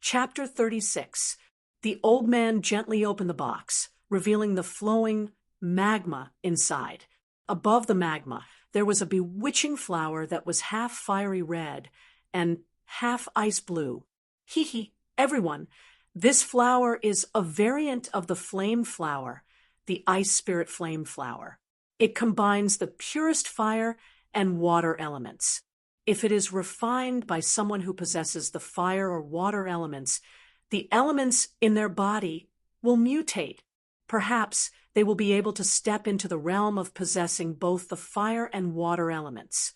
Chapter 36. The old man gently opened the box, revealing the flowing magma inside. Above the magma, there was a bewitching flower that was half fiery red and half ice blue. Hee hee, everyone, this flower is a variant of the flame flower, the ice spirit flame flower. It combines the purest fire and water elements. If it is refined by someone who possesses the fire or water elements, the elements in their body will mutate. Perhaps they will be able to step into the realm of possessing both the fire and water elements.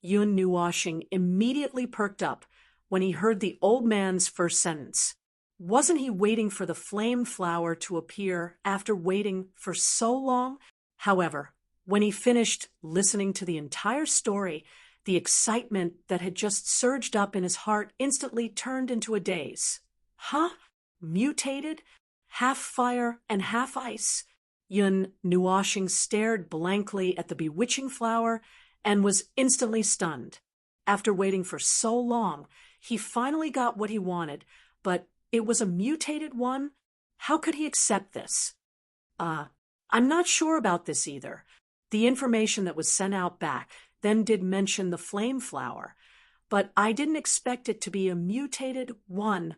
Yun Nuoshing immediately perked up when he heard the old man's first sentence. Wasn't he waiting for the flame flower to appear after waiting for so long? However, when he finished listening to the entire story, the excitement that had just surged up in his heart instantly turned into a daze. Huh? Mutated? Half fire and half ice? Yun Nuoshing stared blankly at the bewitching flower and was instantly stunned. After waiting for so long, he finally got what he wanted, but it was a mutated one? How could he accept this? I'm not sure about this either. The information that was sent out back then did mention the flame flower, but I didn't expect it to be a mutated one.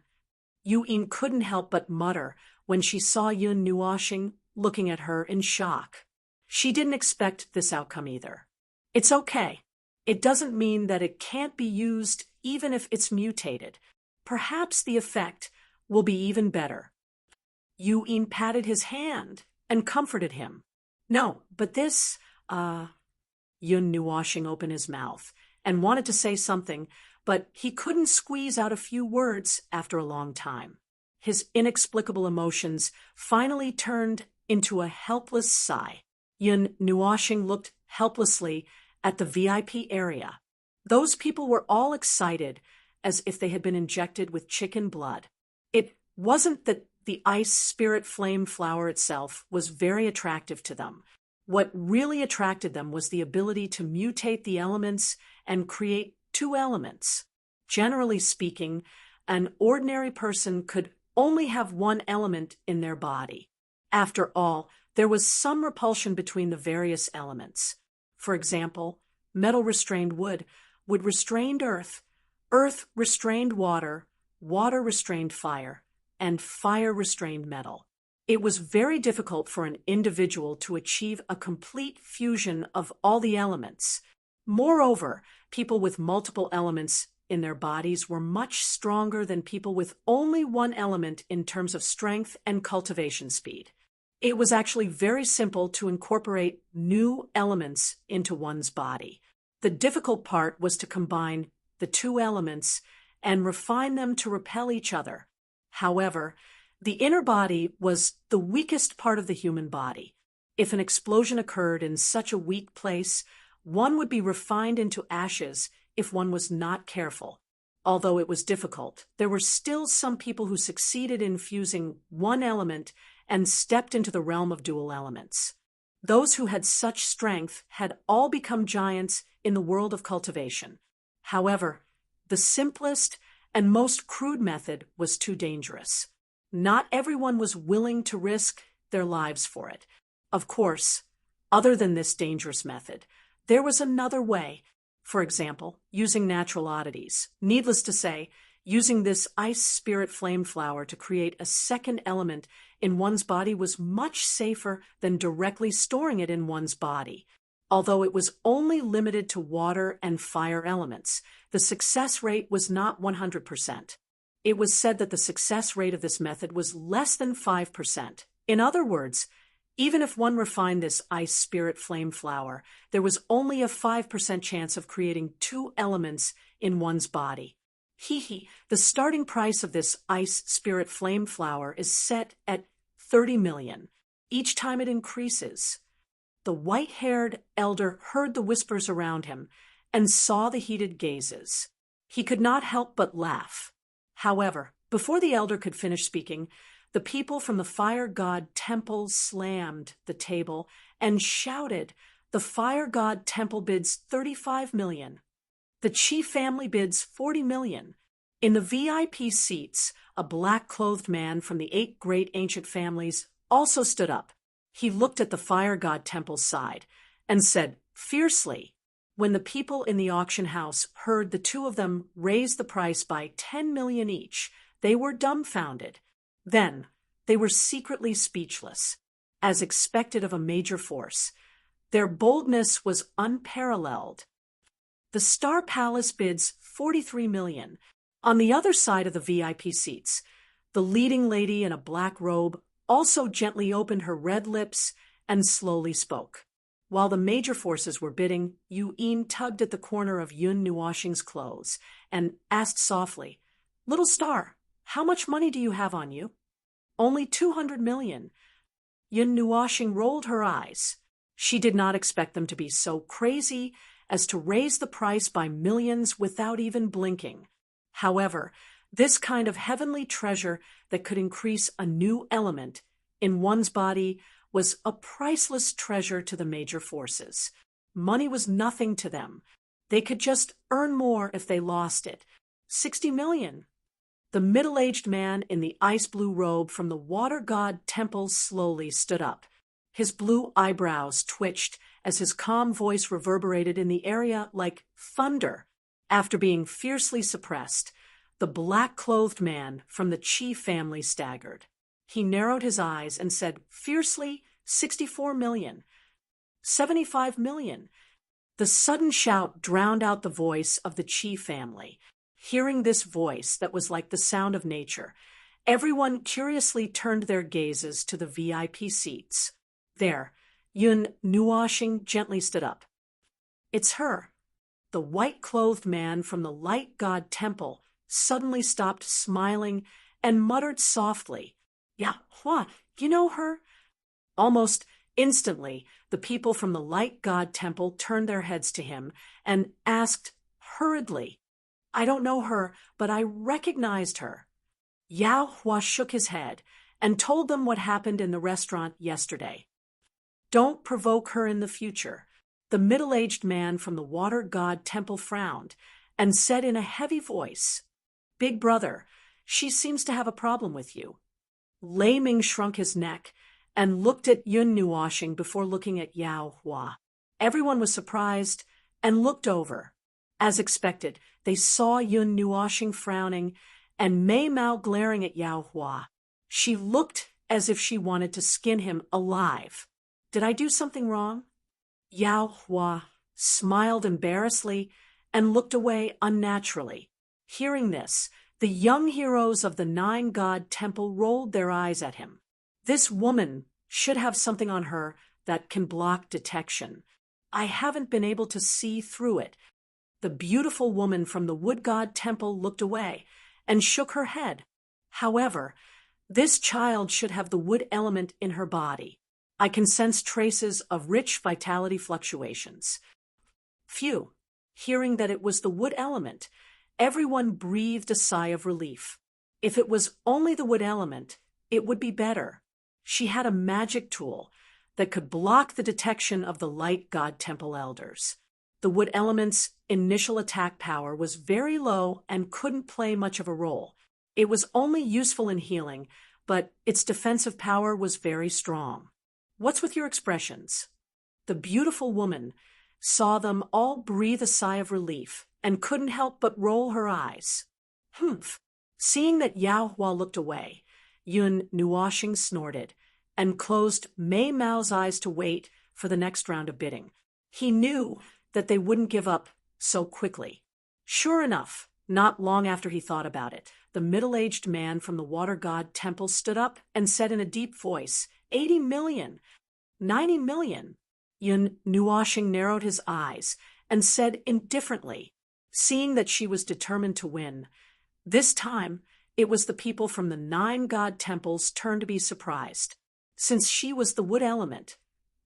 Yu-In couldn't help but mutter when she saw Yun Nuoshing looking at her in shock. She didn't expect this outcome either. It's okay. It doesn't mean that it can't be used even if it's mutated. Perhaps the effect will be even better. Yu-In patted his hand and comforted him. No, but this, Yun Nuoshing opened his mouth and wanted to say something, but he couldn't squeeze out a few words after a long time. His inexplicable emotions finally turned into a helpless sigh. Yun Nuoshing looked helplessly at the VIP area. Those people were all excited as if they had been injected with chicken blood. It wasn't that the ice spirit flame flower itself was very attractive to them. What really attracted them was the ability to mutate the elements and create two elements. Generally speaking, an ordinary person could only have one element in their body. After all, there was some repulsion between the various elements. For example, metal restrained wood would restrain earth, earth restrained water, water restrained fire, and fire restrained metal. It was very difficult for an individual to achieve a complete fusion of all the elements. Moreover, people with multiple elements in their bodies were much stronger than people with only one element in terms of strength and cultivation speed. It was actually very simple to incorporate new elements into one's body. The difficult part was to combine the two elements and refine them to repel each other. However, the inner body was the weakest part of the human body. If an explosion occurred in such a weak place, one would be refined into ashes if one was not careful. Although it was difficult, there were still some people who succeeded in fusing one element and stepped into the realm of dual elements. Those who had such strength had all become giants in the world of cultivation. However, the simplest and most crude method was too dangerous. Not everyone was willing to risk their lives for it. Of course, other than this dangerous method, there was another way. For example, using natural oddities. Needless to say, using this ice spirit flame flower to create a second element in one's body was much safer than directly storing it in one's body. Although it was only limited to water and fire elements, the success rate was not 100%. It was said that the success rate of this method was less than 5%. In other words, even if one refined this ice spirit flame flower, there was only a 5% chance of creating two elements in one's body. The starting price of this ice spirit flame flower is set at 30 million. Each time it increases. The white-haired elder heard the whispers around him and saw the heated gazes. He could not help but laugh. However, before the elder could finish speaking, the people from the fire god temple slammed the table and shouted, "The fire god temple bids 35 million. The chief family bids 40 million. In the VIP seats, a black-clothed man from the 8 great ancient families also stood up. He looked at the fire god temple's side and said fiercely, when the people in the auction house heard the two of them raise the price by 10 million each, they were dumbfounded. Then, they were secretly speechless, as expected of a major force. Their boldness was unparalleled. The Star Palace bids 43 million. On the other side of the VIP seats, the leading lady in a black robe also gently opened her red lips and slowly spoke. While the major forces were bidding, Yu-in tugged at the corner of Yun Nuoxing's clothes and asked softly, "Little star, how much money do you have on you?" "Only 200 million. Yun Nuoxing rolled her eyes. She did not expect them to be so crazy as to raise the price by millions without even blinking. However, this kind of heavenly treasure that could increase a new element in one's body was a priceless treasure to the major forces. Money was nothing to them. They could just earn more if they lost it. 60 million. The middle-aged man in the ice-blue robe from the water god temple slowly stood up. His blue eyebrows twitched as his calm voice reverberated in the area like thunder. After being fiercely suppressed, the black-clothed man from the Qi family staggered. He narrowed his eyes and said fiercely, 64 million. 75 million. The sudden shout drowned out the voice of the Qi family. Hearing this voice that was like the sound of nature, everyone curiously turned their gazes to the VIP seats. There, Yun Nuoxing gently stood up. "It's her." The white-clothed man from the light god temple suddenly stopped smiling and muttered softly, "Ya Hua, you know her?" Almost instantly, the people from the light god temple turned their heads to him and asked hurriedly, "I don't know her, but I recognized her." Yao Hua shook his head and told them what happened in the restaurant yesterday. "Don't provoke her in the future." The middle-aged man from the water god temple frowned and said in a heavy voice, "Big brother, she seems to have a problem with you." Lei Ming shrunk his neck and looked at Yun Nuoxing before looking at Yao Hua. Everyone was surprised and looked over. As expected, they saw Yun Nuoxing frowning and Mei Mao glaring at Yao Hua. She looked as if she wanted to skin him alive. "Did I do something wrong?" Yao Hua smiled embarrassedly and looked away unnaturally. Hearing this, the young heroes of the 9 god temple rolled their eyes at him. This woman should have something on her that can block detection. I haven't been able to see through it. The beautiful woman from the wood god temple looked away and shook her head. However, this child should have the wood element in her body. I can sense traces of rich vitality fluctuations. Phew! Hearing that it was the wood element, everyone breathed a sigh of relief. If it was only the wood element, it would be better. She had a magic tool that could block the detection of the light god temple elders. The wood element's initial attack power was very low and couldn't play much of a role. It was only useful in healing, but its defensive power was very strong. What's with your expressions? The beautiful woman saw them all breathe a sigh of relief and couldn't help but roll her eyes. Humph! Seeing that Yao Hua looked away, Yun Nuoxing snorted and closed Mei Mao's eyes to wait for the next round of bidding. He knew that they wouldn't give up so quickly. Sure enough, not long after he thought about it, the middle-aged man from the water god temple stood up and said in a deep voice, 80 million, 90 million. Yun Nuoxing narrowed his eyes and said indifferently, seeing that she was determined to win. This time, it was the people from the 9 god temples' turn to be surprised. Since she was the wood element,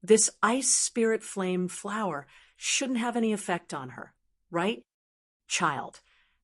this ice spirit flame flower shouldn't have any effect on her, right? Child,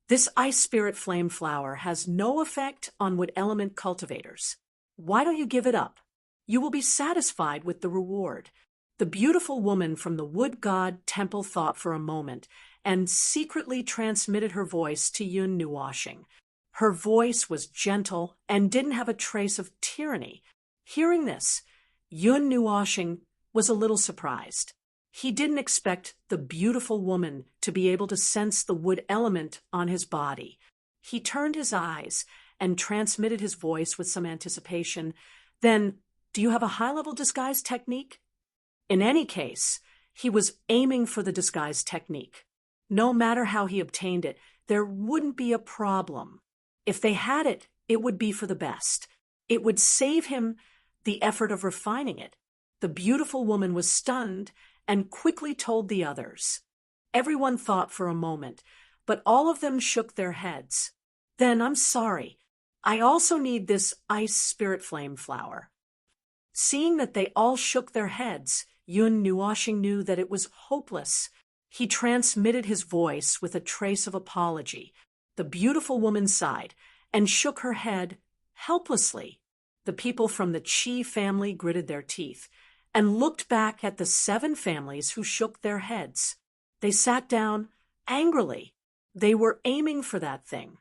this ice spirit flame flower has no effect on wood element cultivators. Why don't you give it up? You will be satisfied with the reward. The beautiful woman from the wood god temple thought for a moment and secretly transmitted her voice to Yun Nuoshing. Her voice was gentle and didn't have a trace of tyranny. Hearing this, Yun Nuoshing was a little surprised. He didn't expect the beautiful woman to be able to sense the wood element on his body. He turned his eyes and transmitted his voice with some anticipation. Then, do you have a high-level disguise technique? In any case, he was aiming for the disguise technique. No matter how he obtained it, there wouldn't be a problem. If they had it, it would be for the best. It would save him the effort of refining it. The beautiful woman was stunned and quickly told the others. Everyone thought for a moment, but all of them shook their heads. Then, I'm sorry, I also need this ice spirit flame flower. Seeing that they all shook their heads, Yun Nuoshing knew that it was hopeless. He transmitted his voice with a trace of apology. The beautiful woman sighed and shook her head helplessly. The people from the Qi family gritted their teeth and looked back at the 7 families who shook their heads. They sat down angrily. They were aiming for that thing.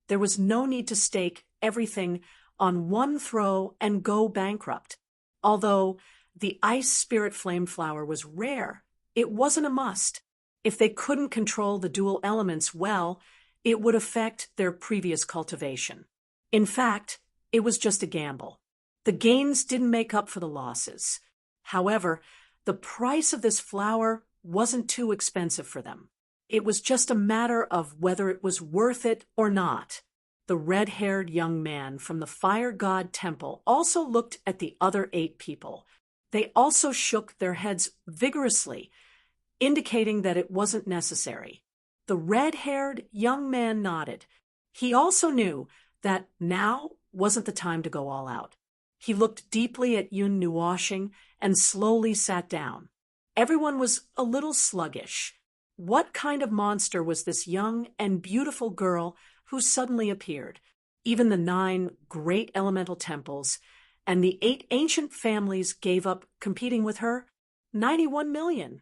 There was no need to stake everything on one throw and go bankrupt. Although the ice spirit flame flower was rare, it wasn't a must. If they couldn't control the dual elements well, it would affect their previous cultivation. In fact, it was just a gamble. The gains didn't make up for the losses. However, the price of this flower wasn't too expensive for them. It was just a matter of whether it was worth it or not. The red-haired young man from the fire god temple also looked at the other 8 people. They also shook their heads vigorously, indicating that it wasn't necessary. The red-haired young man nodded. He also knew that now wasn't the time to go all out. He looked deeply at Yun Nuoshing and slowly sat down. Everyone was a little sluggish. What kind of monster was this young and beautiful girl who suddenly appeared? Even the 9 great elemental temples and the 8 ancient families gave up competing with her. 91 million.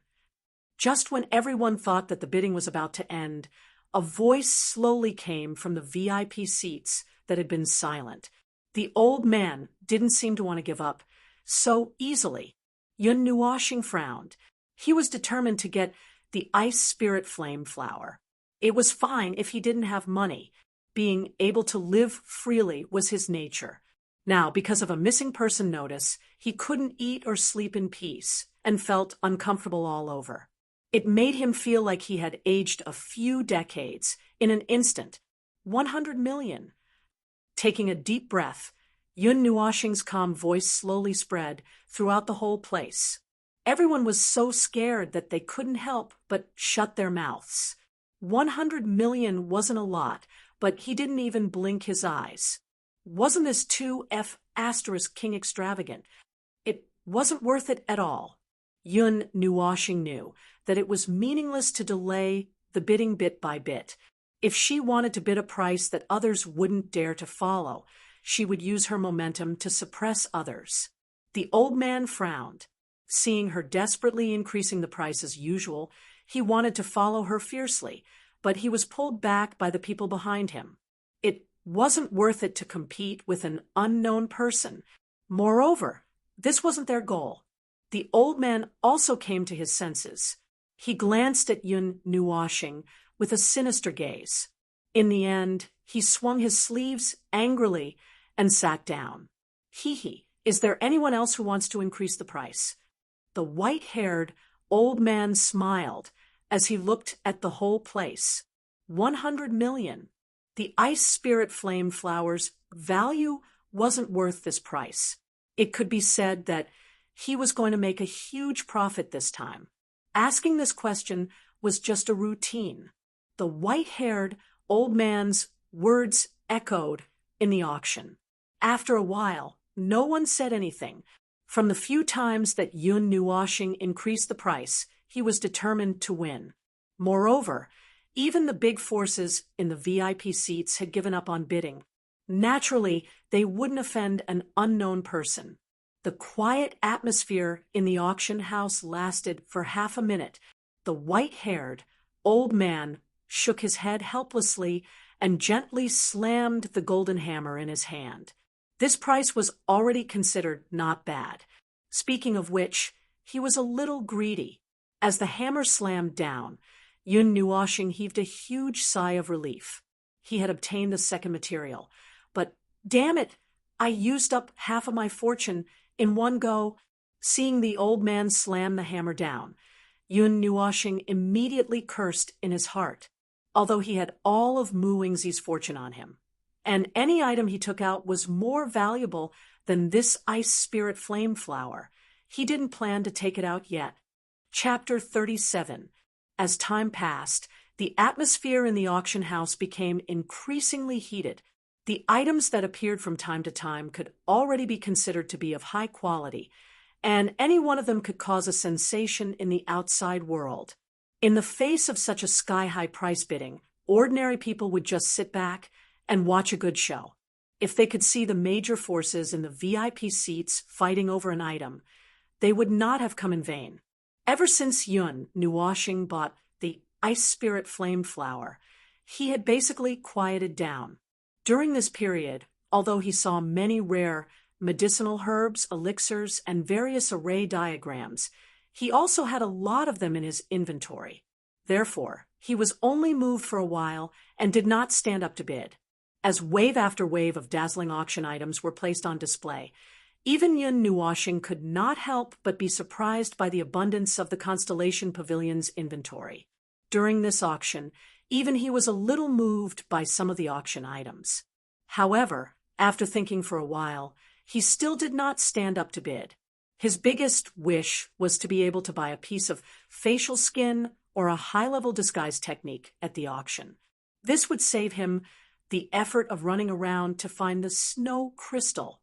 Just when everyone thought that the bidding was about to end, a voice slowly came from the VIP seats that had been silent. The old man didn't seem to want to give up so easily. Yun Nuoshing frowned. He was determined to get the ice spirit flame flower. It was fine if he didn't have money. Being able to live freely was his nature. Now, because of a missing person notice, he couldn't eat or sleep in peace and felt uncomfortable all over. It made him feel like he had aged a few decades in an instant. 100 million. Taking a deep breath, Yun Nuoshing's calm voice slowly spread throughout the whole place. Everyone was so scared that they couldn't help but shut their mouths. 100 million wasn't a lot, but he didn't even blink his eyes. Wasn't this 2F* king extravagant? It wasn't worth it at all. Yun Nuoshing knew that it was meaningless to delay the bidding bit by bit. If she wanted to bid a price that others wouldn't dare to follow, she would use her momentum to suppress others. The old man frowned. Seeing her desperately increasing the price as usual, he wanted to follow her fiercely, but he was pulled back by the people behind him. It wasn't worth it to compete with an unknown person. Moreover, this wasn't their goal. The old man also came to his senses. He glanced at Yun Nuoshing with a sinister gaze. In the end, he swung his sleeves angrily and sat down. Hee, is there anyone else who wants to increase the price? The white-haired old man smiled as he looked at the whole place. 100 million. The ice spirit flame flower's value wasn't worth this price. It could be said that he was going to make a huge profit this time. Asking this question was just a routine. The white-haired old man's words echoed in the auction. After a while, no one said anything. From the few times that Yun Nuoshing increased the price, he was determined to win. Moreover, even the big forces in the VIP seats had given up on bidding. Naturally, they wouldn't offend an unknown person. The quiet atmosphere in the auction house lasted for half a minute. The white-haired old man shook his head helplessly and gently slammed the golden hammer in his hand. This price was already considered not bad. Speaking of which, he was a little greedy. As the hammer slammed down, Yun Nuoxing heaved a huge sigh of relief. He had obtained the second material. But, damn it, I used up half of my fortune in one go. Seeing the old man slam the hammer down, Yun Nuoxing immediately cursed in his heart, although he had all of Mu Yingzi's fortune on him. And any item he took out was more valuable than this ice spirit flame flower. He didn't plan to take it out yet. Chapter 37. As time passed, the atmosphere in the auction house became increasingly heated. The items that appeared from time to time could already be considered to be of high quality, and any one of them could cause a sensation in the outside world. In the face of such a sky-high price bidding, ordinary people would just sit back and watch a good show. If they could see the major forces in the VIP seats fighting over an item, they would not have come in vain. Ever since Yun Nuoxing bought the Ice Spirit Flame Flower, he had basically quieted down. During this period, although he saw many rare medicinal herbs, elixirs, and various array diagrams, he also had a lot of them in his inventory. Therefore, he was only moved for a while and did not stand up to bid. As wave after wave of dazzling auction items were placed on display, even Yun Nuoxing could not help but be surprised by the abundance of the Constellation Pavilion's inventory. During this auction, even he was a little moved by some of the auction items. However, after thinking for a while, he still did not stand up to bid. His biggest wish was to be able to buy a piece of facial skin or a high-level disguise technique at the auction. This would save him the effort of running around to find the snow crystal.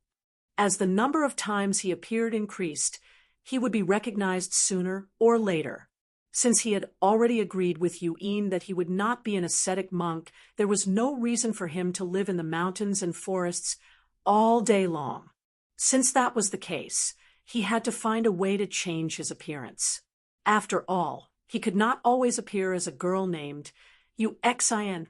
As the number of times he appeared increased, he would be recognized sooner or later. Since he had already agreed with Yu'in that he would not be an ascetic monk, there was no reason for him to live in the mountains and forests all day long. Since that was the case, he had to find a way to change his appearance. After all, he could not always appear as a girl named Yuxin.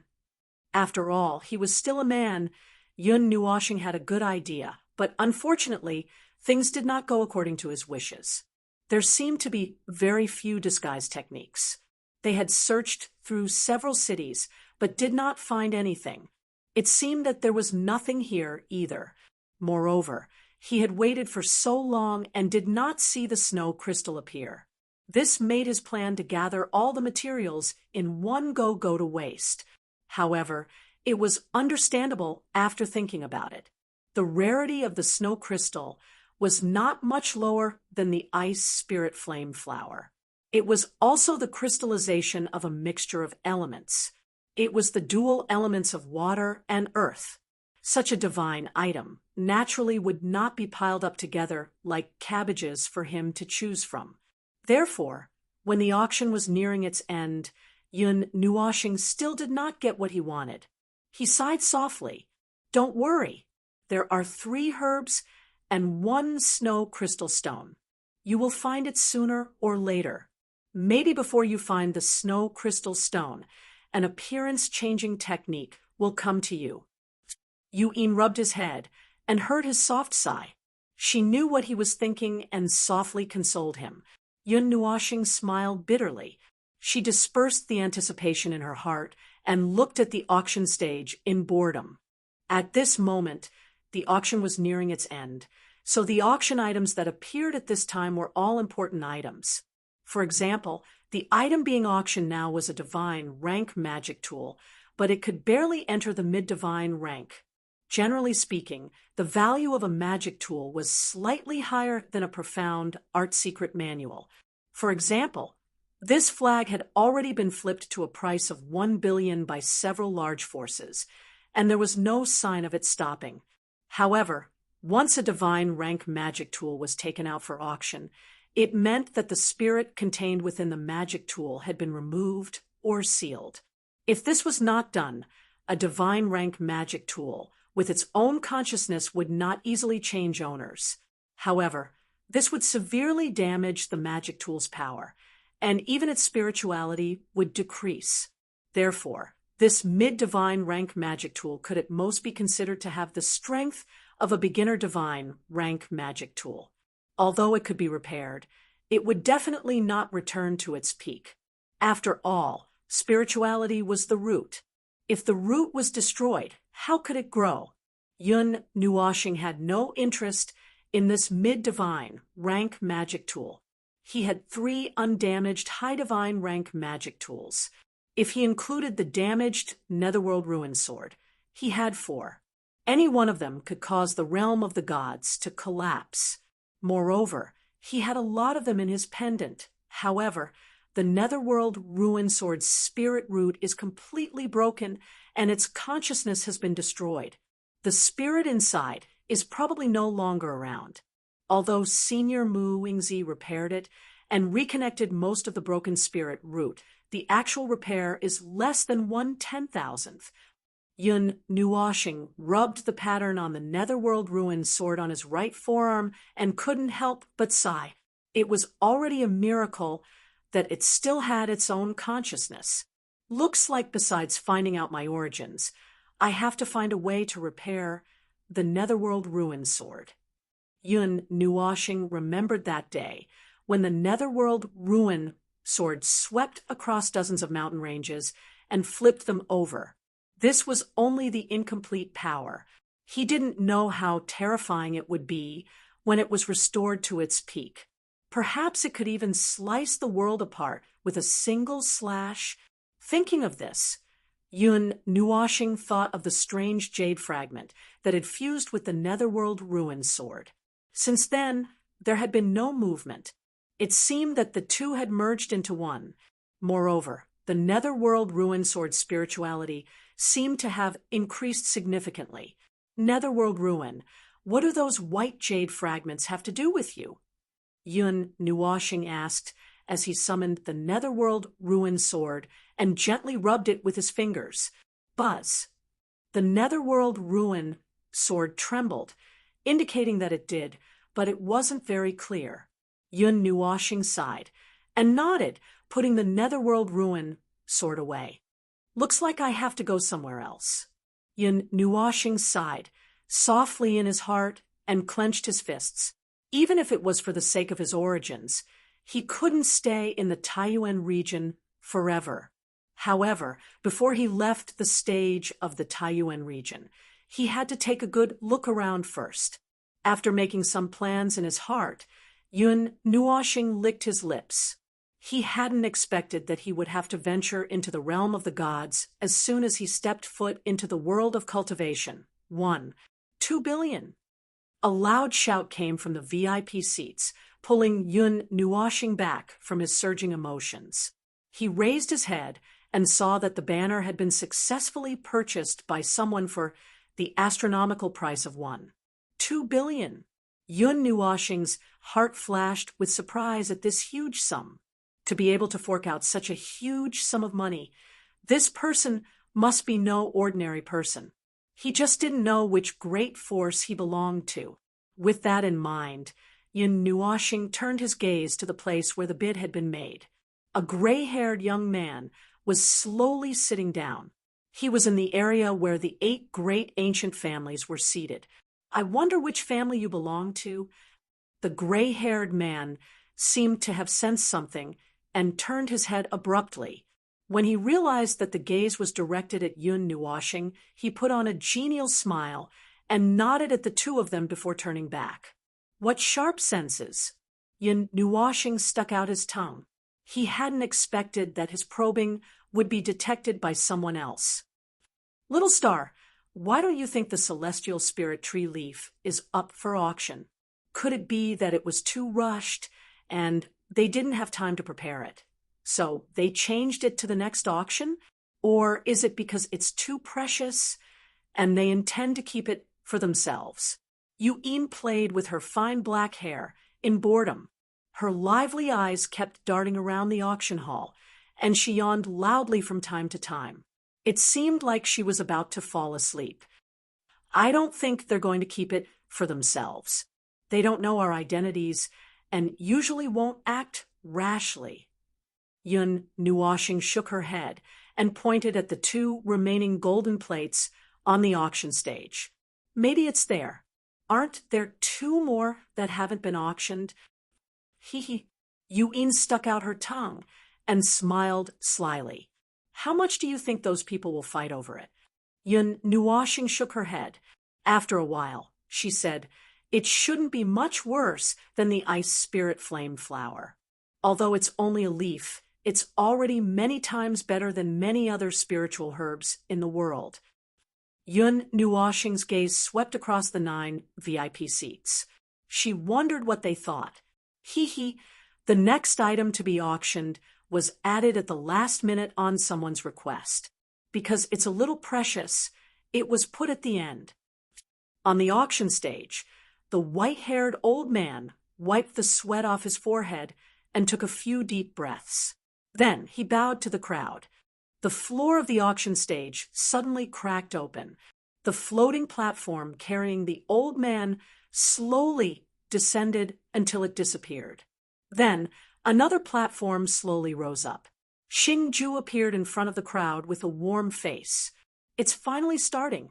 After all, he was still a man. Yun Nuoxing had a good idea, but unfortunately, things did not go according to his wishes. There seemed to be very few disguise techniques. They had searched through several cities, but did not find anything. It seemed that there was nothing here either. Moreover, he had waited for so long and did not see the snow crystal appear. This made his plan to gather all the materials in one go to waste. However, it was understandable after thinking about it. The rarity of the snow crystal was not much lower than the ice spirit flame flower. It was also the crystallization of a mixture of elements. It was the dual elements of water and earth. Such a divine item naturally would not be piled up together like cabbages for him to choose from. Therefore, when the auction was nearing its end, Yun Nuoxing still did not get what he wanted. He sighed softly. "Don't worry. There are 3 herbs and 1 snow crystal stone. You will find it sooner or later. Maybe before you find the snow crystal stone, an appearance-changing technique will come to you." Yu'in rubbed his head and heard his soft sigh. She knew what he was thinking and softly consoled him. Yun Nuoxing smiled bitterly. She dispersed the anticipation in her heart and looked at the auction stage in boredom. At this moment, the auction was nearing its end, so the auction items that appeared at this time were all important items. For example, the item being auctioned now was a divine rank magic tool, but it could barely enter the mid-divine rank. Generally speaking, the value of a magic tool was slightly higher than a profound art secret manual. For example, this flag had already been flipped to a price of 1 billion by several large forces, and there was no sign of it stopping. However, once a divine rank magic tool was taken out for auction, it meant that the spirit contained within the magic tool had been removed or sealed. If this was not done, a divine rank magic tool with its own consciousness would not easily change owners. However, this would severely damage the magic tool's power, and even its spirituality would decrease. Therefore, this mid-divine rank magic tool could at most be considered to have the strength of a beginner divine rank magic tool. Although it could be repaired, it would definitely not return to its peak. After all, spirituality was the root. If the root was destroyed, how could it grow? Yun Nuoxing had no interest in this mid-divine rank magic tool. He had 3 undamaged high divine rank magic tools. If he included the damaged Netherworld Ruin Sword, he had 4. Any one of them could cause the realm of the gods to collapse. Moreover, he had a lot of them in his pendant. However, the Netherworld Ruin Sword's spirit root is completely broken and its consciousness has been destroyed. The spirit inside is probably no longer around. Although Senior Mu Wingzi repaired it and reconnected most of the broken spirit root, the actual repair is less than 1/10,000th. Yun Nuoxing rubbed the pattern on the Netherworld Ruin Sword on his right forearm and couldn't help but sigh. It was already a miracle that it still had its own consciousness. Looks like besides finding out my origins, I have to find a way to repair the Netherworld Ruin Sword. Yun Nuoxing remembered that day when the Netherworld Ruin Sword swept across dozens of mountain ranges and flipped them over. This was only the incomplete power. He didn't know how terrifying it would be when it was restored to its peak. Perhaps it could even slice the world apart with a single slash. Thinking of this, Yun Nuoxing thought of the strange jade fragment that had fused with the Netherworld Ruin Sword. Since then, there had been no movement. It seemed that the two had merged into one. Moreover, the Netherworld Ruin Sword's spirituality seemed to have increased significantly. Netherworld Ruin, what do those white jade fragments have to do with you? Yun Nuoxing asked as he summoned the Netherworld Ruin Sword and gently rubbed it with his fingers. Buzz! The Netherworld Ruin Sword trembled, indicating that it did, but it wasn't very clear. Yun Nuoxing sighed and nodded, putting the Netherworld Ruin Sword away. Looks like I have to go somewhere else. Yun Nuoxing sighed, softly in his heart, and clenched his fists. Even if it was for the sake of his origins, he couldn't stay in the Taiyuan region forever. However, before he left the stage of the Taiyuan region, he had to take a good look around first. After making some plans in his heart, Yun Nuoxing licked his lips. He hadn't expected that he would have to venture into the realm of the gods as soon as he stepped foot into the world of cultivation. 2 billion. A loud shout came from the VIP seats, pulling Yun Nuoxing back from his surging emotions. He raised his head and saw that the banner had been successfully purchased by someone for the astronomical price of 2 billion. Yun Nuoxing's heart flashed with surprise at this huge sum. To be able to fork out such a huge sum of money, this person must be no ordinary person. He just didn't know which great force he belonged to. With that in mind, Yun Nuoxing turned his gaze to the place where the bid had been made. A gray-haired young man was slowly sitting down. He was in the area where the 8 great ancient families were seated. I wonder which family you belong to? The gray-haired man seemed to have sensed something and turned his head abruptly. When he realized that the gaze was directed at Yun Nuoxing, he put on a genial smile and nodded at the two of them before turning back. What sharp senses! Yun Nuoxing stuck out his tongue. He hadn't expected that his probing would be detected by someone else. Little Star, why don't you think the celestial spirit tree leaf is up for auction? Could it be that it was too rushed and they didn't have time to prepare it? So they changed it to the next auction? Or is it because it's too precious and they intend to keep it for themselves? Yu'in played with her fine black hair in boredom. Her lively eyes kept darting around the auction hall, and she yawned loudly from time to time. It seemed like she was about to fall asleep. I don't think they're going to keep it for themselves. They don't know our identities and usually won't act rashly. Yun Nuoshing shook her head and pointed at the 2 remaining golden plates on the auction stage. Maybe it's there. Aren't there 2 more that haven't been auctioned? Hee. Yuin stuck out her tongue and smiled slyly. How much do you think those people will fight over it? Yun Nuoshing shook her head. After a while, she said, it shouldn't be much worse than the ice spirit flame flower. Although it's only a leaf, it's already many times better than many other spiritual herbs in the world. Yun Nuoshing's gaze swept across the 9 VIP seats. She wondered what they thought. Hee. The next item to be auctioned was added at the last minute on someone's request. Because it's a little precious, it was put at the end. On the auction stage, the white-haired old man wiped the sweat off his forehead and took a few deep breaths. Then he bowed to the crowd. The floor of the auction stage suddenly cracked open. The floating platform carrying the old man slowly descended until it disappeared. Then another platform slowly rose up. Xingju appeared in front of the crowd with a warm face. It's finally starting.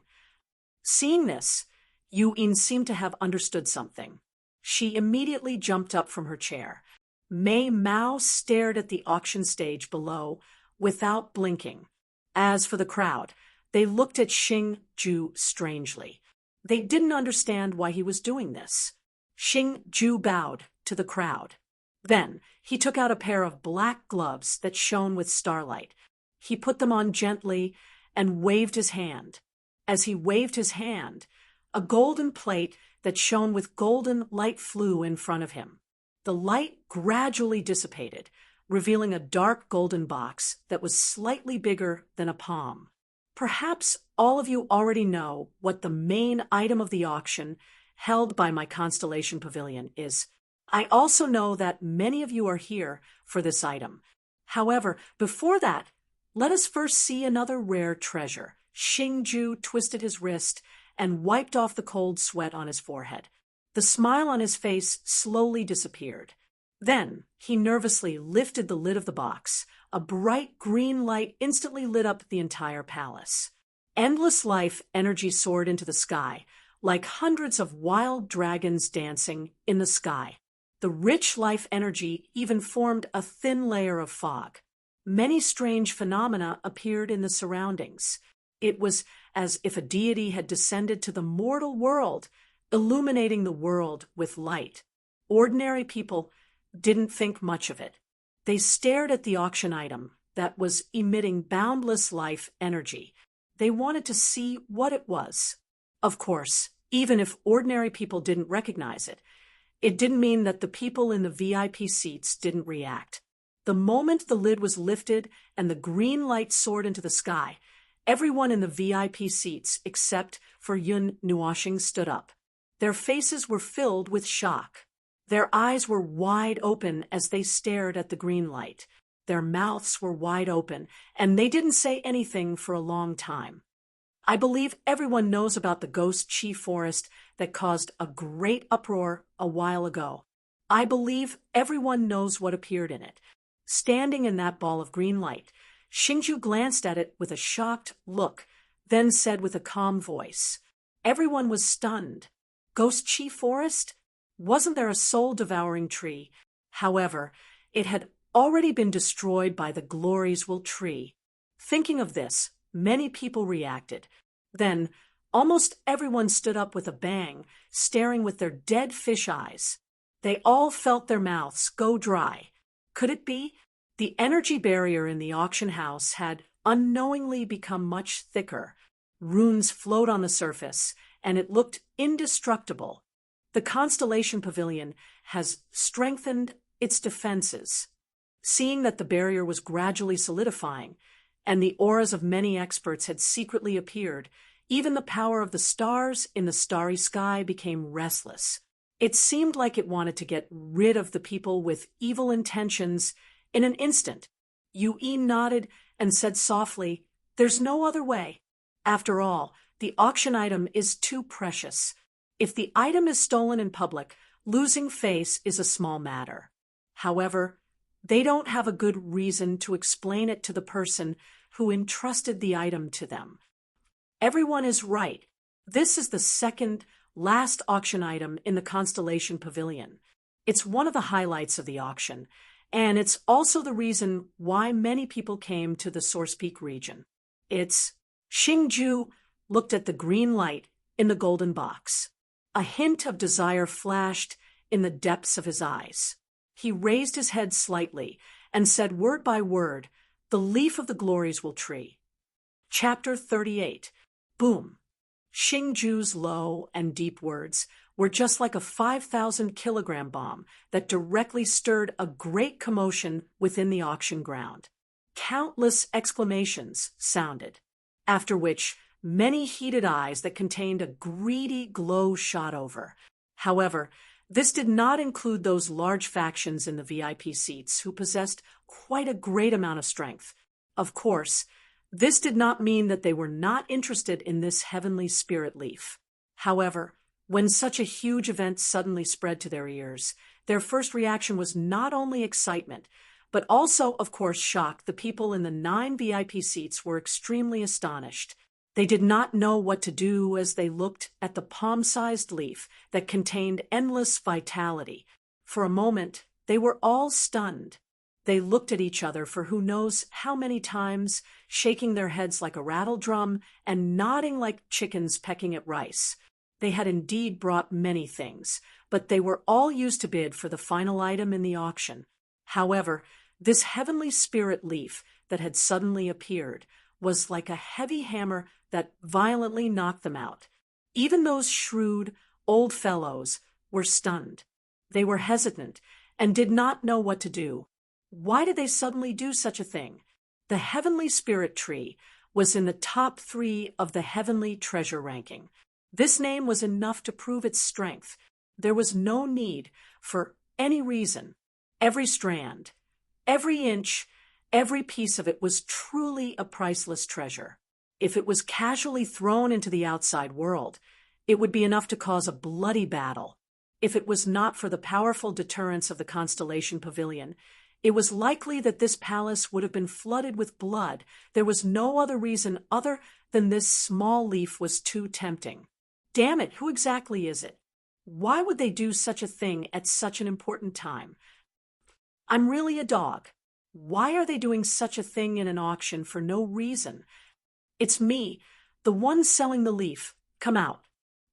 Seeing this, Yuin seemed to have understood something. She immediately jumped up from her chair. Mei Mao stared at the auction stage below without blinking. As for the crowd, they looked at Xingju strangely. They didn't understand why he was doing this. Xingju bowed to the crowd. Then he took out a pair of black gloves that shone with starlight. He put them on gently and waved his hand. As he waved his hand, a golden plate that shone with golden light flew in front of him. The light gradually dissipated, revealing a dark golden box that was slightly bigger than a palm. Perhaps all of you already know what the main item of the auction held by my Constellation Pavilion is. I also know that many of you are here for this item. However, before that, let us first see another rare treasure. Xingju twisted his wrist and wiped off the cold sweat on his forehead. The smile on his face slowly disappeared. Then he nervously lifted the lid of the box. A bright green light instantly lit up the entire palace. Endless life energy soared into the sky, like hundreds of wild dragons dancing in the sky. The rich life energy even formed a thin layer of fog. Many strange phenomena appeared in the surroundings. It was as if a deity had descended to the mortal world, illuminating the world with light. Ordinary people didn't think much of it. They stared at the auction item that was emitting boundless life energy. They wanted to see what it was. Of course, even if ordinary people didn't recognize it, it didn't mean that the people in the VIP seats didn't react. The moment the lid was lifted and the green light soared into the sky, everyone in the VIP seats except for Yun Nuoshing stood up. Their faces were filled with shock. Their eyes were wide open as they stared at the green light. Their mouths were wide open, and they didn't say anything for a long time. I believe everyone knows about the ghost chi forest that caused a great uproar a while ago. I believe everyone knows what appeared in it. Standing in that ball of green light, Xingju glanced at it with a shocked look, then said with a calm voice. Everyone was stunned. Ghost chi forest? Wasn't there a soul-devouring tree? However, it had already been destroyed by the glories will tree. Thinking of this, many people reacted. Then, almost everyone stood up with a bang, staring with their dead fish eyes. They all felt their mouths go dry. Could it be? The energy barrier in the auction house had unknowingly become much thicker. Runes flowed on the surface, and it looked indestructible. The Constellation Pavilion has strengthened its defenses. Seeing that the barrier was gradually solidifying, and the auras of many experts had secretly appeared, even the power of the stars in the starry sky became restless. It seemed like it wanted to get rid of the people with evil intentions in an instant. Yui nodded and said softly, "There's no other way. After all, the auction item is too precious. If the item is stolen in public, losing face is a small matter. However, They don't have a good reason to explain it to the person who entrusted the item to them. Everyone is right. This is the second last auction item in the Constellation Pavilion. It's one of the highlights of the auction, and it's also the reason why many people came to the Source Peak region. Xingju looked at the green light in the golden box. A hint of desire flashed in the depths of his eyes. He raised his head slightly and said word by word, "The leaf of the glories will tree." Chapter 38. Boom. Xingju's low and deep words were just like a 5,000-kilogram bomb that directly stirred a great commotion within the auction ground. Countless exclamations sounded, after which many heated eyes that contained a greedy glow shot over. However, this did not include those large factions in the VIP seats who possessed quite a great amount of strength. Of course, this did not mean that they were not interested in this heavenly spirit leaf. However, when such a huge event suddenly spread to their ears, their first reaction was not only excitement, but also, of course, shock. The people in the 9 VIP seats were extremely astonished. They did not know what to do as they looked at the palm-sized leaf that contained endless vitality. For a moment, they were all stunned. They looked at each other for who knows how many times, shaking their heads like a rattle drum and nodding like chickens pecking at rice. They had indeed brought many things, but they were all used to bid for the final item in the auction. However, this heavenly spirit leaf that had suddenly appeared was like a heavy hammer that violently knocked them out. Even those shrewd, old fellows were stunned. They were hesitant and did not know what to do. Why did they suddenly do such a thing? The heavenly spirit tree was in the top 3 of the heavenly treasure ranking. This name was enough to prove its strength. There was no need for any reason. Every strand, every inch, every piece of it was truly a priceless treasure. If it was casually thrown into the outside world, it would be enough to cause a bloody battle. If it was not for the powerful deterrence of the Constellation Pavilion, it was likely that this palace would have been flooded with blood. There was no other reason other than this small leaf was too tempting. Damn it, who exactly is it? Why would they do such a thing at such an important time? I'm really a dog. Why are they doing such a thing in an auction for no reason? It's me, the one selling the leaf. Come out.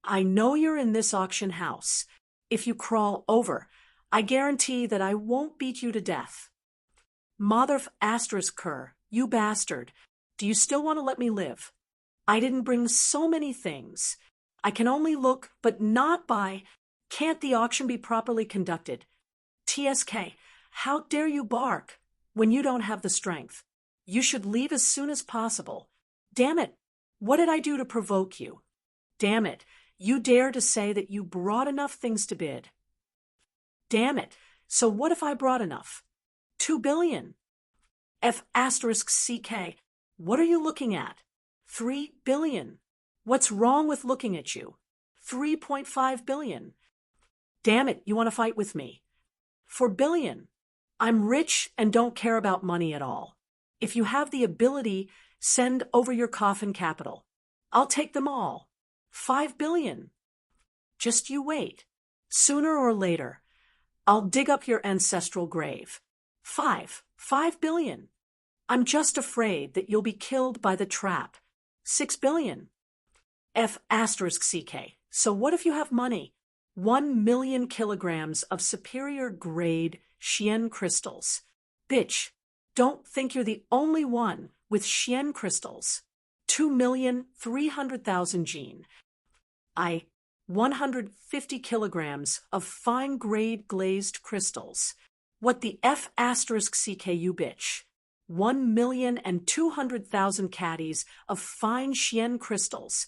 I know you're in this auction house. If you crawl over, I guarantee that I won't beat you to death. Mother of asterisk cur, you bastard. Do you still want to let me live? I didn't bring so many things. I can only look, but not buy. Can't the auction be properly conducted? TSK, how dare you bark when you don't have the strength? You should leave as soon as possible. Damn it, what did I do to provoke you? Damn it, you dare to say that you brought enough things to bid. Damn it, so what if I brought enough? 2 billion. F asterisk CK, what are you looking at? 3 billion. What's wrong with looking at you? 3.5 billion. Damn it, you want to fight with me? 4 billion. I'm rich and don't care about money at all. If you have the ability, send over your coffin capital. I'll take them all. 5 billion. Just you wait. Sooner or later, I'll dig up your ancestral grave. 5 billion. I'm just afraid that you'll be killed by the trap. 6 billion. F asterisk CK. So what if you have money? 1 million kilograms of superior grade Xian crystals. Bitch, don't think you're the only one with Xian crystals. 2,300,000 gene. 150 kilograms of fine grade glazed crystals. What the F asterisk CK, you bitch. 1,200,000 caddies of fine Xian crystals.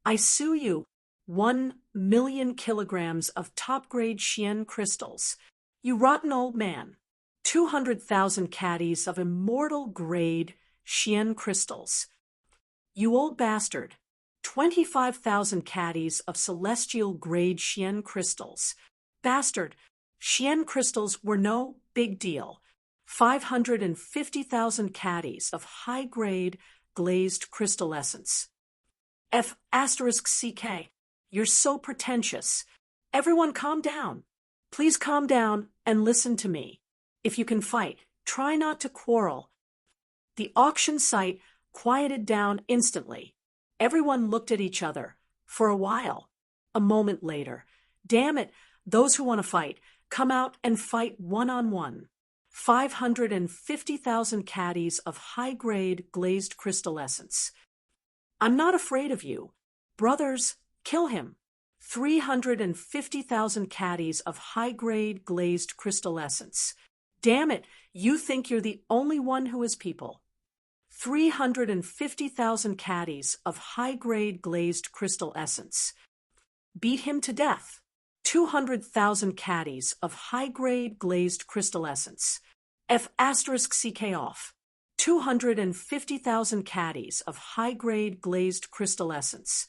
I sue you. 1 million kilograms of top-grade Xian crystals. You rotten old man. 200,000 caddies of immortal-grade Xian crystals. You old bastard. 25,000 caddies of celestial-grade Xian crystals. Bastard, Xian crystals were no big deal. 550,000 caddies of high-grade glazed crystal essence. F***CK. You're so pretentious. Everyone calm down. Please calm down and listen to me. If you can fight, try not to quarrel. The auction site quieted down instantly. Everyone looked at each other. For a while. A moment later. Damn it, those who want to fight, come out and fight one-on-one. 550,000 caddies of high-grade glazed crystal essence. I'm not afraid of you. Brothers, kill him. 350,000 caddies of high-grade glazed crystal essence. Damn it, you think you're the only one who is people. 350,000 caddies of high-grade glazed crystal essence. Beat him to death. 200,000 caddies of high-grade glazed crystal essence. F***CK off. 250,000 caddies of high-grade glazed crystal essence.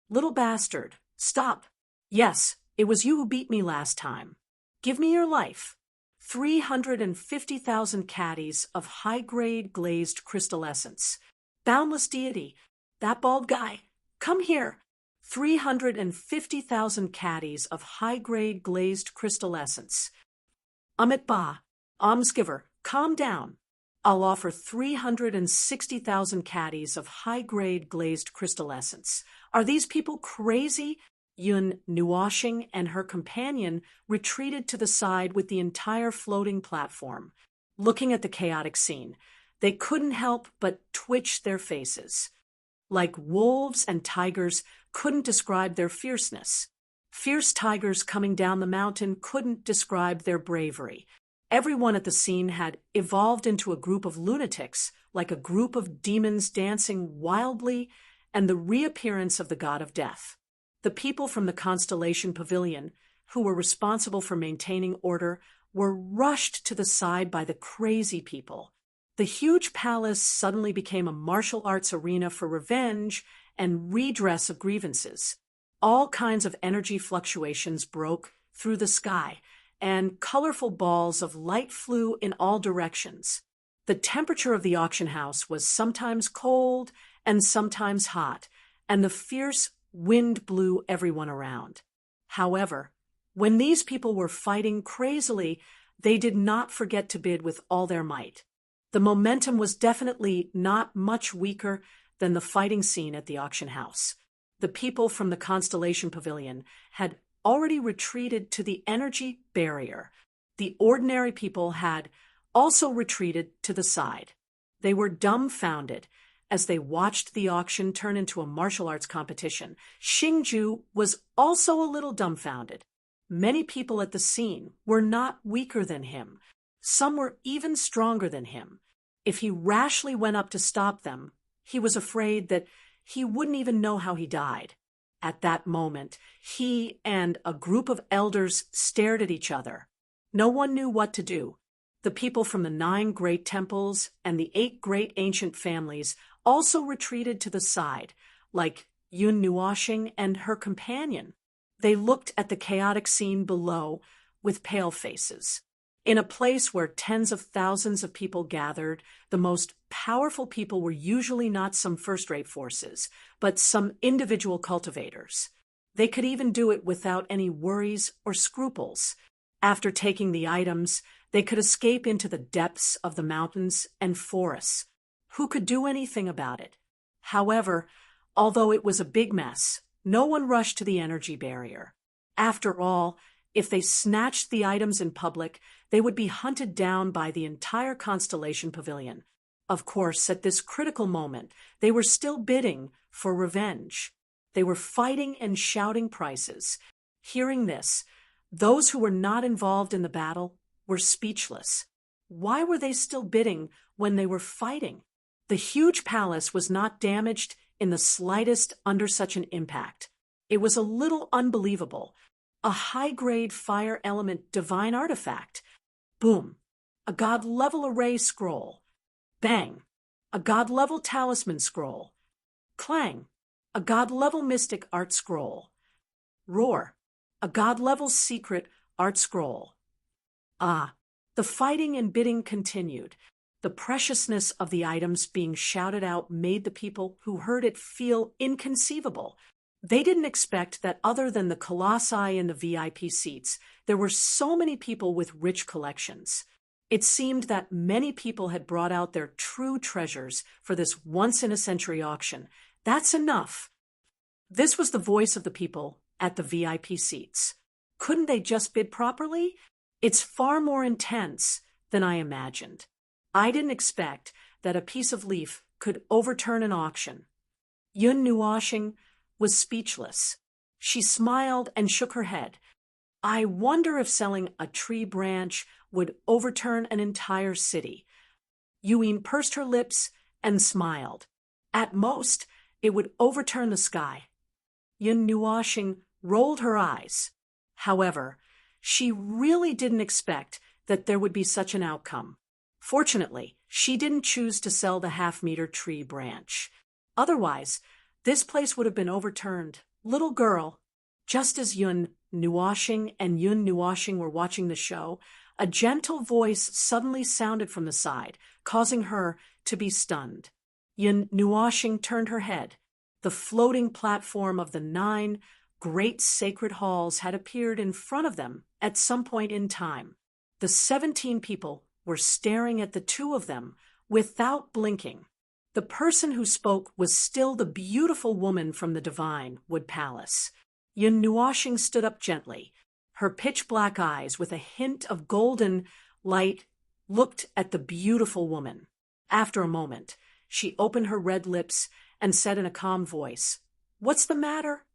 Little bastard, stop. Yes, it was you who beat me last time. Give me your life. 350,000 caddies of high-grade glazed crystal essence. Boundless deity, that bald guy, come here. 350,000 caddies of high-grade glazed crystal essence. Amit Ba, almsgiver, calm down. I'll offer 360,000 caddies of high-grade glazed crystal essence. Are these people crazy? Yun Nuashing and her companion retreated to the side with the entire floating platform. Looking at the chaotic scene, they couldn't help but twitch their faces. Like wolves and tigers couldn't describe their fierceness. Fierce tigers coming down the mountain couldn't describe their bravery. Everyone at the scene had evolved into a group of lunatics, like a group of demons dancing wildly, and the reappearance of the god of death. The people from the Constellation Pavilion, who were responsible for maintaining order, were rushed to the side by the crazy people. The huge palace suddenly became a martial arts arena for revenge and redress of grievances. All kinds of energy fluctuations broke through the sky, and colorful balls of light flew in all directions. The temperature of the auction house was sometimes cold and sometimes hot, and the fierce wind blew everyone around. However, when these people were fighting crazily, they did not forget to bid with all their might. The momentum was definitely not much weaker than the fighting scene at the auction house. The people from the Constellation Pavilion had already retreated to the energy barrier. The ordinary people had also retreated to the side. They were dumbfounded as they watched the auction turn into a martial arts competition. Xingju was also a little dumbfounded. Many people at the scene were not weaker than him. Some were even stronger than him. If he rashly went up to stop them, he was afraid that he wouldn't even know how he died. At that moment, he and a group of elders stared at each other. No one knew what to do. The people from the 9 great temples and the 8 great ancient families also retreated to the side, like Yun Nuashing and her companion. They looked at the chaotic scene below with pale faces. In a place where tens of thousands of people gathered, the most powerful people were usually not some first-rate forces, but some individual cultivators. They could even do it without any worries or scruples. After taking the items, they could escape into the depths of the mountains and forests. Who could do anything about it? However, although it was a big mess, no one rushed to the energy barrier. After all, if they snatched the items in public, they would be hunted down by the entire Constellation Pavilion. Of course, at this critical moment, they were still bidding for revenge. They were fighting and shouting prices. Hearing this, those who were not involved in the battle were speechless. Why were they still bidding when they were fighting? The huge palace was not damaged in the slightest under such an impact. It was a little unbelievable. A high-grade fire element divine artifact. Boom. A god-level array scroll. Bang. A god-level talisman scroll. Clang. A god-level mystic art scroll. Roar. A god-level secret art scroll. Ah, The fighting and bidding continued. The preciousness of the items being shouted out made the people who heard it feel inconceivable. They didn't expect that other than the colossi in the VIP seats, there were so many people with rich collections. It seemed that many people had brought out their true treasures for this once-in-a-century auction. That's enough. This was the voice of the people at the VIP seats. Couldn't they just bid properly? It's far more intense than I imagined. I didn't expect that a piece of leaf could overturn an auction. Yun Nuoshing was speechless. She smiled and shook her head. I wonder if selling a tree branch would overturn an entire city. Yuin pursed her lips and smiled. At most, it would overturn the sky. Yun Nuoshing rolled her eyes. However, she really didn't expect that there would be such an outcome. Fortunately, she didn't choose to sell the half-meter tree branch. Otherwise, this place would have been overturned. Little girl, just as Yun Nuoshing and Yun Nuoshing were watching the show, a gentle voice suddenly sounded from the side, causing her to be stunned. Yun Nuoshing turned her head. The floating platform of the 9 great sacred halls had appeared in front of them at some point in time. The 17 people were staring at the 2 of them without blinking. The person who spoke was still the beautiful woman from the Divine Wood Palace. Yun Nuoshing stood up gently. Her pitch-black eyes, with a hint of golden light, looked at the beautiful woman. After a moment, she opened her red lips and said in a calm voice, "What's the matter?"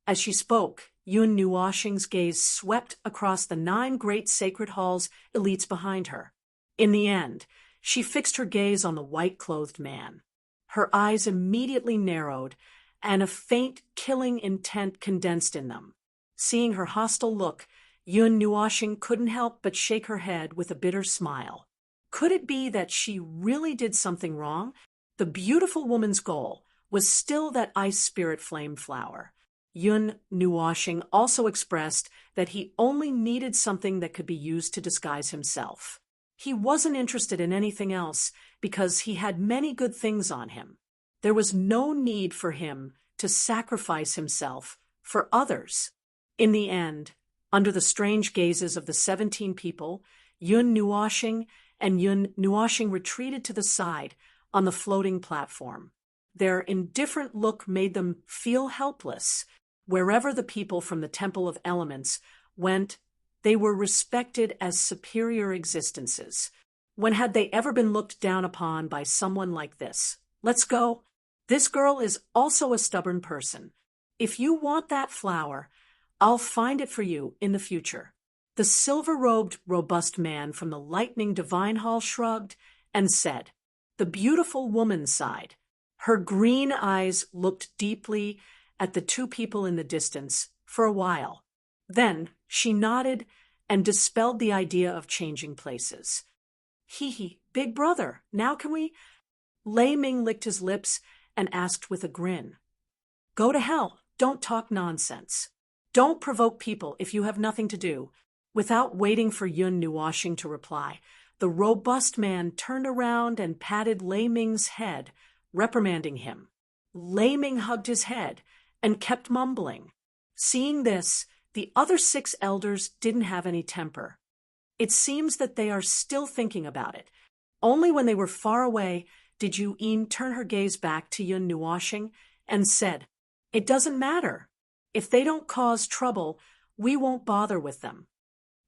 As she spoke, Yun Nuoshing's gaze swept across the 9 great sacred halls' elites behind her. In the end, she fixed her gaze on the white-clothed man. Her eyes immediately narrowed, and a faint, killing intent condensed in them. Seeing her hostile look, Yun Nuoshing couldn't help but shake her head with a bitter smile. Could it be that she really did something wrong? The beautiful woman's goal was still that ice spirit flame flower. Yun Nuoshing also expressed that he only needed something that could be used to disguise himself. He wasn't interested in anything else because he had many good things on him. There was no need for him to sacrifice himself for others. In the end, under the strange gazes of the 17 people, Yun Nuoshing and Yun Nuoshing retreated to the side on the floating platform. Their indifferent look made them feel helpless. Wherever the people from the Temple of Elements went, they were respected as superior existences. When had they ever been looked down upon by someone like this? Let's go. This girl is also a stubborn person. If you want that flower, I'll find it for you in the future. The silver-robed, robust man from the lightning divine hall shrugged and said. The beautiful woman sighed. Her green eyes looked deeply at the 2 people in the distance for a while. Then she nodded and dispelled the idea of changing places. Hee, big brother, now can we? Lei Ming licked his lips and asked with a grin. Go to hell, don't talk nonsense. Don't provoke people if you have nothing to do. Without waiting for Yun Nuoshing to reply, the robust man turned around and patted Lei Ming's head, reprimanding him. Lei Ming hugged his head and kept mumbling. Seeing this, the other 6 elders didn't have any temper. It seems that they are still thinking about it. Only when they were far away did Yuin turn her gaze back to Yun Nuoshing and said, It doesn't matter. If they don't cause trouble, we won't bother with them.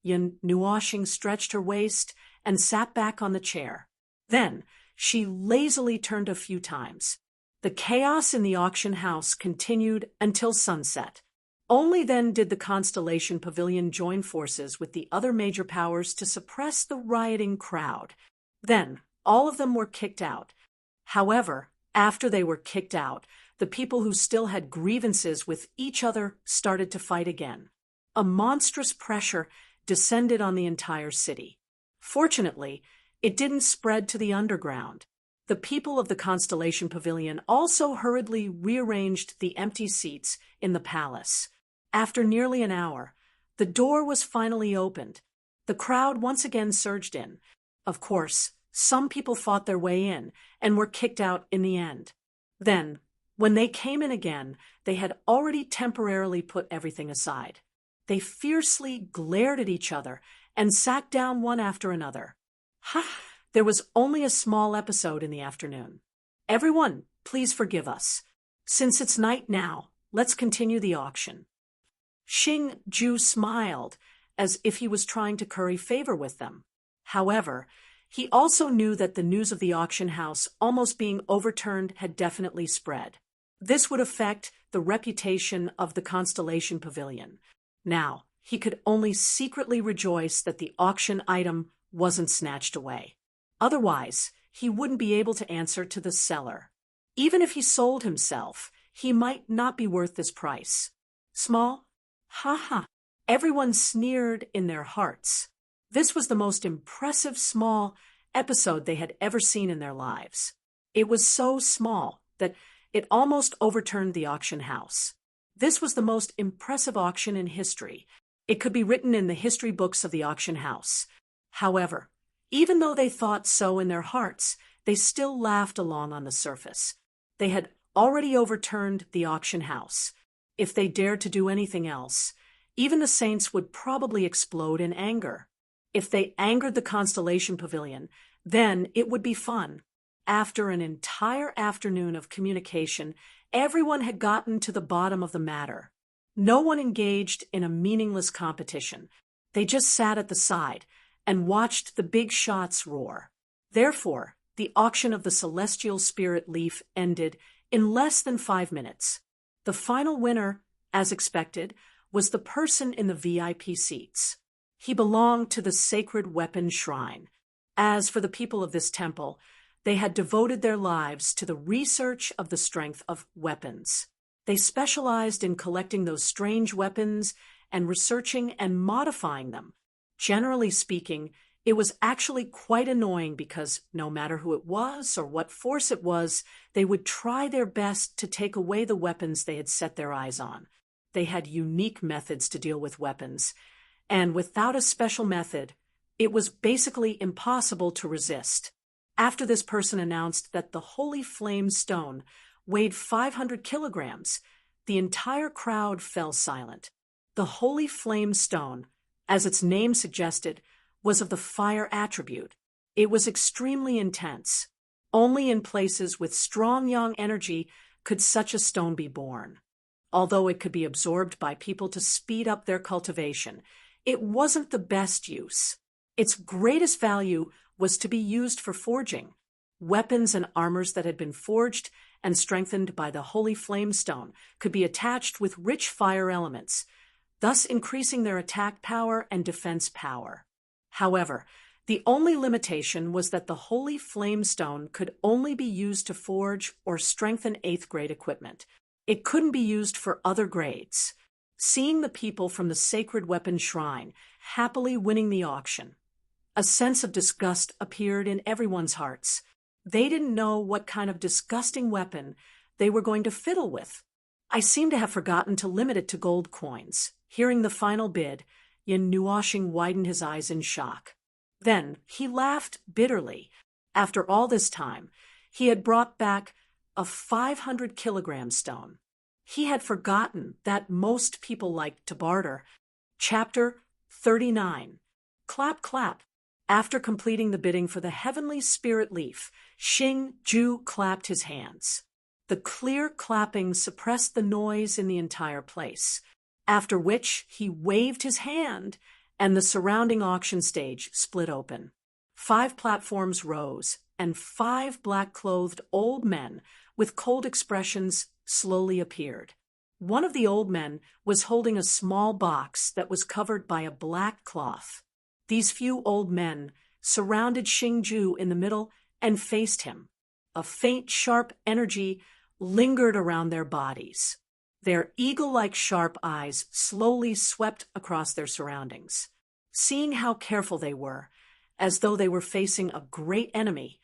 Yun Nuoshing stretched her waist and sat back on the chair. Then she lazily turned a few times. The chaos in the auction house continued until sunset. Only then did the Constellation Pavilion join forces with the other major powers to suppress the rioting crowd. Then all of them were kicked out. However, after they were kicked out, the people who still had grievances with each other started to fight again. A monstrous pressure descended on the entire city. Fortunately, it didn't spread to the underground. The people of the Constellation Pavilion also hurriedly rearranged the empty seats in the palace. After nearly an hour, the door was finally opened. The crowd once again surged in. Of course, some people fought their way in and were kicked out in the end. Then, when they came in again, they had already temporarily put everything aside. They fiercely glared at each other and sat down one after another. Ha! There was only a small episode in the afternoon. Everyone, please forgive us. Since it's night now, let's continue the auction. Xing Ju smiled, as if he was trying to curry favor with them. However, he also knew that the news of the auction house almost being overturned had definitely spread. This would affect the reputation of the Constellation Pavilion. Now, he could only secretly rejoice that the auction item wasn't snatched away. Otherwise, he wouldn't be able to answer to the seller. Even if he sold himself, he might not be worth this price. Small? Ha ha. Everyone sneered in their hearts. This was the most impressive small episode they had ever seen in their lives. It was so small that it almost overturned the auction house. This was the most impressive auction in history. It could be written in the history books of the auction house. However, even though they thought so in their hearts, they still laughed along on the surface. They had already overturned the auction house. If they dared to do anything else, even the saints would probably explode in anger. If they angered the Constellation Pavilion, then it would be fun. After an entire afternoon of communication, everyone had gotten to the bottom of the matter. No one engaged in a meaningless competition. They just sat at the side and watched the big shots roar. Therefore, the auction of the Celestial Spirit Leaf ended in less than 5 minutes. The final winner, as expected, was the person in the VIP seats. He belonged to the Sacred Weapon Shrine. As for the people of this temple, they had devoted their lives to the research of the strength of weapons. They specialized in collecting those strange weapons and researching and modifying them. Generally speaking, it was actually quite annoying because no matter who it was or what force it was, they would try their best to take away the weapons they had set their eyes on. They had unique methods to deal with weapons, and without a special method, it was basically impossible to resist. After this person announced that the Holy Flame Stone weighed 500 kilograms, the entire crowd fell silent. The Holy Flame Stone, as its name suggested, was of the fire attribute. It was extremely intense. Only in places with strong yang energy could such a stone be born. Although it could be absorbed by people to speed up their cultivation, it wasn't the best use. Its greatest value was to be used for forging. Weapons and armors that had been forged and strengthened by the Holy Flame Stone could be attached with rich fire elements, thus increasing their attack power and defense power. However, the only limitation was that the Holy Flame Stone could only be used to forge or strengthen 8th grade equipment. It couldn't be used for other grades. Seeing the people from the Sacred Weapon Shrine happily winning the auction, a sense of disgust appeared in everyone's hearts. They didn't know what kind of disgusting weapon they were going to fiddle with. I seem to have forgotten to limit it to gold coins. Hearing the final bid, Yin Nuoshing widened his eyes in shock. Then he laughed bitterly. After all this time, he had brought back a 500-kilogram stone. He had forgotten that most people liked to barter. Chapter 39. Clap, clap. After completing the bidding for the Heavenly Spirit Leaf, Xing Ju clapped his hands. The clear clapping suppressed the noise in the entire place, after which he waved his hand, and the surrounding auction stage split open. 5 platforms rose, and 5 black-clothed old men with cold expressions slowly appeared. One of the old men was holding a small box that was covered by a black cloth. These few old men surrounded Xing Ju in the middle and faced him. A faint, sharp energy lingered around their bodies. Their eagle-like sharp eyes slowly swept across their surroundings. Seeing how careful they were, as though they were facing a great enemy,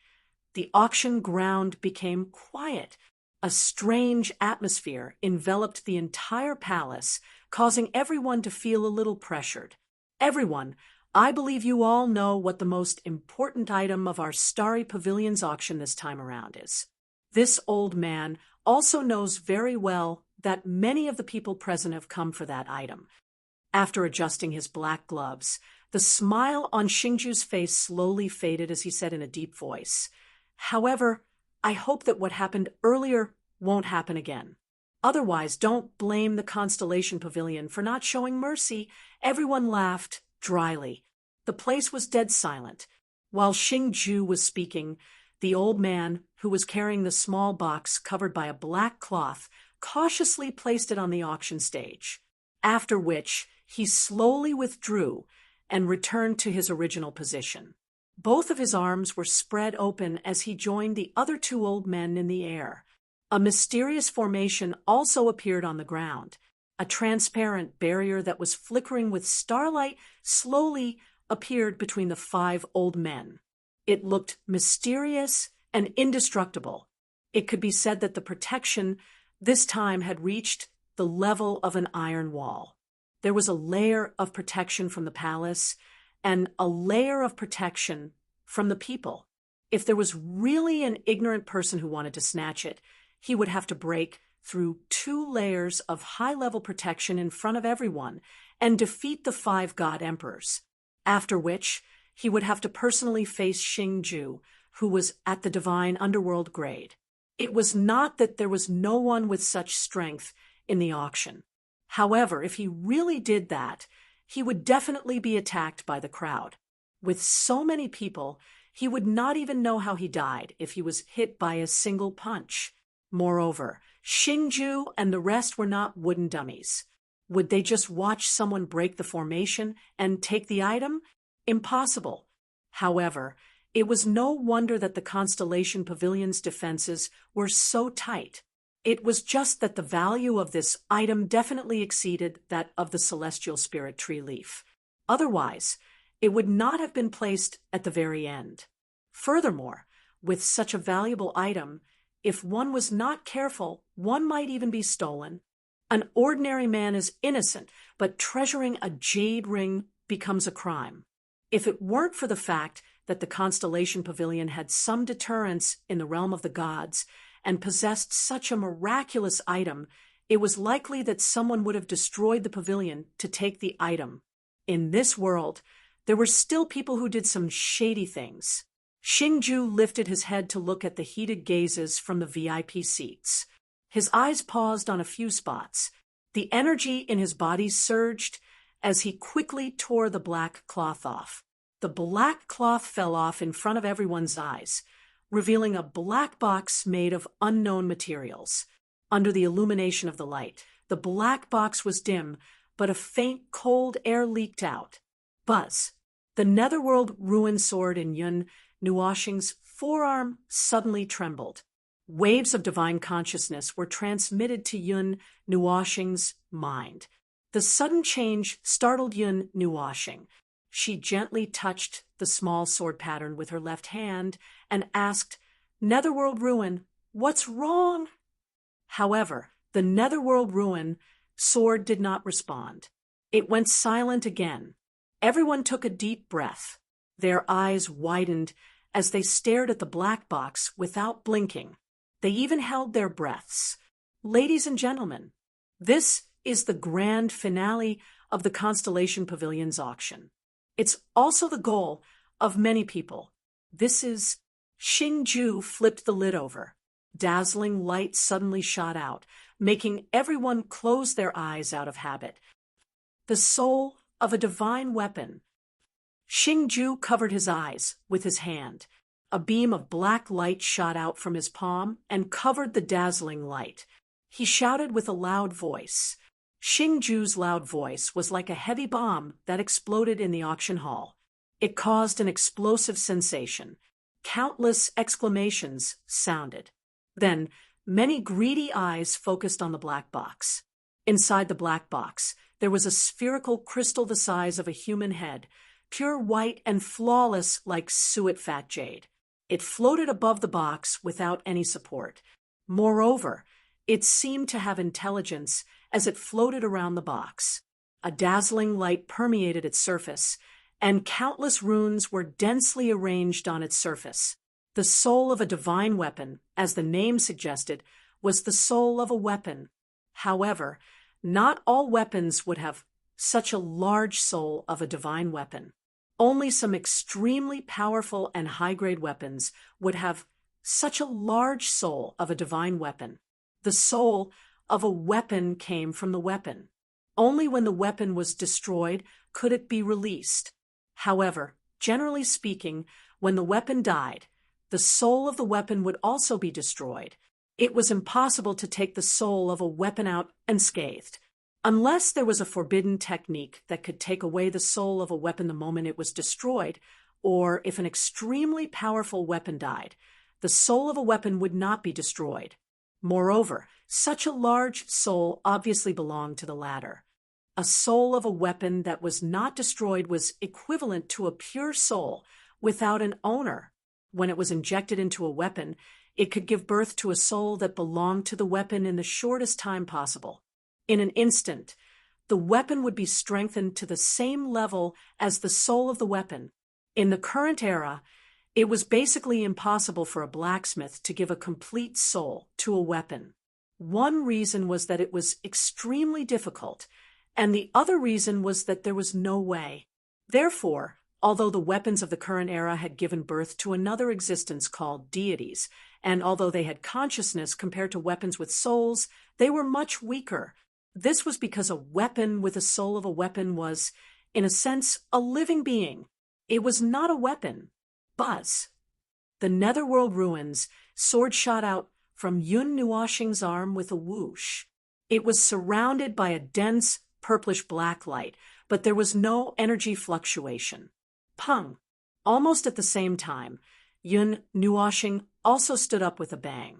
the auction ground became quiet. A strange atmosphere enveloped the entire palace, causing everyone to feel a little pressured. Everyone, I believe you all know what the most important item of our Starry Pavilion's auction this time around is. This old man also knows very well that many of the people present have come for that item. After adjusting his black gloves, the smile on Xingju's face slowly faded as he said in a deep voice, "However, I hope that what happened earlier won't happen again. Otherwise, don't blame the Constellation Pavilion for not showing mercy." Everyone laughed dryly. The place was dead silent. While Xingju was speaking, the old man, who was carrying the small box covered by a black cloth, cautiously placed it on the auction stage, after which he slowly withdrew and returned to his original position. Both of his arms were spread open as he joined the other two old men in the air. A mysterious formation also appeared on the ground. A transparent barrier that was flickering with starlight slowly appeared between the five old men. It looked mysterious and indestructible. It could be said that the protection this time had reached the level of an iron wall. There was a layer of protection from the palace and a layer of protection from the people. If there was really an ignorant person who wanted to snatch it, he would have to break through 2 layers of high-level protection in front of everyone and defeat the 5 god emperors, after which he would have to personally face Xingju, who was at the divine underworld grade. It was not that there was no one with such strength in the auction. However, if he really did that, he would definitely be attacked by the crowd. With so many people, he would not even know how he died if he was hit by a single punch. Moreover, Xingju and the rest were not wooden dummies. Would they just watch someone break the formation and take the item? Impossible. However, it was no wonder that the Constellation Pavilion's defenses were so tight. It was just that the value of this item definitely exceeded that of the celestial spirit tree leaf. Otherwise, it would not have been placed at the very end. Furthermore, with such a valuable item, if one was not careful, one might even be stolen. An ordinary man is innocent, but treasuring a jade ring becomes a crime. If it weren't for the fact that the Constellation Pavilion had some deterrence in the realm of the gods and possessed such a miraculous item, it was likely that someone would have destroyed the pavilion to take the item. In this world, there were still people who did some shady things. Xingju lifted his head to look at the heated gazes from the VIP seats. His eyes paused on a few spots. The energy in his body surged as he quickly tore the black cloth off. The black cloth fell off in front of everyone's eyes, revealing a black box made of unknown materials. Under the illumination of the light, the black box was dim, but a faint cold air leaked out. Buzz! The netherworld ruin sword in Yun Nuoxing's forearm suddenly trembled. Waves of divine consciousness were transmitted to Yun Nuoxing's mind. The sudden change startled Yun Nuoxing. She gently touched the small sword pattern with her left hand and asked, "Netherworld Ruin, what's wrong?" However, the Netherworld Ruin sword did not respond. It went silent again. Everyone took a deep breath. Their eyes widened as they stared at the black box without blinking. They even held their breaths. Ladies and gentlemen, this is the grand finale of the Constellation Pavilion's auction. It's also the goal of many people. This is... Xingju flipped the lid over. Dazzling light suddenly shot out, making everyone close their eyes out of habit. The soul of a divine weapon. Xingju covered his eyes with his hand. A beam of black light shot out from his palm and covered the dazzling light. He shouted with a loud voice. Xingju's loud voice was like a heavy bomb that exploded in the auction hall. It caused an explosive sensation. Countless exclamations sounded. Then, many greedy eyes focused on the black box. Inside the black box, there was a spherical crystal the size of a human head, pure white and flawless like suet fat jade. It floated above the box without any support. Moreover, it seemed to have intelligence as it floated around the box. A dazzling light permeated its surface, and countless runes were densely arranged on its surface. The soul of a divine weapon, as the name suggested, was the soul of a weapon. However, not all weapons would have such a large soul of a divine weapon. Only some extremely powerful and high-grade weapons would have such a large soul of a divine weapon. The soul of a weapon came from the weapon. Only when the weapon was destroyed could it be released. However, generally speaking, when the weapon died, the soul of the weapon would also be destroyed. It was impossible to take the soul of a weapon out unscathed. Unless there was a forbidden technique that could take away the soul of a weapon the moment it was destroyed, or if an extremely powerful weapon died, the soul of a weapon would not be destroyed. Moreover, such a large soul obviously belonged to the latter. A soul of a weapon that was not destroyed was equivalent to a pure soul without an owner. When it was injected into a weapon, it could give birth to a soul that belonged to the weapon in the shortest time possible. In an instant, the weapon would be strengthened to the same level as the soul of the weapon. In the current era, it was basically impossible for a blacksmith to give a complete soul to a weapon. One reason was that it was extremely difficult, and the other reason was that there was no way. Therefore, although the weapons of the current era had given birth to another existence called deities, and although they had consciousness compared to weapons with souls, they were much weaker. This was because a weapon with a soul of a weapon was, in a sense, a living being. It was not a weapon. Buzz. The Netherworld ruins, sword shot out from Yun Nuoxing's arm with a whoosh. It was surrounded by a dense, purplish-black light, but there was no energy fluctuation. Pung! Almost at the same time, Yun Nuoxing also stood up with a bang.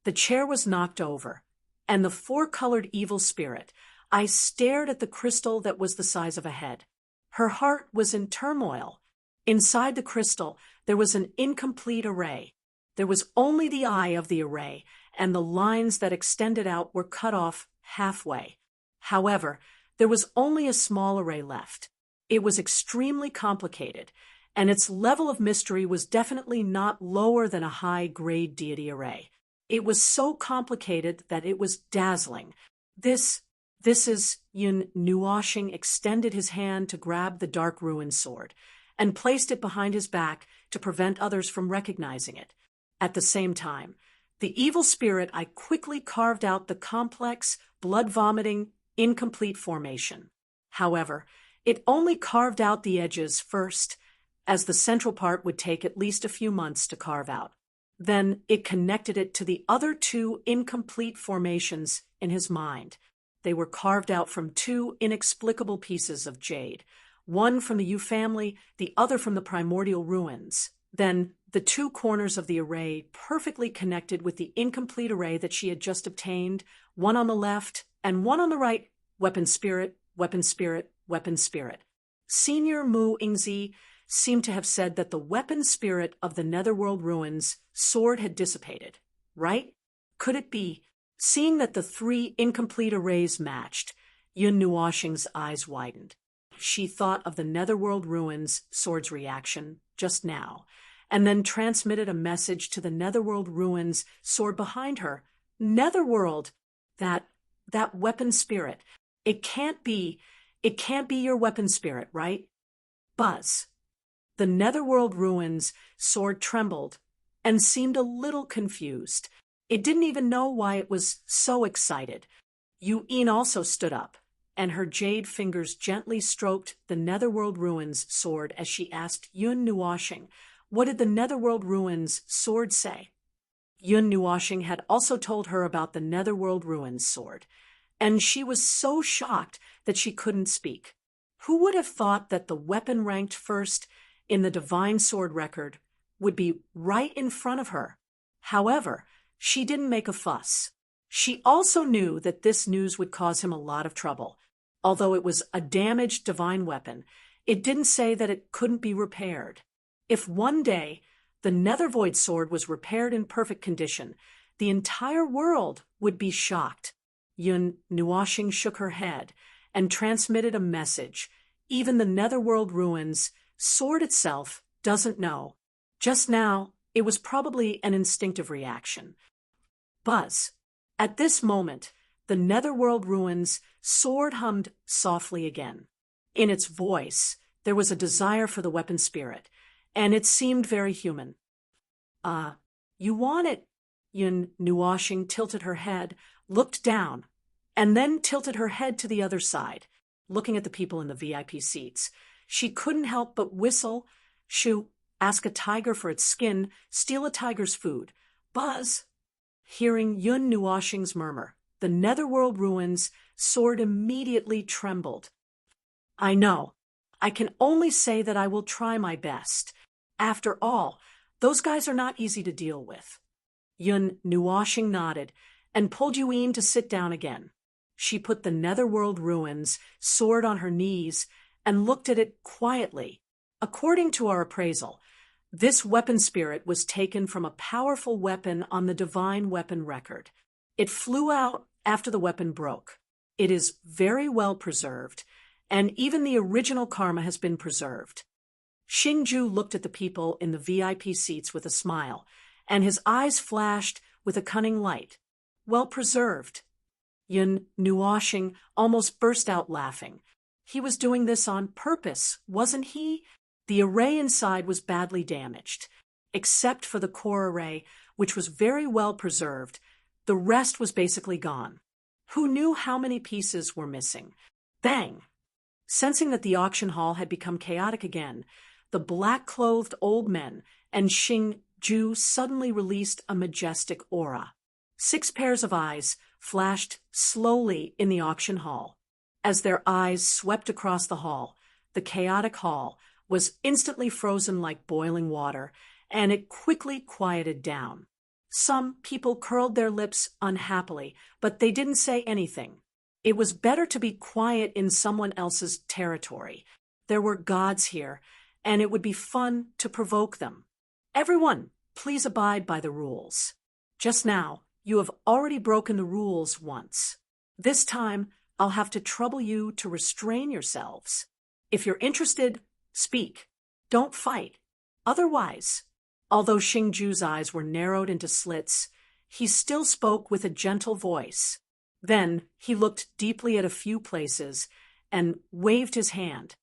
The chair was knocked over, and the four-colored evil spirit, I stared at the crystal that was the size of a head. Her heart was in turmoil. Inside the crystal, there was an incomplete array. There was only the eye of the array, and the lines that extended out were cut off halfway. However, there was only a small array left. It was extremely complicated, and its level of mystery was definitely not lower than a high-grade deity array. It was so complicated that it was dazzling. This is Yun Nuoxing extended his hand to grab the dark ruin sword, and placed it behind his back to prevent others from recognizing it. At the same time, the evil spirit I quickly carved out the complex, blood-vomiting, incomplete formation. However, it only carved out the edges first, as the central part would take at least a few months to carve out. Then it connected it to the other two incomplete formations in his mind. They were carved out from two inexplicable pieces of jade, one from the Yu family, the other from the primordial ruins. Then the two corners of the array perfectly connected with the incomplete array that she had just obtained, one on the left and one on the right. Weapon spirit, weapon spirit, weapon spirit. Senior Mu Ingzi seemed to have said that the weapon spirit of the Netherworld ruins sword had dissipated, right? Could it be? Seeing that the three incomplete arrays matched, Yun Nuoxing's eyes widened. She thought of the Netherworld ruins sword's reaction just now, and then transmitted a message to the Netherworld ruins sword behind her. Netherworld! That weapon spirit. It can't be your weapon spirit, right? Buzz. The Netherworld ruins sword trembled and seemed a little confused. It didn't even know why it was so excited. Yu-Yin also stood up, and her jade fingers gently stroked the Netherworld ruins sword as she asked Yun Nuoxing, what did the Netherworld ruins sword say? Yun Nuoxing had also told her about the Netherworld ruins sword, and she was so shocked that she couldn't speak. Who would have thought that the weapon ranked first in the divine sword record would be right in front of her? However, she didn't make a fuss. She also knew that this news would cause him a lot of trouble. Although it was a damaged divine weapon, it didn't say that it couldn't be repaired. If one day the Nethervoid sword was repaired in perfect condition, the entire world would be shocked. Yun Nuoxing shook her head and transmitted a message Even the netherworld ruins, sword itself, doesn't know. Just now, it was probably an instinctive reaction. Buzz. At this moment, the netherworld ruins sword hummed softly again. In its voice, there was a desire for the weapon spirit, and it seemed very human. You want it? Yun Nuashing tilted her head, looked down, and then tilted her head to the other side, looking at the people in the VIP seats. She couldn't help but whistle, shoo, ask a tiger for its skin, steal a tiger's food. Buzz! Hearing Yun Nuashing's murmur, the netherworld ruins sword immediately trembled. I know. I can only say that I will try my best. After all, those guys are not easy to deal with. Yun Nuashing nodded and pulled Yuin to sit down again. She put the netherworld ruins sword on her knees and looked at it quietly. According to our appraisal, this weapon spirit was taken from a powerful weapon on the divine weapon record. It flew out after the weapon broke. It is very well preserved, and even the original karma has been preserved. Xingju looked at the people in the VIP seats with a smile, and his eyes flashed with a cunning light. Well preserved. Yun Nuashing almost burst out laughing. He was doing this on purpose, wasn't he? The array inside was badly damaged. Except for the core array, which was very well preserved, the rest was basically gone. Who knew how many pieces were missing? Bang! Sensing that the auction hall had become chaotic again, the black-clothed old men and Xingju suddenly released a majestic aura. 6 pairs of eyes flashed slowly in the auction hall. As their eyes swept across the hall, the chaotic hall was instantly frozen like boiling water, and it quickly quieted down. Some people curled their lips unhappily, but they didn't say anything. It was better to be quiet in someone else's territory. There were gods here, and it would be fun to provoke them. Everyone, please abide by the rules. Just now, you have already broken the rules once. This time, I'll have to trouble you to restrain yourselves. If you're interested, speak. Don't fight. Otherwise, although Xingju's eyes were narrowed into slits, he still spoke with a gentle voice. Then he looked deeply at a few places and waved his hand.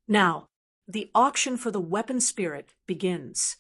Now, the auction for the weapon spirit begins.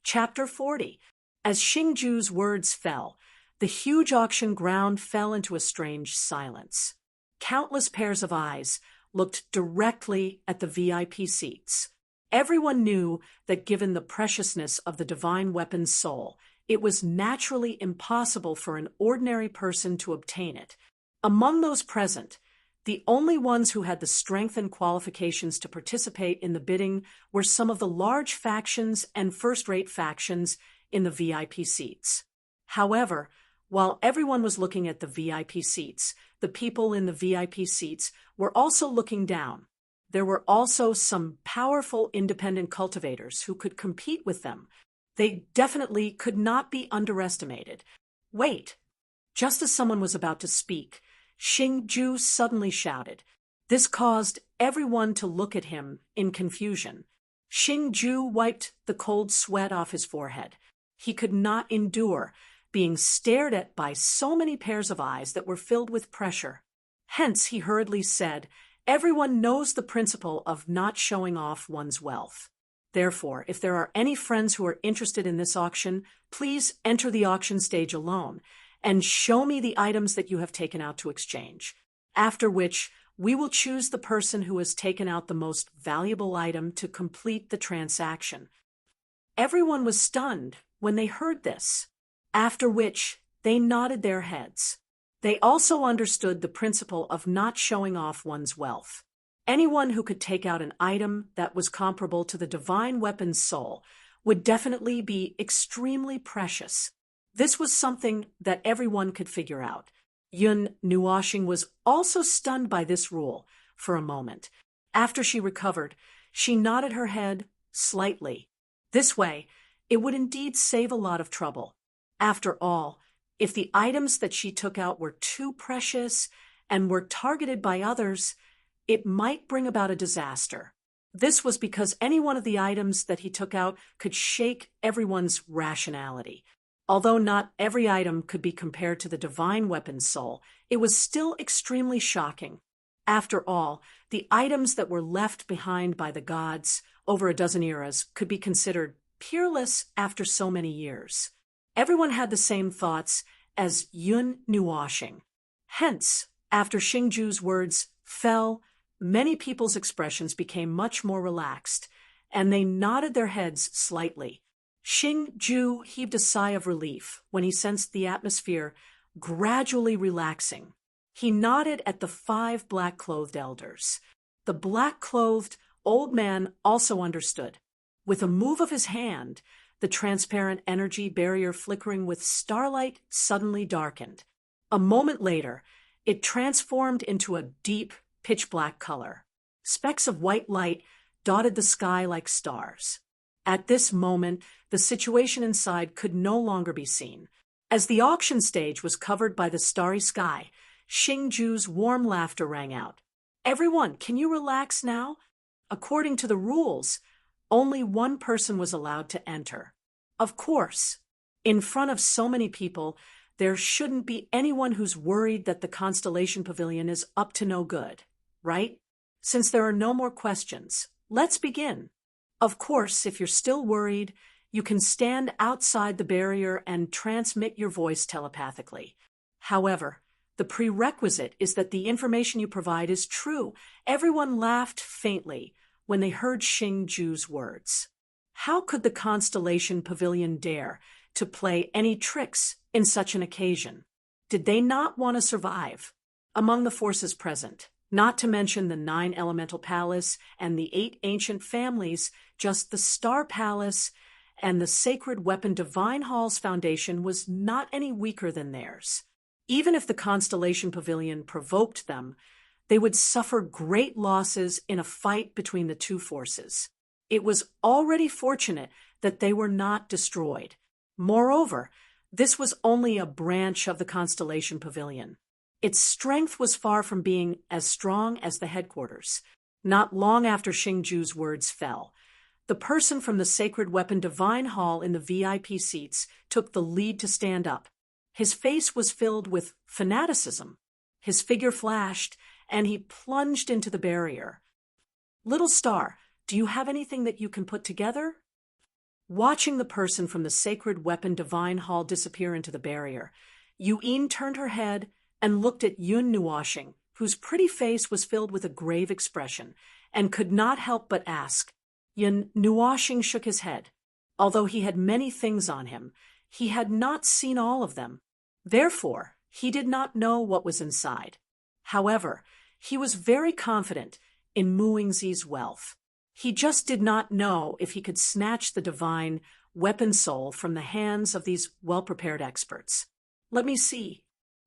Chapter 40. As Xingju's words fell, the huge auction ground fell into a strange silence. Countless pairs of eyes looked directly at the VIP seats. Everyone knew that given the preciousness of the divine weapon's soul, it was naturally impossible for an ordinary person to obtain it. Among those present, the only ones who had the strength and qualifications to participate in the bidding were some of the large factions and first-rate factions in the VIP seats. However, while everyone was looking at the VIP seats, the people in the VIP seats were also looking down. There were also some powerful independent cultivators who could compete with them. They definitely could not be underestimated. Wait! Just as someone was about to speak, Xingju suddenly shouted. This caused everyone to look at him in confusion. Xingju wiped the cold sweat off his forehead. He could not endure being stared at by so many pairs of eyes that were filled with pressure. Hence, he hurriedly said, everyone knows the principle of not showing off one's wealth. Therefore, if there are any friends who are interested in this auction, please enter the auction stage alone and show me the items that you have taken out to exchange, after which we will choose the person who has taken out the most valuable item to complete the transaction. Everyone was stunned when they heard this, after which they nodded their heads. They also understood the principle of not showing off one's wealth. Anyone who could take out an item that was comparable to the divine weapon's soul would definitely be extremely precious. This was something that everyone could figure out. Yun Nuashing was also stunned by this rule for a moment. After she recovered, she nodded her head slightly. This way, it would indeed save a lot of trouble. After all, if the items that she took out were too precious and were targeted by others, it might bring about a disaster. This was because any one of the items that he took out could shake everyone's rationality. Although not every item could be compared to the divine weapon's soul, it was still extremely shocking. After all, the items that were left behind by the gods over a dozen eras could be considered peerless after so many years. Everyone had the same thoughts as Yun Nuoshing. Hence, after Xingju's words fell, many people's expressions became much more relaxed, and they nodded their heads slightly. Xingju heaved a sigh of relief when he sensed the atmosphere gradually relaxing. He nodded at the 5 black-clothed elders. The black-clothed old man also understood. With a move of his hand, the transparent energy barrier flickering with starlight suddenly darkened. A moment later, it transformed into a deep, pitch-black color. Specks of white light dotted the sky like stars. At this moment, the situation inside could no longer be seen. As the auction stage was covered by the starry sky, Xingju's warm laughter rang out. "Everyone, can you relax now? According to the rules, only one person was allowed to enter. Of course, in front of so many people, there shouldn't be anyone who's worried that the Constellation Pavilion is up to no good, right? Since there are no more questions, let's begin. Of course, if you're still worried, you can stand outside the barrier and transmit your voice telepathically. However, the prerequisite is that the information you provide is true." Everyone laughed faintly when they heard Xingju's words. How could the Constellation Pavilion dare to play any tricks in such an occasion? Did they not want to survive? Among the forces present, not to mention the 9 Elemental Palace and the 8 ancient families, just the Star Palace and the Sacred Weapon Divine Hall's foundation was not any weaker than theirs. Even if the Constellation Pavilion provoked them, they would suffer great losses in a fight between the two forces. It was already fortunate that they were not destroyed. Moreover, this was only a branch of the Constellation Pavilion. Its strength was far from being as strong as the headquarters. Not long after Xingju's words fell, the person from the Sacred Weapon Divine Hall in the VIP seats took the lead to stand up. His face was filled with fanaticism. His figure flashed, and he plunged into the barrier. "Little Star, do you have anything that you can put together?" Watching the person from the Sacred Weapon Divine Hall disappear into the barrier, Yu'in turned her head and looked at Yun Nuoshing, whose pretty face was filled with a grave expression, and could not help but ask. Yun Nuoshing shook his head. Although he had many things on him, he had not seen all of them. Therefore, he did not know what was inside. However, he was very confident in Muingzi's wealth. He just did not know if he could snatch the divine weapon soul from the hands of these well-prepared experts. "Let me see."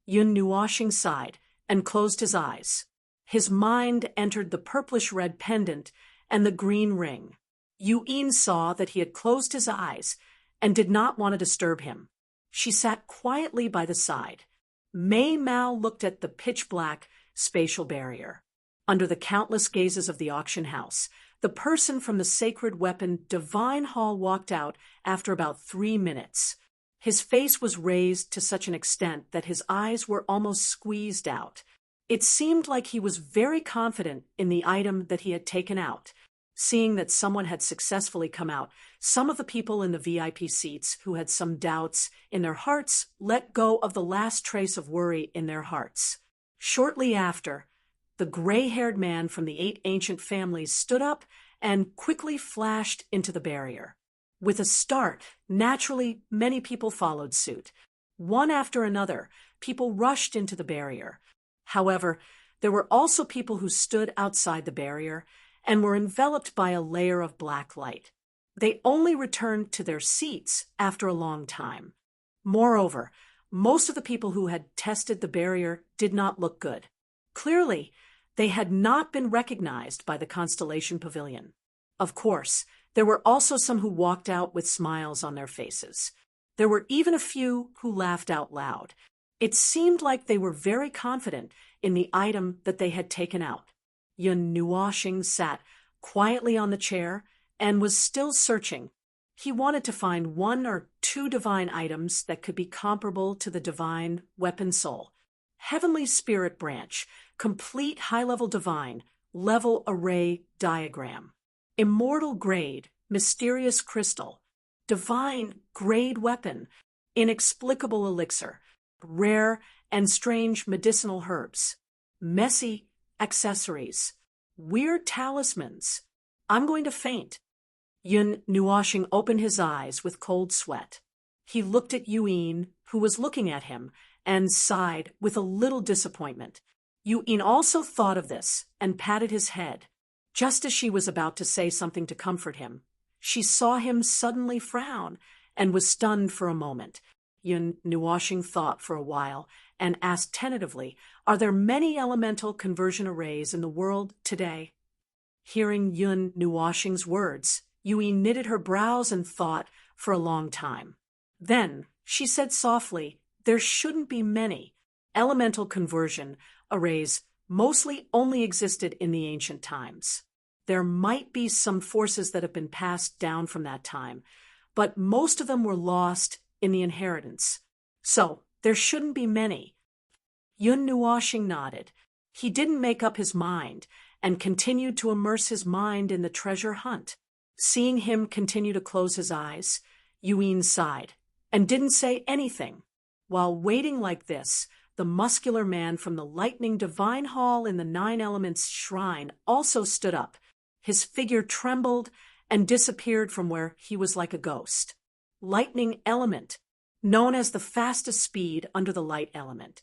Yun Nuoshing sighed and closed his eyes. His mind entered the purplish-red pendant and the green ring. Yu'in saw that he had closed his eyes and did not want to disturb him. She sat quietly by the side. Mei Mao looked at the pitch-black spatial barrier. Under the countless gazes of the auction house, the person from the Sacred Weapon Divine Hall walked out after about 3 minutes. His face was raised to such an extent that his eyes were almost squeezed out. It seemed like he was very confident in the item that he had taken out. Seeing that someone had successfully come out, some of the people in the VIP seats who had some doubts in their hearts let go of the last trace of worry in their hearts. Shortly after, the gray-haired man from the 8 ancient families stood up and quickly flashed into the barrier. With a start, naturally, many people followed suit. One after another, people rushed into the barrier. However, there were also people who stood outside the barrier and were enveloped by a layer of black light. They only returned to their seats after a long time. Moreover, most of the people who had tested the barrier did not look good. Clearly, they had not been recognized by the Constellation Pavilion. Of course, there were also some who walked out with smiles on their faces. There were even a few who laughed out loud. It seemed like they were very confident in the item that they had taken out. Yun Nuoxing sat quietly on the chair and was still searching. He wanted to find one or two divine items that could be comparable to the divine weapon soul. Heavenly Spirit Branch, complete high-level divine, level array diagram. Immortal grade, mysterious crystal. Divine grade weapon, inexplicable elixir. Rare and strange medicinal herbs. Messy accessories. Weird talismans. I'm going to faint. Yun Nuoxing opened his eyes with cold sweat. He looked at Yuin, who was looking at him, and sighed with a little disappointment. Yuin also thought of this and patted his head. Just as she was about to say something to comfort him, she saw him suddenly frown and was stunned for a moment. Yun Nuoxing thought for a while and asked tentatively, "Are there many elemental conversion arrays in the world today?" Hearing Yun Nuoxing's words, Yui knitted her brows and thought for a long time. Then she said softly, "There shouldn't be many. Elemental conversion arrays mostly only existed in the ancient times. There might be some forces that have been passed down from that time, but most of them were lost in the inheritance. So there shouldn't be many." Yun Nuoxing nodded. He didn't make up his mind and continued to immerse his mind in the treasure hunt. Seeing him continue to close his eyes, Yuin sighed and didn't say anything. While waiting like this, the muscular man from the lightning divine hall in the Nine Elements shrine also stood up. His figure trembled and disappeared from where he was like a ghost. Lightning element, known as the fastest speed under the light element.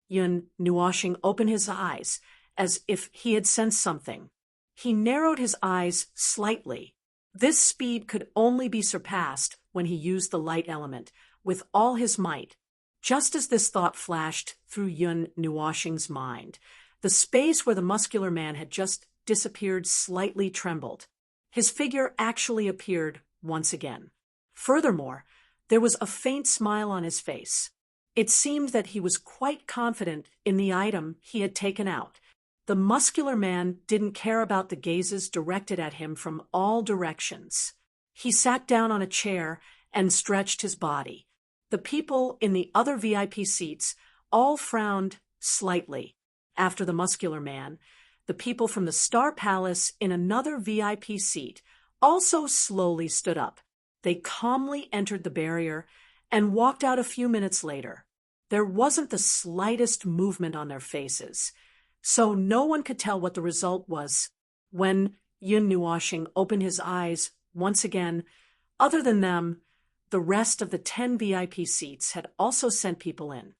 Yun Nuoxing opened his eyes as if he had sensed something. He narrowed his eyes slightly. This speed could only be surpassed when he used the light element with all his might. Just as this thought flashed through Yun Nuoxing's mind, the space where the muscular man had just disappeared slightly trembled. His figure actually appeared once again. Furthermore, there was a faint smile on his face. It seemed that he was quite confident in the item he had taken out. The muscular man didn't care about the gazes directed at him from all directions. He sat down on a chair and stretched his body. The people in the other VIP seats all frowned slightly. After the muscular man, the people from the Star Palace in another VIP seat also slowly stood up. They calmly entered the barrier and walked out a few minutes later. There wasn't the slightest movement on their faces, so no one could tell what the result was. When Yun Nuoxing opened his eyes once again, other than them, the rest of the 10 VIP seats had also sent people in.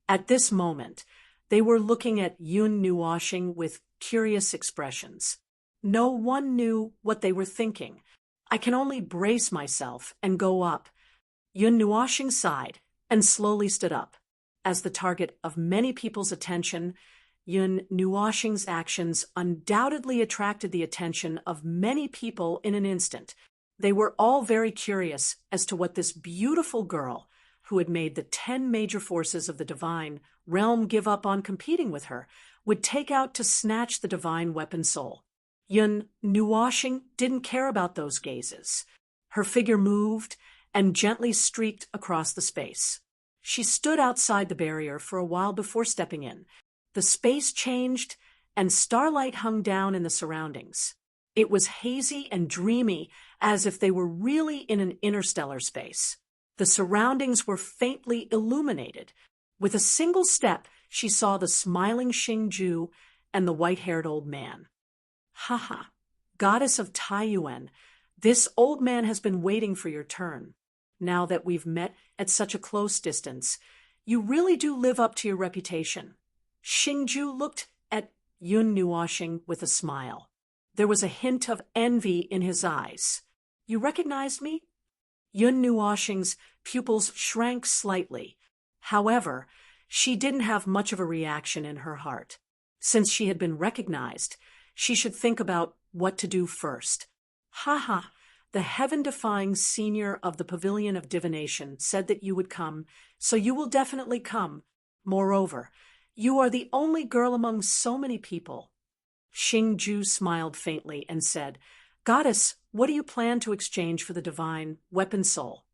At this moment, they were looking at Yun Nuoxing with curious expressions. No one knew what they were thinking. "I can only brace myself and go up." Yun Nuoxing sighed and slowly stood up. As the target of many people's attention, Yun Nuoxing's actions undoubtedly attracted the attention of many people in an instant. They were all very curious as to what this beautiful girl, who had made the 10 major forces of the divine realm give up on competing with her, would take out to snatch the divine weapon soul. Yun Nuoxing didn't care about those gazes. Her figure moved and gently streaked across the space. She stood outside the barrier for a while before stepping in. The space changed, and starlight hung down in the surroundings. It was hazy and dreamy, as if they were really in an interstellar space. The surroundings were faintly illuminated. With a single step, she saw the smiling Xingju and the white-haired old man. "Haha, goddess of Taiyuan, this old man has been waiting for your turn. Now that we've met at such a close distance, you really do live up to your reputation." Xingju looked at Yun Nuoxing with a smile. There was a hint of envy in his eyes. "You recognized me?" Yun Nuoxing's pupils shrank slightly. However, she didn't have much of a reaction in her heart. Since she had been recognized, she should think about what to do first. "Haha, the heaven-defying senior of the Pavilion of Divination said that you would come, so you will definitely come. Moreover, you are the only girl among so many people." Xingju smiled faintly and said, "Goddess, what do you plan to exchange for the divine weapon soul?"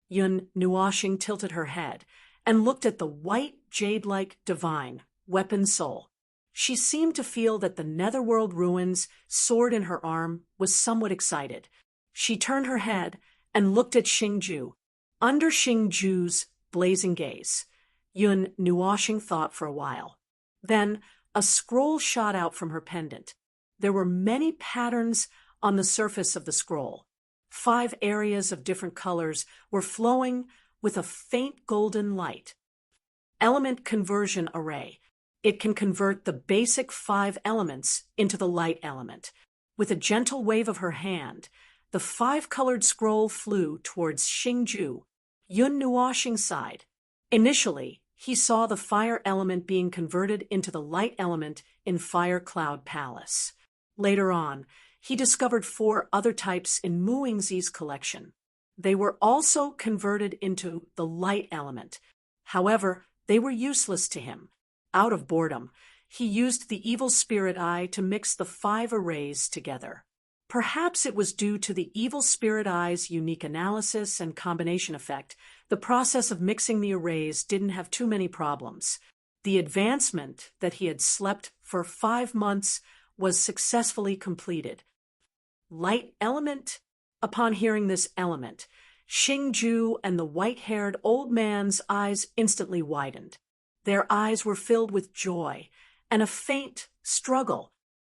Yun Nuoxing tilted her head and looked at the white, jade-like divine weapon soul. She seemed to feel that the netherworld ruins, sword in her arm, was somewhat excited. She turned her head and looked at Xingju. Under Xingju's blazing gaze, Yun Nuoxing thought for a while. Then a scroll shot out from her pendant. There were many patterns on the surface of the scroll. 5 areas of different colors were flowing with a faint golden light. Element conversion array. It can convert the basic 5 elements into the light element. With a gentle wave of her hand, the 5-colored scroll flew towards Xingju. Yun Nuoxing sighed. Initially, he saw the fire element being converted into the light element in Fire Cloud Palace. Later on, he discovered 4 other types in Mu Yingzi's collection. They were also converted into the light element. However, they were useless to him. Out of boredom, he used the evil spirit eye to mix the 5 arrays together. Perhaps it was due to the evil spirit eye's unique analysis and combination effect. The process of mixing the arrays didn't have too many problems. The advancement that he had slept for 5 months was successfully completed. Light element? Upon hearing this element, Xingju and the white-haired old man's eyes instantly widened. Their eyes were filled with joy and a faint struggle.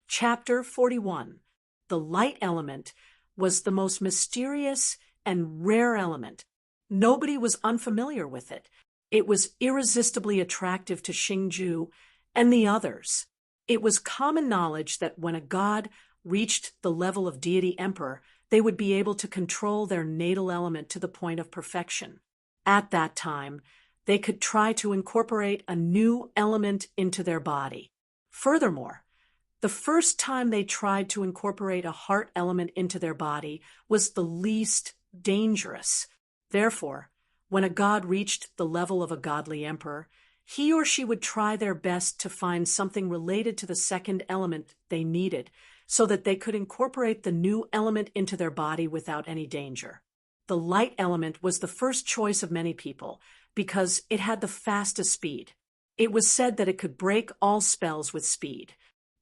Chapter 41. The light element was the most mysterious and rare element. Nobody was unfamiliar with it. It was irresistibly attractive to Xingju and the others. It was common knowledge that when a god reached the level of deity emperor, they would be able to control their natal element to the point of perfection. At that time, they could try to incorporate a new element into their body. Furthermore, the first time they tried to incorporate a heart element into their body was the least dangerous. Therefore, when a god reached the level of a godly emperor, he or she would try their best to find something related to the second element they needed, so that they could incorporate the new element into their body without any danger. The light element was the first choice of many people because it had the fastest speed. It was said that it could break all spells with speed.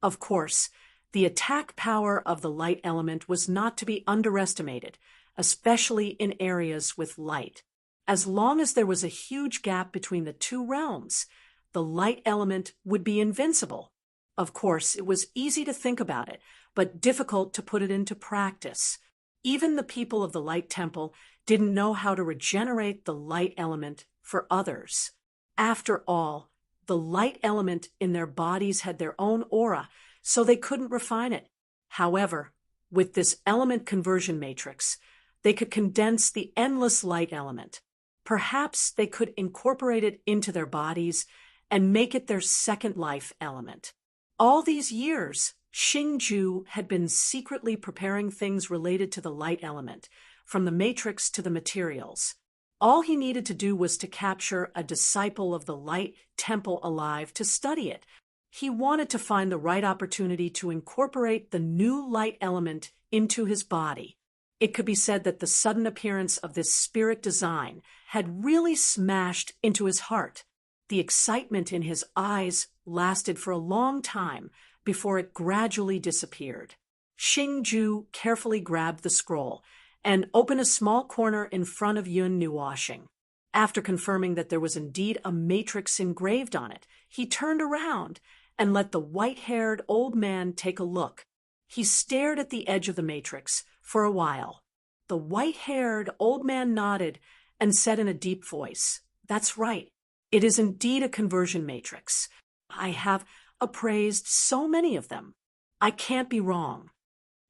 Of course, the attack power of the light element was not to be underestimated, especially in areas with light. As long as there was a huge gap between the 2 realms, the light element would be invincible. Of course, it was easy to think about it, but difficult to put it into practice. Even the people of the Light Temple didn't know how to regenerate the light element for others. After all, the light element in their bodies had their own aura, so they couldn't refine it. However, with this element conversion matrix, they could condense the endless light element. Perhaps they could incorporate it into their bodies and make it their second life element. All these years, Xingju had been secretly preparing things related to the light element, from the matrix to the materials. All he needed to do was to capture a disciple of the Light Temple alive to study it. He wanted to find the right opportunity to incorporate the new light element into his body. It could be said that the sudden appearance of this spirit design had really smashed into his heart. The excitement in his eyes lasted for a long time before it gradually disappeared. Xingju carefully grabbed the scroll and opened a small corner in front of Yun Nuoxing. After confirming that there was indeed a matrix engraved on it, he turned around and let the white-haired old man take a look. He stared at the edge of the matrix for a while. The white-haired old man nodded and said in a deep voice, "That's right. It is indeed a conversion matrix. I have appraised so many of them. I can't be wrong."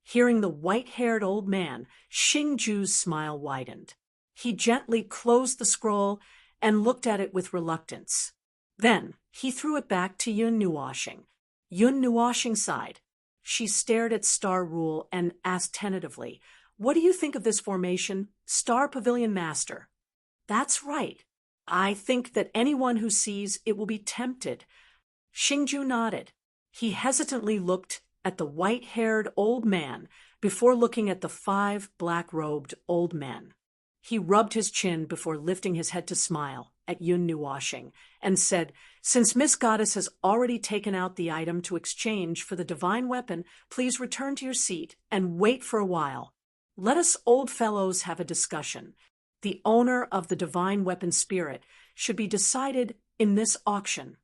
Hearing the white-haired old man, Xingju's smile widened. He gently closed the scroll and looked at it with reluctance. Then he threw it back to Yun Nuoxing. Yun Nuoxing sighed. She stared at Star Rule and asked tentatively, "What do you think of this formation, Star Pavilion Master?" "That's right. I think that anyone who sees it will be tempted." Xingju nodded. He hesitantly looked at the white-haired old man before looking at the 5 black-robed old men. He rubbed his chin before lifting his head to smile at Yun Nuwashing and said, "Since Miss Goddess has already taken out the item to exchange for the divine weapon, please return to your seat and wait for a while. Let us old fellows have a discussion. The owner of the divine weapon spirit should be decided in this auction."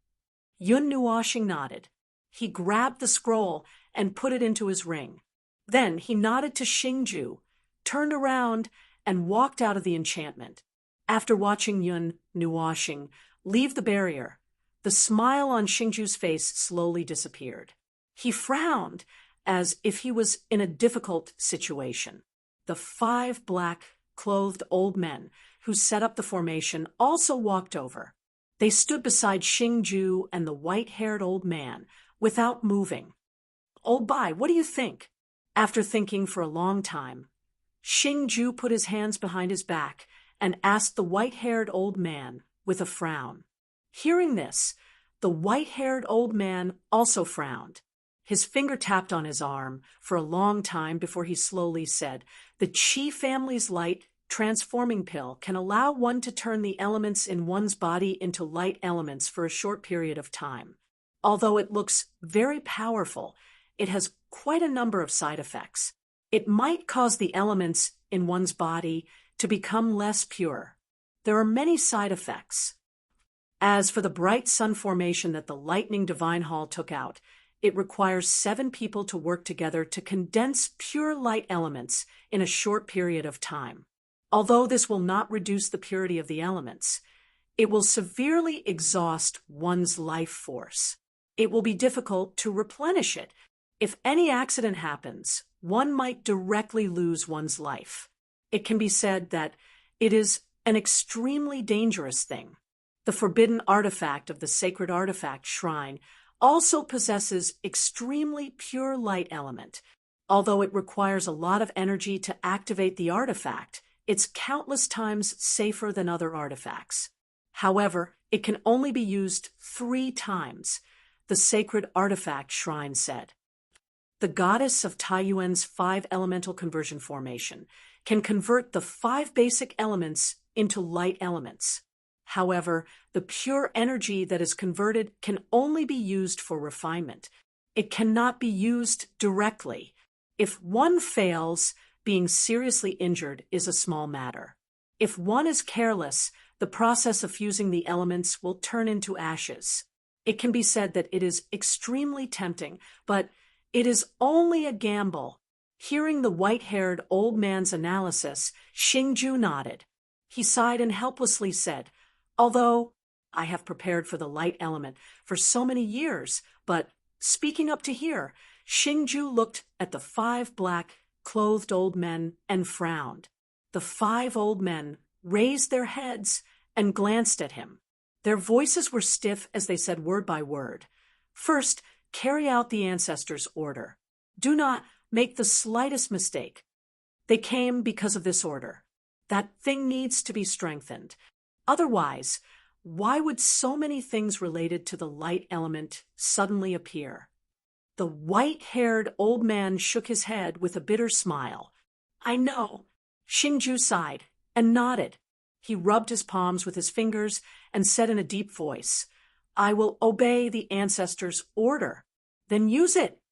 Yun Nuwashing nodded. He grabbed the scroll and put it into his ring. Then he nodded to Xingju, turned around, and walked out of the enchantment. After watching Yun Nuwashing leave the barrier, the smile on Xingju's face slowly disappeared. He frowned as if he was in a difficult situation. The 5 black-clothed old men who set up the formation also walked over. They stood beside Xingju and the white-haired old man without moving. "Old Bai, what do you think?" After thinking for a long time, Xingju put his hands behind his back and asked the white-haired old man with a frown. Hearing this, the white-haired old man also frowned. His finger tapped on his arm for a long time before he slowly said, "The Qi family's light transforming pill can allow one to turn the elements in one's body into light elements for a short period of time. Although it looks very powerful, it has quite a number of side effects. It might cause the elements in one's body to become less pure. There are many side effects. As for the bright sun formation that the Lightning Divine Hall took out, it requires 7 people to work together to condense pure light elements in a short period of time. Although this will not reduce the purity of the elements, it will severely exhaust one's life force. It will be difficult to replenish it. If any accident happens, one might directly lose one's life. It can be said that it is an extremely dangerous thing. The forbidden artifact of the sacred artifact shrine also possesses extremely pure light element. Although it requires a lot of energy to activate the artifact, it's countless times safer than other artifacts. However, it can only be used 3 times, the sacred artifact shrine said. The goddess of Taiyuan's 5 elemental conversion formation can convert the 5 basic elements into light elements. However, the pure energy that is converted can only be used for refinement. It cannot be used directly. If one fails, being seriously injured is a small matter. If one is careless, the process of fusing the elements will turn into ashes. It can be said that it is extremely tempting, but it is only a gamble. Hearing the white-haired old man's analysis, Xingju nodded. He sighed and helplessly said, "Although I have prepared for the light element for so many years, but speaking up to here," Xingju looked at the 5 black-clothed old men and frowned. The 5 old men raised their heads and glanced at him. Their voices were stiff as they said word by word. "First, carry out the ancestors' order. Do not make the slightest mistake. They came because of this order. That thing needs to be strengthened. Otherwise, why would so many things related to the light element suddenly appear?" The white-haired old man shook his head with a bitter smile. "I know." Xingju sighed and nodded. He rubbed his palms with his fingers and said in a deep voice, "I will obey the ancestors' order." "Then use it."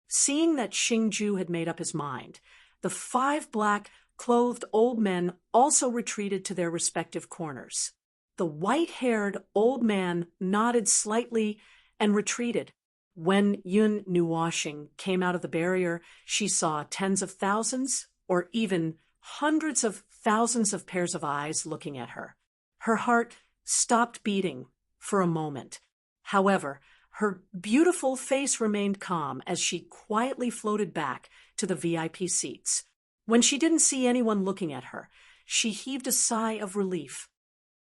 Seeing that Xingju had made up his mind, the 5 black-clothed old men also retreated to their respective corners. The white-haired old man nodded slightly and retreated. When Yun Nuwashing came out of the barrier, she saw tens of thousands or even hundreds of thousands of pairs of eyes looking at her. Her heart stopped beating for a moment. However, her beautiful face remained calm as she quietly floated back to the VIP seats. When she didn't see anyone looking at her, she heaved a sigh of relief.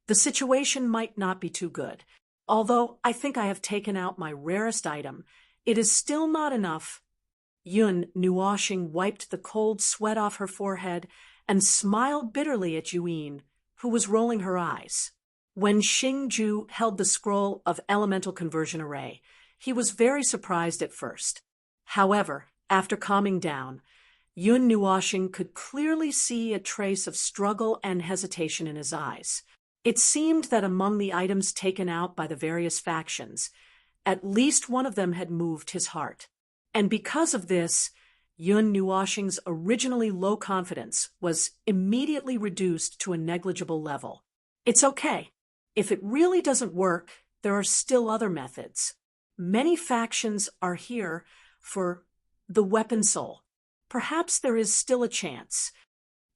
The situation might not be too good. Although I think I have taken out my rarest item, it is still not enough. Yun Nuwashing wiped the cold sweat off her forehead and smiled bitterly at Yuyin, who was rolling her eyes. When Xingju held the scroll of elemental conversion array, he was very surprised at first. However, after calming down, Yun Nuoxing could clearly see a trace of struggle and hesitation in his eyes. It seemed that among the items taken out by the various factions, at least one of them had moved his heart. And because of this, Yun Nuoxing's originally low confidence was immediately reduced to a negligible level. It's okay. If it really doesn't work, there are still other methods. Many factions are here for the weapon soul. Perhaps there is still a chance.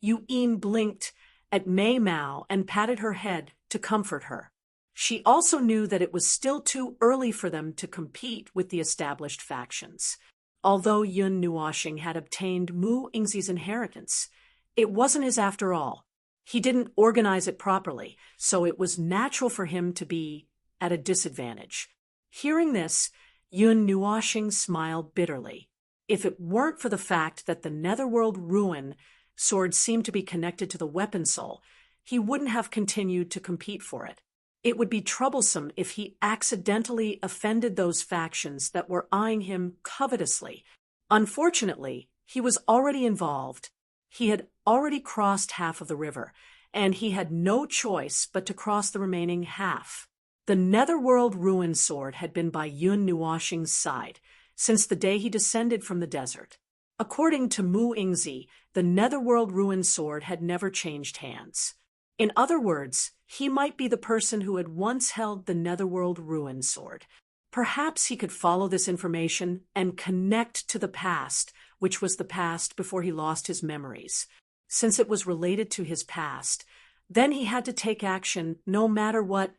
Yu-Yin blinked at Mei Mao and patted her head to comfort her. She also knew that it was still too early for them to compete with the established factions. Although Yun Nuoxing had obtained Mu Yingzi's inheritance, it wasn't his after all. He didn't organize it properly, so it was natural for him to be at a disadvantage. Hearing this, Yun Nuoxing smiled bitterly. If it weren't for the fact that the Netherworld Ruin sword seemed to be connected to the weapon soul, he wouldn't have continued to compete for it. It would be troublesome if he accidentally offended those factions that were eyeing him covetously. Unfortunately, he was already involved. He had already crossed half of the river, and he had no choice but to cross the remaining half. The Netherworld Ruin sword had been by Yun Nuoxing's side since the day he descended from the desert. According to Mu Yingzi, the Netherworld Ruin sword had never changed hands. In other words, he might be the person who had once held the Netherworld Ruin sword. Perhaps he could follow this information and connect to the past, which was the past before he lost his memories. Since it was related to his past, then he had to take action no matter what.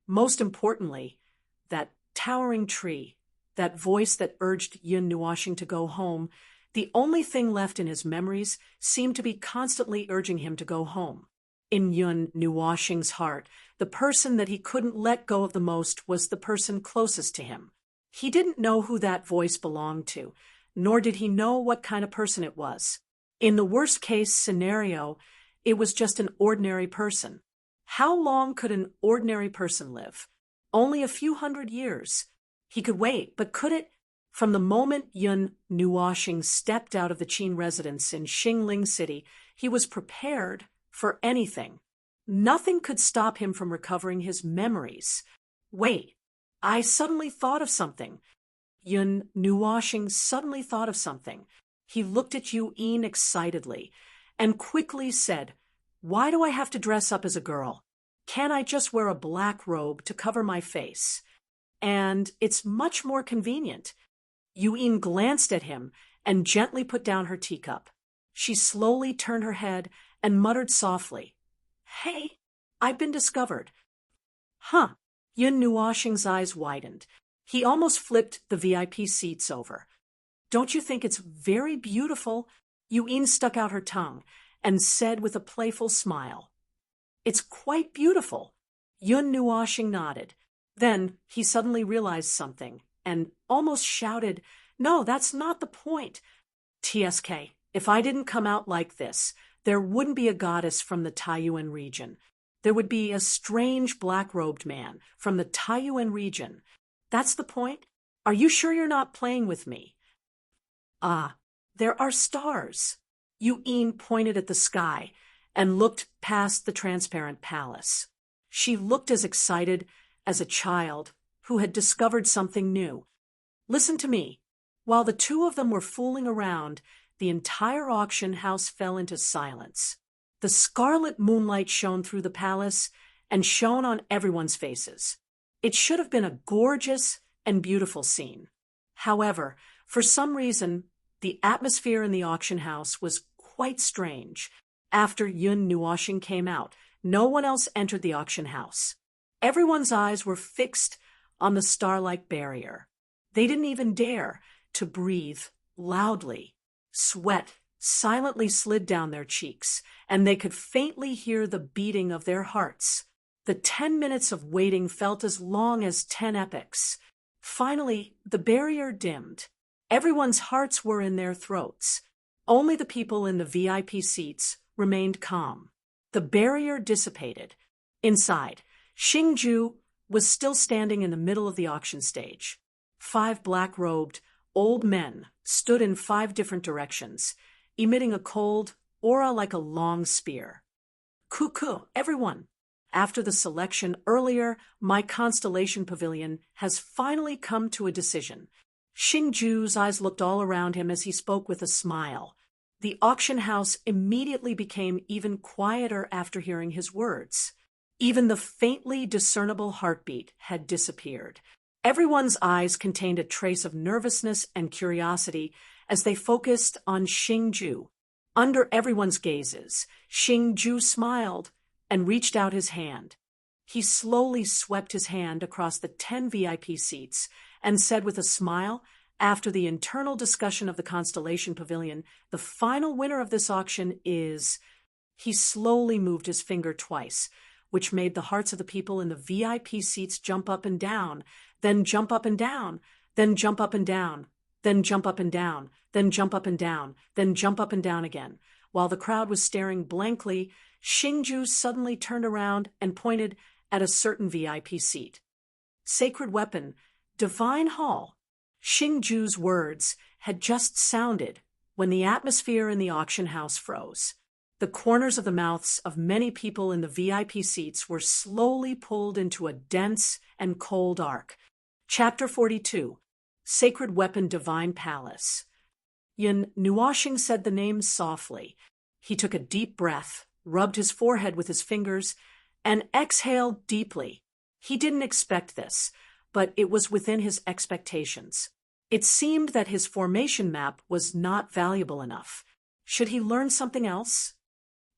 Most importantly, that towering tree, that voice that urged Yun Nuoxing to go home, the only thing left in his memories seemed to be constantly urging him to go home. In Yun Nuoxing's heart, the person that he couldn't let go of the most was the person closest to him. He didn't know who that voice belonged to, nor did he know what kind of person it was. In the worst-case scenario, it was just an ordinary person. How long could an ordinary person live? Only a few hundred years. He could wait, but could it? From the moment Yun Nuoxing stepped out of the Qin residence in Xingling City, he was prepared for anything. Nothing could stop him from recovering his memories. Wait, I suddenly thought of something. Yun Nuoxing suddenly thought of something. He looked at Yu-Yin excitedly and quickly said, "Why do I have to dress up as a girl? Can't I just wear a black robe to cover my face? And it's much more convenient." Yu-Yin glanced at him and gently put down her teacup. She slowly turned her head and muttered softly, "Hey, I've been discovered." Huh. Yun Nuoxing's eyes widened. He almost flipped the VIP seats over. "Don't you think it's very beautiful?" Yu-Yin stuck out her tongue and said with a playful smile. "It's quite beautiful." Yun Nuoxing nodded. Then he suddenly realized something and almost shouted, "No, that's not the point. TSK, if I didn't come out like this, there wouldn't be a goddess from the Taiyuan region. There would be a strange black-robed man from the Taiyuan region. That's the point? Are you sure you're not playing with me?" "Ah, there are stars." Yu-Yin pointed at the sky and looked past the transparent palace. She looked as excited as a child who had discovered something new. "Listen to me." While the two of them were fooling around, the entire auction house fell into silence. The scarlet moonlight shone through the palace and shone on everyone's faces. It should have been a gorgeous and beautiful scene. However, for some reason, the atmosphere in the auction house was quite strange. After Yun Nuoxing came out, no one else entered the auction house. Everyone's eyes were fixed on the star-like barrier. They didn't even dare to breathe loudly. Sweat silently slid down their cheeks, and they could faintly hear the beating of their hearts. The 10 minutes of waiting felt as long as 10 epochs. Finally, the barrier dimmed. Everyone's hearts were in their throats. Only the people in the VIP seats remained calm. The barrier dissipated. Inside, Xingju was still standing in the middle of the auction stage. 5 black-robed, old men stood in 5 different directions, emitting a cold aura like a long spear. Cuckoo, everyone! After the selection earlier, my constellation pavilion has finally come to a decision. Xingju's eyes looked all around him as he spoke with a smile. The auction house immediately became even quieter after hearing his words. Even the faintly discernible heartbeat had disappeared. Everyone's eyes contained a trace of nervousness and curiosity as they focused on Xingju. Under everyone's gazes, Xingju smiled and reached out his hand. He slowly swept his hand across the 10 VIP seats and said with a smile, after the internal discussion of the Constellation Pavilion, the final winner of this auction is... He slowly moved his finger twice, which made the hearts of the people in the VIP seats jump up and down, then jump up and down, then jump up and down, then jump up and down, then jump up and down, then jump up and down again. While the crowd was staring blankly, Xingju suddenly turned around and pointed at a certain VIP seat. Sacred Weapon, Divine Hall. Xingju's words had just sounded when the atmosphere in the auction house froze. The corners of the mouths of many people in the VIP seats were slowly pulled into a dense and cold arc. Chapter 42, Sacred Weapon Divine Palace. Yin Nuoxing said the name softly. He took a deep breath, rubbed his forehead with his fingers, and exhaled deeply. He didn't expect this, but it was within his expectations. It seemed that his formation map was not valuable enough. Should he learn something else?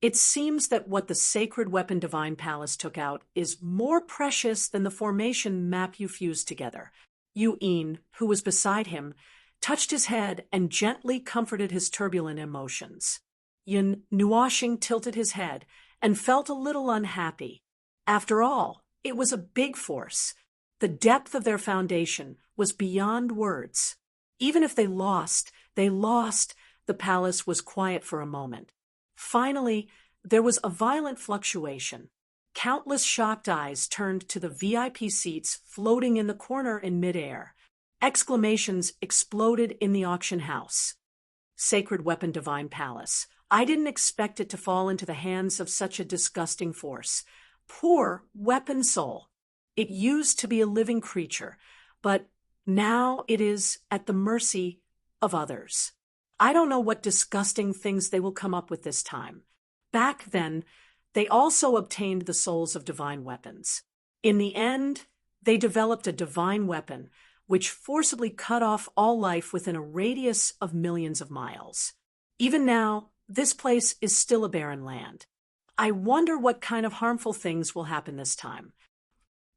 It seems that what the Sacred Weapon Divine Palace took out is more precious than the formation map you fused together. Yu Yin, who was beside him, touched his head and gently comforted his turbulent emotions. Yin Nuoxing tilted his head and felt a little unhappy. After all, it was a big force. The depth of their foundation was beyond words. Even if they lost, the palace was quiet for a moment. Finally, there was a violent fluctuation. Countless shocked eyes turned to the VIP seats floating in the corner in midair. Exclamations exploded in the auction house. Sacred Weapon Divine Palace. I didn't expect it to fall into the hands of such a disgusting force. Poor weapon soul. It used to be a living creature, but now it is at the mercy of others. I don't know what disgusting things they will come up with this time. Back then, they also obtained the souls of divine weapons. In the end, they developed a divine weapon, which forcibly cut off all life within a radius of millions of miles. Even now, this place is still a barren land. I wonder what kind of harmful things will happen this time.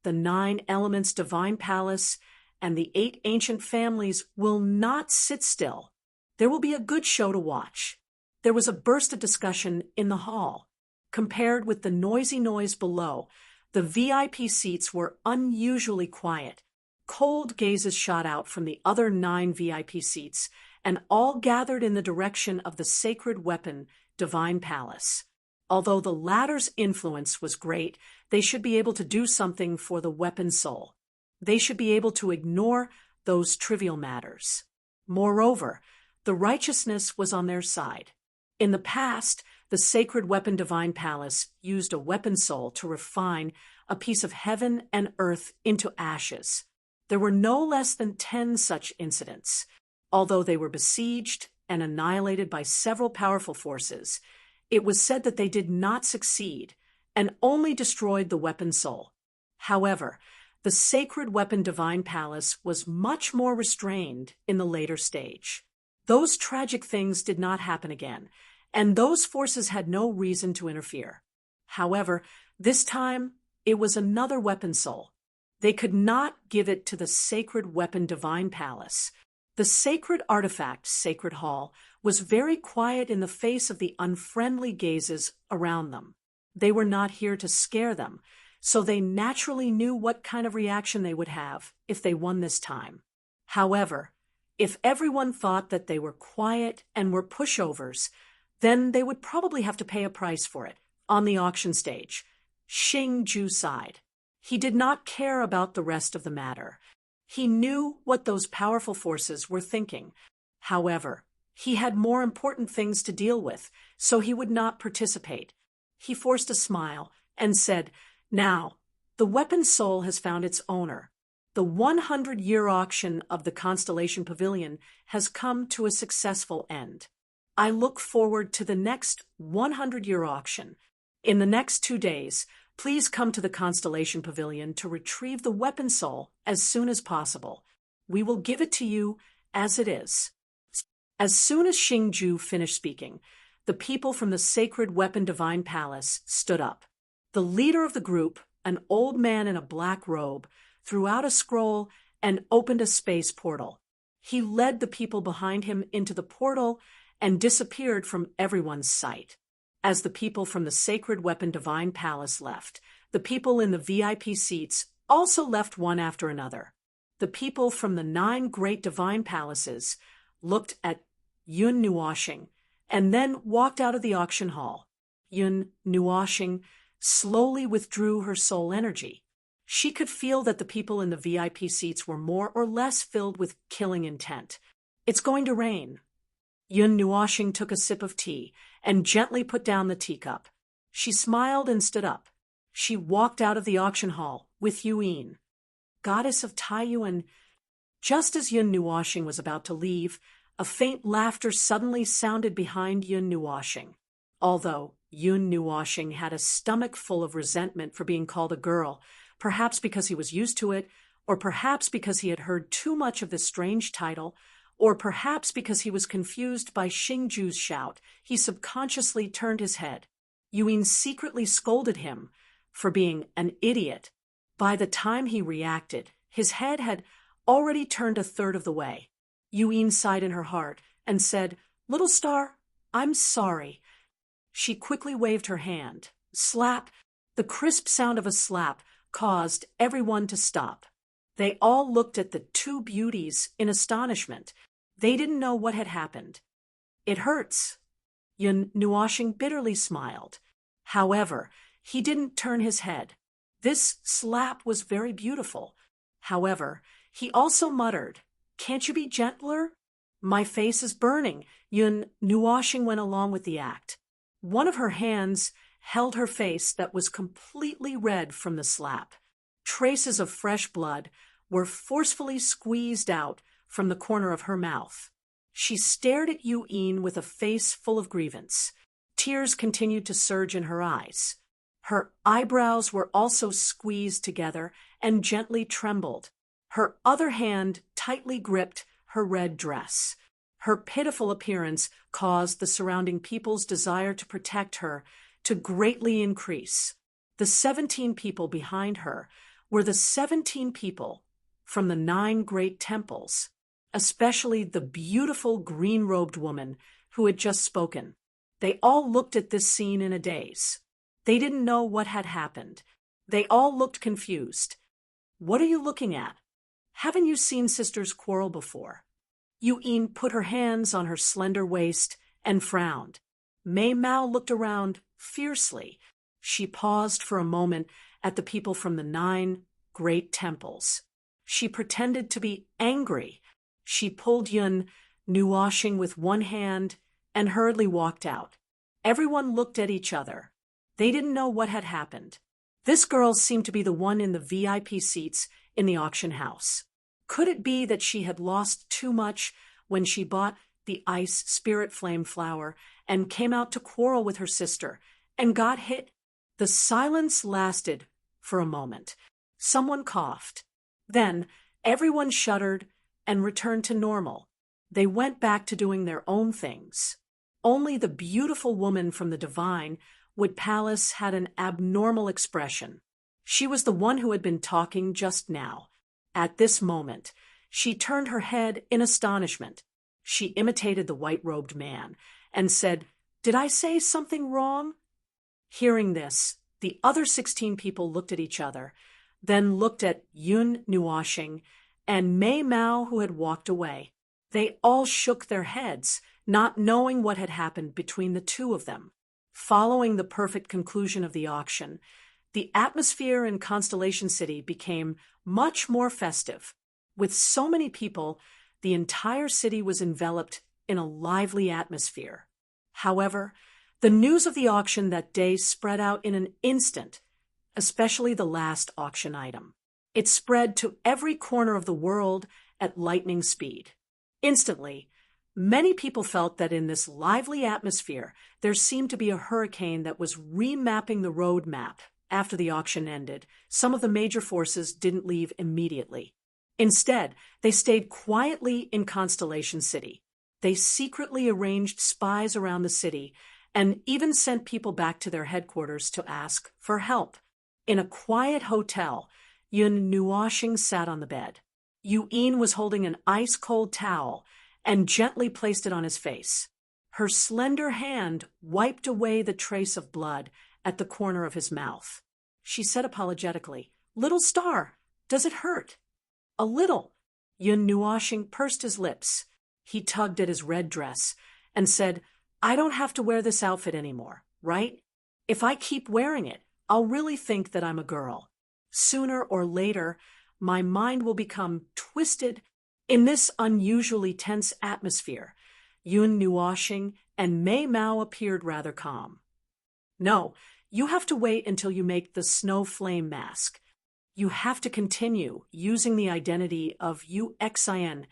The 9 Elements Divine Palace and the 8 ancient families will not sit still. There will be a good show to watch. There was a burst of discussion in the hall. Compared with the noisy noise below, the VIP seats were unusually quiet. Cold gazes shot out from the other 9 VIP seats, and all gathered in the direction of the Sacred Weapon Divine Palace. Although the latter's influence was great, they should be able to do something for the weapon soul. They should be able to ignore those trivial matters. Moreover, the righteousness was on their side. In the past, the Sacred Weapon Divine Palace used a weapon soul to refine a piece of heaven and earth into ashes. There were no less than 10 such incidents. Although they were besieged and annihilated by several powerful forces, it was said that they did not succeed and only destroyed the weapon soul. However, the Sacred Weapon Divine Palace was much more restrained in the later stage. Those tragic things did not happen again, and those forces had no reason to interfere. However, this time, it was another weapon soul. They could not give it to the Sacred Weapon Divine Palace. The sacred artifact, Sacred Hall, was very quiet in the face of the unfriendly gazes around them. They were not here to scare them, so they naturally knew what kind of reaction they would have if they won this time. However, if everyone thought that they were quiet and were pushovers, then they would probably have to pay a price for it on the auction stage. Xingju sighed. He did not care about the rest of the matter. He knew what those powerful forces were thinking. However, he had more important things to deal with, so he would not participate. He forced a smile and said, "Now, the weapon soul has found its owner. The 100-year auction of the Constellation Pavilion has come to a successful end. I look forward to the next 100-year auction. In the next 2 days, please come to the Constellation Pavilion to retrieve the weapon soul as soon as possible. We will give it to you as it is." As soon as Xingju finished speaking, the people from the Sacred Weapon Divine Palace stood up. The leader of the group, an old man in a black robe, threw out a scroll and opened a space portal. He led the people behind him into the portal and disappeared from everyone's sight. As the people from the Sacred Weapon Divine Palace left, the people in the VIP seats also left one after another. The people from the 9 great divine palaces looked at Yun Nuoshing and then walked out of the auction hall. Yun Nuoshing slowly withdrew her soul energy. She could feel that the people in the VIP seats were more or less filled with killing intent. "It's going to rain." Yun Nuoshing took a sip of tea and gently put down the teacup. She smiled and stood up. She walked out of the auction hall with Yuin, goddess of Taiyuan. Just as Yun Nuoshing was about to leave, a faint laughter suddenly sounded behind Yun Nuoshing. Although Yun Nuoshing had a stomach full of resentment for being called a girl, perhaps because he was used to it, or perhaps because he had heard too much of this strange title, or perhaps because he was confused by Xingju's shout, he subconsciously turned his head. Yuin secretly scolded him for being an idiot. By the time he reacted, his head had already turned a third of the way. Yuin sighed in her heart and said, "Little star, I'm sorry." She quickly waved her hand. Slap! The crisp sound of a slap caused everyone to stop. They all looked at the 2 beauties in astonishment. They didn't know what had happened. "It hurts." Yun Nuoshing bitterly smiled. However, he didn't turn his head. This slap was very beautiful. However, he also muttered, "Can't you be gentler?" "My face is burning." Yun Nuoshing went along with the act. One of her hands held her face that was completely red from the slap. Traces of fresh blood were forcefully squeezed out from the corner of her mouth. She stared at Yuin with a face full of grievance. Tears continued to surge in her eyes. Her eyebrows were also squeezed together and gently trembled. Her other hand tightly gripped her red dress. Her pitiful appearance caused the surrounding people's desire to protect her to greatly increase. The 17 people behind her were the 17 people from the 9 great temples, especially the beautiful green-robed woman who had just spoken. They all looked at this scene in a daze. They didn't know what had happened. They all looked confused. "What are you looking at? Haven't you seen sisters quarrel before?" Yuin put her hands on her slender waist and frowned. Mei Mao looked around fiercely. She paused for a moment at the people from the 9 great temples. She pretended to be angry. She pulled Yun Nuoshing with one hand and hurriedly walked out. Everyone looked at each other. They didn't know what had happened. This girl seemed to be the one in the VIP seats in the auction house. Could it be that she had lost too much when she bought the ice spirit flame flower and came out to quarrel with her sister and got hit? The silence lasted for a moment. Someone coughed. Then everyone shuddered and returned to normal. They went back to doing their own things. Only the beautiful woman from the Divine Wood Palace had an abnormal expression. She was the one who had been talking just now. At this moment, she turned her head in astonishment. She imitated the white-robed man and said, "Did I say something wrong?" Hearing this, the other 16 people looked at each other, then looked at Yun Nuoshing and Mei Mao, who had walked away. They all shook their heads, not knowing what had happened between the two of them. Following the perfect conclusion of the auction, the atmosphere in Constellation City became much more festive. With so many people, the entire city was enveloped in a lively atmosphere. However, the news of the auction that day spread out in an instant, especially the last auction item. It spread to every corner of the world at lightning speed. Instantly, many people felt that in this lively atmosphere, there seemed to be a hurricane that was remapping the road map. After the auction ended, some of the major forces didn't leave immediately. Instead, they stayed quietly in Constellation City. They secretly arranged spies around the city and even sent people back to their headquarters to ask for help. In a quiet hotel, Yun Nuoxing sat on the bed. Yu'in was holding an ice-cold towel and gently placed it on his face. Her slender hand wiped away the trace of blood at the corner of his mouth. She said apologetically, "Little star, does it hurt?" "A little." Yun Nuoxing pursed his lips. He tugged at his red dress and said, "I don't have to wear this outfit anymore, right? If I keep wearing it, I'll really think that I'm a girl. Sooner or later, my mind will become twisted." In this unusually tense atmosphere, Yun Nuoxing and Mei Mao appeared rather calm. "No, you have to wait until you make the snow flame mask. You have to continue using the identity of Uxin."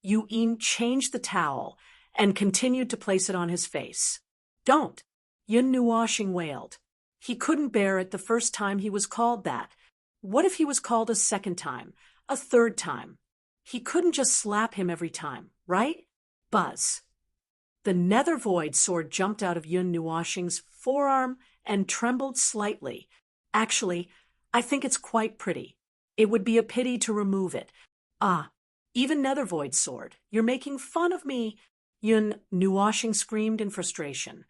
Yu'in changed the towel and continued to place it on his face. "Don't," Yun Nuoxing wailed. He couldn't bear it the first time he was called that. What if he was called a second time, a third time? He couldn't just slap him every time, right? Buzz. The nether void sword jumped out of Yun Nuoxing's forearm and trembled slightly. "Actually, I think it's quite pretty. It would be a pity to remove it." "Ah, even nether void sword, you're making fun of me," Yun Nuoxing screamed in frustration.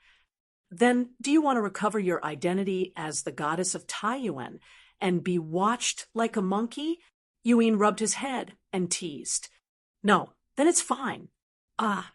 "Then do you want to recover your identity as the goddess of Taiyuan and be watched like a monkey?" Yu'in rubbed his head and teased. "No, then it's fine." "Ah."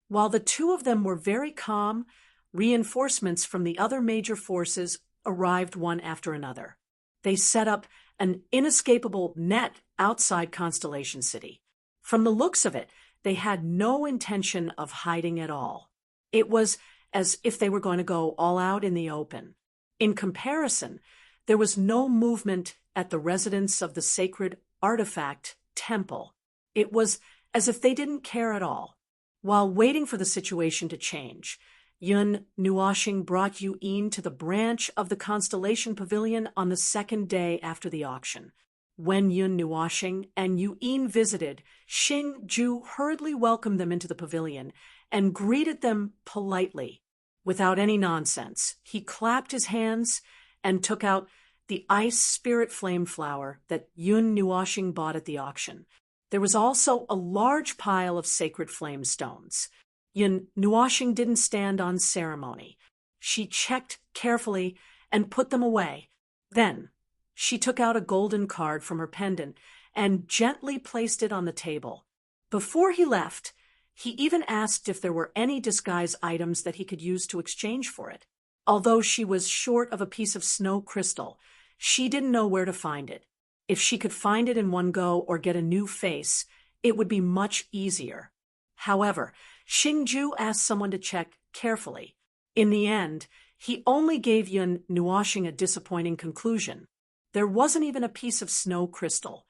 While the two of them were very calm, reinforcements from the other major forces arrived one after another. They set up an inescapable net outside Constellation City. From the looks of it, they had no intention of hiding at all. It was as if they were going to go all out in the open. In comparison, there was no movement at the residence of the sacred artifact temple. It was as if they didn't care at all. While waiting for the situation to change, Yun Nuoxing brought Yu'in to the branch of the Constellation Pavilion on the second day after the auction. When Yun Nuoxing and Yu'in visited, Xing Ju hurriedly welcomed them into the pavilion and greeted them politely. Without any nonsense, he clapped his hands and took out the ice spirit flame flower that Yun Nuoxing bought at the auction. There was also a large pile of sacred flame stones. Yun Nuoxing didn't stand on ceremony. She checked carefully and put them away. Then she took out a golden card from her pendant and gently placed it on the table. Before he left, he even asked if there were any disguise items that he could use to exchange for it. Although she was short of a piece of snow crystal, she didn't know where to find it. If she could find it in one go or get a new face, it would be much easier. However, Xingju asked someone to check carefully. In the end, he only gave Yun Nuoxing a disappointing conclusion. There wasn't even a piece of snow crystal.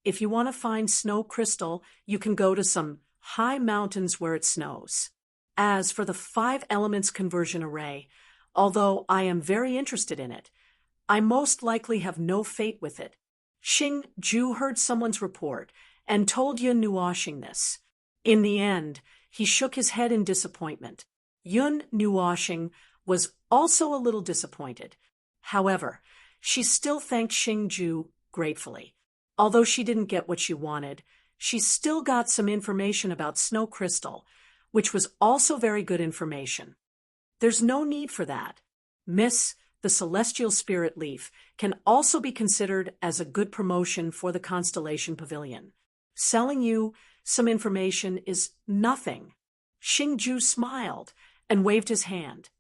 If you want to find snow crystal, you can go to some high mountains where it snows. As for the 5 elements conversion array, although I am very interested in it, I most likely have no fate with it. Xingju heard someone's report and told Yun Nuoxing this. In the end, he shook his head in disappointment. Yun Nuoxing was also a little disappointed. However, she still thanked Xingju gratefully. Although she didn't get what she wanted, she still got some information about snow crystal, which was also very good information. There's no need for that. Miss, the celestial spirit leaf, can also be considered as a good promotion for the Constellation Pavilion. Selling you some information is nothing. Xingju smiled and waved his hand.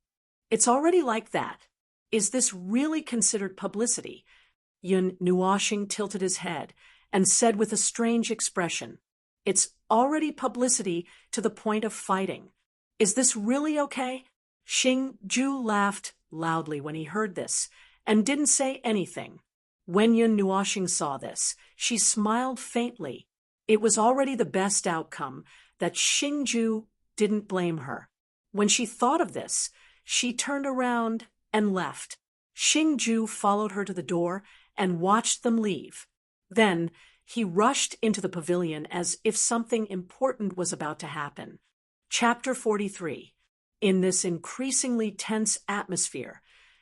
It's already like that. Is this really considered publicity? Yun Nuoxing tilted his head and said with a strange expression, It's already publicity to the point of fighting. Is this really okay? Xing-ju laughed loudly when he heard this and didn't say anything. When Yun Nuoxing saw this, she smiled faintly. It was already the best outcome that Xing-ju didn't blame her. When she thought of this, she turned around and left. Xing-ju followed her to the door and watched them leave. Then he rushed into the pavilion as if something important was about to happen. Chapter 43. In this increasingly tense atmosphere,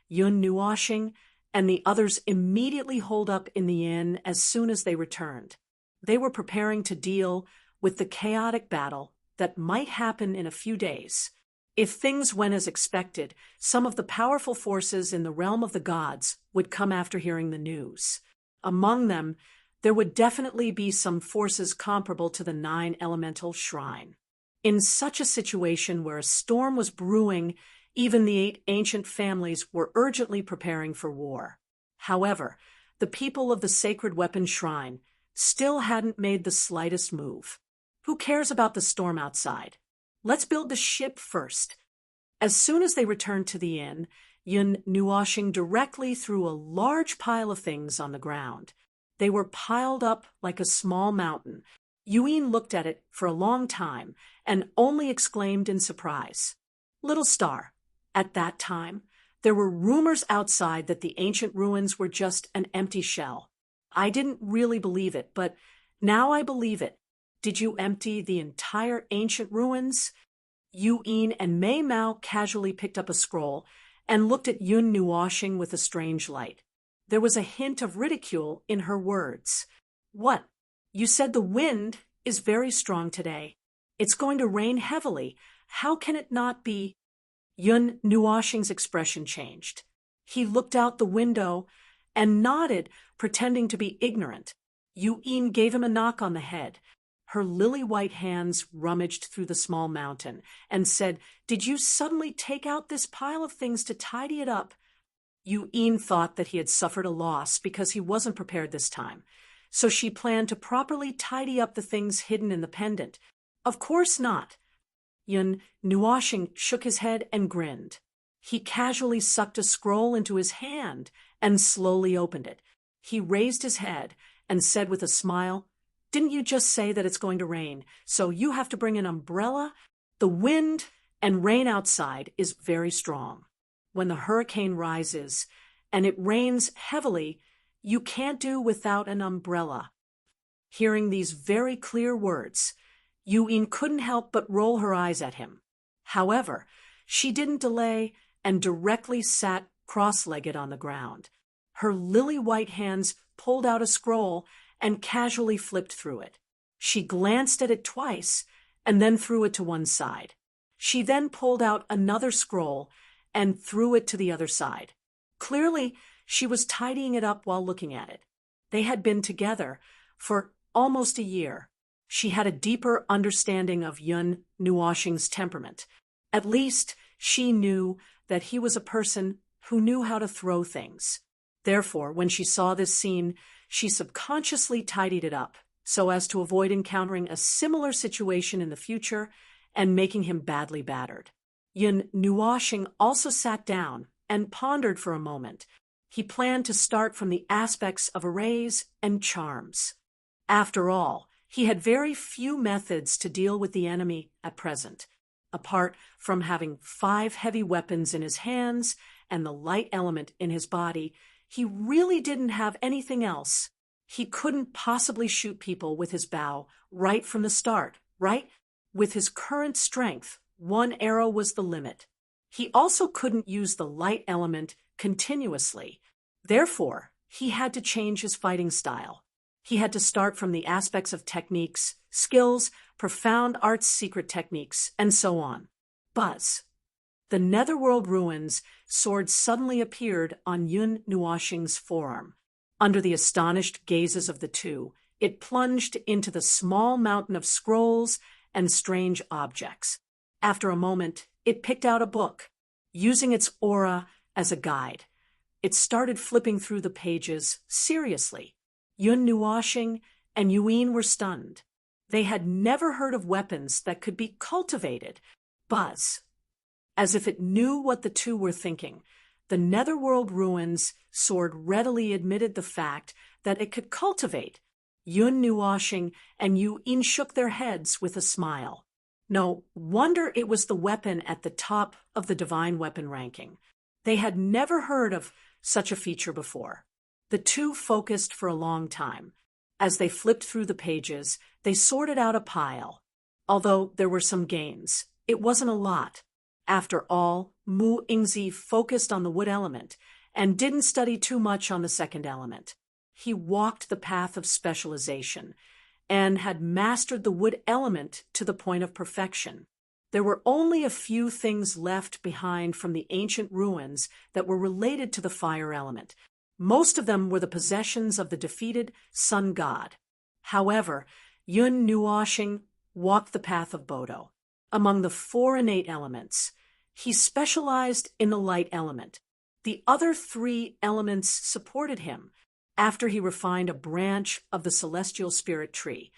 Yun Nuoxing and the others immediately holed up in the inn as soon as they returned. They were preparing to deal with the chaotic battle that might happen in a few days. If things went as expected, some of the powerful forces in the realm of the gods would come after hearing the news. Among them, there would definitely be some forces comparable to the 9 elemental shrine. In such a situation where a storm was brewing, even the 8 ancient families were urgently preparing for war. However, the people of the Sacred Weapon Shrine still hadn't made the slightest move. Who cares about the storm outside? Let's build the ship first. As soon as they returned to the inn, Yun Nuoxing directly threw a large pile of things on the ground. They were piled up like a small mountain. Yuin looked at it for a long time and only exclaimed in surprise. Little star, at that time, there were rumors outside that the ancient ruins were just an empty shell. I didn't really believe it, but now I believe it. Did you empty the entire ancient ruins? Yuin and Mei Mao casually picked up a scroll and looked at Yun Nuoxing with a strange light. There was a hint of ridicule in her words. What? You said the wind is very strong today. It's going to rain heavily. How can it not be? Yun Nuoxing's expression changed. He looked out the window and nodded, pretending to be ignorant. Yuin gave him a knock on the head. Her lily-white hands rummaged through the small mountain and said, Did you suddenly take out this pile of things to tidy it up? Yuin thought that he had suffered a loss because he wasn't prepared this time, so she planned to properly tidy up the things hidden in the pendant. Of course not. Yun Nuoxing shook his head and grinned. He casually sucked a scroll into his hand and slowly opened it. He raised his head and said with a smile, Didn't you just say that it's going to rain, so you have to bring an umbrella? The wind and rain outside is very strong. When the hurricane rises and it rains heavily, you can't do without an umbrella. Hearing these very clear words, Yuin couldn't help but roll her eyes at him. However, she didn't delay and directly sat cross-legged on the ground. Her lily-white hands pulled out a scroll and casually flipped through it. She glanced at it twice and then threw it to one side. She then pulled out another scroll and threw it to the other side. Clearly, she was tidying it up while looking at it. They had been together for almost a year. She had a deeper understanding of Yun Nuoxing's temperament. At least, she knew that he was a person who knew how to throw things. Therefore, when she saw this scene, she subconsciously tidied it up so as to avoid encountering a similar situation in the future and making him badly battered. Yun Nuoxing also sat down and pondered for a moment. He planned to start from the aspects of arrays and charms. After all, he had very few methods to deal with the enemy at present. Apart from having 5 heavy weapons in his hands and the light element in his body, he really didn't have anything else. He couldn't possibly shoot people with his bow right from the start, right? With his current strength, 1 arrow was the limit. He also couldn't use the light element continuously. Therefore, he had to change his fighting style. He had to start from the aspects of techniques, skills, profound arts secret techniques, and so on. Buzz. The netherworld ruins sword suddenly appeared on Yun Nuoxing's forearm. Under the astonished gazes of the two, it plunged into the small mountain of scrolls and strange objects. After a moment, it picked out a book, using its aura as a guide. It started flipping through the pages seriously. Yun Nuoxing and Yuin were stunned. They had never heard of weapons that could be cultivated. Buzz. As if it knew what the two were thinking, the Netherworld ruins sword readily admitted the fact that it could cultivate. Yun Nuoshing and Yu In shook their heads with a smile. No wonder it was the weapon at the top of the divine weapon ranking. They had never heard of such a feature before. The two focused for a long time. As they flipped through the pages, they sorted out a pile. Although there were some gains, it wasn't a lot. After all, Mu Ingzi focused on the wood element and didn't study too much on the second element. He walked the path of specialization and had mastered the wood element to the point of perfection. There were only a few things left behind from the ancient ruins that were related to the fire element. Most of them were the possessions of the defeated sun god. However, Yun Nuoshing walked the path of Bodo. Among the 4 innate elements, he specialized in the light element. The other 3 elements supported him. After he refined a branch of the celestial spirit tree,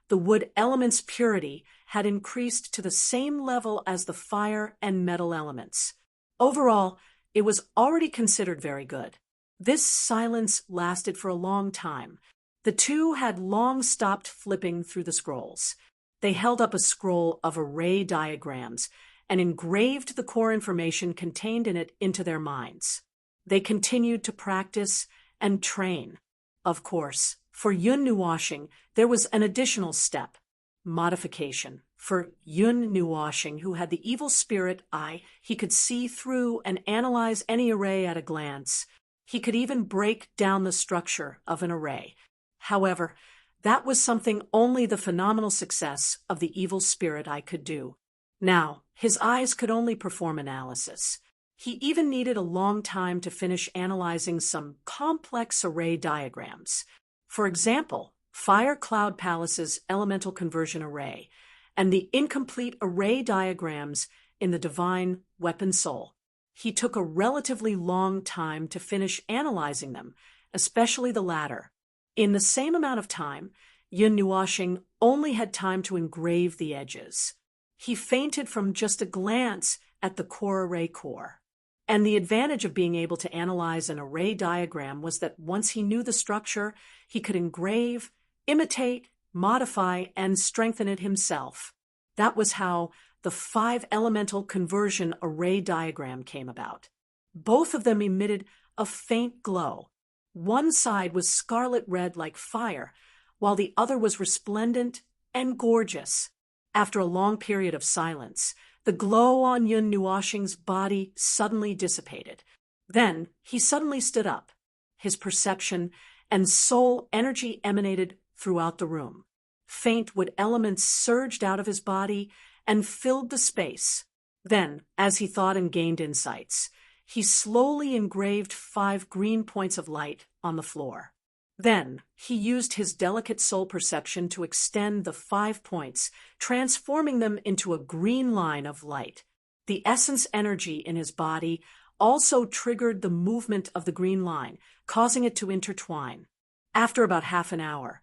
the wood element's purity had increased to the same level as the fire and metal elements. Overall, it was already considered very good. This silence lasted for a long time. The two had long stopped flipping through the scrolls. They held up a scroll of array diagrams and engraved the core information contained in it into their minds. They continued to practice and train. Of course, for Yun Nuoshing, there was an additional step, modification. For Yun Nuoshing, who had the evil spirit eye, he could see through and analyze any array at a glance. He could even break down the structure of an array. However, that was something only the phenomenal success of the evil spirit eye could do. Now, his eyes could only perform analysis. He even needed a long time to finish analyzing some complex array diagrams. For example, Fire Cloud Palace's elemental conversion array and the incomplete array diagrams in the divine weapon soul. He took a relatively long time to finish analyzing them, especially the latter. In the same amount of time, Yun Nuoshing only had time to engrave the edges. He fainted from just a glance at the core array core. And the advantage of being able to analyze an array diagram was that once he knew the structure, he could engrave, imitate, modify, and strengthen it himself. That was how the 5-elemental conversion array diagram came about. Both of them emitted a faint glow. One side was scarlet red like fire, while the other was resplendent and gorgeous. After a long period of silence, the glow on Yun Nuoshing's body suddenly dissipated. Then he suddenly stood up. His perception and soul energy emanated throughout the room. Faint wood elements surged out of his body and filled the space. Then, as he thought and gained insights, he slowly engraved 5 green points of light on the floor. Then, he used his delicate soul perception to extend the 5 points, transforming them into a green line of light. The essence energy in his body also triggered the movement of the green line, causing it to intertwine. After about half an hour,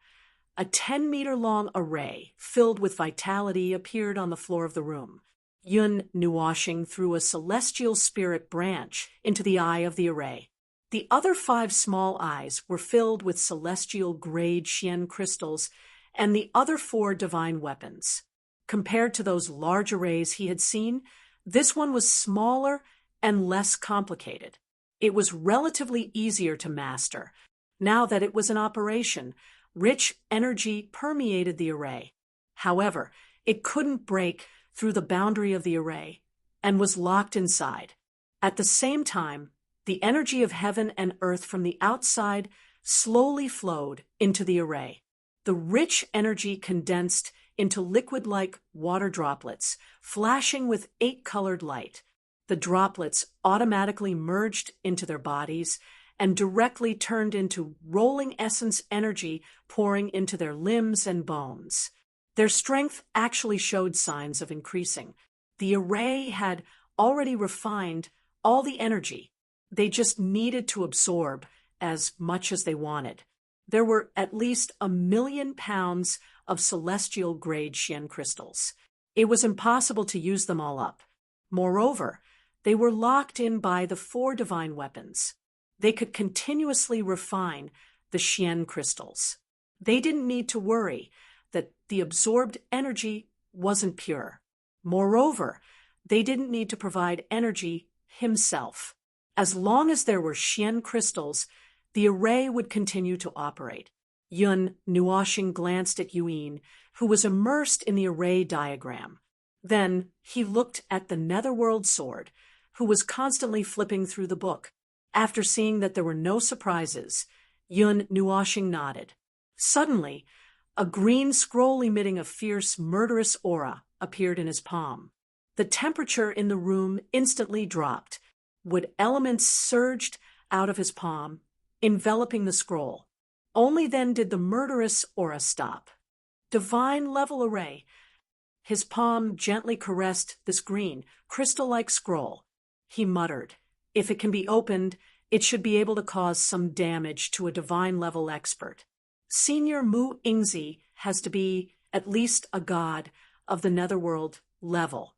a 10-meter-long array filled with vitality appeared on the floor of the room. Yun Nuoshing threw a celestial spirit branch into the eye of the array. The other 5 small eyes were filled with celestial grade Xian crystals and the other 4 divine weapons. Compared to those large arrays he had seen, this one was smaller and less complicated. It was relatively easier to master. Now that it was in operation, rich energy permeated the array. However, it couldn't break through the boundary of the array and was locked inside. At the same time, the energy of heaven and earth from the outside slowly flowed into the array. The rich energy condensed into liquid-like water droplets, flashing with 8-colored light. The droplets automatically merged into their bodies and directly turned into rolling essence energy pouring into their limbs and bones. Their strength actually showed signs of increasing. The array had already refined all the energy. They just needed to absorb as much as they wanted. There were at least 1,000,000 pounds of celestial-grade Xian crystals. It was impossible to use them all up. Moreover, they were locked in by the 4 divine weapons. They could continuously refine the Xian crystals. They didn't need to worry that the absorbed energy wasn't pure. Moreover, they didn't need to provide energy himself. As long as there were Xian crystals, the array would continue to operate. Yun Nuoxing glanced at Yuan, who was immersed in the array diagram. Then he looked at the Netherworld sword, who was constantly flipping through the book. After seeing that there were no surprises, Yun Nuoxing nodded. Suddenly, a green scroll emitting a fierce, murderous aura appeared in his palm. The temperature in the room instantly dropped. Wood elements surged out of his palm, enveloping the scroll. Only then did the murderous aura stop. Divine level array. His palm gently caressed this green, crystal-like scroll. He muttered, "If it can be opened, it should be able to cause some damage to a divine-level expert. Senior Mu Ingzi has to be at least a god of the Netherworld level.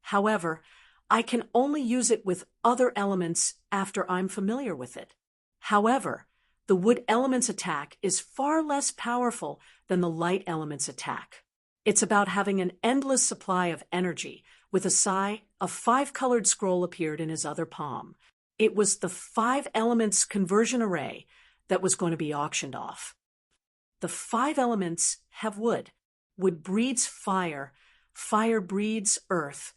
However, I can only use it with other elements after I'm familiar with it. However, the wood element's attack is far less powerful than the light element's attack. It's about having an endless supply of energy." With a sigh, a 5-colored scroll appeared in his other palm. It was the 5 elements conversion array that was going to be auctioned off. The 5 elements have wood. Wood breeds fire. Fire breeds earth.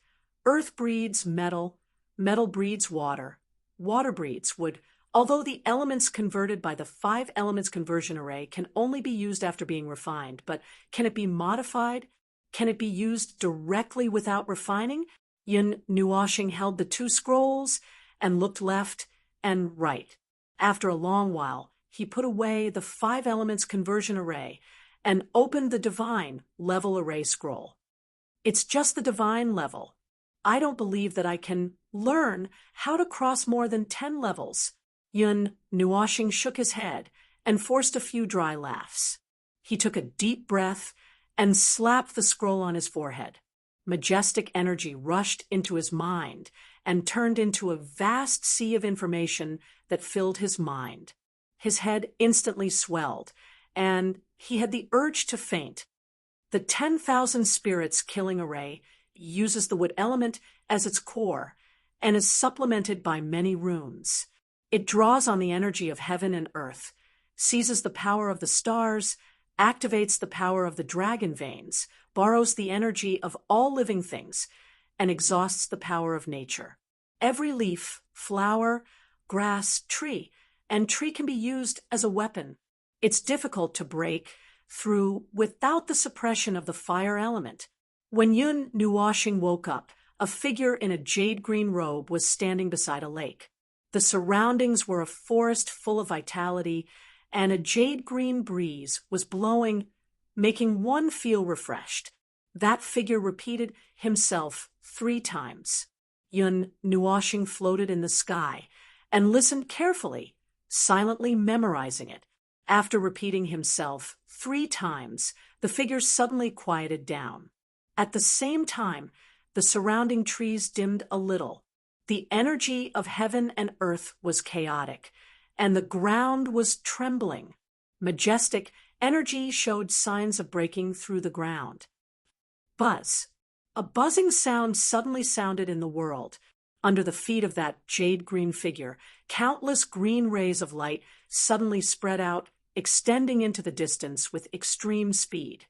Earth breeds metal. Metal breeds water. Water breeds wood. Although the elements converted by the 5 elements conversion array can only be used after being refined, but can it be modified? Can it be used directly without refining? Yun Nuoxing held the 2 scrolls and looked left and right. After a long while, he put away the 5 elements conversion array and opened the divine level array scroll. It's just the divine level. I don't believe that I can learn how to cross more than 10 levels. Yun Nuoxing shook his head and forced a few dry laughs. He took a deep breath and slapped the scroll on his forehead. Majestic energy rushed into his mind and turned into a vast sea of information that filled his mind. His head instantly swelled, and he had the urge to faint. The 10,000 spirits killing array uses the wood element as its core and is supplemented by many runes. It draws on the energy of heaven and earth, seizes the power of the stars, activates the power of the dragon veins, borrows the energy of all living things, and exhausts the power of nature. Every leaf, flower, grass, tree, and tree can be used as a weapon. It's difficult to break through without the suppression of the fire element. When Yun Nuoxing woke up, a figure in a jade-green robe was standing beside a lake. The surroundings were a forest full of vitality, and a jade-green breeze was blowing, making one feel refreshed. That figure repeated himself 3 times. Yun Nuoxing floated in the sky and listened carefully, silently memorizing it. After repeating himself 3 times, the figure suddenly quieted down. At the same time, the surrounding trees dimmed a little. The energy of heaven and earth was chaotic, and the ground was trembling. Majestic energy showed signs of breaking through the ground. Buzz. A buzzing sound suddenly sounded in the world. Under the feet of that jade-green figure, countless green rays of light suddenly spread out, extending into the distance with extreme speed.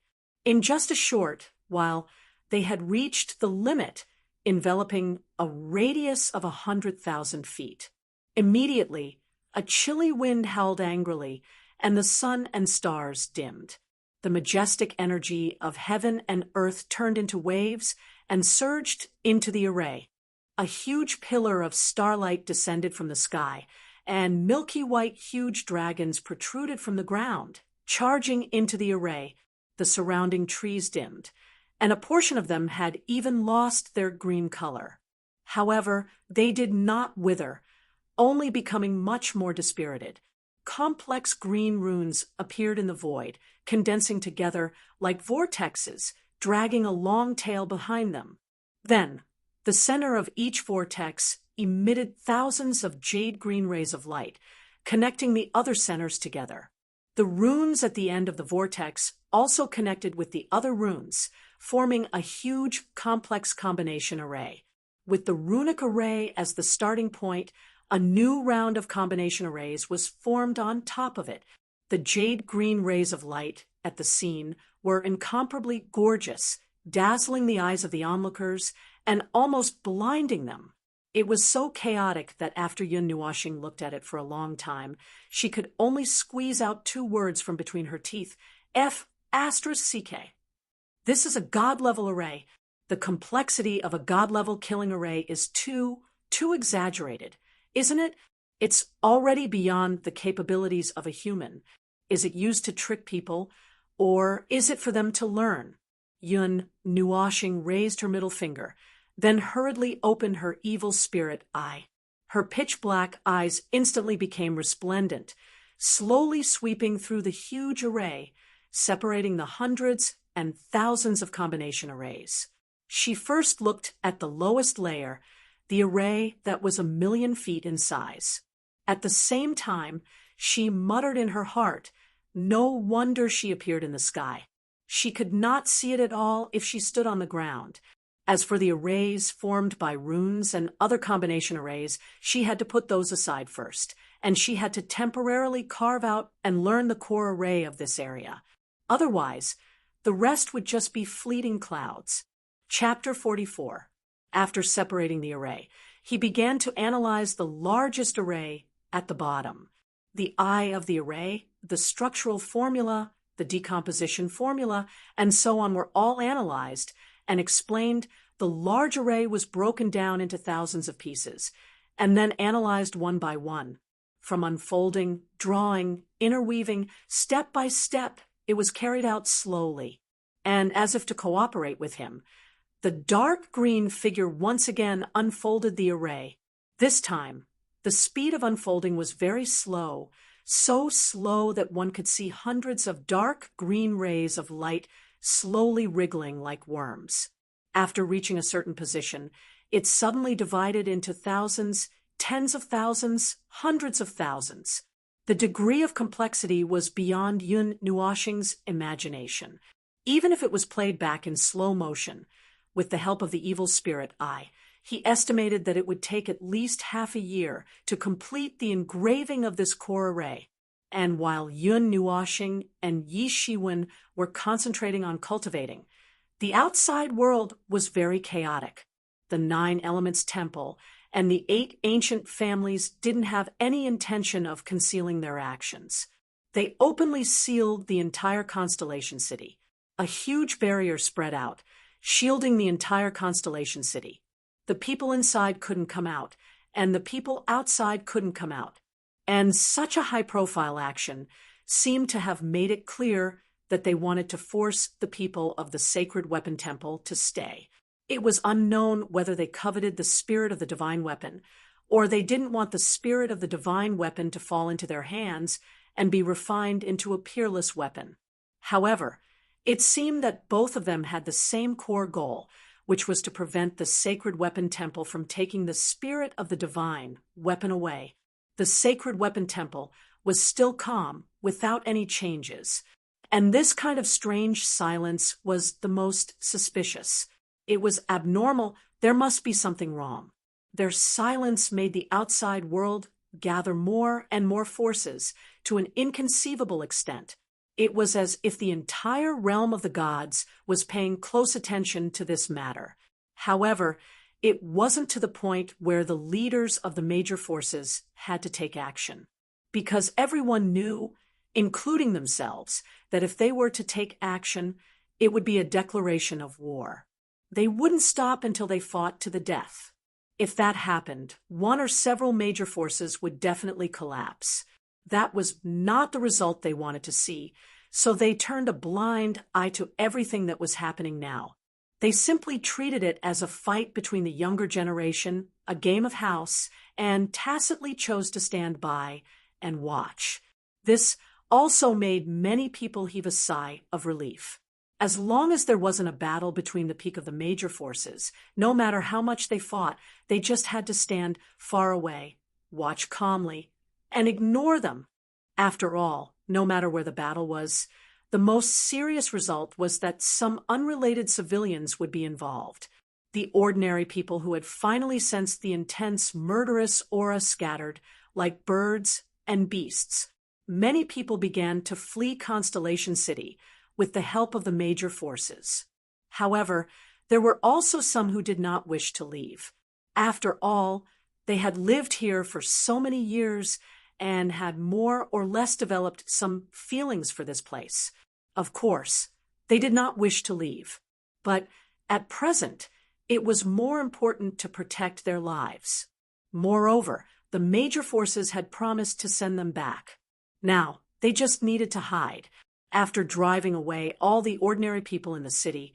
In just a short while, they had reached the limit, enveloping a radius of 100,000 feet. Immediately, a chilly wind howled angrily, and the sun and stars dimmed. The majestic energy of heaven and earth turned into waves and surged into the array. A huge pillar of starlight descended from the sky, and milky white huge dragons protruded from the ground. Charging into the array, the surrounding trees dimmed, and a portion of them had even lost their green color. However, they did not wither, only becoming much more dispirited. complex green runes appeared in the void, condensing together like vortexes, dragging a long tail behind them. Then, the center of each vortex emitted thousands of jade-green rays of light, connecting the other centers together. The runes at the end of the vortex also connected with the other runes, forming a huge, complex combination array. With the runic array as the starting point, a new round of combination arrays was formed on top of it. The jade-green rays of light at the scene were incomparably gorgeous, dazzling the eyes of the onlookers and almost blinding them. It was so chaotic that after Yun Nuoxing looked at it for a long time, she could only squeeze out 2 words from between her teeth: F***CK. This is a god-level array. The complexity of a god-level killing array is too exaggerated, isn't it? It's already beyond the capabilities of a human. Is it used to trick people, or is it for them to learn? Yun Nuoxing raised her middle finger, then hurriedly opened her evil spirit eye. Her pitch-black eyes instantly became resplendent, slowly sweeping through the huge array, separating the hundreds and thousands of combination arrays. She first looked at the lowest layer, the array that was 1,000,000 feet in size. At the same time, she muttered in her heart, no wonder she appeared in the sky. She could not see it at all if she stood on the ground. As for the arrays formed by runes and other combination arrays, she had to put those aside first, and she had to temporarily carve out and learn the core array of this area. Otherwise, the rest would just be fleeting clouds. Chapter 44. After separating the array, he began to analyze the largest array at the bottom. The eye of the array, the structural formula, the decomposition formula, and so on were all analyzed and explained. The large array was broken down into thousands of pieces, and then analyzed one by one. From unfolding, drawing, interweaving, step by step, it was carried out slowly, and as if to cooperate with him. The dark green figure once again unfolded the array. This time, the speed of unfolding was very slow, so slow that one could see hundreds of dark green rays of light slowly wriggling like worms. After reaching a certain position, it suddenly divided into thousands, tens of thousands, hundreds of thousands. The degree of complexity was beyond Yun Nuoxing's imagination. Even if it was played back in slow motion, with the help of the evil spirit eye, he estimated that it would take at least half a year to complete the engraving of this core array. And while Yun Nuoxing and Yi Shiwen were concentrating on cultivating, the outside world was very chaotic. The 9 Elements Temple and the 8 ancient families didn't have any intention of concealing their actions. They openly sealed the entire constellation city. A huge barrier spread out, shielding the entire constellation city. The people inside couldn't come out, and the people outside couldn't come out. And such a high-profile action seemed to have made it clear that they wanted to force the people of the Sacred Weapon Temple to stay. It was unknown whether they coveted the spirit of the divine weapon, or they didn't want the spirit of the divine weapon to fall into their hands and be refined into a peerless weapon. However, it seemed that both of them had the same core goal, which was to prevent the Sacred Weapon Temple from taking the spirit of the divine weapon away. The Sacred Weapon Temple was still calm, without any changes. And this kind of strange silence was the most suspicious. It was abnormal. There must be something wrong. Their silence made the outside world gather more and more forces to an inconceivable extent. It was as if the entire realm of the gods was paying close attention to this matter. However, it wasn't to the point where the leaders of the major forces had to take action, because everyone knew, including themselves, that if they were to take action, it would be a declaration of war. They wouldn't stop until they fought to the death. If that happened, one or several major forces would definitely collapse. That was not the result they wanted to see, so they turned a blind eye to everything that was happening now. They simply treated it as a fight between the younger generation, a game of house, and tacitly chose to stand by and watch. This also made many people heave a sigh of relief. As long as there wasn't a battle between the peak of the major forces, no matter how much they fought, they just had to stand far away, watch calmly, and ignore them. After all, no matter where the battle was, the most serious result was that some unrelated civilians would be involved. The ordinary people who had finally sensed the intense, murderous aura scattered, like birds and beasts. Many people began to flee Constellation City with the help of the major forces. However, there were also some who did not wish to leave. After all, they had lived here for so many years and had more or less developed some feelings for this place. Of course, they did not wish to leave, but at present, it was more important to protect their lives. Moreover, the major forces had promised to send them back. Now, they just needed to hide. After driving away all the ordinary people in the city,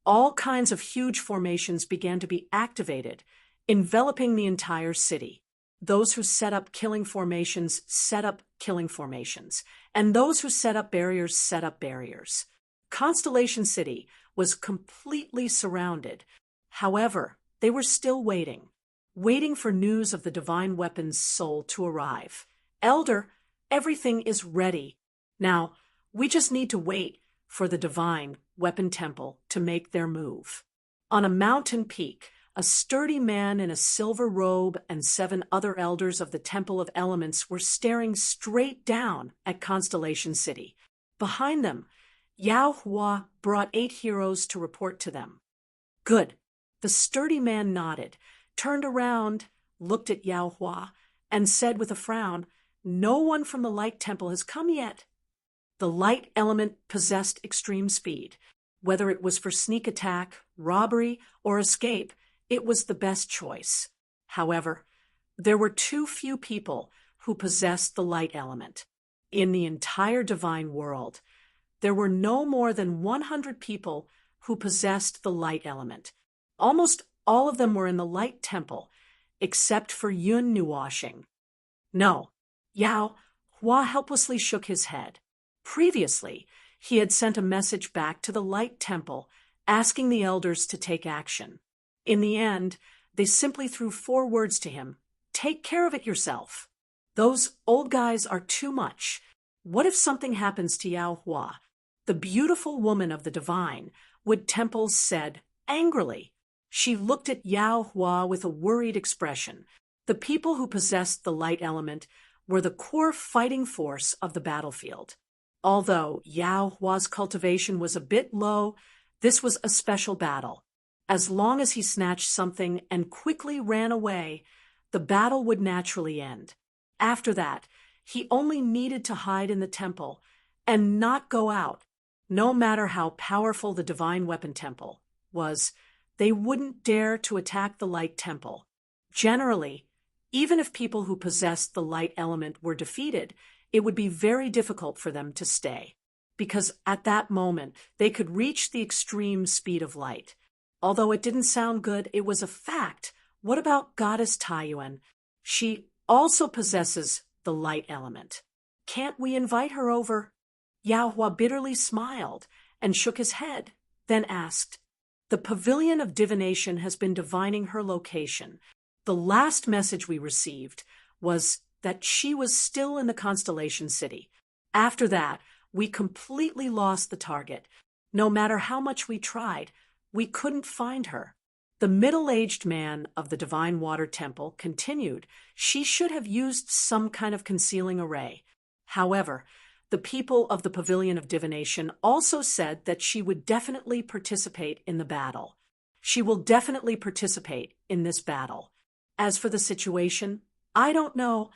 all kinds of huge formations began to be activated, enveloping the entire city. Those who set up killing formations set up killing formations, and those who set up barriers set up barriers. Constellation City was completely surrounded. However, they were still waiting for news of the divine weapon's soul to arrive. Elder, everything is ready. Now, we just need to wait for the divine weapon temple to make their move. On a mountain peak, a sturdy man in a silver robe and 7 other elders of the Temple of Elements were staring straight down at Constellation City. Behind them, Yao Hua brought 8 heroes to report to them. Good. The sturdy man nodded, turned around, looked at Yao Hua, and said with a frown, "No one from the Light Temple has come yet." The light element possessed extreme speed. Whether it was for sneak attack, robbery, or escape, it was the best choice. However, there were too few people who possessed the light element. In the entire divine world, there were no more than 100 people who possessed the light element. Almost all of them were in the light temple, except for Yun Nuwashing. No, Yao Hua helplessly shook his head. Previously, he had sent a message back to the light temple asking the elders to take action. In the end, they simply threw 4 words to him: "Take care of it yourself." Those old guys are too much. What if something happens to Yao Hua? The beautiful woman of the divine, Wood Temple said angrily. She looked at Yao Hua with a worried expression. The people who possessed the light element were the core fighting force of the battlefield. Although Yao Hua's cultivation was a bit low, this was a special battle. As long as he snatched something and quickly ran away, the battle would naturally end. After that, he only needed to hide in the temple and not go out. No matter how powerful the divine weapon temple was, they wouldn't dare to attack the light temple. Generally, even if people who possessed the light element were defeated, it would be very difficult for them to stay, because at that moment they could reach the extreme speed of light. Although it didn't sound good, it was a fact. What about Goddess Taiyuan? She also possesses the light element. Can't we invite her over? Yao Hua bitterly smiled and shook his head, then asked, "The Pavilion of Divination has been divining her location. The last message we received was that she was still in the Constellation City. After that, we completely lost the target. No matter how much we tried, we couldn't find her." The middle-aged man of the Divine Water Temple continued, "She should have used some kind of concealing array. However, the people of the Pavilion of Divination also said that she would definitely participate in the battle. She will definitely participate in this battle. As for the situation, I don't know.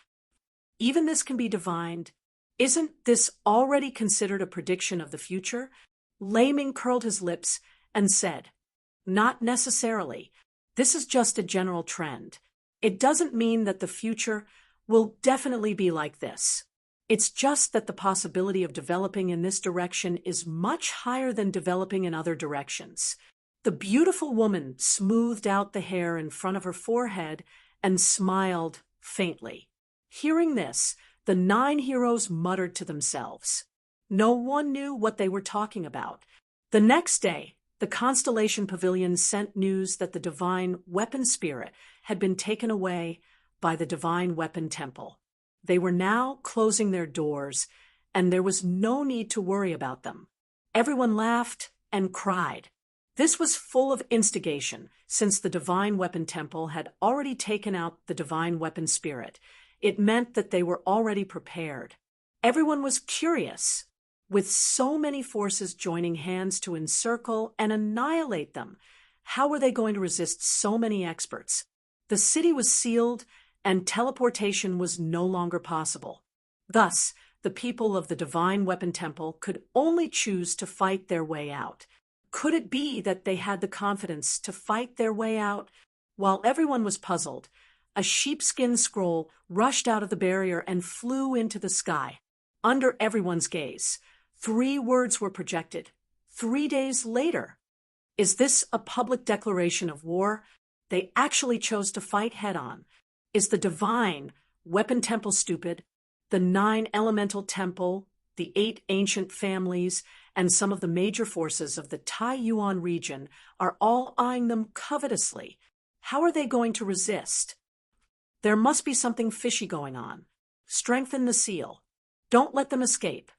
Even this can be divined. Isn't this already considered a prediction of the future?" Laming curled his lips and said, "Not necessarily. This is just a general trend. It doesn't mean that the future will definitely be like this. It's just that the possibility of developing in this direction is much higher than developing in other directions." The beautiful woman smoothed out the hair in front of her forehead and smiled faintly. Hearing this, The 9 heroes muttered to themselves. No one knew what they were talking about. The next day, the Constellation Pavilion sent news that the Divine Weapon Spirit had been taken away by the Divine Weapon Temple. They were now closing their doors, and there was no need to worry about them. Everyone laughed and cried. This was full of instigation, since the Divine Weapon Temple had already taken out the Divine Weapon Spirit. It meant that they were already prepared. Everyone was curious. With so many forces joining hands to encircle and annihilate them, how were they going to resist so many experts? The city was sealed, and teleportation was no longer possible. Thus, the people of the Divine Weapon Temple could only choose to fight their way out. Could it be that they had the confidence to fight their way out? While everyone was puzzled, a sheepskin scroll rushed out of the barrier and flew into the sky. Under everyone's gaze, 3 words were projected. 3 days later. Is this a public declaration of war? They actually chose to fight head-on. Is the Divine Weapon Temple stupid? The 9 Elemental Temple, the 8 ancient families, and some of the major forces of the Tai-Yuan region are all eyeing them covetously. How are they going to resist? There must be something fishy going on. Strengthen the seal. Don't let them escape.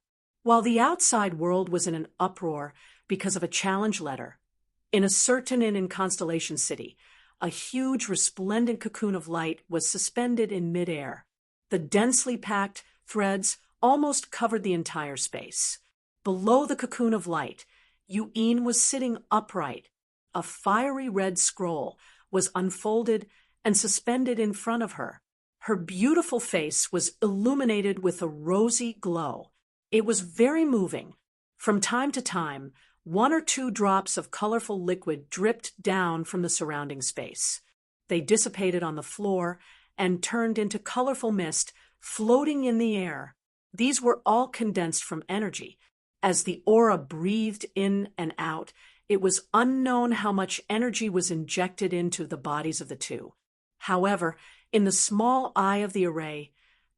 While the outside world was in an uproar because of a challenge letter, in a certain inn in Constellation City, a huge resplendent cocoon of light was suspended in midair. The densely packed threads almost covered the entire space. Below the cocoon of light, Yu'in was sitting upright. A fiery red scroll was unfolded and suspended in front of her. Her beautiful face was illuminated with a rosy glow. It was very moving. From time to time, 1 or 2 drops of colorful liquid dripped down from the surrounding space. They dissipated on the floor and turned into colorful mist floating in the air. These were all condensed from energy. As the aura breathed in and out, it was unknown how much energy was injected into the bodies of the 2. However, in the small eye of the array,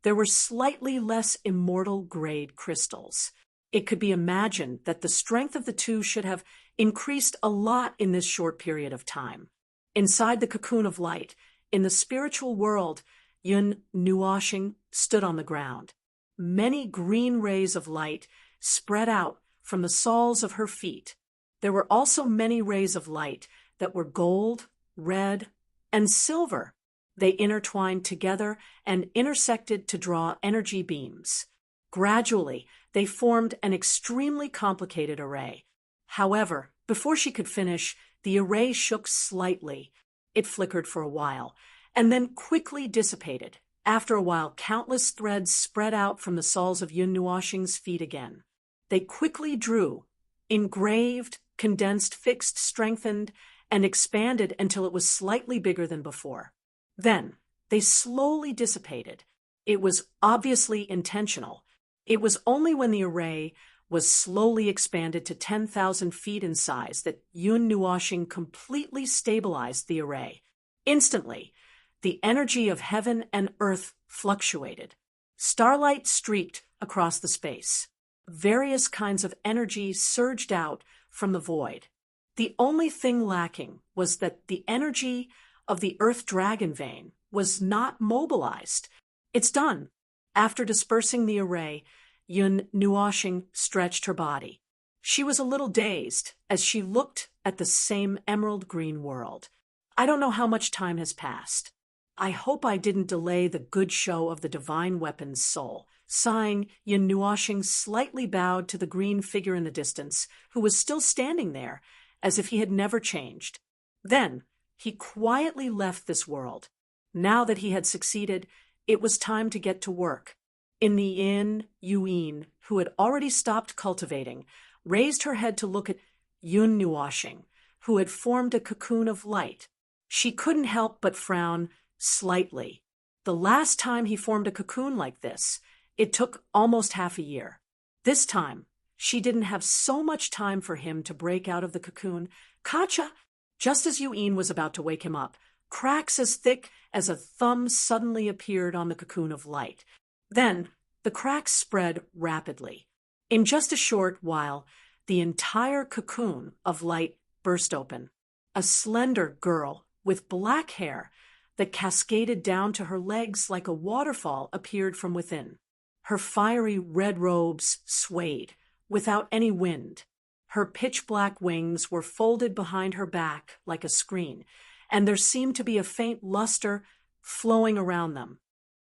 there were slightly less immortal-grade crystals. It could be imagined that the strength of the 2 should have increased a lot in this short period of time. Inside the cocoon of light, in the spiritual world, Yun Nuoxing stood on the ground. Many green rays of light spread out from the soles of her feet. There were also many rays of light that were gold, red, and silver. They intertwined together and intersected to draw energy beams. Gradually, they formed an extremely complicated array. However, before she could finish, the array shook slightly. It flickered for a while, and then quickly dissipated. After a while, countless threads spread out from the soles of Yun Nuoxing's feet again. They quickly drew, engraved, condensed, fixed, strengthened, and expanded until it was slightly bigger than before. Then, they slowly dissipated. It was obviously intentional. It was only when the array was slowly expanded to 10,000 feet in size that Yun Nuoxing completely stabilized the array. Instantly, the energy of heaven and earth fluctuated. Starlight streaked across the space. Various kinds of energy surged out from the void. The only thing lacking was that the energy of the Earth Dragon vein was not mobilized. It's done. After dispersing the array, Yun Nuoxing stretched her body. She was a little dazed as she looked at the same emerald green world. I don't know how much time has passed. I hope I didn't delay the good show of the divine weapon's soul. Sighing, Yun Nuoxing slightly bowed to the green figure in the distance, who was still standing there, as if he had never changed. Then, he quietly left this world. Now that he had succeeded, it was time to get to work. In the inn, Yu'in, who had already stopped cultivating, raised her head to look at Yun Nuoxing, who had formed a cocoon of light. She couldn't help but frown slightly. The last time he formed a cocoon like this, it took almost half a year. This time, she didn't have so much time for him to break out of the cocoon. Kacha! Just as Yu'in was about to wake him up, cracks as thick as a thumb suddenly appeared on the cocoon of light. Then, The cracks spread rapidly. In just a short while, the entire cocoon of light burst open. A slender girl with black hair that cascaded down to her legs like a waterfall appeared from within. Her fiery red robes swayed without any wind. Her pitch-black wings were folded behind her back like a screen, and there seemed to be a faint luster flowing around them.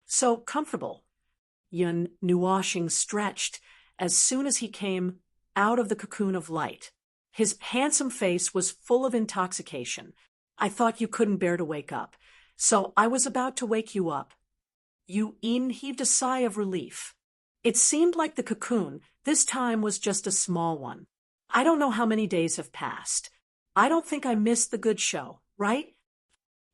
So comfortable. Yun Nuoshing stretched as soon as he came out of the cocoon of light. His handsome face was full of intoxication. I thought you couldn't bear to wake up, so I was about to wake you up. Yin heaved a sigh of relief. It seemed like the cocoon this time was just a small one. I don't know how many days have passed. I don't think I missed the good show, right?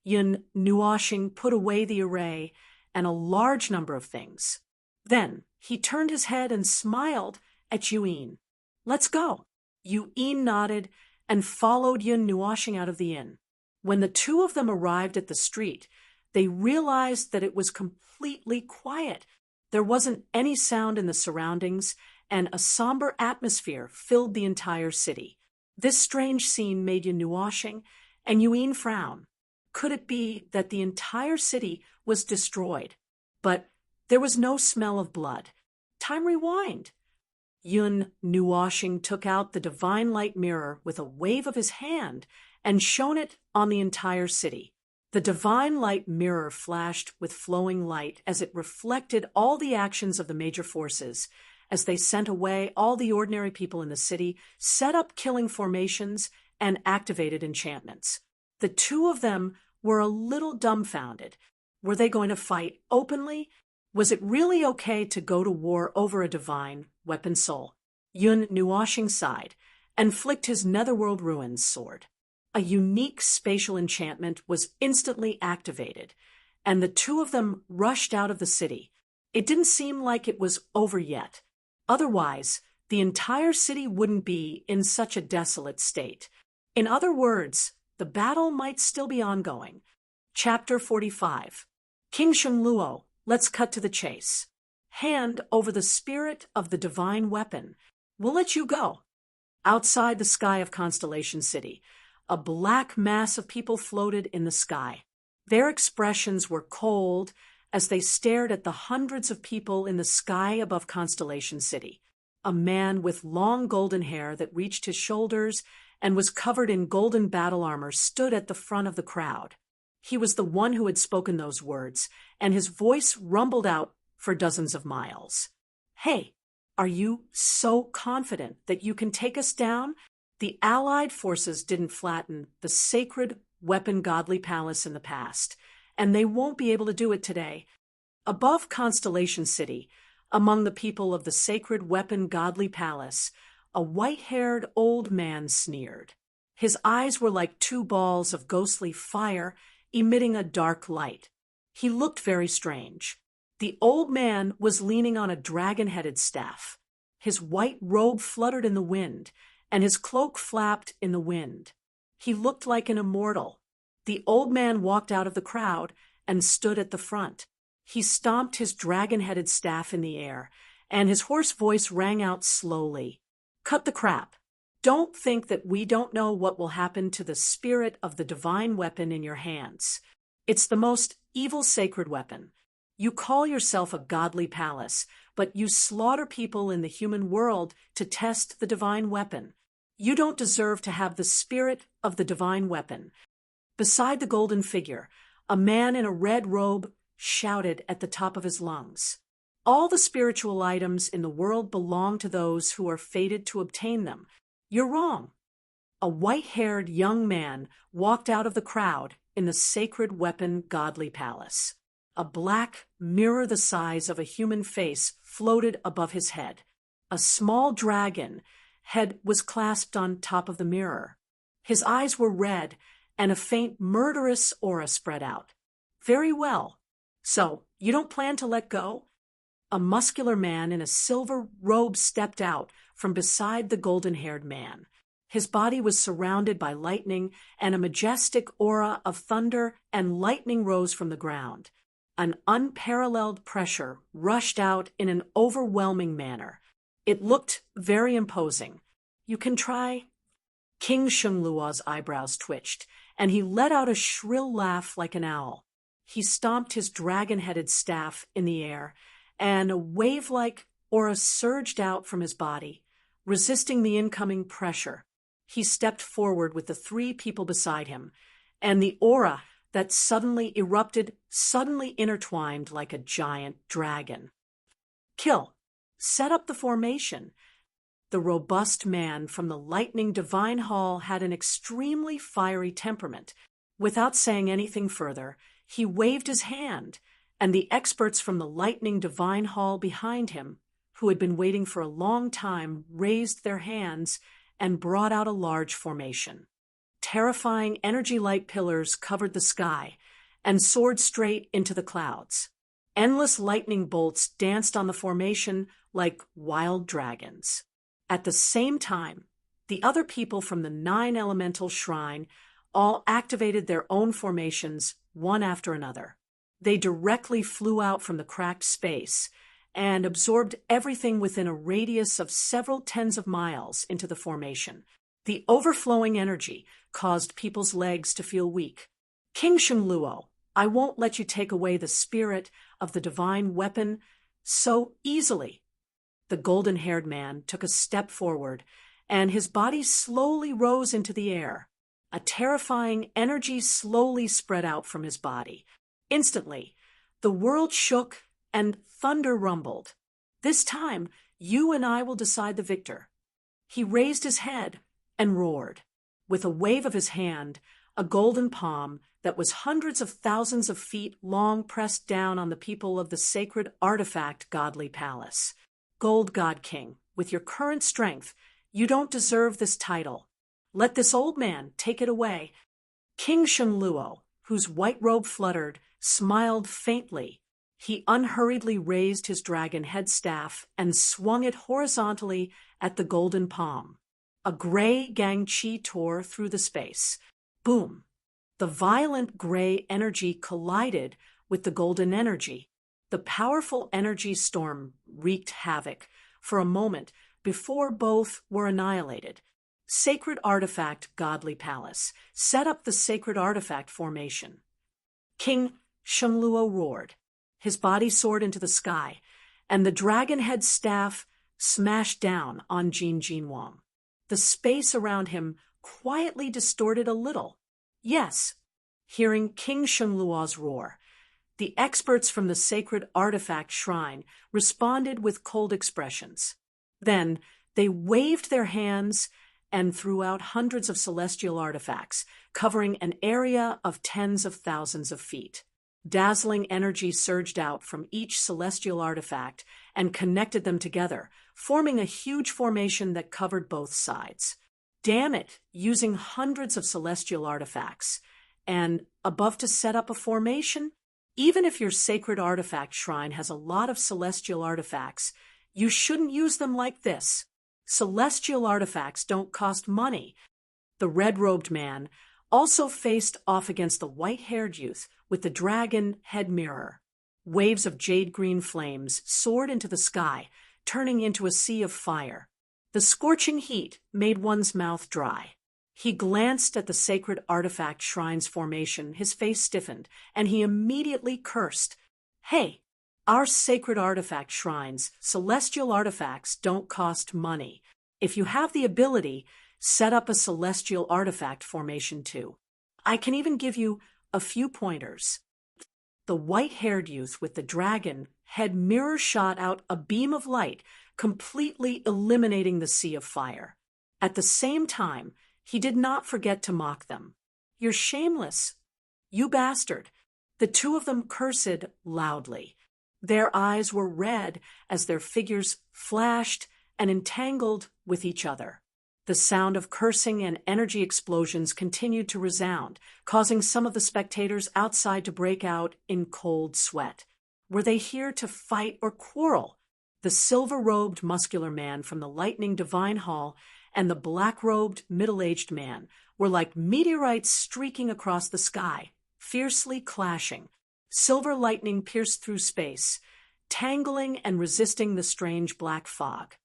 Yun Nuoshing put away the array and a large number of things. Then he turned his head and smiled at Yin. Let's go. Yin nodded and followed Yun Nuoshing out of the inn. When the two of them arrived at the street, they realized that it was completely quiet. There wasn't any sound in the surroundings, and a somber atmosphere filled the entire city. This strange scene made Yun Nuoshing and Yin frown. Could it be that the entire city was destroyed? But there was no smell of blood. Time rewind. Yun Nuoshing took out the divine light mirror with a wave of his hand and shone it on the entire city. The divine light mirror flashed with flowing light as it reflected all the actions of the major forces, as they sent away all the ordinary people in the city, set up killing formations, and activated enchantments. The two of them were a little dumbfounded. Were they going to fight openly? Was it really okay to go to war over a divine weapon soul? Yun Nuoshing sighed and flicked his Netherworld Ruins sword. A unique spatial enchantment was instantly activated, and the two of them rushed out of the city. It didn't seem like it was over yet. Otherwise, the entire city wouldn't be in such a desolate state. In other words, the battle might still be ongoing. Chapter 45. King Shengluo, let's cut to the chase. Hand over the spirit of the divine weapon. We'll let you go. Outside the sky of Constellation City, a black mass of people floated in the sky. Their expressions were cold as they stared at the hundreds of people in the sky above Constellation City. A man with long golden hair that reached his shoulders and was covered in golden battle armor stood at the front of the crowd. He was the one who had spoken those words, and his voice rumbled out for dozens of miles. Hey, are you so confident that you can take us down? The Allied forces didn't flatten the sacred weapon godly palace in the past, and they won't be able to do it today. Above Constellation City, among the people of the sacred weapon godly palace, a white-haired old man sneered. His eyes were like two balls of ghostly fire emitting a dark light. He looked very strange. The old man was leaning on a dragon-headed staff. His white robe fluttered in the wind, and his cloak flapped in the wind. He looked like an immortal. The old man walked out of the crowd and stood at the front. He stomped his dragon-headed staff in the air, and his hoarse voice rang out slowly. Cut the crap. Don't think that we don't know what will happen to the spirit of the divine weapon in your hands. It's the most evil sacred weapon. You call yourself a godly palace, but you slaughter people in the human world to test the divine weapon. You don't deserve to have the spirit of the divine weapon. Beside the golden figure, a man in a red robe shouted at the top of his lungs. All the spiritual items in the world belong to those who are fated to obtain them. You're wrong. A white-haired young man walked out of the crowd in the sacred weapon godly palace. A black mirror the size of a human face floated above his head. A small dragon head was clasped on top of the mirror. His eyes were red, and a faint murderous aura spread out. Very well. So, you don't plan to let go? A muscular man in a silver robe stepped out from beside the golden-haired man. His body was surrounded by lightning, and a majestic aura of thunder and lightning rose from the ground. An unparalleled pressure rushed out in an overwhelming manner. It looked very imposing. You can try. King Shengluo's eyebrows twitched, and he let out a shrill laugh like an owl. He stomped his dragon-headed staff in the air, and a wave-like aura surged out from his body, resisting the incoming pressure. He stepped forward with the 3 people beside him, and the aura that suddenly erupted suddenly intertwined like a giant dragon. Kill. Set up the formation. The robust man from the Lightning Divine Hall had an extremely fiery temperament. Without saying anything further, he waved his hand, and the experts from the Lightning Divine Hall behind him, who had been waiting for a long time, raised their hands and brought out a large formation. Terrifying energy-light pillars covered the sky and soared straight into the clouds. Endless lightning bolts danced on the formation like wild dragons. At the same time, the other people from the 9 elemental shrine all activated their own formations one after another. They directly flew out from the cracked space and absorbed everything within a radius of several tens of miles into the formation. The overflowing energy caused people's legs to feel weak. King Shengluo, I won't let you take away the spirit of the divine weapon so easily. The golden-haired man took a step forward, and his body slowly rose into the air. A terrifying energy slowly spread out from his body. Instantly, the world shook and thunder rumbled. This time, you and I will decide the victor. He raised his head and roared. With a wave of his hand, a golden palm that was hundreds of thousands of feet long pressed down on the people of the sacred artifact godly palace. Gold God King, with your current strength, you don't deserve this title. Let this old man take it away. King Shengluo, whose white robe fluttered, smiled faintly. He unhurriedly raised his dragon head staff and swung it horizontally at the golden palm. A gray gang chi tore through the space. Boom! The violent gray energy collided with the golden energy. The powerful energy storm wreaked havoc for a moment before both were annihilated. Sacred Artifact Godly Palace. Set up the Sacred Artifact formation. King Shengluo roared. His body soared into the sky, and the dragon head staff smashed down on Jin Jinwang. The space around him quietly distorted a little. Yes, hearing King Shengluo's roar, the experts from the Sacred Artifact Shrine responded with cold expressions. Then they waved their hands and threw out hundreds of celestial artifacts, covering an area of tens of thousands of feet. Dazzling energy surged out from each celestial artifact and connected them together, forming a huge formation that covered both sides. Damn it, using hundreds of celestial artifacts. And above to set up a formation? Even if your sacred artifact shrine has a lot of celestial artifacts, you shouldn't use them like this. Celestial artifacts don't cost money. The red-robed man also faced off against the white-haired youth with the dragon head mirror. Waves of jade-green flames soared into the sky, turning into a sea of fire. The scorching heat made one's mouth dry. He glanced at the sacred artifact shrine's formation, his face stiffened, and he immediately cursed. Hey, our sacred artifact shrines, celestial artifacts don't cost money. If you have the ability, set up a celestial artifact formation too. I can even give you a few pointers. The white-haired youth with the dragon head mirror shot out a beam of light, completely eliminating the sea of fire. At the same time, he did not forget to mock them. You're shameless. You bastard. The two of them cursed loudly. Their eyes were red as their figures flashed and entangled with each other. The sound of cursing and energy explosions continued to resound, causing some of the spectators outside to break out in cold sweat. Were they here to fight or quarrel? The silver-robed muscular man from the Lightning Divine Hall and the black-robed middle-aged man were like meteorites streaking across the sky, fiercely clashing. Silver lightning pierced through space, tangling and resisting the strange black fog.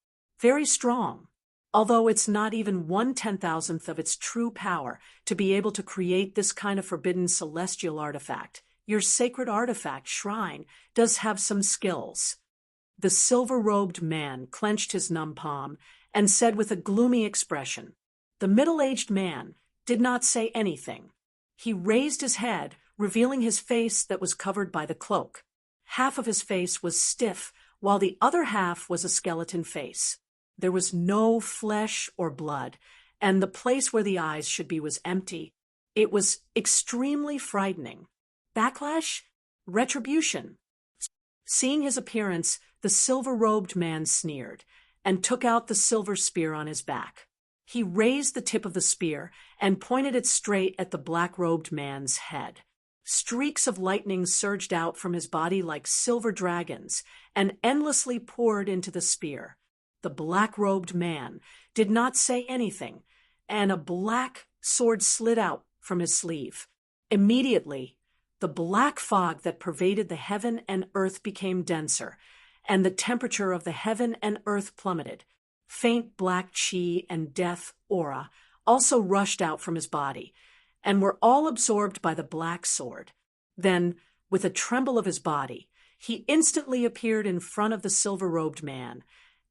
Very strong, although it's not even 1/10,000th of its true power to be able to create this kind of forbidden celestial artifact. Your sacred artifact shrine does have some skills. The silver-robed man clenched his numb palm and said with a gloomy expression. The middle-aged man did not say anything. He raised his head, revealing his face that was covered by the cloak. Half of his face was stiff, while the other half was a skeleton face. There was no flesh or blood, and the place where the eyes should be was empty. It was extremely frightening. Backlash? Retribution? Seeing his appearance, the silver-robed man sneered and took out the silver spear on his back. He raised the tip of the spear and pointed it straight at the black-robed man's head. Streaks of lightning surged out from his body like silver dragons and endlessly poured into the spear. The black-robed man did not say anything, and a black sword slid out from his sleeve. Immediately, the black fog that pervaded the heaven and earth became denser, and the temperature of the heaven and earth plummeted. Faint black chi and death aura also rushed out from his body, and were all absorbed by the black sword. Then, with a tremble of his body, he instantly appeared in front of the silver-robed man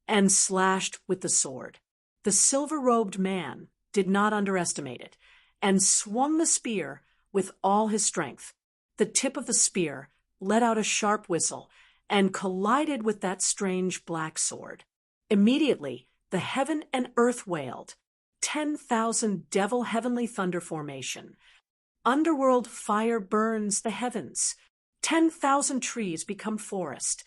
and slashed with the sword. The silver-robed man did not underestimate it, and swung the spear with all his strength. The tip of the spear let out a sharp whistle and collided with that strange black sword. Immediately, the heaven and earth wailed. 10,000 devil heavenly thunder formation. Underworld fire burns the heavens. 10,000 trees become forest.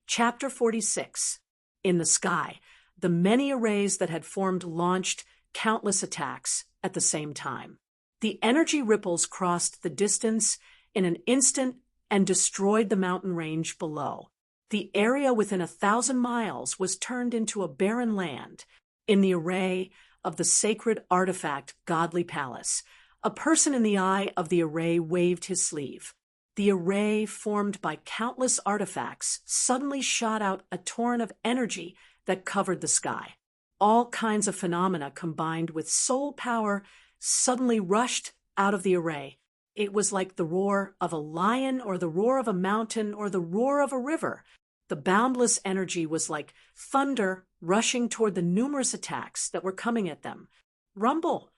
Chapter 46. In the sky, the many arrays that had formed launched countless attacks at the same time. The energy ripples crossed the distance in an instant and destroyed the mountain range below. The area within 1,000 miles was turned into a barren land. In the array of the sacred artifact Godly Palace, a person in the eye of the array waved his sleeve. The array, formed by countless artifacts, suddenly shot out a torrent of energy that covered the sky. All kinds of phenomena combined with soul power suddenly rushed out of the array. It was like the roar of a lion or the roar of a mountain or the roar of a river. The boundless energy was like thunder rushing toward the numerous attacks that were coming at them. Rumble!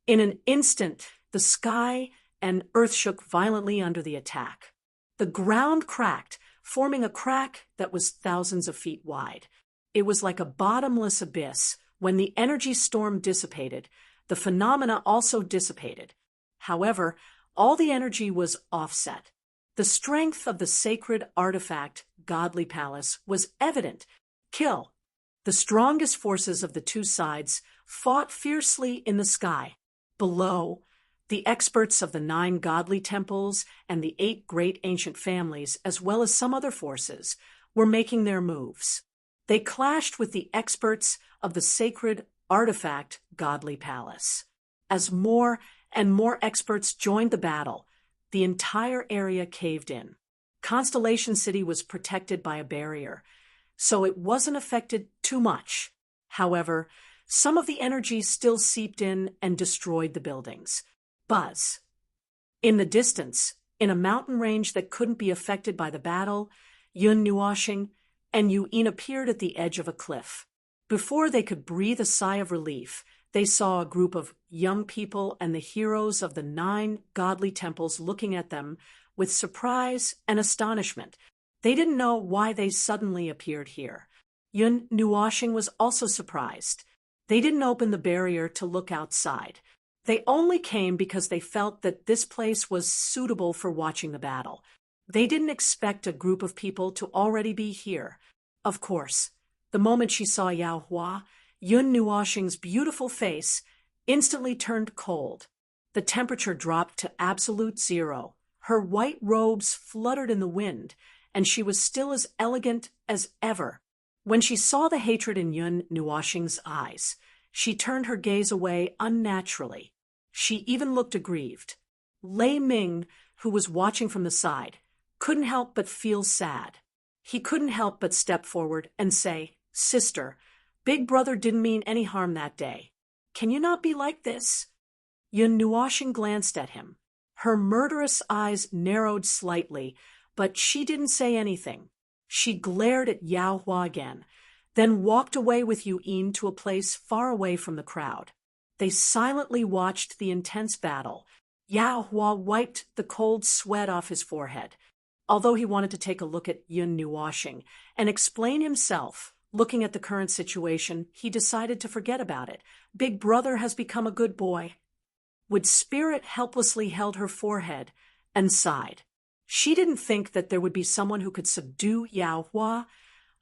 In an instant, the sky and earth shook violently under the attack. The ground cracked, forming a crack that was thousands of feet wide. It was like a bottomless abyss. When the energy storm dissipated, the phenomena also dissipated. However, all the energy was offset. The strength of the sacred artifact, Godly Palace, was evident. Kill. The strongest forces of the two sides fought fiercely in the sky. Below, the experts of the 9 godly temples and the 8 great ancient families, as well as some other forces, were making their moves. They clashed with the experts of the sacred artifact, Godly Palace. As more and more experts joined the battle, the entire area caved in. Constellation City was protected by a barrier, so it wasn't affected too much. However, some of the energy still seeped in and destroyed the buildings. Buzz. In the distance, in a mountain range that couldn't be affected by the battle, Yun Nuoshing and Yuin appeared at the edge of a cliff. Before they could breathe a sigh of relief, they saw a group of young people and the heroes of the 9 godly temples looking at them with surprise and astonishment. They didn't know why they suddenly appeared here. Yun Nuoshing was also surprised. They didn't open the barrier to look outside. They only came because they felt that this place was suitable for watching the battle. They didn't expect a group of people to already be here. Of course, the moment she saw Yao Hua, Yun Nuoshing's beautiful face instantly turned cold. The temperature dropped to absolute 0. Her white robes fluttered in the wind, and she was still as elegant as ever. When she saw the hatred in Yun Nuoshing's eyes, she turned her gaze away unnaturally. She even looked aggrieved. Lei Ming, who was watching from the side, couldn't help but feel sad. He couldn't help but step forward and say, "Sister, Big Brother didn't mean any harm that day. Can you not be like this?" Yun Nuashing glanced at him. Her murderous eyes narrowed slightly, but she didn't say anything. She glared at Yao Hua again, then walked away with Yu Yin to a place far away from the crowd. They silently watched the intense battle. Yao Hua wiped the cold sweat off his forehead. Although he wanted to take a look at Yun Nuashing and explain himself, looking at the current situation, he decided to forget about it. Big Brother has become a good boy. Wood Spirit helplessly held her forehead and sighed. She didn't think that there would be someone who could subdue Yao Hua,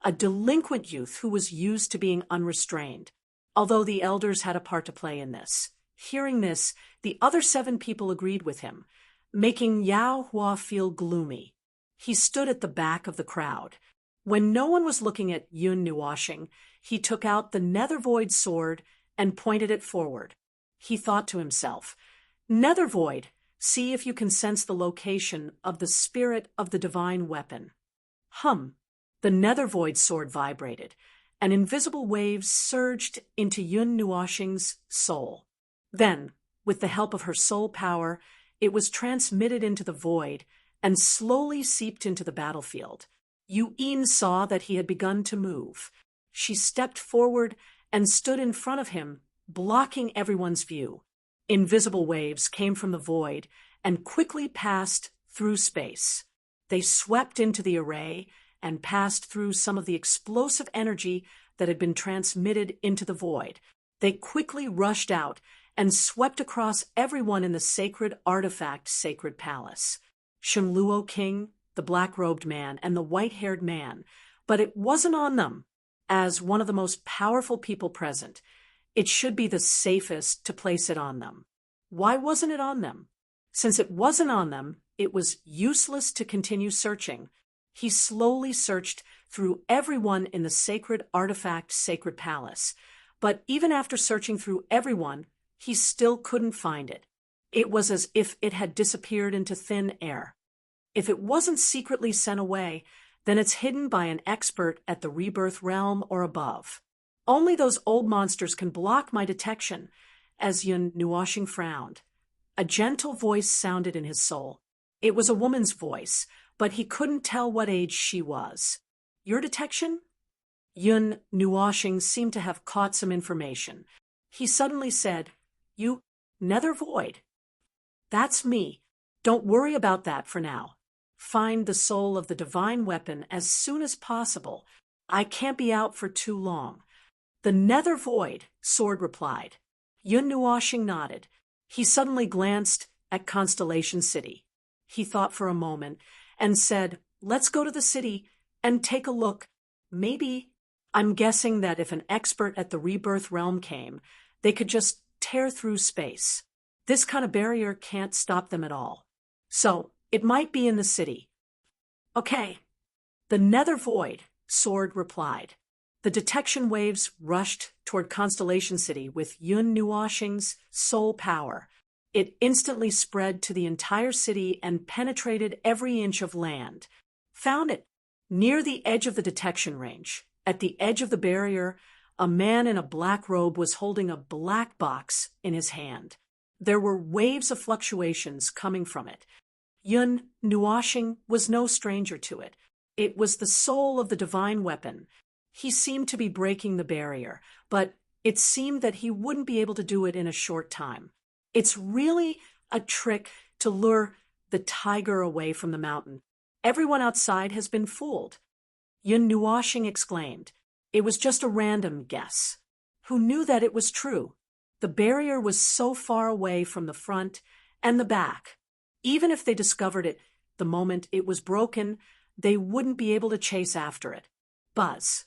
a delinquent youth who was used to being unrestrained, although the elders had a part to play in this. Hearing this, the other 7 people agreed with him, making Yao Hua feel gloomy. He stood at the back of the crowd. When no one was looking at Yun Nuashing, he took out the Nether Void sword and pointed it forward. He thought to himself, "Nether Void, see if you can sense the location of the spirit of the divine weapon." The Nether Void sword vibrated, and invisible waves surged into Yun Nuashing's soul. Then, with the help of her soul power, it was transmitted into the void and slowly seeped into the battlefield. Yu Yin saw that he had begun to move. She stepped forward and stood in front of him, blocking everyone's view. Invisible waves came from the void and quickly passed through space. They swept into the array and passed through some of the explosive energy that had been transmitted into the void. They quickly rushed out and swept across everyone in the sacred artifact sacred palace. Shenluo King, the black-robed man, and the white-haired man, but it wasn't on them. As one of the most powerful people present, it should be the safest to place it on them. Why wasn't it on them? Since it wasn't on them, it was useless to continue searching. He slowly searched through everyone in the sacred artifact sacred palace, but even after searching through everyone, he still couldn't find it. It was as if it had disappeared into thin air. If it wasn't secretly sent away, then it's hidden by an expert at the rebirth realm or above. Only those old monsters can block my detection, as Yun Nuashing frowned. A gentle voice sounded in his soul. It was a woman's voice, but he couldn't tell what age she was. "Your detection?" Yun Nuashing seemed to have caught some information. He suddenly said, "You, Nether Void." "That's me. Don't worry about that for now. Find the soul of the divine weapon as soon as possible. I can't be out for too long." "The Nether Void," Sword replied. Yun Nuashing nodded. He suddenly glanced at Constellation City. He thought for a moment and said, "Let's go to the city and take a look. Maybe, I'm guessing that if an expert at the rebirth realm came, they could just tear through space. This kind of barrier can't stop them at all. So, it might be in the city." "Okay." "The Nether Void," Sword replied. The detection waves rushed toward Constellation City with Yun Nuashing's soul power. It instantly spread to the entire city and penetrated every inch of land. "Found it." Near the edge of the detection range, at the edge of the barrier, a man in a black robe was holding a black box in his hand. There were waves of fluctuations coming from it. Yun Nuashing was no stranger to it. It was the soul of the divine weapon. He seemed to be breaking the barrier, but it seemed that he wouldn't be able to do it in a short time. It's really a trick to lure the tiger away from the mountain. Everyone outside has been fooled. Yun Nuashing exclaimed. It was just a random guess. Who knew that it was true? The barrier was so far away from the front and the back. Even if they discovered it the moment it was broken, they wouldn't be able to chase after it. Buzz.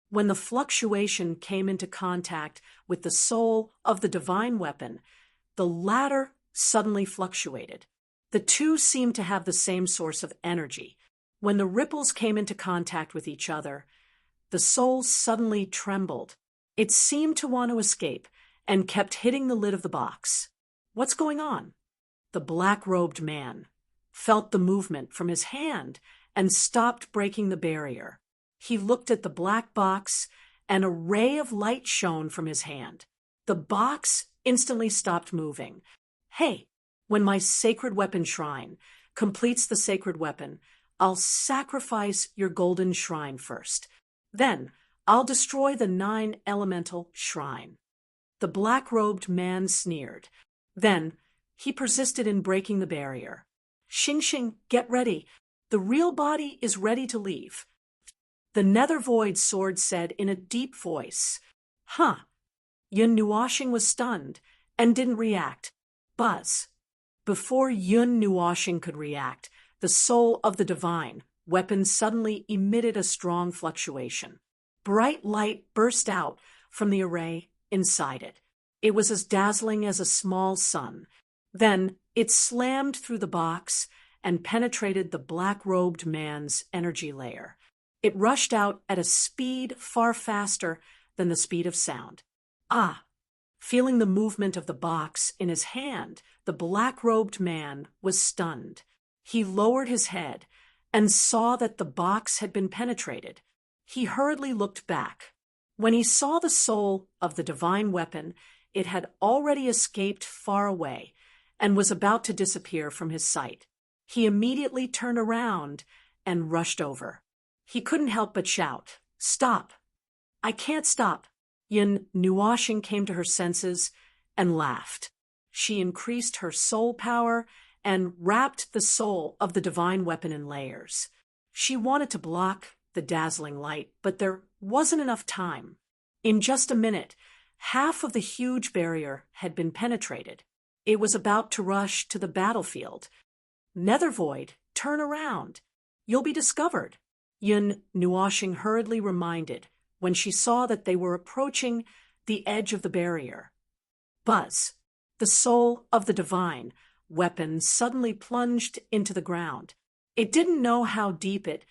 When the fluctuation came into contact with the soul of the divine weapon, the latter suddenly fluctuated. The two seemed to have the same source of energy. When the ripples came into contact with each other, the soul suddenly trembled. It seemed to want to escape and kept hitting the lid of the box. "What's going on?" The black-robed man, felt the movement from his hand and stopped breaking the barrier. He looked at the black box, and a ray of light shone from his hand. The box instantly stopped moving. Hey, when my sacred weapon shrine completes the sacred weapon, I'll sacrifice your golden shrine first. Then I'll destroy the 9 elemental shrine. The black-robed man sneered. Then he persisted in breaking the barrier. Xing Xing, get ready. The real body is ready to leave. The nether void sword said in a deep voice. Huh. Yun Nuoshing was stunned and didn't react. Buzz. Before Yun Nuoshing could react, the soul of the divine weapon suddenly emitted a strong fluctuation. Bright light burst out from the array inside it. It was as dazzling as a small sun. Then it slammed through the box and penetrated the black-robed man's energy layer. It rushed out at a speed far faster than the speed of sound. Ah! Feeling the movement of the box in his hand, the black-robed man was stunned. He lowered his head and saw that the box had been penetrated. He hurriedly looked back. When he saw the soul of the divine weapon, it had already escaped far away and was about to disappear from his sight. He immediately turned around and rushed over. He couldn't help but shout, "Stop! I can't stop!" Yun Nuoshing came to her senses and laughed. She increased her soul power and wrapped the soul of the divine weapon in layers. She wanted to block the dazzling light, but there wasn't enough time. In just a minute, half of the huge barrier had been penetrated. It was about to rush to the battlefield. Nethervoid, turn around. You'll be discovered. Yun Nuoshing hurriedly reminded when she saw that they were approaching the edge of the barrier. Buzz, the soul of the divine weapon suddenly plunged into the ground. It didn't know how deep it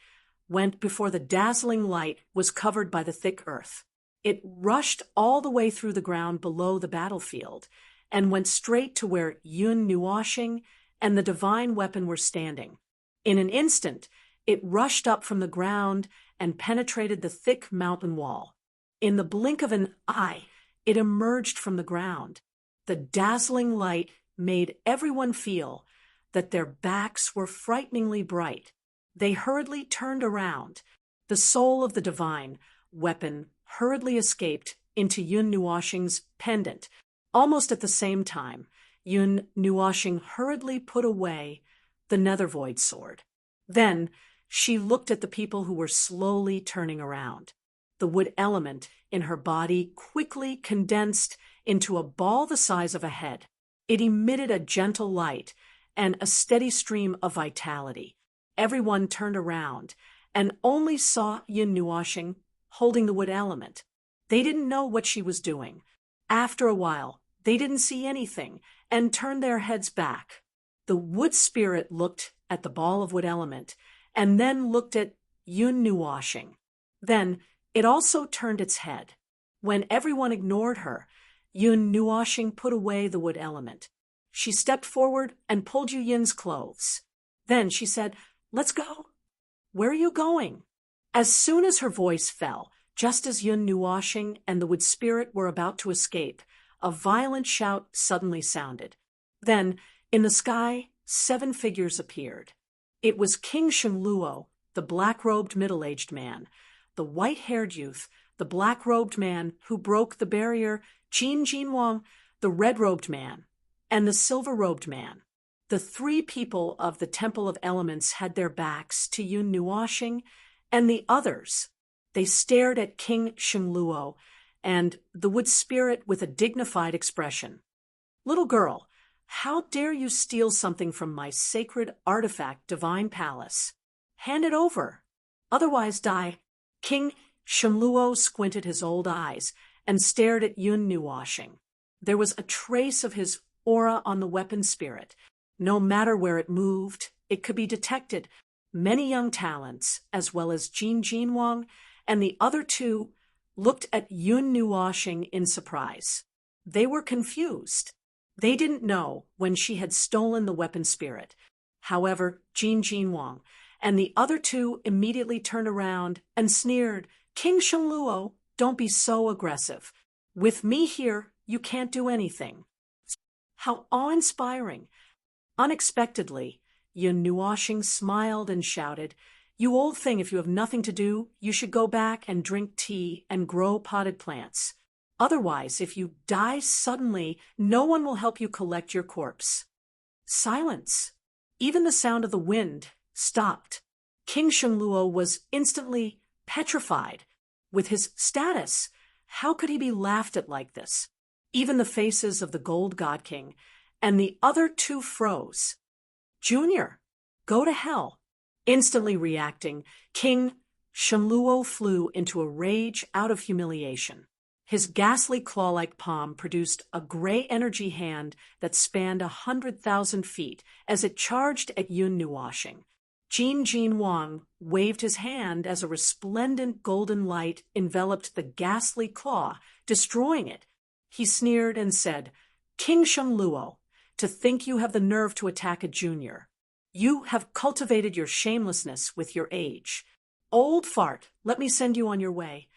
went before the dazzling light was covered by the thick earth. It rushed all the way through the ground below the battlefield and went straight to where Yun Nuoshing and the divine weapon were standing. In an instant, it rushed up from the ground and penetrated the thick mountain wall. In the blink of an eye, it emerged from the ground. The dazzling light made everyone feel that their backs were frighteningly bright. They hurriedly turned around. The soul of the divine weapon hurriedly escaped into Yun Nuoshing's pendant. Almost at the same time, Yun Nuoshing hurriedly put away the Nethervoid sword. Then she looked at the people who were slowly turning around. The wood element in her body quickly condensed into a ball the size of a head. It emitted a gentle light and a steady stream of vitality. Everyone turned around and only saw Yun Nuoshing holding the wood element. They didn't know what she was doing. After a while, they didn't see anything and turned their heads back. The wood spirit looked at the ball of wood element and then looked at Yun Nuoshing. Then it also turned its head. When everyone ignored her, Yun Nuoshing put away the wood element. She stepped forward and pulled Yu Yin's clothes. Then she said, "Let's go." "Where are you going?" As soon as her voice fell, just as Yun Nuoshing and the wood spirit were about to escape, a violent shout suddenly sounded. Then, in the sky, 7 figures appeared. It was King Shengluo, the black-robed middle-aged man, the white-haired youth, the black-robed man who broke the barrier, Jin Jinwang, the red-robed man, and the silver-robed man. The 3 people of the Temple of Elements had their backs to Yun Nuoshing and the others. They stared at King Shengluo and the wood spirit with a dignified expression. "Little girl, how dare you steal something from my sacred artifact divine palace? Hand it over, otherwise die." King Shengluo squinted his old eyes and stared at Yun Nuoshing. There was a trace of his aura on the weapon spirit. No matter where it moved, it could be detected. Many young talents, as well as Jin Jinwang and the other 2, looked at Yun Nuoshing in surprise. They were confused. They didn't know when she had stolen the weapon spirit. however, Jin Wang, and the other two immediately turned around and sneered, "King Shenluo, don't be so aggressive. With me here, you can't do anything." How awe-inspiring! Unexpectedly, Yun Nuoshing smiled and shouted, "You old thing, if you have nothing to do, you should go back and drink tea and grow potted plants. Otherwise, if you die suddenly, no one will help you collect your corpse." Silence. Even the sound of the wind stopped. King Shenluo was instantly petrified. With his status, how could he be laughed at like this? Even the faces of the Gold God King and the other two froze. "Junior, go to hell." Instantly reacting, King Shenluo flew into a rage out of humiliation. His ghastly claw-like palm produced a gray energy hand that spanned 100,000 feet as it charged at Yun Nuoshing. Jin Wang waved his hand as a resplendent golden light enveloped the ghastly claw, destroying it. He sneered and said, "King Shenluo, to think you have the nerve to attack a junior. You have cultivated your shamelessness with your age. Old fart, let me send you on your way."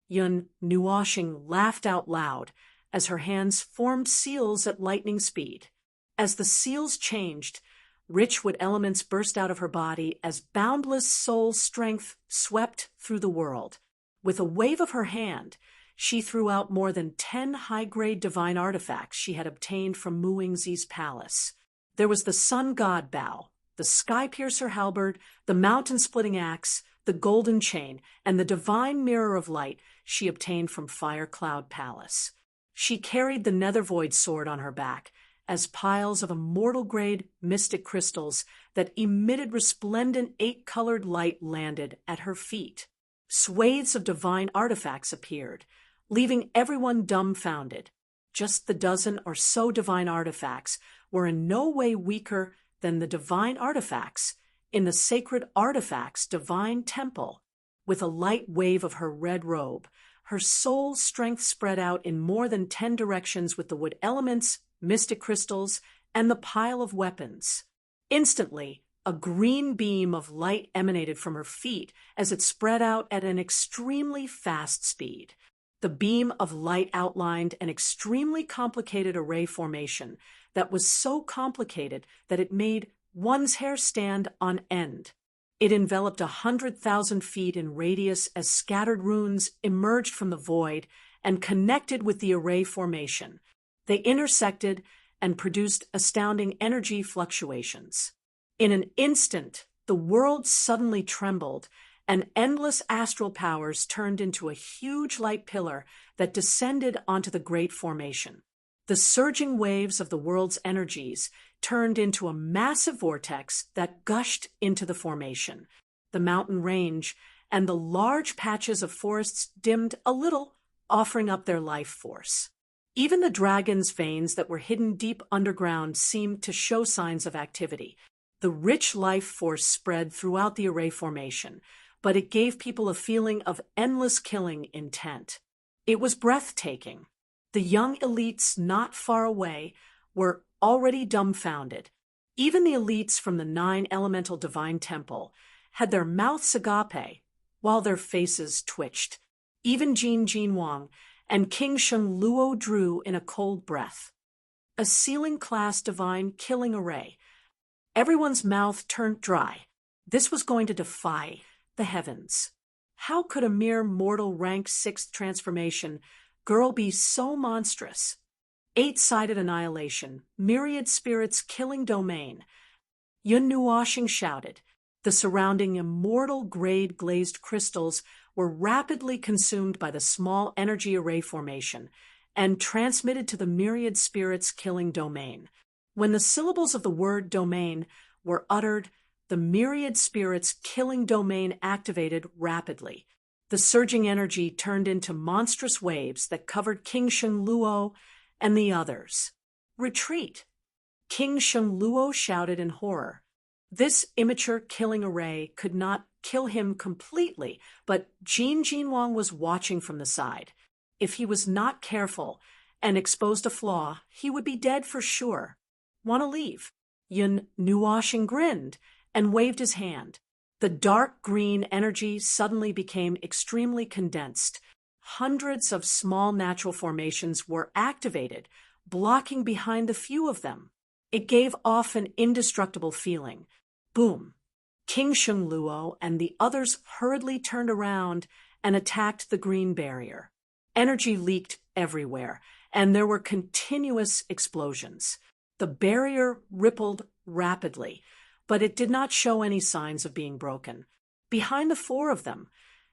Yun Nuoshing laughed out loud as her hands formed seals at lightning speed. As the seals changed, rich wood elements burst out of her body as boundless soul strength swept through the world. With a wave of her hand, she threw out more than 10 high-grade divine artifacts she had obtained from Muingzi's palace. There was the Sun God Bow, the Sky-Piercer Halberd, the Mountain-Splitting Axe, the Golden Chain, and the Divine Mirror of Light she obtained from Fire Cloud Palace. She carried the Nethervoid sword on her back as piles of immortal-grade mystic crystals that emitted resplendent 8-colored light landed at her feet. Swathes of divine artifacts appeared, leaving everyone dumbfounded. Just the dozen or so divine artifacts were in no way weaker than the divine artifacts in the Sacred Artifacts Divine Temple. With a light wave of her red robe, her soul's strength spread out in more than 10 directions with the wood elements, mystic crystals, and the pile of weapons. Instantly, a green beam of light emanated from her feet as it spread out at an extremely fast speed. The beam of light outlined an extremely complicated array formation that was so complicated that it made one's hair stand on end. It enveloped 100,000 feet in radius as scattered runes emerged from the void and connected with the array formation. They intersected and produced astounding energy fluctuations. In an instant, the world suddenly trembled, and endless astral powers turned into a huge light pillar that descended onto the great formation. The surging waves of the world's energies turned into a massive vortex that gushed into the formation. The mountain range and the large patches of forests dimmed a little, offering up their life force. Even the dragon's veins that were hidden deep underground seemed to show signs of activity. The rich life force spread throughout the array formation, but it gave people a feeling of endless killing intent. It was breathtaking. The young elites not far away were already dumbfounded. Even the elites from the 9 Elemental Divine Temple had their mouths agape, while their faces twitched. Even Jin Wang and King Shenluo drew in a cold breath. A ceiling-class divine killing array. Everyone's mouth turned dry. This was going to defy the heavens. How could a mere mortal rank 6th transformation girl be so monstrous? 8-sided annihilation, myriad spirits killing domain. Yun Nuoshing shouted. The surrounding immortal grade glazed crystals were rapidly consumed by the small energy array formation and transmitted to the myriad spirits killing domain. When the syllables of the word domain were uttered, the myriad spirits killing domain activated rapidly. The surging energy turned into monstrous waves that covered King Shenluo and the others. "Retreat!" King Shenluo shouted in horror. This immature killing array could not kill him completely, but Jin Wang was watching from the side. If he was not careful and exposed a flaw, he would be dead for sure. "Want to leave?" Yun Nuashing grinned and waved his hand. The dark green energy suddenly became extremely condensed. Hundreds of small natural formations were activated, blocking behind the few of them. It gave off an indestructible feeling. Boom! King Shengluo and the others hurriedly turned around and attacked the green barrier. Energy leaked everywhere, and there were continuous explosions. The barrier rippled rapidly, but it did not show any signs of being broken. Behind the four of them,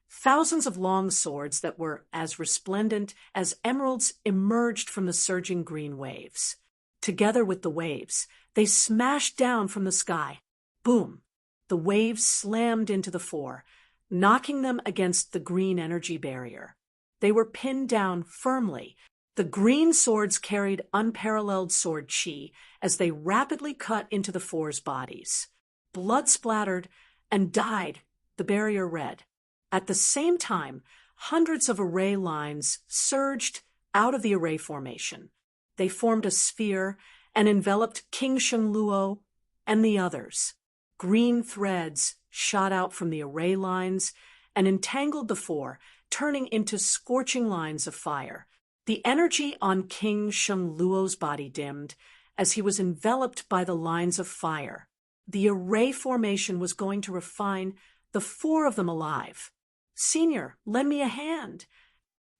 thousands of long swords that were as resplendent as emeralds emerged from the surging green waves. Together with the waves, they smashed down from the sky. Boom! The waves slammed into the four, knocking them against the green energy barrier. They were pinned down firmly. The green swords carried unparalleled sword chi as they rapidly cut into the four's bodies. Blood splattered and dyed the barrier red. At the same time, hundreds of array lines surged out of the array formation. They formed a sphere and enveloped King Shengluo and the others. Green threads shot out from the array lines and entangled the four, turning into scorching lines of fire. The energy on King Shengluo's body dimmed as he was enveloped by the lines of fire. The array formation was going to refine the four of them alive. "Senior, lend me a hand,"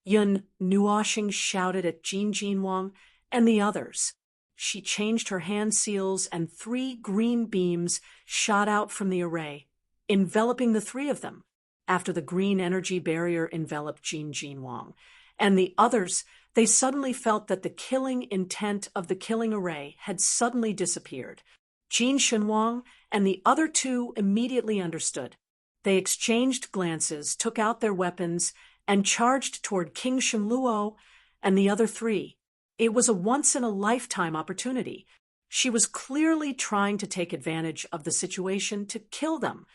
Yun Nuashing shouted at Jin Jinwang and the others. She changed her hand seals and 3 green beams shot out from the array, enveloping the 3 of them. After the green energy barrier enveloped Jin Jinwang and the others, they suddenly felt that the killing intent of the killing array had suddenly disappeared. Jin Shenwang and the other 2 immediately understood. They exchanged glances, took out their weapons, and charged toward King Shengluo and the other 3. It was a once-in-a-lifetime opportunity. She was clearly trying to take advantage of the situation to kill them.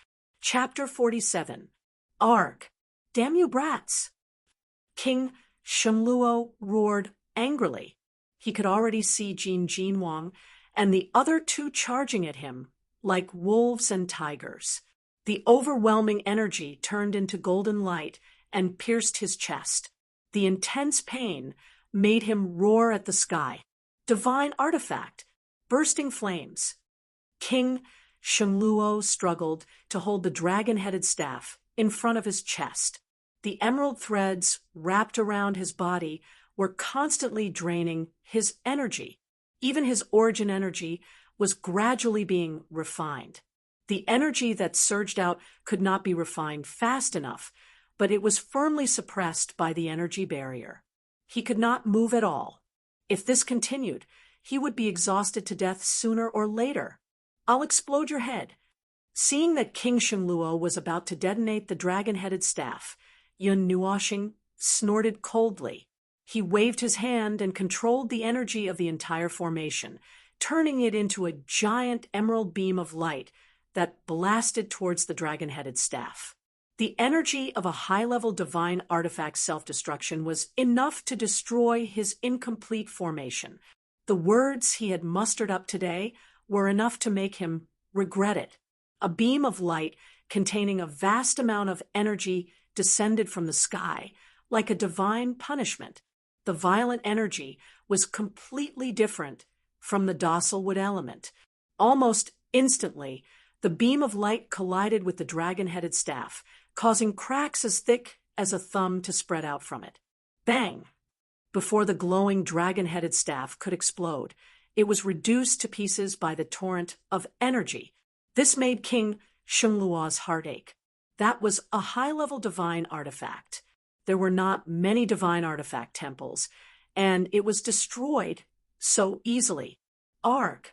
Chapter 47. Arg! Damn you brats! King Shengluo roared angrily. He could already see Jin Jinwang and the other 2 charging at him like wolves and tigers. The overwhelming energy turned into golden light and pierced his chest. The intense pain made him roar at the sky. Divine artifact, bursting flames. King Shengluo struggled to hold the dragon-headed staff in front of his chest. The emerald threads wrapped around his body were constantly draining his energy. Even his origin energy was gradually being refined. The energy that surged out could not be refined fast enough, but it was firmly suppressed by the energy barrier. He could not move at all. If this continued, he would be exhausted to death sooner or later. "I'll explode your head." Seeing that King Shengluo was about to detonate the dragon-headed staff, Yun Nuashing snorted coldly. He waved his hand and controlled the energy of the entire formation, turning it into a giant emerald beam of light that blasted towards the dragon-headed staff. The energy of a high-level divine artifact self-destruction was enough to destroy his incomplete formation. The words he had mustered up today were enough to make him regret it. A beam of light containing a vast amount of energy descended from the sky, like a divine punishment. The violent energy was completely different from the docile wood element. Almost instantly, the beam of light collided with the dragon-headed staff, causing cracks as thick as a thumb to spread out from it. Bang! Before the glowing dragon-headed staff could explode, it was reduced to pieces by the torrent of energy. This made King Shengluo's heart ache. That was a high-level divine artifact. There were not many divine artifact temples, and it was destroyed so easily. Arg!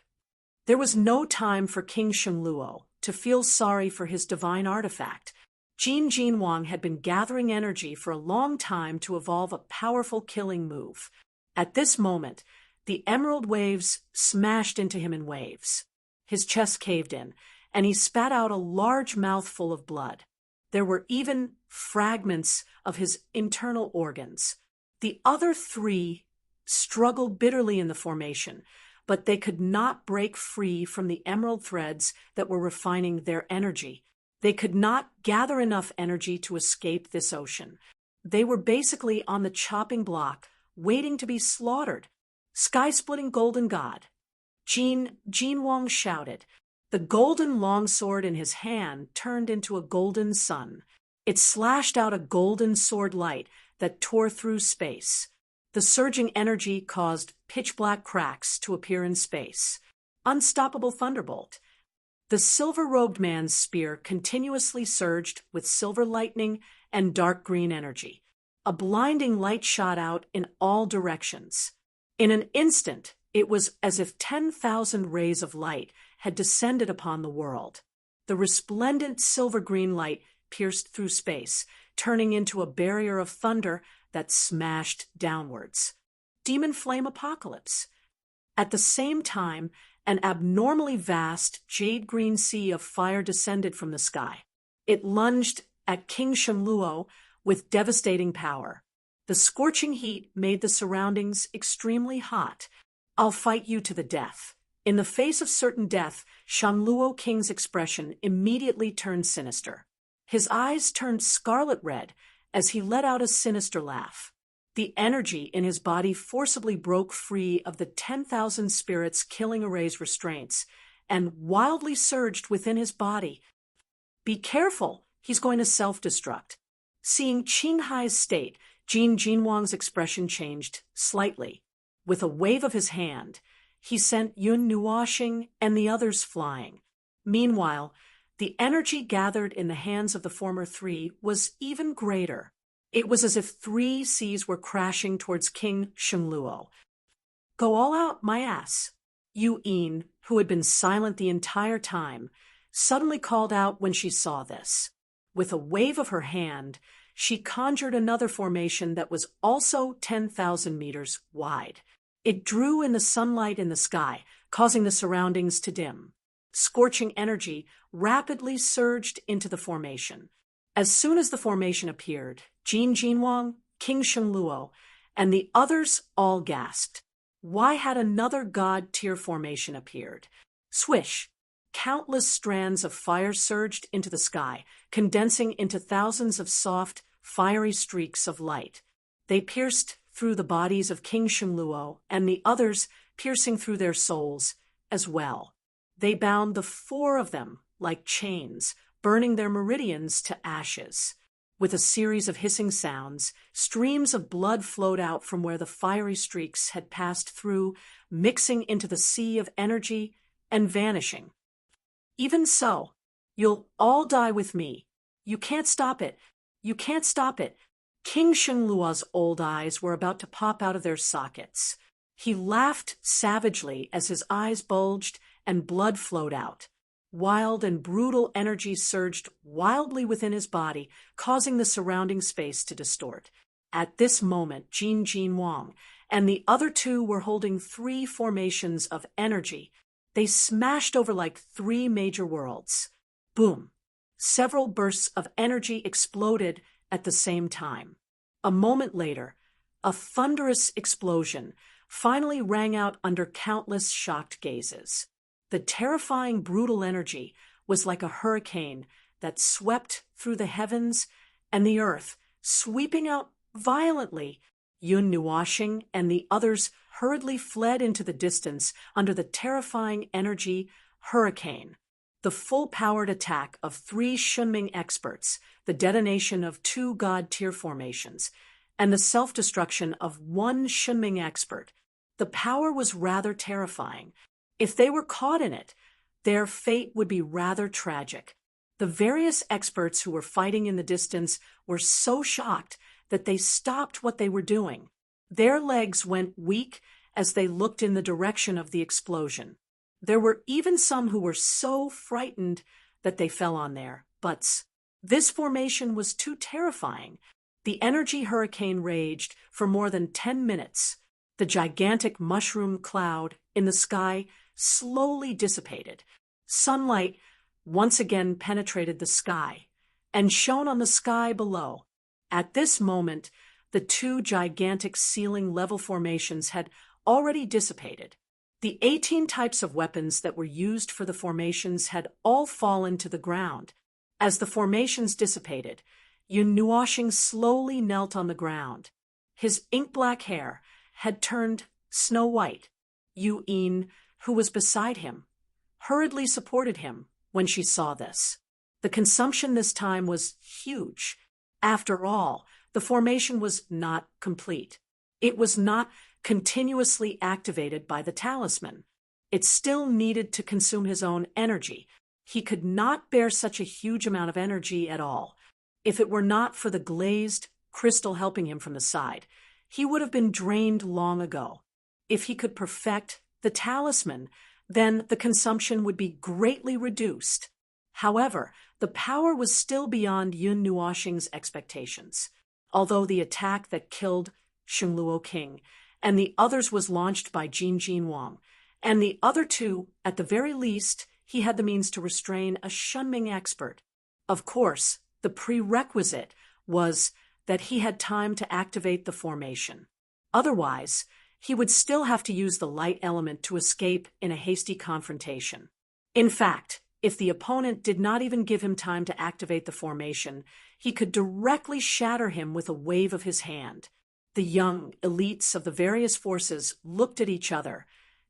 There was no time for King Shengluo to feel sorry for his divine artifact. Jin Jinwang had been gathering energy for a long time to evolve a powerful killing move. At this moment, the emerald waves smashed into him in waves. His chest caved in, and he spat out a large mouthful of blood. There were even fragments of his internal organs. The other 3 struggled bitterly in the formation, but they could not break free from the emerald threads that were refining their energy. They could not gather enough energy to escape this ocean. They were basically on the chopping block, waiting to be slaughtered. Sky-splitting golden god. Jin Wang shouted. The golden longsword in his hand turned into a golden sun. It slashed out a golden sword light that tore through space. The surging energy caused pitch-black cracks to appear in space. Unstoppable thunderbolt. The silver-robed man's spear continuously surged with silver lightning and dark green energy. A blinding light shot out in all directions. In an instant, it was as if 10,000 rays of light had descended upon the world. The resplendent silver-green light pierced through space, turning into a barrier of thunder that smashed downwards. Demon flame apocalypse. At the same time, an abnormally vast jade-green sea of fire descended from the sky. It lunged at King Shenluo with devastating power. The scorching heat made the surroundings extremely hot. I'll fight you to the death. In the face of certain death, Shenluo King's expression immediately turned sinister. His eyes turned scarlet red as he let out a sinister laugh. The energy in his body forcibly broke free of the 10,000 spirits killing array's restraints and wildly surged within his body. Be careful, he's going to self-destruct. Seeing Qinghai's state, Jin Wang's expression changed slightly. With a wave of his hand, he sent Yun Nuoxing and the others flying. Meanwhile, the energy gathered in the hands of the former three was even greater. It was as if 3 seas were crashing towards King Shenluo. Go all out, my ass. Yu Yin, who had been silent the entire time, suddenly called out when she saw this. With a wave of her hand, she conjured another formation that was also 10,000 meters wide. It drew in the sunlight in the sky, causing the surroundings to dim. Scorching energy rapidly surged into the formation. As soon as the formation appeared, Jin Wang, King Shenluo, and the others all gasped. Why had another god-tier formation appeared? Swish! Countless strands of fire surged into the sky, condensing into thousands of soft, fiery streaks of light. They pierced through the bodies of King Shenluo and the others, piercing through their souls as well. They bound the 4 of them like chains, burning their meridians to ashes. With a series of hissing sounds, streams of blood flowed out from where the fiery streaks had passed through, mixing into the sea of energy and vanishing. Even so, you'll all die with me. You can't stop it. You can't stop it. King Shenluo's old eyes were about to pop out of their sockets. He laughed savagely as his eyes bulged and blood flowed out. Wild and brutal energy surged wildly within his body, causing the surrounding space to distort. At this moment, Jin Wang and the other 2 were holding 3 formations of energy. They smashed over like 3 major worlds. Boom! Several bursts of energy exploded at the same time. A moment later, a thunderous explosion finally rang out under countless shocked gazes. The terrifying, brutal energy was like a hurricane that swept through the heavens and the earth, sweeping out violently. Yun Nuoxing and the others hurriedly fled into the distance under the terrifying energy hurricane. The full-powered attack of 3 Shunming experts, the detonation of 2 god-tier formations, and the self-destruction of 1 Shunming expert. The power was rather terrifying. If they were caught in it, their fate would be rather tragic. The various experts who were fighting in the distance were so shocked that they stopped what they were doing. Their legs went weak as they looked in the direction of the explosion. There were even some who were so frightened that they fell on their butts. This formation was too terrifying. The energy hurricane raged for more than 10 minutes. The gigantic mushroom cloud in the sky slowly dissipated. Sunlight once again penetrated the sky and shone on the sky below. At this moment, the 2 gigantic ceiling-level formations had already dissipated. The 18 types of weapons that were used for the formations had all fallen to the ground. As the formations dissipated, Yun Nuoxing slowly knelt on the ground. His ink-black hair had turned snow-white. Yu Yin, who was beside him, hurriedly supported him when she saw this. The consumption this time was huge. After all, the formation was not complete. It was not continuously activated by the talisman. It still needed to consume his own energy. He could not bear such a huge amount of energy at all. If it were not for the glazed crystal helping him from the side, he would have been drained long ago. If he could perfect the talisman, then the consumption would be greatly reduced. However, the power was still beyond Yun Nuoxing's expectations. Although the attack that killed Shengluo King and the others was launched by Jin Jinwang, and the other two, at the very least, he had the means to restrain a Shunming expert. Of course, the prerequisite was that he had time to activate the formation. Otherwise, he would still have to use the light element to escape in a hasty confrontation. In fact, if the opponent did not even give him time to activate the formation, he could directly shatter him with a wave of his hand. The young elites of the various forces looked at each other,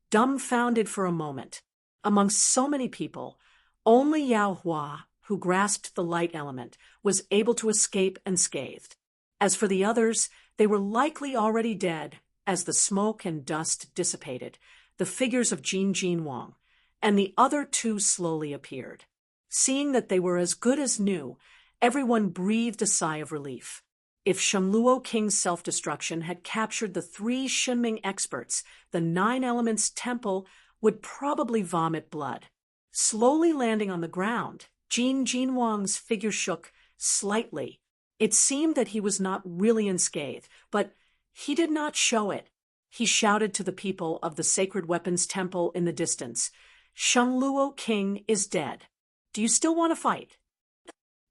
dumbfounded for a moment. Amongst so many people, only Yao Hua, who grasped the light element, was able to escape unscathed. As for the others, they were likely already dead. As the smoke and dust dissipated, the figures of Jin Jinwang and the other two slowly appeared. Seeing that they were as good as new, everyone breathed a sigh of relief. If Shengluo King's self-destruction had captured the 3 Shunming experts, the 9 Elements Temple would probably vomit blood. Slowly landing on the ground, Jin Jinwang's figure shook slightly. It seemed that he was not really unscathed, but he did not show it. He shouted to the people of the Sacred Weapons Temple in the distance, "Shengluo King is dead. Do you still want to fight?"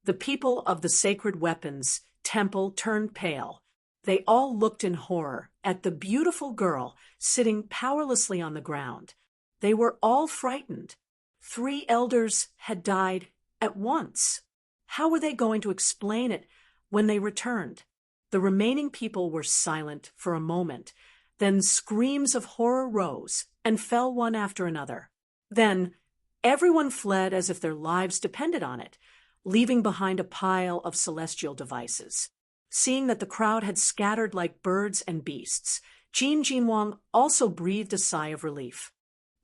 The people of the Sacred Weapons Temple turned pale. They all looked in horror at the beautiful girl sitting powerlessly on the ground. They were all frightened. 3 elders had died at once. How were they going to explain it when they returned? The remaining people were silent for a moment. Then screams of horror rose and fell one after another. Then everyone fled as if their lives depended on it, leaving behind a pile of celestial devices. Seeing that the crowd had scattered like birds and beasts, Jin Jinwang also breathed a sigh of relief.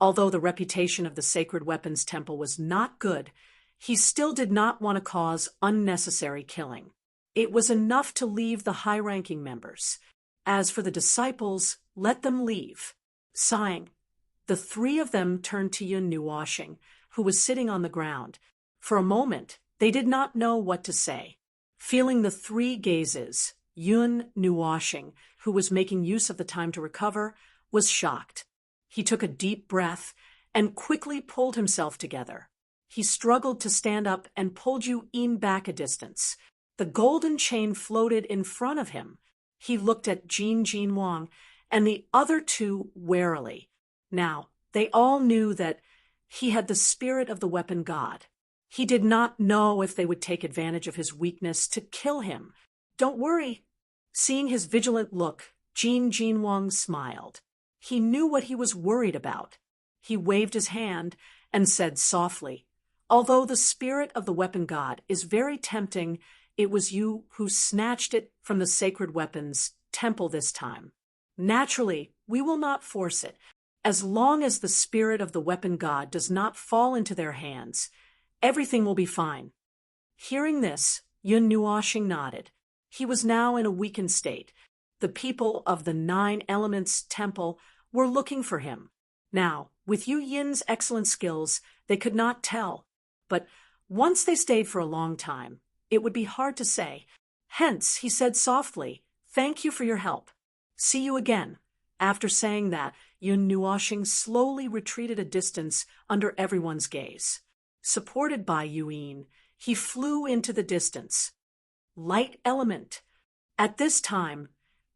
Although the reputation of the Sacred Weapons Temple was not good, he still did not want to cause unnecessary killing. It was enough to leave the high-ranking members. As for the disciples, let them leave. Sighing, the 3 of them turned to Yun Nuoxing, who was sitting on the ground. For a moment, they did not know what to say. Feeling the 3 gazes, Yun Nuoxing, who was making use of the time to recover, was shocked. He took a deep breath and quickly pulled himself together. He struggled to stand up and pulled Yu Yin back a distance. The golden chain floated in front of him. He looked at Jin Jinwang and the other 2 warily. Now, they all knew that he had the spirit of the weapon god. He did not know if they would take advantage of his weakness to kill him. "Don't worry." Seeing his vigilant look, Jin Jinwang smiled. He knew what he was worried about. He waved his hand and said softly, "Although the spirit of the weapon god is very tempting, it was you who snatched it from the Sacred Weapons Temple this time. Naturally, we will not force it. As long as the spirit of the weapon god does not fall into their hands, everything will be fine." Hearing this, Yun Nuoxing nodded. He was now in a weakened state. The people of the 9 Elements Temple were looking for him. Now, with Yu Yin's excellent skills, they could not tell. But once they stayed for a long time, it would be hard to say. Hence, he said softly, "Thank you for your help. See you again." After saying that, Yun Nuoxing slowly retreated a distance under everyone's gaze. Supported by Yu Yin, he flew into the distance. Light element. At this time,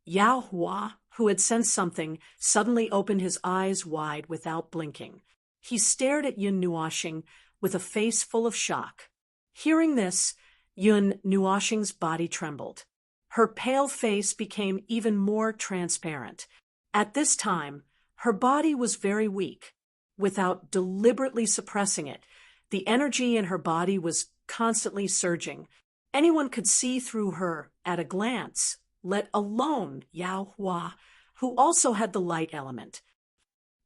Yao Hua, who had sensed something, suddenly opened his eyes wide without blinking. He stared at Yun Nuoxing with a face full of shock. Hearing this, Yun Nuoxing's body trembled. Her pale face became even more transparent. At this time, her body was very weak. Without deliberately suppressing it, the energy in her body was constantly surging. Anyone could see through her at a glance, let alone Yao Hua, who also had the light element.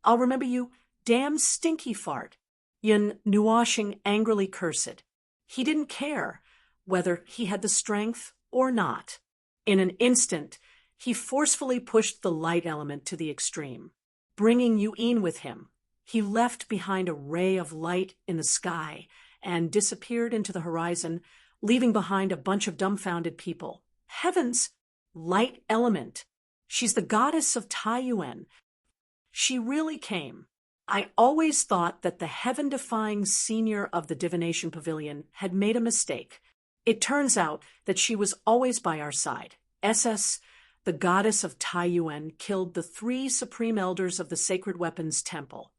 "I'll remember you, damn stinky fart," Yun Nuoxing angrily cursed. He didn't care whether he had the strength or not. In an instant, he forcefully pushed the light element to the extreme. Bringing Yu'in with him, he left behind a ray of light in the sky and disappeared into the horizon, leaving behind a bunch of dumbfounded people. Heavens! Light element! She's the goddess of Taiyuan. She really came. I always thought that the heaven-defying senior of the divination pavilion had made a mistake. It turns out that she was always by our side. SS, the goddess of Taiyuan, killed the 3 supreme elders of the Sacred Weapons Temple.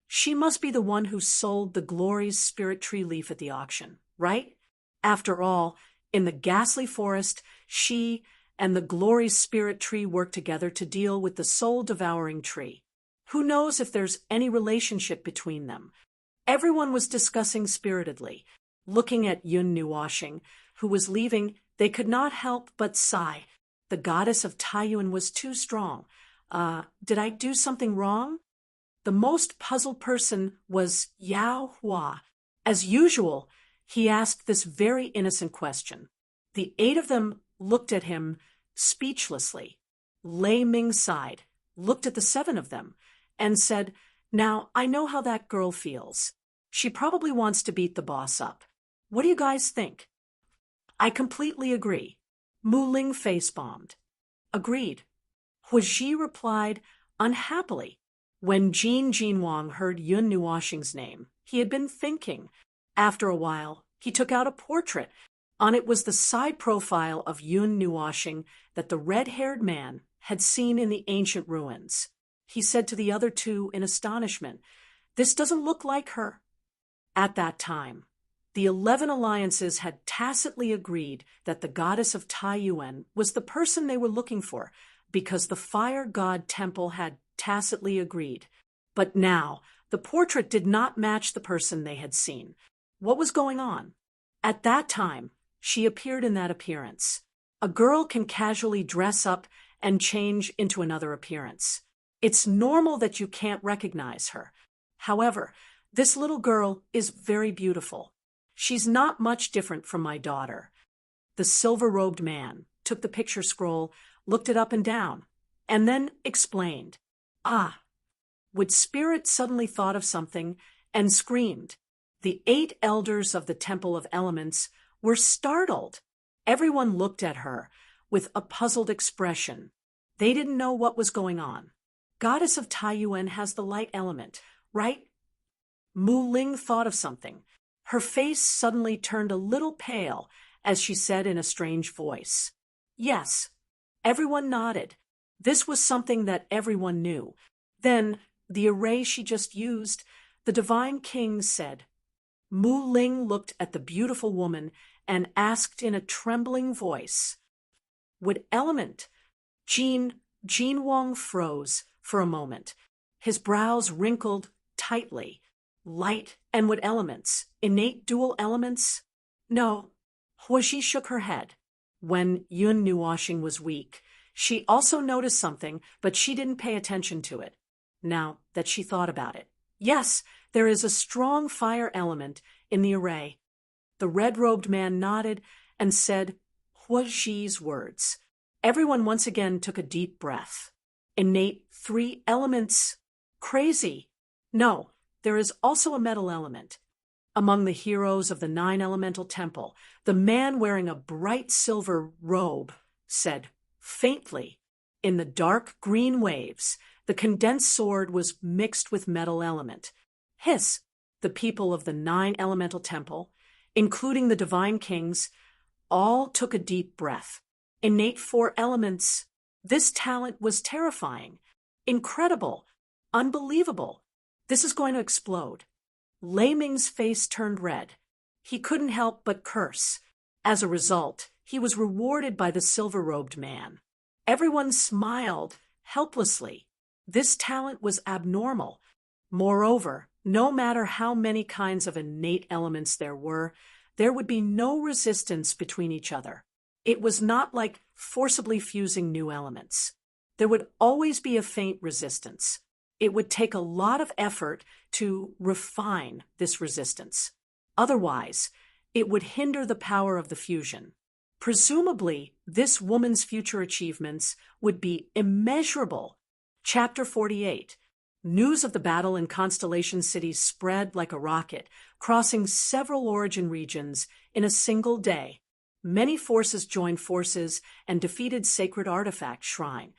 She must be the one who sold the Glory's spirit tree leaf at the auction, right? After all, in the ghastly forest, she and the Glory's spirit tree worked together to deal with the soul-devouring tree. Who knows if there's any relationship between them? Everyone was discussing spiritedly. Looking at Yun Nuoxing, who was leaving, they could not help but sigh. The goddess of Taiyuan was too strong. Did I do something wrong? The most puzzled person was Yao Hua. As usual, he asked this very innocent question. The 8 of them looked at him speechlessly. Lei Ming sighed, looked at the 7 of them, and said, "Now, I know how that girl feels. She probably wants to beat the boss up. What do you guys think?" "I completely agree." Mu Ling face-bombed. "Agreed." Huiji replied unhappily. When Jin Jinwang heard Yun Nuoxing's name, he had been thinking. After a while, he took out a portrait. On it was the side profile of Yun Nuoxing that the red-haired man had seen in the ancient ruins. He said to the other 2 in astonishment, "This doesn't look like her." At that time, the 11 alliances had tacitly agreed that the goddess of Taiyuan was the person they were looking for, because the fire god temple had tacitly agreed. But now, the portrait did not match the person they had seen. What was going on? At that time, she appeared in that appearance. A girl can casually dress up and change into another appearance. It's normal that you can't recognize her. However, this little girl is very beautiful. She's not much different from my daughter. The silver-robed man took the picture scroll, looked it up and down, and then explained. "Ah!" Would Spirit suddenly thought of something and screamed. The 8 elders of the Temple of Elements were startled. Everyone looked at her with a puzzled expression. They didn't know what was going on. Goddess of Taiyuan has the light element, right? Mu Ling thought of something. Her face suddenly turned a little pale as she said in a strange voice, "Yes." Everyone nodded. This was something that everyone knew. Then, the array she just used, the Divine King said. Mu Ling looked at the beautiful woman and asked in a trembling voice, "What element?" Jin Wang froze for a moment. His brows wrinkled tightly. Light and what elements? Innate dual elements? No. Huiji shook her head. When Yun Nuoxing was weak, she also noticed something, but she didn't pay attention to it. Now that she thought about it. Yes, there is a strong fire element in the array. The red-robed man nodded and said Huiji's words. Everyone once again took a deep breath. Innate 3 elements. Crazy. No, there is also a metal element. Among the heroes of the 9 elemental temple, the man wearing a bright silver robe said, faintly, in the dark green waves, the condensed sword was mixed with metal element. Hiss, the people of the 9 elemental temple, including the divine kings, all took a deep breath. Innate 4 elements. This talent was terrifying, incredible, unbelievable. This is going to explode. Lei Ming's face turned red. He couldn't help but curse. As a result, he was rewarded by the silver-robed man. Everyone smiled, helplessly. This talent was abnormal. Moreover, no matter how many kinds of innate elements there would be no resistance between each other. It was not like forcibly fusing new elements. There would always be a faint resistance. It would take a lot of effort to refine this resistance. Otherwise, it would hinder the power of the fusion. Presumably, this woman's future achievements would be immeasurable. Chapter 48. News of the battle in Constellation City spread like a rocket, crossing several origin regions in a single day. Many forces joined forces and defeated Sacred Artifact Shrine,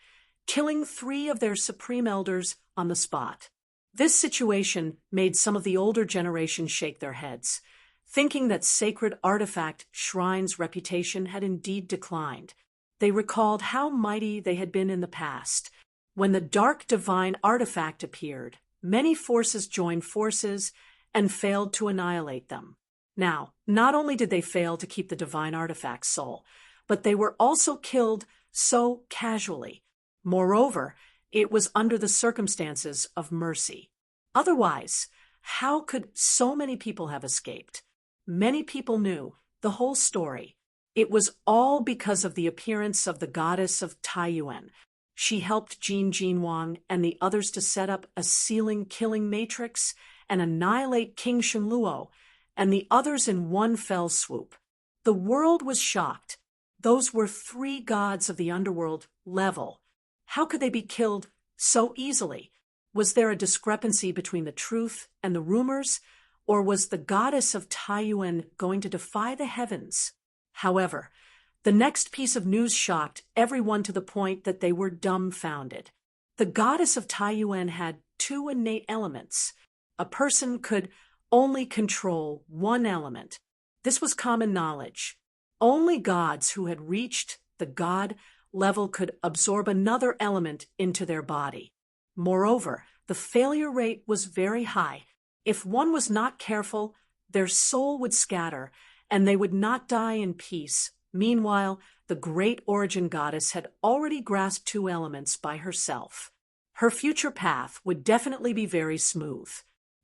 killing 3 of their supreme elders on the spot. This situation made some of the older generation shake their heads, thinking that Sacred Artifact Shrine's reputation had indeed declined. They recalled how mighty they had been in the past. When the Dark Divine Artifact appeared, many forces joined forces and failed to annihilate them. Now, not only did they fail to keep the Divine Artifact's soul, but they were also killed so casually. Moreover, it was under the circumstances of mercy. Otherwise, how could so many people have escaped? Many people knew the whole story. It was all because of the appearance of the goddess of Taiyuan. She helped Jin Jinwang and the others to set up a ceiling-killing matrix and annihilate King Shenluo and the others in one fell swoop. The world was shocked. Those were 3 gods of the underworld level. How could they be killed so easily? Was there a discrepancy between the truth and the rumors, or was the goddess of Taiyuan going to defy the heavens? However, the next piece of news shocked everyone to the point that they were dumbfounded. The goddess of Taiyuan had 2 innate elements. A person could only control one element. This was common knowledge. Only gods who had reached the god level could absorb another element into their body. Moreover, the failure rate was very high. If one was not careful, their soul would scatter, and they would not die in peace. Meanwhile, the great origin goddess had already grasped 2 elements by herself. Her future path would definitely be very smooth.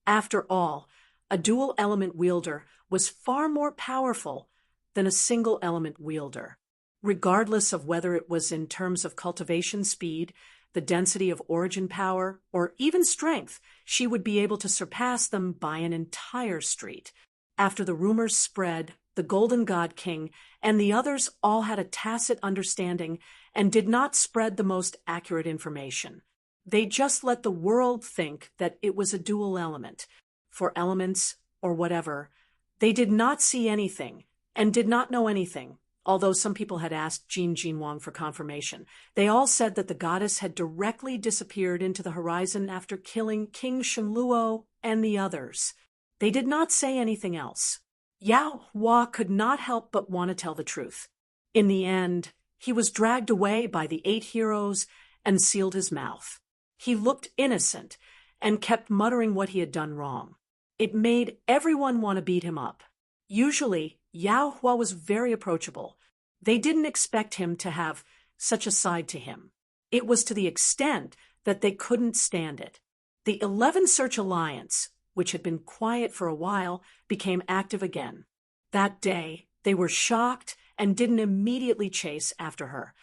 After all, a dual-element wielder was far more powerful than a single-element wielder. Regardless of whether it was in terms of cultivation speed, the density of origin power, or even strength, she would be able to surpass them by an entire street. After the rumors spread, the Golden God King and the others all had a tacit understanding and did not spread the most accurate information. They just let the world think that it was a dual element. For elements, or whatever, they did not see anything and did not know anything. Although some people had asked Jin Jinwang for confirmation, they all said that the goddess had directly disappeared into the horizon after killing King Shenluo and the others. They did not say anything else. Yao Hua could not help but want to tell the truth. In the end, he was dragged away by the 8 heroes and sealed his mouth. He looked innocent and kept muttering what he had done wrong. It made everyone want to beat him up. Usually, Yao Hua was very approachable. They didn't expect him to have such a side to him. It was to the extent that they couldn't stand it. The 11 Search Alliance, which had been quiet for a while, became active again. That day, they were shocked and didn't immediately chase after her.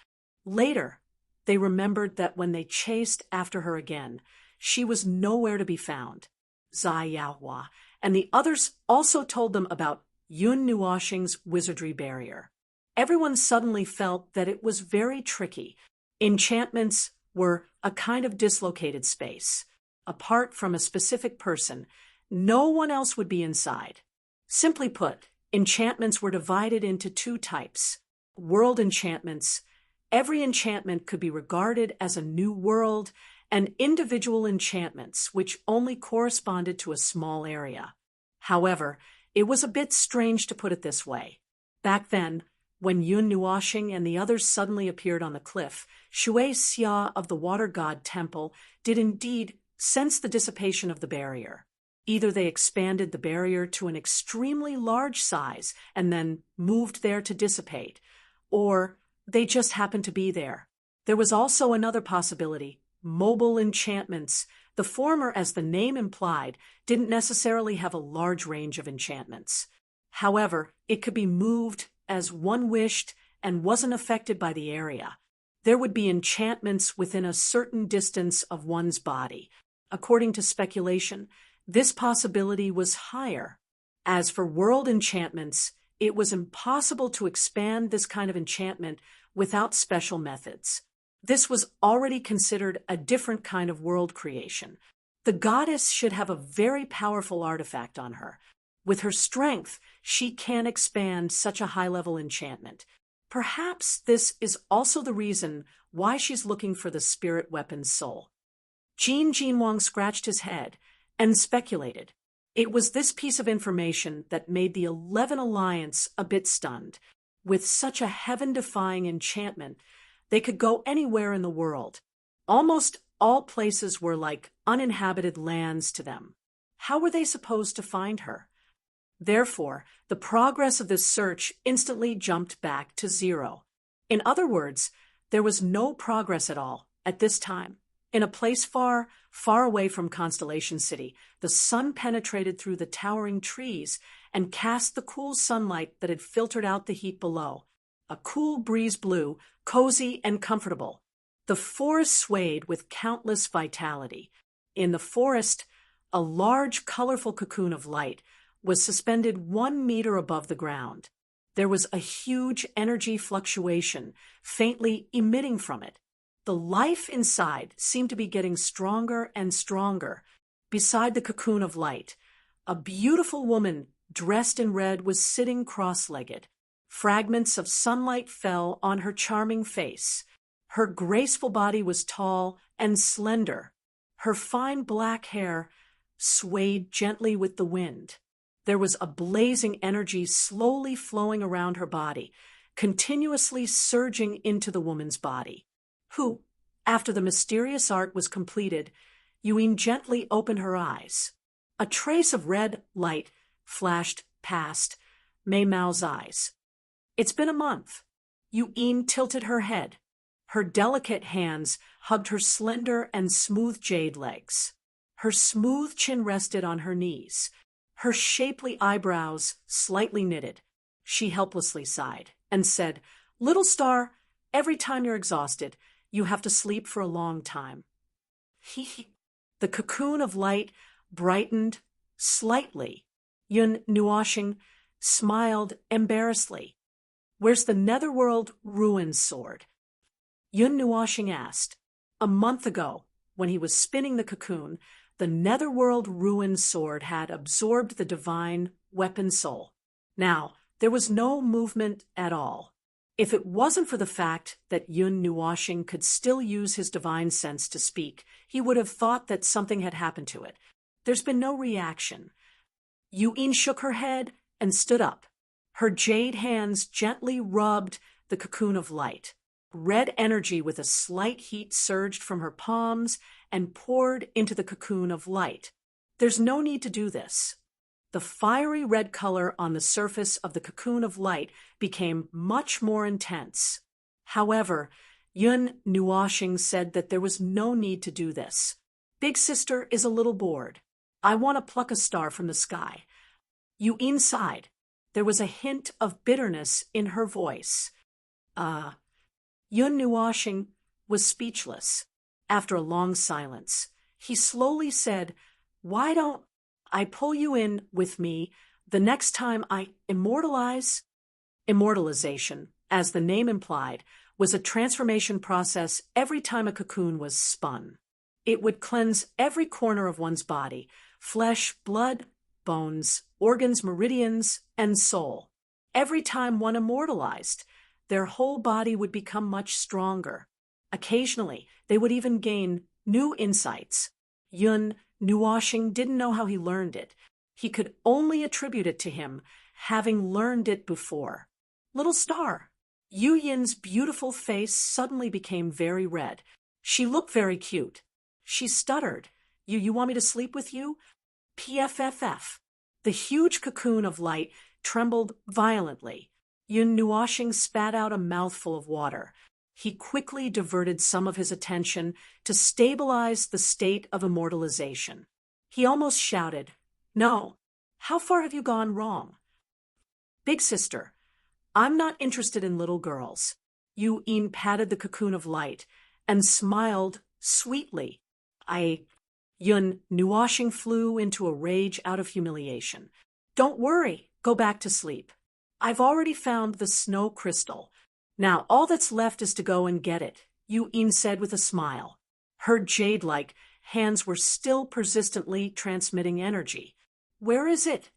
Later, they remembered that when they chased after her again, she was nowhere to be found. Zai Yaohua and the others also told them about Yun Nuoxing's wizardry barrier. Everyone suddenly felt that it was very tricky. Enchantments were a kind of dislocated space. Apart from a specific person, no one else would be inside. Simply put, enchantments were divided into 2 types. World enchantments. Every enchantment could be regarded as a new world, and individual enchantments, which only corresponded to a small area. However, it was a bit strange to put it this way. Back then, When Yun Nuoshing and the others suddenly appeared on the cliff, Shui Xia of the Water God Temple did indeed sense the dissipation of the barrier. Either they expanded the barrier to an extremely large size and then moved there to dissipate, or they just happened to be there. There was also another possibility: mobile enchantments. The former, as the name implied, didn't necessarily have a large range of enchantments. However, it could be moved as one wished and wasn't affected by the area. There would be enchantments within a certain distance of one's body. According to speculation, this possibility was higher. As for world enchantments, it was impossible to expand this kind of enchantment without special methods. This was already considered a different kind of world creation. The goddess should have a very powerful artifact on her. With her strength, she can expand such a high-level enchantment. Perhaps this is also the reason why she's looking for the spirit weapon's soul. Jin Jinwang scratched his head and speculated. It was this piece of information that made the 11 Alliance a bit stunned. With such a heaven-defying enchantment, they could go anywhere in the world. Almost all places were like uninhabited lands to them. How were they supposed to find her? Therefore, the progress of this search instantly jumped back to 0. In other words, there was no progress at all at this time. In a place far, far away from Constellation City, the sun penetrated through the towering trees and cast the cool sunlight that had filtered out the heat below. A cool breeze blew, cozy and comfortable. The forest swayed with countless vitality. In the forest, a large, colorful cocoon of light was suspended 1 meter above the ground. There was a huge energy fluctuation, faintly emitting from it. The life inside seemed to be getting stronger and stronger. Beside the cocoon of light, a beautiful woman dressed in red was sitting cross-legged. Fragments of sunlight fell on her charming face. Her graceful body was tall and slender. Her fine black hair swayed gently with the wind. There was a blazing energy slowly flowing around her body, continuously surging into the woman's body, who, after the mysterious art was completed, Yuin gently opened her eyes. A trace of red light flashed past Mei Mao's eyes. It's been a month. Yuin tilted her head. Her delicate hands hugged her slender and smooth jade legs. Her smooth chin rested on her knees. Her shapely eyebrows slightly knitted. She helplessly sighed and said, "Little star, every time you're exhausted, you have to sleep for a long time." The cocoon of light brightened slightly. Yun Nuoshing smiled embarrassedly. "Where's the Netherworld Ruin Sword?" Yun Nuoshing asked. A month ago, when he was spinning the cocoon, the Netherworld Ruin Sword had absorbed the divine weapon soul. Now, there was no movement at all. If it wasn't for the fact that Yun Nuoshing could still use his divine sense to speak, he would have thought that something had happened to it. There's been no reaction. Yuin shook her head and stood up. Her jade hands gently rubbed the cocoon of light. Red energy with a slight heat surged from her palms and poured into the cocoon of light. There's no need to do this. The fiery red color on the surface of the cocoon of light became much more intense. However, Yun Nuoshing said that there was no need to do this. "Big sister is a little bored. I want to pluck a star from the sky." Yuin sighed. There was a hint of bitterness in her voice. Yun Nuoshing was speechless. After a long silence, he slowly said, "Why don't I pull you in with me the next time I immortalize?" Immortalization, as the name implied, was a transformation process every time a cocoon was spun. It would cleanse every corner of one's body: flesh, blood, bones, organs, meridians, and soul. Every time one immortalized, their whole body would become much stronger. Occasionally, they would even gain new insights. Yun Nuoshing didn't know how he learned it. He could only attribute it to him having learned it before. "Little star, Yu Yin's beautiful face suddenly became very red. She looked very cute. She stuttered. You want me to sleep with you? PFFF. The huge cocoon of light trembled violently. Yun Nuoshing spat out a mouthful of water. He quickly diverted some of his attention to stabilize the state of immortalization. He almost shouted, "No, how far have you gone wrong?" "Big sister, I'm not interested in little girls." Yu Yin patted the cocoon of light and smiled sweetly. Yun Nuoshing flew into a rage out of humiliation. "Don't worry, go back to sleep. I've already found the snow crystal. Now all that's left is to go and get it," Yu Yin said with a smile. Her jade-like hands were still persistently transmitting energy. "Where is it?"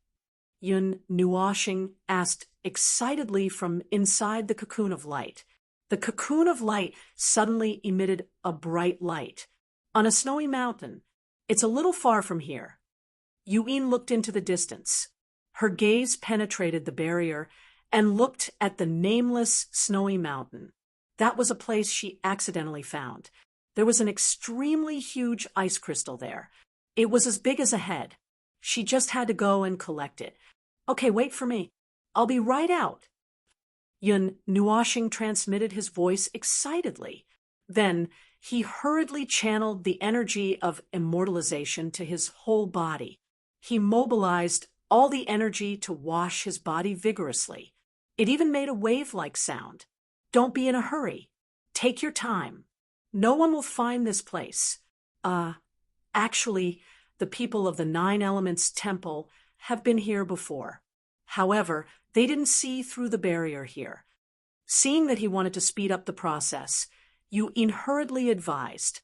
Yun Nuoshing asked excitedly from inside the cocoon of light. The cocoon of light suddenly emitted a bright light. "On a snowy mountain. It's a little far from here." Yu Yin looked into the distance. Her gaze penetrated the barrier and looked at the nameless snowy mountain. That was a place she accidentally found. There was an extremely huge ice crystal there. It was as big as a head. She just had to go and collect it. "Okay, wait for me. I'll be right out." Yun Nuoshing transmitted his voice excitedly. Then he hurriedly channeled the energy of immortalization to his whole body. He mobilized all the energy to wash his body vigorously. It even made a wave-like sound. "Don't be in a hurry. Take your time. No one will find this place. Actually, the people of the Nine Elements Temple have been here before. However, they didn't see through the barrier here." Seeing that he wanted to speed up the process, Yu Yin hurriedly advised,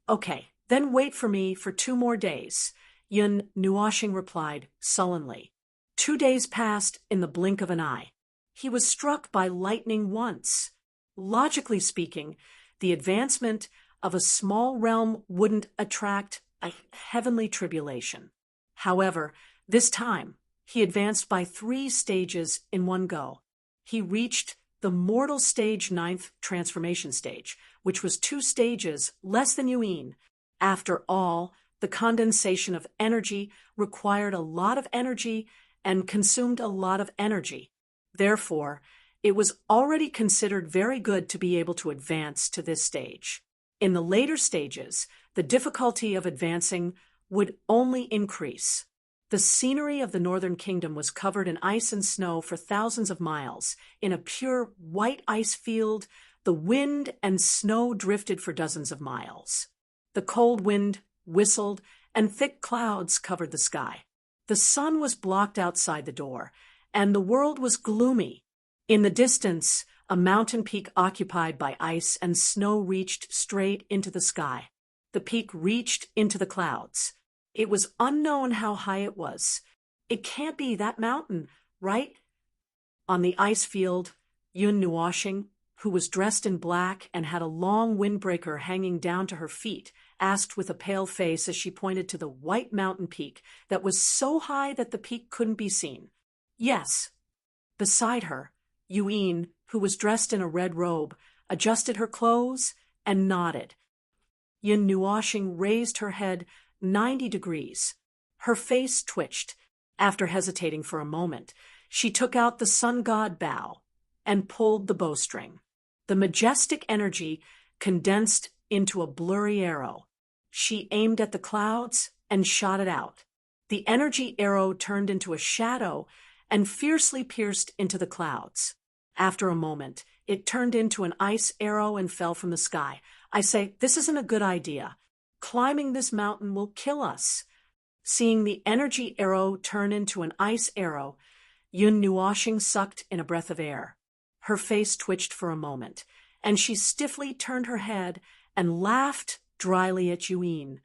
"Okay, then wait for me for 2 more days." Yun Nuoshing replied sullenly. 2 days passed in the blink of an eye. He was struck by lightning once. Logically speaking, the advancement of a small realm wouldn't attract a heavenly tribulation. However, this time, he advanced by 3 stages in one go. He reached the mortal stage 9th transformation stage, which was 2 stages less than Yu Yin. After all, the condensation of energy required a lot of energy and consumed a lot of energy. Therefore, it was already considered very good to be able to advance to this stage. In the later stages, the difficulty of advancing would only increase. The scenery of the Northern Kingdom was covered in ice and snow for thousands of miles. In a pure white ice field, the wind and snow drifted for dozens of miles. The cold wind whistled, and thick clouds covered the sky. The sun was blocked outside the door, and the world was gloomy. In the distance, a mountain peak occupied by ice and snow reached straight into the sky. The peak reached into the clouds. It was unknown how high it was. "It can't be that mountain, right?" On the ice field, Yun Nuoshing, who was dressed in black and had a long windbreaker hanging down to her feet, asked with a pale face as she pointed to the white mountain peak that was so high that the peak couldn't be seen. "Yes." Beside her, Yu Yin, who was dressed in a red robe, adjusted her clothes and nodded. Yun Nuoshing raised her head 90 degrees. Her face twitched. After hesitating for a moment, she took out the sun god bow and pulled the bowstring. The majestic energy condensed into a blurry arrow. She aimed at the clouds and shot it out. The energy arrow turned into a shadow and fiercely pierced into the clouds. After a moment, it turned into an ice arrow and fell from the sky. "I say, this isn't a good idea. Climbing this mountain will kill us." Seeing the energy arrow turn into an ice arrow, Yun Nuoshing sucked in a breath of air. Her face twitched for a moment, and she stiffly turned her head and laughed dryly at Yu Yin.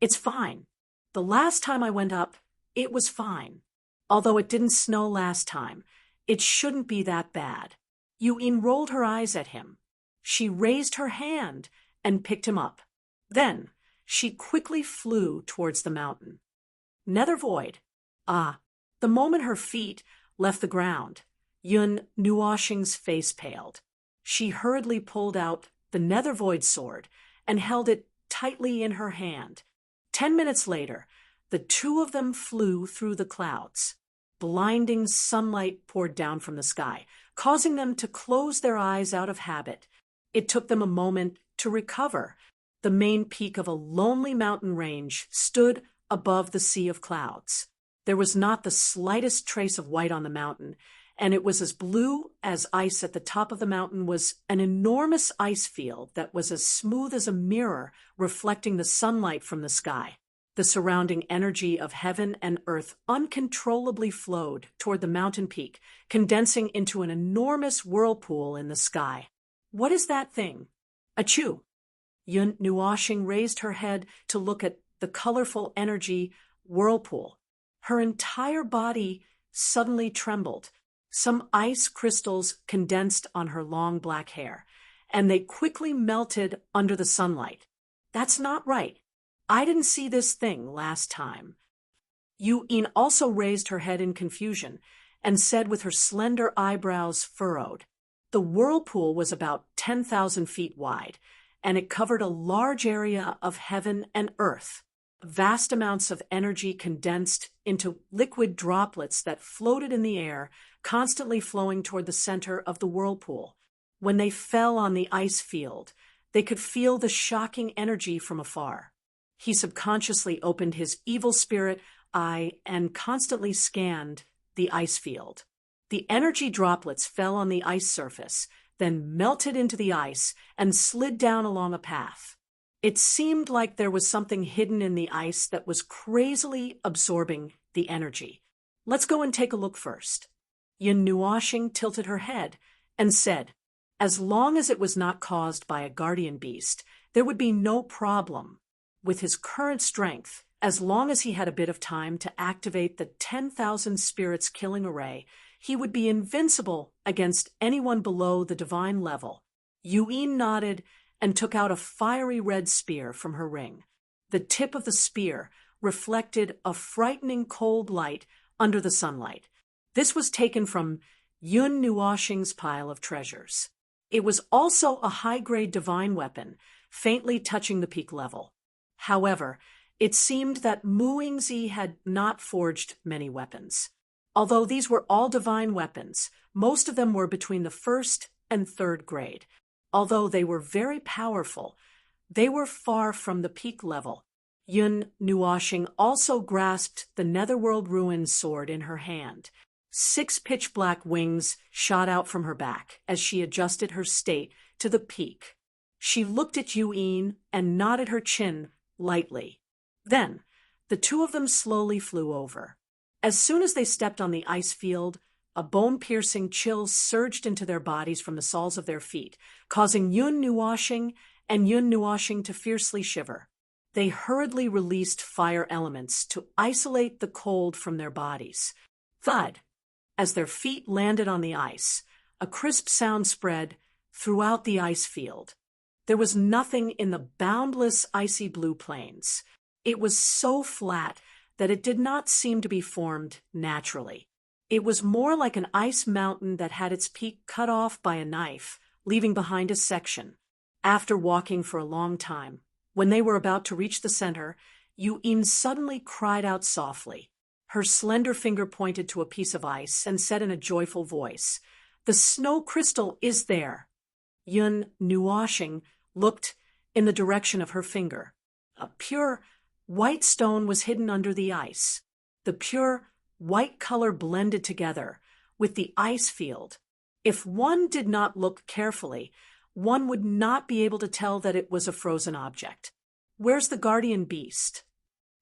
"It's fine. The last time I went up, it was fine. Although it didn't snow last time, it shouldn't be that bad." Yu Yin rolled her eyes at him. She raised her hand and picked him up. Then she quickly flew towards the mountain. Nether void. The moment her feet left the ground, Yun Nuoshing's face paled. She hurriedly pulled out the nether void sword and held it tightly in her hand. 10 minutes later, the two of them flew through the clouds. Blinding sunlight poured down from the sky, causing them to close their eyes out of habit. It took them a moment to recover. The main peak of a lonely mountain range stood above the sea of clouds. There was not the slightest trace of white on the mountain, and it was as blue as ice. At the top of the mountain was an enormous ice field that was as smooth as a mirror, reflecting the sunlight from the sky. The surrounding energy of heaven and earth uncontrollably flowed toward the mountain peak, condensing into an enormous whirlpool in the sky. What is that thing? Achoo! Yun Nuoshing raised her head to look at the colorful energy whirlpool. Her entire body suddenly trembled. Some ice crystals condensed on her long black hair, and they quickly melted under the sunlight. That's not right. I didn't see this thing last time. Yu-in also raised her head in confusion and said with her slender eyebrows furrowed, the whirlpool was about 10,000 feet wide, and it covered a large area of heaven and earth. Vast amounts of energy condensed into liquid droplets that floated in the air, constantly flowing toward the center of the whirlpool. When they fell on the ice field, they could feel the shocking energy from afar. He subconsciously opened his evil spirit eye and constantly scanned the ice field. The energy droplets fell on the ice surface, then melted into the ice and slid down along a path. It seemed like there was something hidden in the ice that was crazily absorbing the energy. Let's go and take a look first. Yun Nuoshing tilted her head and said, as long as it was not caused by a guardian beast, there would be no problem. With his current strength, as long as he had a bit of time to activate the 10,000 spirits killing array, he would be invincible against anyone below the divine level. Yu-in nodded and took out a fiery red spear from her ring. The tip of the spear reflected a frightening cold light under the sunlight. This was taken from Yun Nuoshing's pile of treasures. It was also a high-grade divine weapon, faintly touching the peak level. However, it seemed that Mu Yingzi had not forged many weapons. Although these were all divine weapons, most of them were between the 1st and 3rd grade. Although they were very powerful, they were far from the peak level. Yun Nuoshing also grasped the Netherworld Ruin sword in her hand. 6 pitch-black wings shot out from her back as she adjusted her state to the peak. She looked at Yu-in and nodded her chin lightly. Then, the two of them slowly flew over. As soon as they stepped on the ice field, a bone-piercing chill surged into their bodies from the soles of their feet, causing Yun Nuoshing and Yun Nuoshing to fiercely shiver. They hurriedly released fire elements to isolate the cold from their bodies. Thud! As their feet landed on the ice, a crisp sound spread throughout the ice field. There was nothing in the boundless icy blue plains. It was so flat that it did not seem to be formed naturally. It was more like an ice mountain that had its peak cut off by a knife, leaving behind a section. After walking for a long time, when they were about to reach the center, Yu-in suddenly cried out softly. Her slender finger pointed to a piece of ice and said in a joyful voice, "The snow crystal is there." Yun Nuoshing looked in the direction of her finger. A pure white stone was hidden under the ice. The pure white color blended together with the ice field. If one did not look carefully, one would not be able to tell that it was a frozen object. Where's the guardian beast?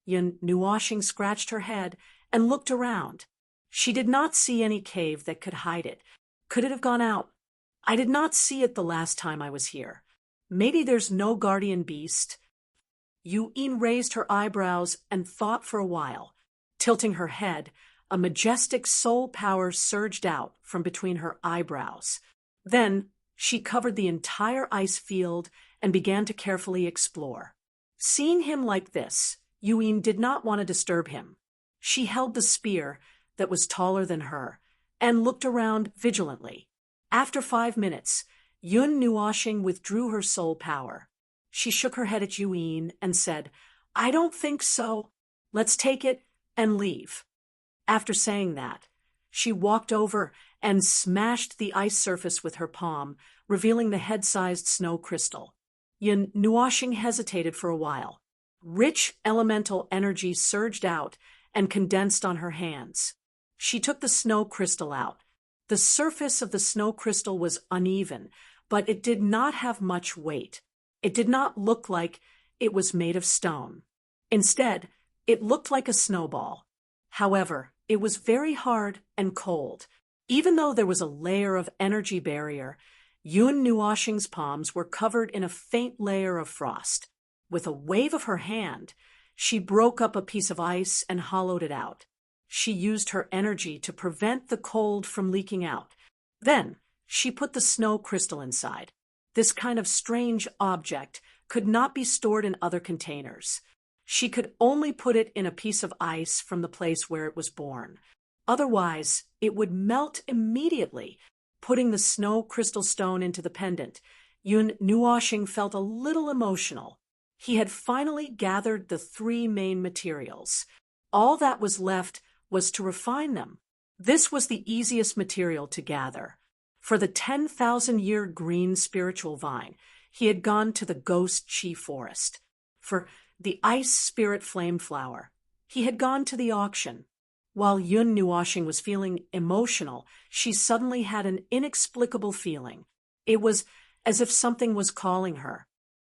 Yun Nuoshing scratched her head and looked around. She did not see any cave that could hide it. Could it have gone out? I did not see it the last time I was here. Maybe there's no guardian beast. Yu-in raised her eyebrows and thought for a while. Tilting her head, a majestic soul power surged out from between her eyebrows. Then she covered the entire ice field and began to carefully explore. Seeing him like this, Yu-in did not want to disturb him. She held the spear that was taller than her and looked around vigilantly. After 5 minutes, Yun Nuoshing withdrew her soul power. She shook her head at Yuin and said, "I don't think so. Let's take it and leave." After saying that, she walked over and smashed the ice surface with her palm, revealing the head-sized snow crystal. Yun Nuoshing hesitated for a while. Rich elemental energy surged out and condensed on her hands. She took the snow crystal out. The surface of the snow crystal was uneven, but it did not have much weight. It did not look like it was made of stone. Instead, it looked like a snowball. However, it was very hard and cold. Even though there was a layer of energy barrier, Yun Nuoshing's palms were covered in a faint layer of frost. With a wave of her hand, she broke up a piece of ice and hollowed it out. She used her energy to prevent the cold from leaking out. Then, she put the snow crystal inside. This kind of strange object could not be stored in other containers. She could only put it in a piece of ice from the place where it was born. Otherwise, it would melt immediately. Putting the snow crystal stone into the pendant, Yun Nuoshing felt a little emotional. He had finally gathered the 3 main materials. All that was left was to refine them. This was the easiest material to gather. For the 10,000-year green spiritual vine, he had gone to the ghost chi forest. For the ice spirit flame flower, he had gone to the auction. While Yun Nuoshing was feeling emotional, she suddenly had an inexplicable feeling. It was as if something was calling her.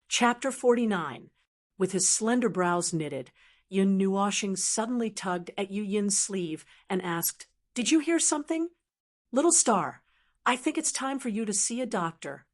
Chapter 49. With his slender brows knitted, Yun Nuoshing suddenly tugged at Yu Yin's sleeve and asked, "Did you hear something?" "Little star, I think it's time for you to see a doctor."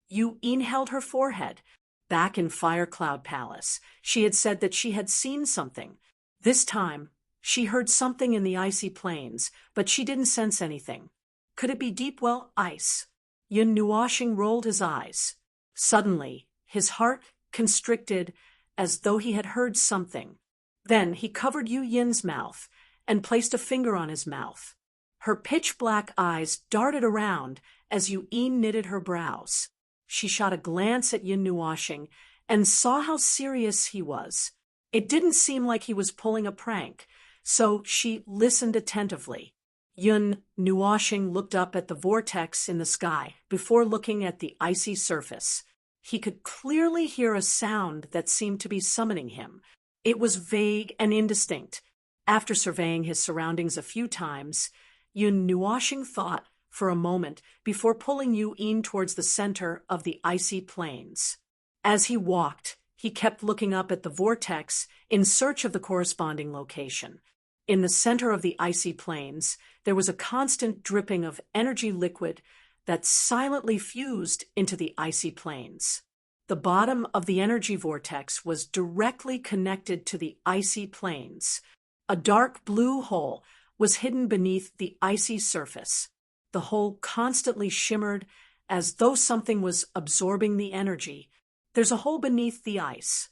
Yu Yin held her forehead. Back in Fire Cloud Palace, she had said that she had seen something. This time, she heard something in the icy plains, but she didn't sense anything. Could it be Deepwell ice? Yun Nuoshing rolled his eyes. Suddenly, his heart constricted as though he had heard something. Then he covered Yu Yin's mouth and placed a finger on his mouth. Her pitch-black eyes darted around as Yu Yin knitted her brows. She shot a glance at Yun Nuoshing and saw how serious he was. It didn't seem like he was pulling a prank, so she listened attentively. Yun Nuoshing looked up at the vortex in the sky before looking at the icy surface. He could clearly hear a sound that seemed to be summoning him. It was vague and indistinct. After surveying his surroundings a few times, Yun Nuoshing thought for a moment before pulling Yu Yin towards the center of the icy plains. As he walked, he kept looking up at the vortex in search of the corresponding location. In the center of the icy plains, there was a constant dripping of energy liquid that silently fused into the icy plains. The bottom of the energy vortex was directly connected to the icy plains. A dark blue hole was hidden beneath the icy surface. The hole constantly shimmered as though something was absorbing the energy. "There's a hole beneath the ice."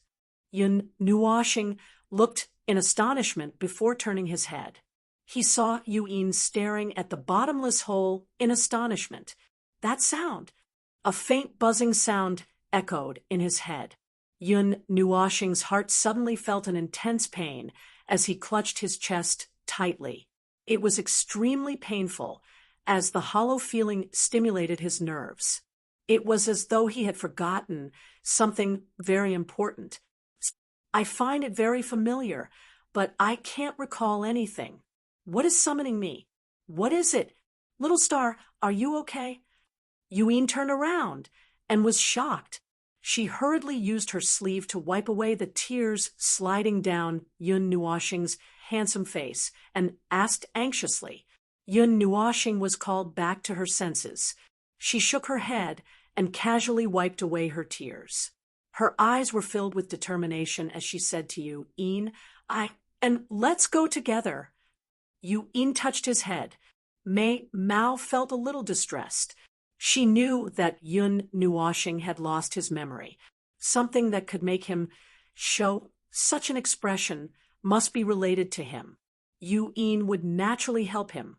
Yun Nuoshing looked in astonishment before turning his head. He saw Yu Yin staring at the bottomless hole in astonishment. That sound! A faint buzzing sound echoed in his head. Yun Nuoshing's heart suddenly felt an intense pain as he clutched his chest tightly. It was extremely painful, as the hollow feeling stimulated his nerves. It was as though he had forgotten something very important. "I find it very familiar, but I can't recall anything. What is summoning me? What is it? Little star, are you okay?" Yu Yin turned around and was shocked. She hurriedly used her sleeve to wipe away the tears sliding down Yun Nuoshing's handsome face and asked anxiously. Yun Nuoshing was called back to her senses. She shook her head and casually wiped away her tears. Her eyes were filled with determination as she said to Yu Yin, and let's go together." Yu Yin touched his head. Mao felt a little distressed. She knew that Yun Nuoshing had lost his memory. Something that could make him show such an expression must be related to him. Yu Yin would naturally help him.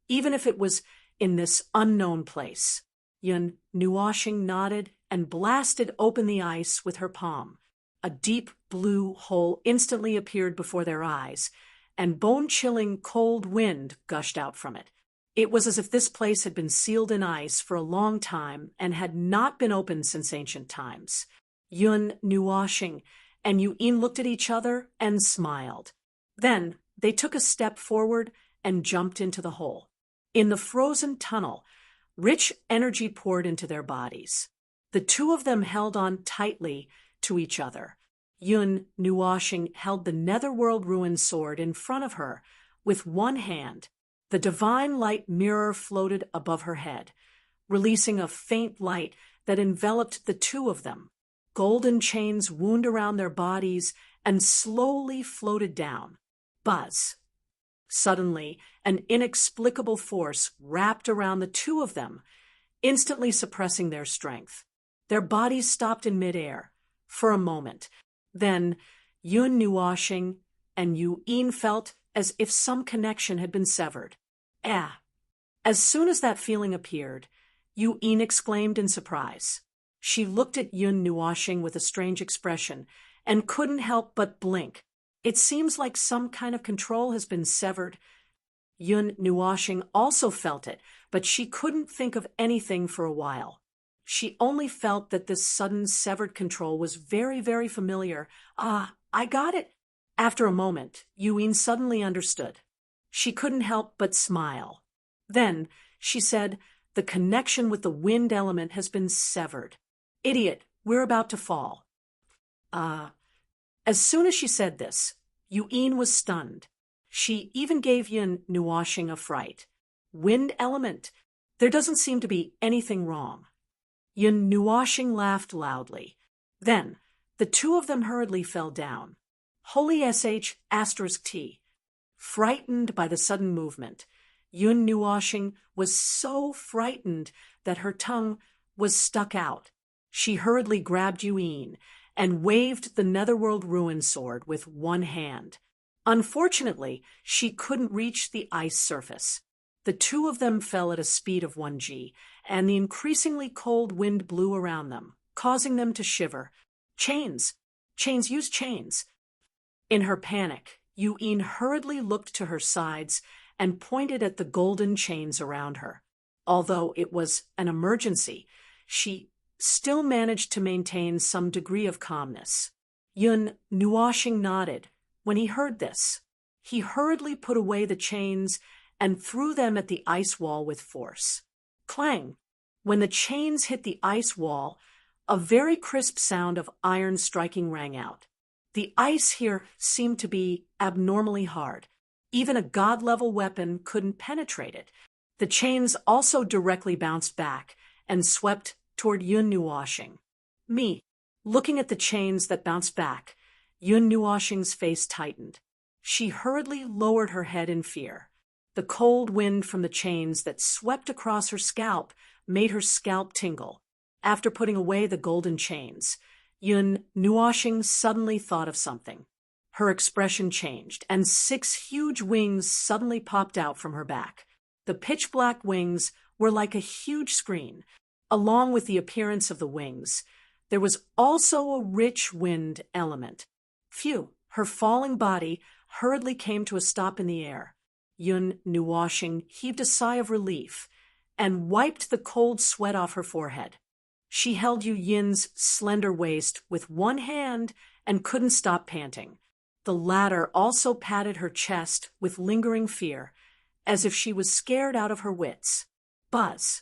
even if it was in this unknown place. Yun Nuoshing nodded and blasted open the ice with her palm. A deep blue hole instantly appeared before their eyes, and bone-chilling cold wind gushed out from it. It was as if this place had been sealed in ice for a long time and had not been opened since ancient times. Yun Nuoshing and Yuin looked at each other and smiled. Then they took a step forward and jumped into the hole. In the frozen tunnel, rich energy poured into their bodies. The two of them held on tightly to each other. Yun Nuoshing held the Netherworld Ruin sword in front of her with one hand. The divine light mirror floated above her head, releasing a faint light that enveloped the two of them. Golden chains wound around their bodies and slowly floated down. Buzz. Suddenly, an inexplicable force wrapped around the two of them, instantly suppressing their strength. Their bodies stopped in midair for a moment. Then, Yun Nuoshing and Yuin felt as if some connection had been severed. As soon as that feeling appeared, Yuin exclaimed in surprise. She looked at Yun Nuoshing with a strange expression and couldn't help but blink. It seems like some kind of control has been severed. Yun Nuoshing also felt it, but she couldn't think of anything for a while. She only felt that this sudden severed control was very, very familiar. I got it. After a moment, Yuin suddenly understood. She couldn't help but smile. Then she said, "The connection with the wind element has been severed. Idiot, we're about to fall." As soon as she said this, Yuin was stunned. She even gave Yun Nuoshing a fright. Wind element? There doesn't seem to be anything wrong. Yun Nuoshing laughed loudly. Then, the two of them hurriedly fell down. Holy **T. Frightened by the sudden movement, Yun Nuoshing was so frightened that her tongue was stuck out. She hurriedly grabbed Yuin and waved the Netherworld Ruin sword with one hand. Unfortunately, she couldn't reach the ice surface. The two of them fell at a speed of 1G, and the increasingly cold wind blew around them, causing them to shiver. Chains! Chains, use chains! In her panic, Yuin hurriedly looked to her sides and pointed at the golden chains around her. Although it was an emergency, she still managed to maintain some degree of calmness. Yun Nuoshing nodded. When he heard this, he hurriedly put away the chains and threw them at the ice wall with force. Clang! When the chains hit the ice wall, a very crisp sound of iron striking rang out. The ice here seemed to be abnormally hard. Even a god-level weapon couldn't penetrate it. The chains also directly bounced back and swept toward Yun Nuoshing. Looking at the chains that bounced back, Yun Nuoshing's face tightened. She hurriedly lowered her head in fear. The cold wind from the chains that swept across her scalp made her scalp tingle. After putting away the golden chains, Yun Nuoshing suddenly thought of something. Her expression changed, and 6 huge wings suddenly popped out from her back. The pitch-black wings were like a huge screen. Along with the appearance of the wings, there was also a rich wind element. Phew! Her falling body hurriedly came to a stop in the air. Yun Nuoshing heaved a sigh of relief and wiped the cold sweat off her forehead. She held Yun's slender waist with one hand and couldn't stop panting. The latter also patted her chest with lingering fear, as if she was scared out of her wits. Buzz!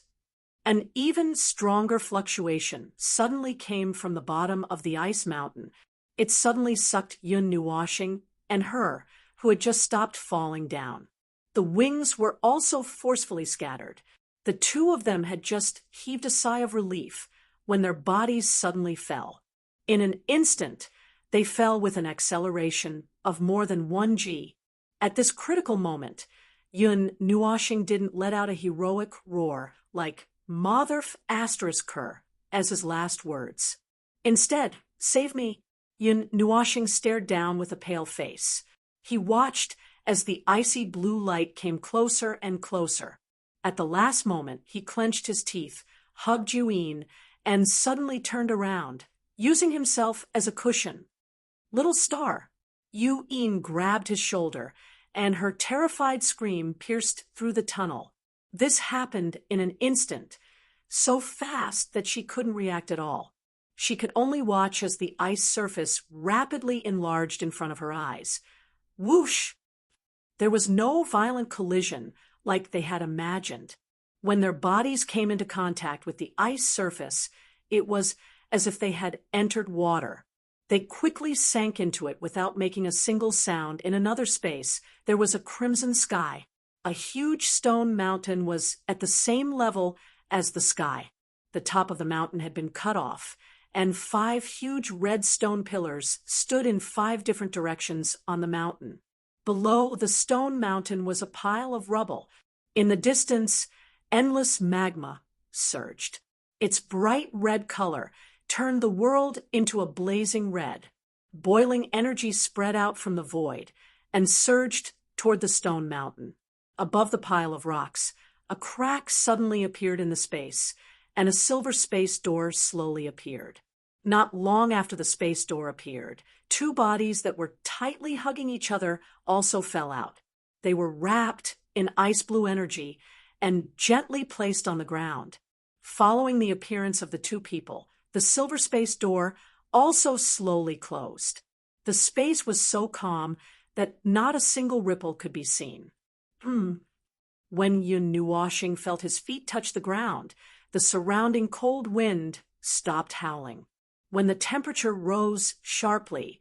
An even stronger fluctuation suddenly came from the bottom of the ice mountain. It suddenly sucked Yun Nuoshing and her, who had just stopped falling down. The wings were also forcefully scattered. The two of them had just heaved a sigh of relief when their bodies suddenly fell. In an instant, they fell with an acceleration of more than 1G. At this critical moment, Yun Nuoshing didn't let out a heroic roar like "Motherf ****" as his last words. Instead, "Save me!" Yun Nuoshing stared down with a pale face. He watched as the icy blue light came closer and closer. At the last moment, he clenched his teeth, hugged Yuin, and suddenly turned around, using himself as a cushion. Little star. Yuin grabbed his shoulder, and her terrified scream pierced through the tunnel. This happened in an instant, so fast that she couldn't react at all. She could only watch as the ice surface rapidly enlarged in front of her eyes. Whoosh! There was no violent collision like they had imagined. When their bodies came into contact with the ice surface, it was as if they had entered water. They quickly sank into it without making a single sound. In another space, there was a crimson sky. A huge stone mountain was at the same level as the sky. The top of the mountain had been cut off, and 5 huge red stone pillars stood in 5 different directions on the mountain. Below the stone mountain was a pile of rubble. In the distance, endless magma surged. Its bright red color turned the world into a blazing red. Boiling energy spread out from the void and surged toward the stone mountain. Above the pile of rocks, a crack suddenly appeared in the space, and a silver space door slowly appeared. Not long after the space door appeared, 2 bodies that were tightly hugging each other also fell out. They were wrapped in ice blue energy and gently placed on the ground. Following the appearance of the 2 people, the silver space door also slowly closed. The space was so calm that not a single ripple could be seen. When Yun Nuoshing felt his feet touch the ground, the surrounding cold wind stopped howling. When the temperature rose sharply,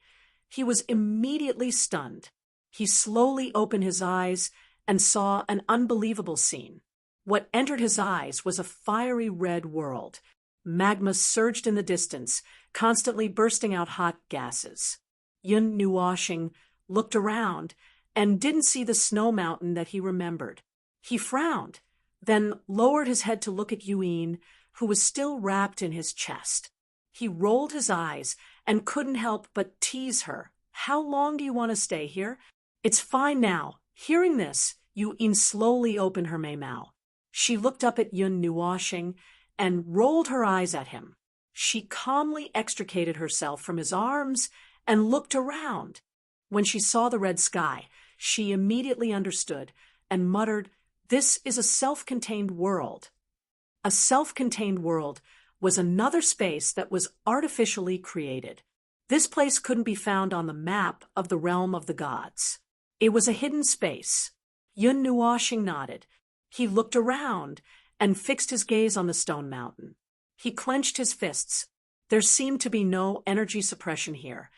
he was immediately stunned. He slowly opened his eyes and saw an unbelievable scene. What entered his eyes was a fiery red world. Magma surged in the distance, constantly bursting out hot gases. Yun Nuoshing looked around and didn't see the snow mountain that he remembered. He frowned, then lowered his head to look at Yuin, who was still wrapped in his chest. He rolled his eyes and couldn't help but tease her. "How long do you want to stay here?" "It's fine now." Hearing this, Yuin slowly opened her maimao. She looked up at Yun Nuoshing and rolled her eyes at him. She calmly extricated herself from his arms and looked around. When she saw the red sky, she immediately understood and muttered, "This is a self-contained world." A self-contained world was another space that was artificially created. This place couldn't be found on the map of the realm of the gods. It was a hidden space. Yun Nuoshing nodded. He looked around and fixed his gaze on the stone mountain. He clenched his fists. There seemed to be no energy suppression here,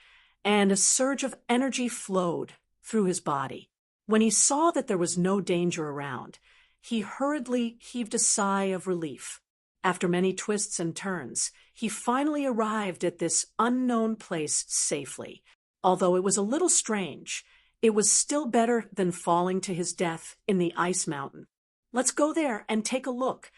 and a surge of energy flowed through his body. When he saw that there was no danger around, he hurriedly heaved a sigh of relief. After many twists and turns, he finally arrived at this unknown place safely. Although it was a little strange, it was still better than falling to his death in the ice mountain. "Let's go there and take a look."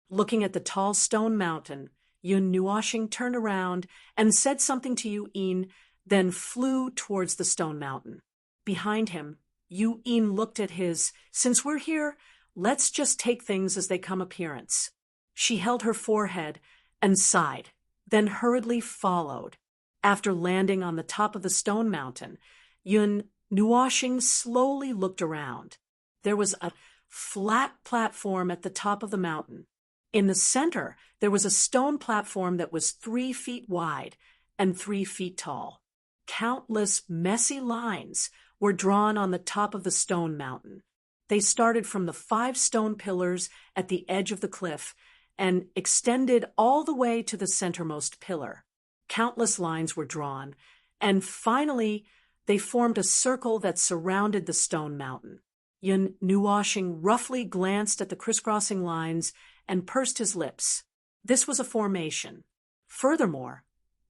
Looking at the tall stone mountain, Yun Nuoshing turned around and said something to Yuin, then flew towards the stone mountain. Behind him, Yuin looked at his, "Since we're here, let's just take things as they come" appearance. She held her forehead and sighed, then hurriedly followed. After landing on the top of the stone mountain, Yun Nuoshing slowly looked around. There was a flat platform at the top of the mountain. In the center, there was a stone platform that was 3 feet wide and 3 feet tall. Countless messy lines were drawn on the top of the stone mountain. They started from the 5 stone pillars at the edge of the cliff and extended all the way to the centermost pillar. Countless lines were drawn, and finally they formed a circle that surrounded the stone mountain. Yun Nuoshing roughly glanced at the crisscrossing lines and pursed his lips. This was a formation. Furthermore,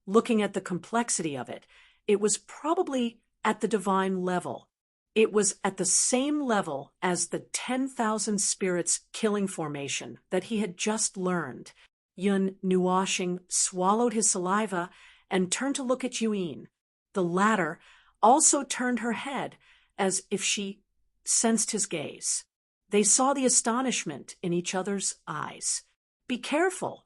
looking at the complexity of it, it was probably at the divine level. It was at the same level as the 10,000 spirits killing formation that he had just learned. Yun Nuoshing swallowed his saliva and turned to look at Yuin. The latter also turned her head as if she sensed his gaze. They saw the astonishment in each other's eyes. "Be careful."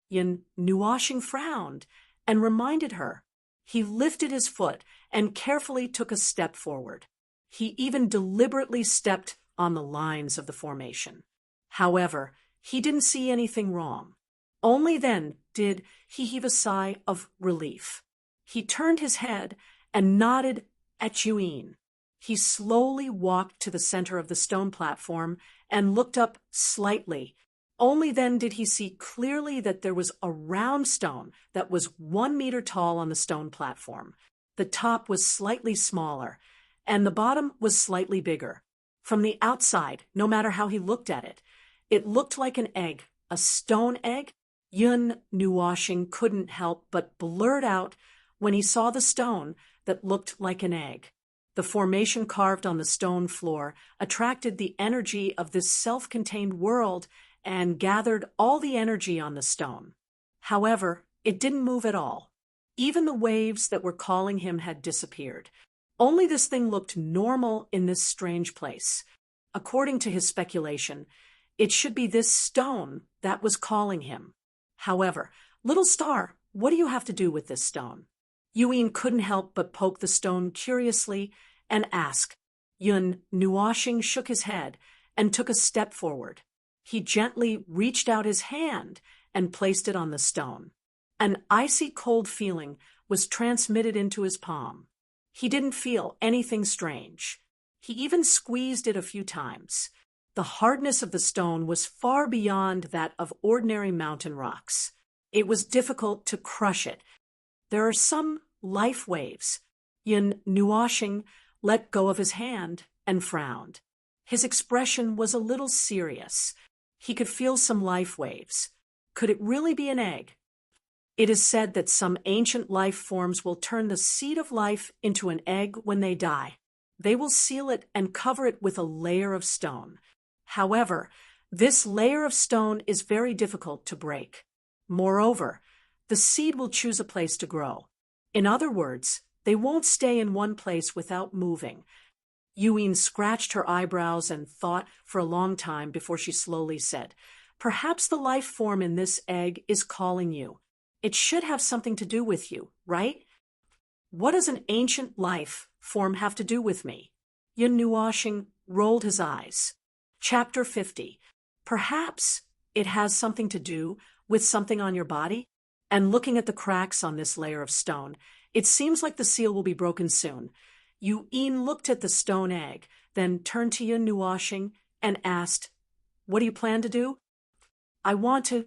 Yin Nuoshing frowned and reminded her. He lifted his foot and carefully took a step forward. He even deliberately stepped on the lines of the formation. However, he didn't see anything wrong. Only then did he heave a sigh of relief. He turned his head and nodded at Yuan. He slowly walked to the center of the stone platform and looked up slightly. Only then did he see clearly that there was a round stone that was 1 meter tall on the stone platform. The top was slightly smaller, and the bottom was slightly bigger. From the outside, no matter how he looked at it, it looked like an egg, a stone egg. Yun Nuoshing couldn't help but blurt out when he saw the stone that looked like an egg. The formation carved on the stone floor attracted the energy of this self-contained world and gathered all the energy on the stone. However, it didn't move at all. Even the waves that were calling him had disappeared. Only this thing looked normal in this strange place. According to his speculation, it should be this stone that was calling him. However, little star, what do you have to do with this stone? Yuan couldn't help but poke the stone curiously and ask. Yun Nuoshing shook his head and took a step forward. He gently reached out his hand and placed it on the stone. An icy cold feeling was transmitted into his palm. He didn't feel anything strange. He even squeezed it a few times. The hardness of the stone was far beyond that of ordinary mountain rocks. It was difficult to crush it. There are some life waves. Yun Nuoshing let go of his hand and frowned. His expression was a little serious. He could feel some life waves. Could it really be an egg? It is said that some ancient life forms will turn the seed of life into an egg when they die. They will seal it and cover it with a layer of stone. However, this layer of stone is very difficult to break. Moreover, the seed will choose a place to grow. In other words, they won't stay in one place without moving. Yuan scratched her eyebrows and thought for a long time before she slowly said, "Perhaps the life form in this egg is calling you. It should have something to do with you, right? What does an ancient life form have to do with me?" Yun Nuoshing rolled his eyes. Chapter 50. Perhaps it has something to do with something on your body? And looking at the cracks on this layer of stone, it seems like the seal will be broken soon. Yuan looked at the stone egg, then turned to Yun Nuoshing and asked, "What do you plan to do?" "I want to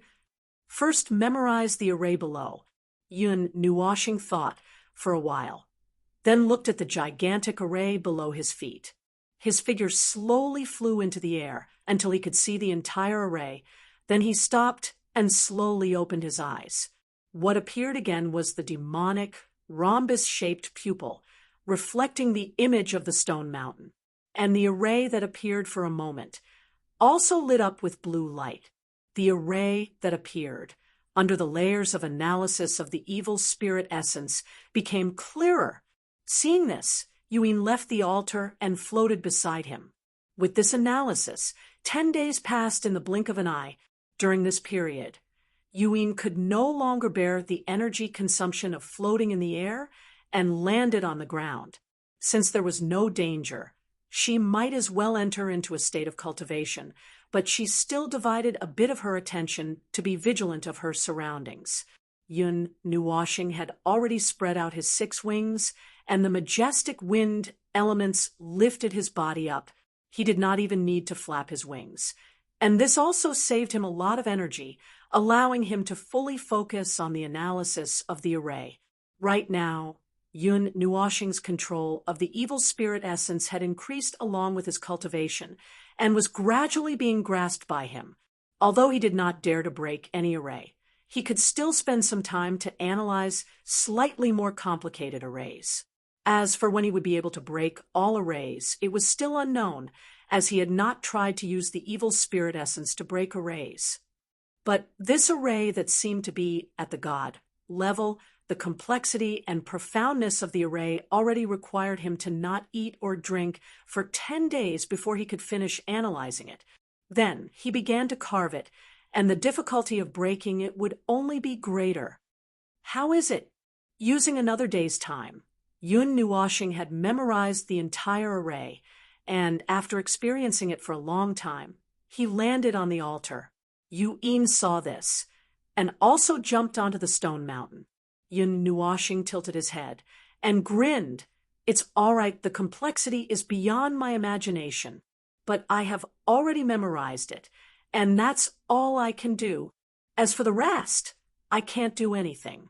first memorize the array below." Yun Nuoshing thought for a while, then looked at the gigantic array below his feet. His figure slowly flew into the air until he could see the entire array. Then he stopped and slowly opened his eyes. What appeared again was the demonic, rhombus-shaped pupil, reflecting the image of the stone mountain, and the array that appeared for a moment, also lit up with blue light. The array that appeared, under the layers of analysis of the evil spirit essence, became clearer. Seeing this, Yuan left the altar and floated beside him. With this analysis, 10 days passed in the blink of an eye. During this period, Yuan could no longer bear the energy consumption of floating in the air and landed on the ground. Since there was no danger, she might as well enter into a state of cultivation, but she still divided a bit of her attention to be vigilant of her surroundings. Yun Nuoshing had already spread out his 6 wings, and the majestic wind elements lifted his body up. He did not even need to flap his wings. And this also saved him a lot of energy, allowing him to fully focus on the analysis of the array. Right now, Yun Nuoshing's control of the evil spirit essence had increased along with his cultivation, and was gradually being grasped by him. Although he did not dare to break any array, he could still spend some time to analyze slightly more complicated arrays. As for when he would be able to break all arrays, it was still unknown, as he had not tried to use the evil spirit essence to break arrays. But this array that seemed to be at the god level, the complexity and profoundness of the array already required him to not eat or drink for 10 days before he could finish analyzing it. Then he began to carve it, and the difficulty of breaking it would only be greater. How is it? Using another day's time, Yun Nuoshing had memorized the entire array, and after experiencing it for a long time, he landed on the altar. Yu-in saw this, and also jumped onto the stone mountain. Yun Nuoshing tilted his head, and grinned. It's all right, the complexity is beyond my imagination, but I have already memorized it, and that's all I can do. As for the rest, I can't do anything.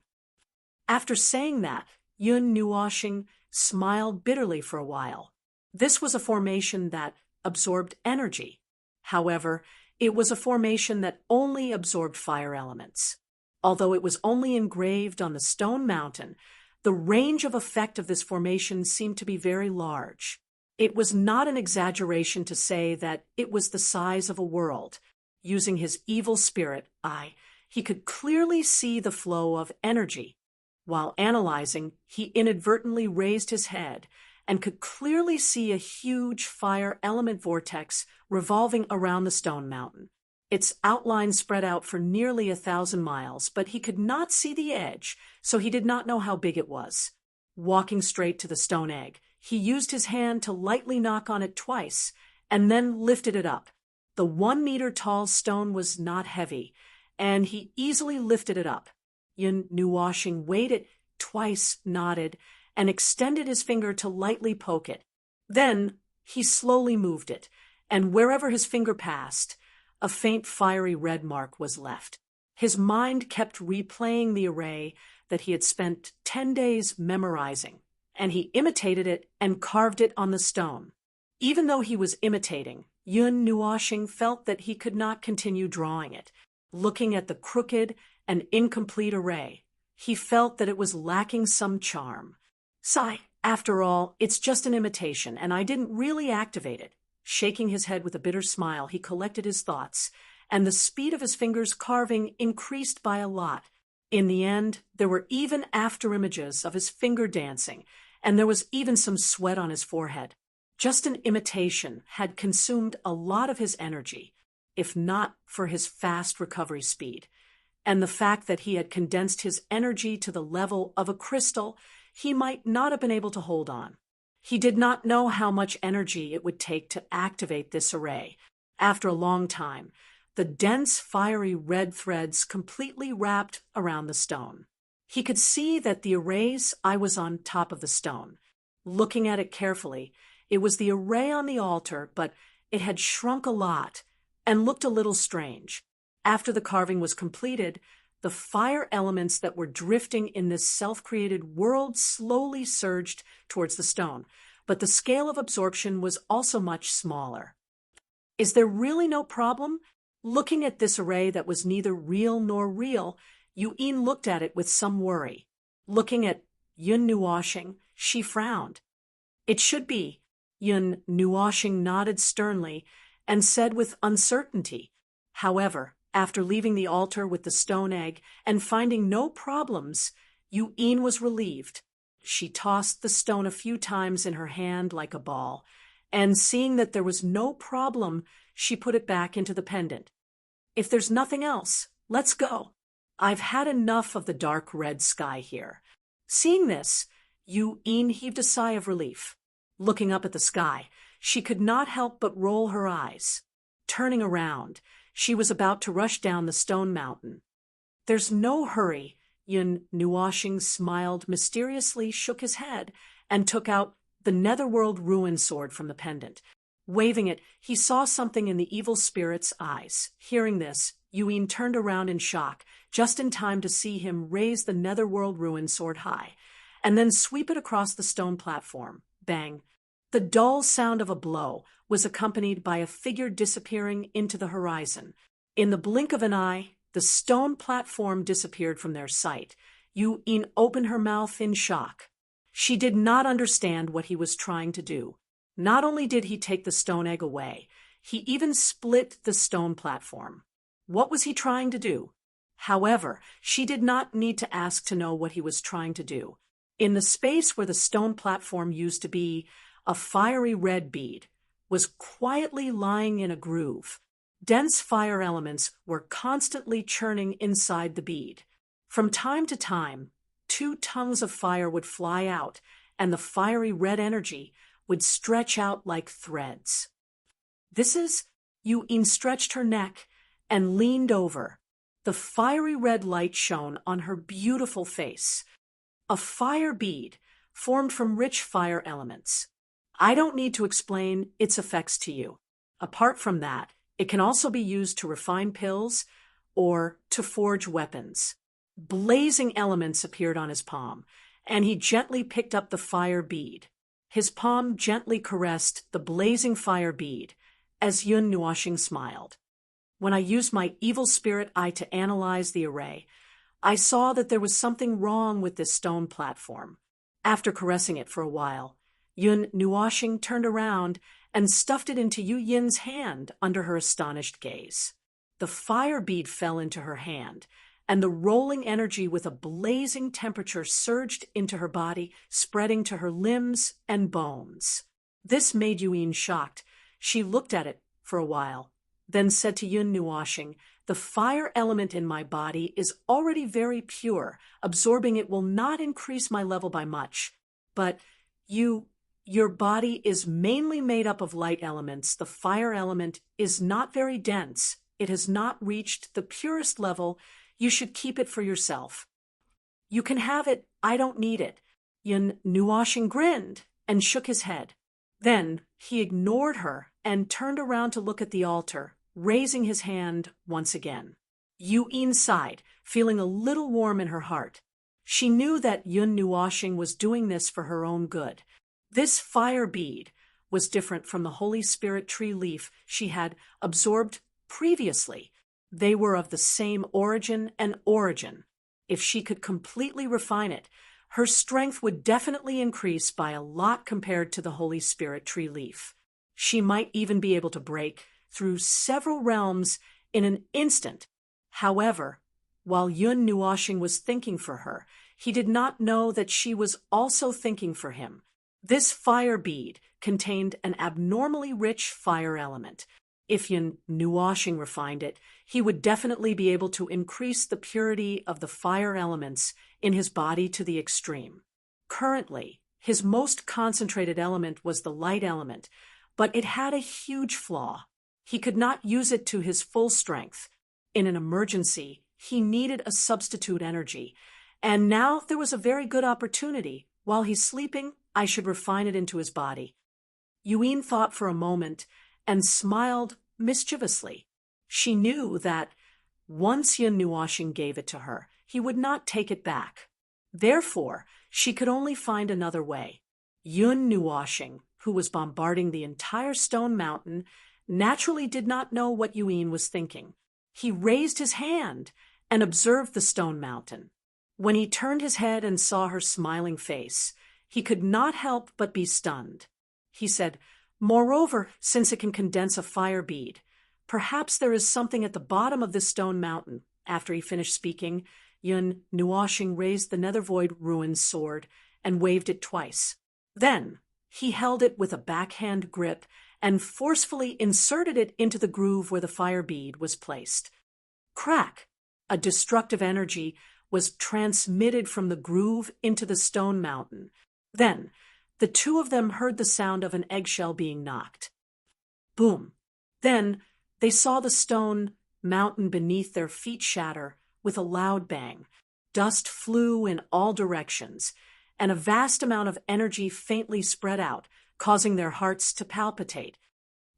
After saying that, Yun Nuoshing smiled bitterly for a while. This was a formation that absorbed energy. However, it was a formation that only absorbed fire elements. Although it was only engraved on the stone mountain, the range of effect of this formation seemed to be very large. It was not an exaggeration to say that it was the size of a world. Using his evil spirit eye, he could clearly see the flow of energy. While analyzing, he inadvertently raised his head and could clearly see a huge fire element vortex revolving around the stone mountain. Its outline spread out for nearly 1,000 miles, but he could not see the edge, so he did not know how big it was. Walking straight to the stone egg, he used his hand to lightly knock on it twice, and then lifted it up. The 1-meter-tall stone was not heavy, and he easily lifted it up. Yun Nuoshing weighed it twice, nodded, and extended his finger to lightly poke it. Then he slowly moved it, and wherever his finger passed, a faint fiery red mark was left. His mind kept replaying the array that he had spent 10 days memorizing, and he imitated it and carved it on the stone. Even though he was imitating, Yun Nuoshing felt that he could not continue drawing it. Looking at the crooked and incomplete array, he felt that it was lacking some charm. Sigh, after all, it's just an imitation, and I didn't really activate it. Shaking his head with a bitter smile, he collected his thoughts, and the speed of his fingers carving increased by a lot. In the end, there were even after-images of his finger dancing, and there was even some sweat on his forehead. Just an imitation had consumed a lot of his energy, if not for his fast recovery speed. And the fact that he had condensed his energy to the level of a crystal, he might not have been able to hold on. He did not know how much energy it would take to activate this array. After a long time, the dense, fiery red threads completely wrapped around the stone. He could see that the array's eye was on top of the stone. Looking at it carefully, it was the array on the altar, but it had shrunk a lot and looked a little strange. After the carving was completed, the fire elements that were drifting in this self-created world slowly surged towards the stone, but the scale of absorption was also much smaller. Is there really no problem? Looking at this array that was neither real nor real, Yu-in looked at it with some worry. Looking at Yun Nuoshing, she frowned. It should be. Yun Nuoshing nodded sternly and said with uncertainty. However, after leaving the altar with the stone egg and finding no problems, Yu-in was relieved. She tossed the stone a few times in her hand like a ball, and seeing that there was no problem, she put it back into the pendant. If there's nothing else, let's go. I've had enough of the dark red sky here. Seeing this, Yu-in heaved a sigh of relief. Looking up at the sky, she could not help but roll her eyes. Turning around, she was about to rush down the stone mountain. There's no hurry. Yun Nuoshing smiled mysteriously, shook his head, and took out the netherworld ruin sword from the pendant. Waving it, he saw something in the evil spirit's eyes. Hearing this, Yu-in turned around in shock, just in time to see him raise the netherworld ruin sword high, and then sweep it across the stone platform. Bang! The dull sound of a blow was accompanied by a figure disappearing into the horizon. In the blink of an eye, the stone platform disappeared from their sight. Yu-in opened her mouth in shock. She did not understand what he was trying to do. Not only did he take the stone egg away, he even split the stone platform. What was he trying to do? However, she did not need to ask to know what he was trying to do. In the space where the stone platform used to be, a fiery red bead was quietly lying in a groove. Dense fire elements were constantly churning inside the bead. From time to time, 2 tongues of fire would fly out, and the fiery red energy would stretch out like threads. Yuin stretched her neck and leaned over. The fiery red light shone on her beautiful face. A fire bead formed from rich fire elements. I don't need to explain its effects to you. Apart from that, it can also be used to refine pills or to forge weapons. Blazing elements appeared on his palm, and he gently picked up the fire bead. His palm gently caressed the blazing fire bead as Yun Nuoxing smiled. When I used my evil spirit eye to analyze the array, I saw that there was something wrong with this stone platform. After caressing it for a while, Yun Nuoxing turned around and stuffed it into Yu Yin's hand under her astonished gaze. The fire bead fell into her hand, and the rolling energy with a blazing temperature surged into her body, spreading to her limbs and bones. This made Yuin shocked. She looked at it for a while, then said to Yun Nuoxing, "The fire element in my body is already very pure. Absorbing it will not increase my level by much. But your body is mainly made up of light elements. The fire element is not very dense. It has not reached the purest level. You should keep it for yourself." "You can have it. I don't need it." Yun Nuoxing grinned and shook his head. Then he ignored her and turned around to look at the altar, raising his hand once again. Yuin sighed, feeling a little warm in her heart. She knew that Yun Nuoxing was doing this for her own good. This fire bead was different from the Holy Spirit tree leaf she had absorbed previously. They were of the same origin and origin. If she could completely refine it, her strength would definitely increase by a lot compared to the Holy Spirit tree leaf. She might even be able to break through several realms in an instant. However, while Yun Nuoxing was thinking for her, he did not know that she was also thinking for him. This fire bead contained an abnormally rich fire element. If Yun Nuoxing refined it, he would definitely be able to increase the purity of the fire elements in his body to the extreme. Currently, his most concentrated element was the light element, but it had a huge flaw. He could not use it to his full strength. In an emergency, he needed a substitute energy, and now there was a very good opportunity. While he's sleeping, I should refine it into his body. Yuin thought for a moment and smiled mischievously. She knew that once Yun Nuoxing gave it to her, he would not take it back. Therefore, she could only find another way. Yun Nuoxing, who was bombarding the entire stone mountain, naturally did not know what Yuin was thinking. He raised his hand and observed the stone mountain. When he turned his head and saw her smiling face, he could not help but be stunned. He said, "Moreover, since it can condense a fire bead, perhaps there is something at the bottom of this stone mountain." After he finished speaking, Yun Nuoxing raised the Nether Void Ruin's sword and waved it twice. Then he held it with a backhand grip and forcefully inserted it into the groove where the fire bead was placed. Crack! A destructive energy was transmitted from the groove into the stone mountain. Then the two of them heard the sound of an eggshell being knocked. Boom! Then they saw the stone mountain beneath their feet shatter with a loud bang. Dust flew in all directions, and a vast amount of energy faintly spread out, causing their hearts to palpitate.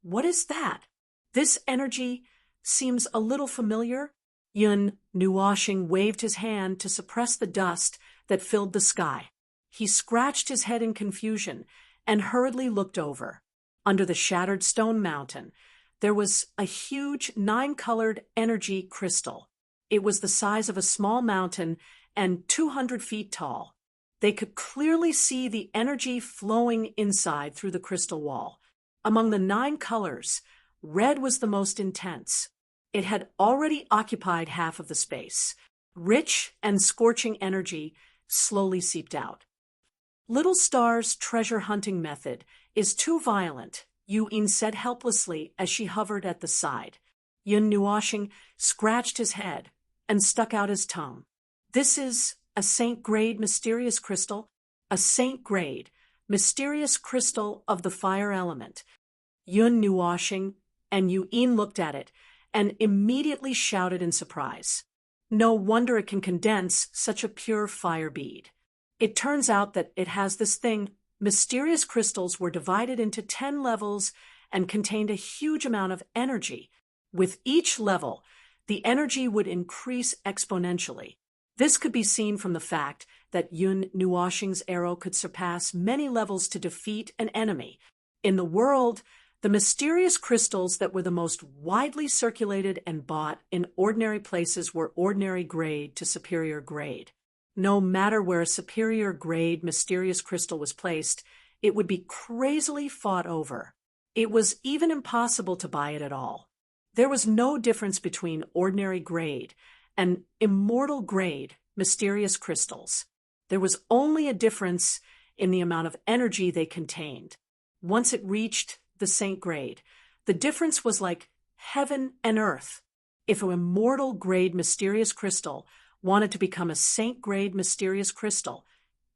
What is that? This energy seems a little familiar. Yun Nuoxing waved his hand to suppress the dust that filled the sky. He scratched his head in confusion and hurriedly looked over. Under the shattered stone mountain, there was a huge 9-colored energy crystal. It was the size of a small mountain and 200 feet tall. They could clearly see the energy flowing inside through the crystal wall. Among the 9 colors, red was the most intense. It had already occupied half of the space. Rich and scorching energy slowly seeped out. Little Star's treasure hunting method is too violent, Yu-in said helplessly as she hovered at the side. Yun Nuoshing scratched his head and stuck out his tongue. This is a Saint-grade mysterious crystal, a Saint-grade mysterious crystal of the fire element. Yun Nuoshing and Yu-in looked at it and immediately shouted in surprise. No wonder it can condense such a pure fire bead. It turns out that it has this thing. Mysterious crystals were divided into 10 levels and contained a huge amount of energy. With each level, the energy would increase exponentially. This could be seen from the fact that Yun Nuoshing's arrow could surpass many levels to defeat an enemy. In the world, the mysterious crystals that were the most widely circulated and bought in ordinary places were ordinary grade to superior grade. No matter where a superior grade mysterious crystal was placed, it would be crazily fought over. It was even impossible to buy it at all. There was no difference between ordinary grade and immortal grade mysterious crystals. There was only a difference in the amount of energy they contained. Once it reached the Saint grade, the difference was like heaven and earth. If an immortal grade mysterious crystal wanted to become a Saint grade mysterious crystal,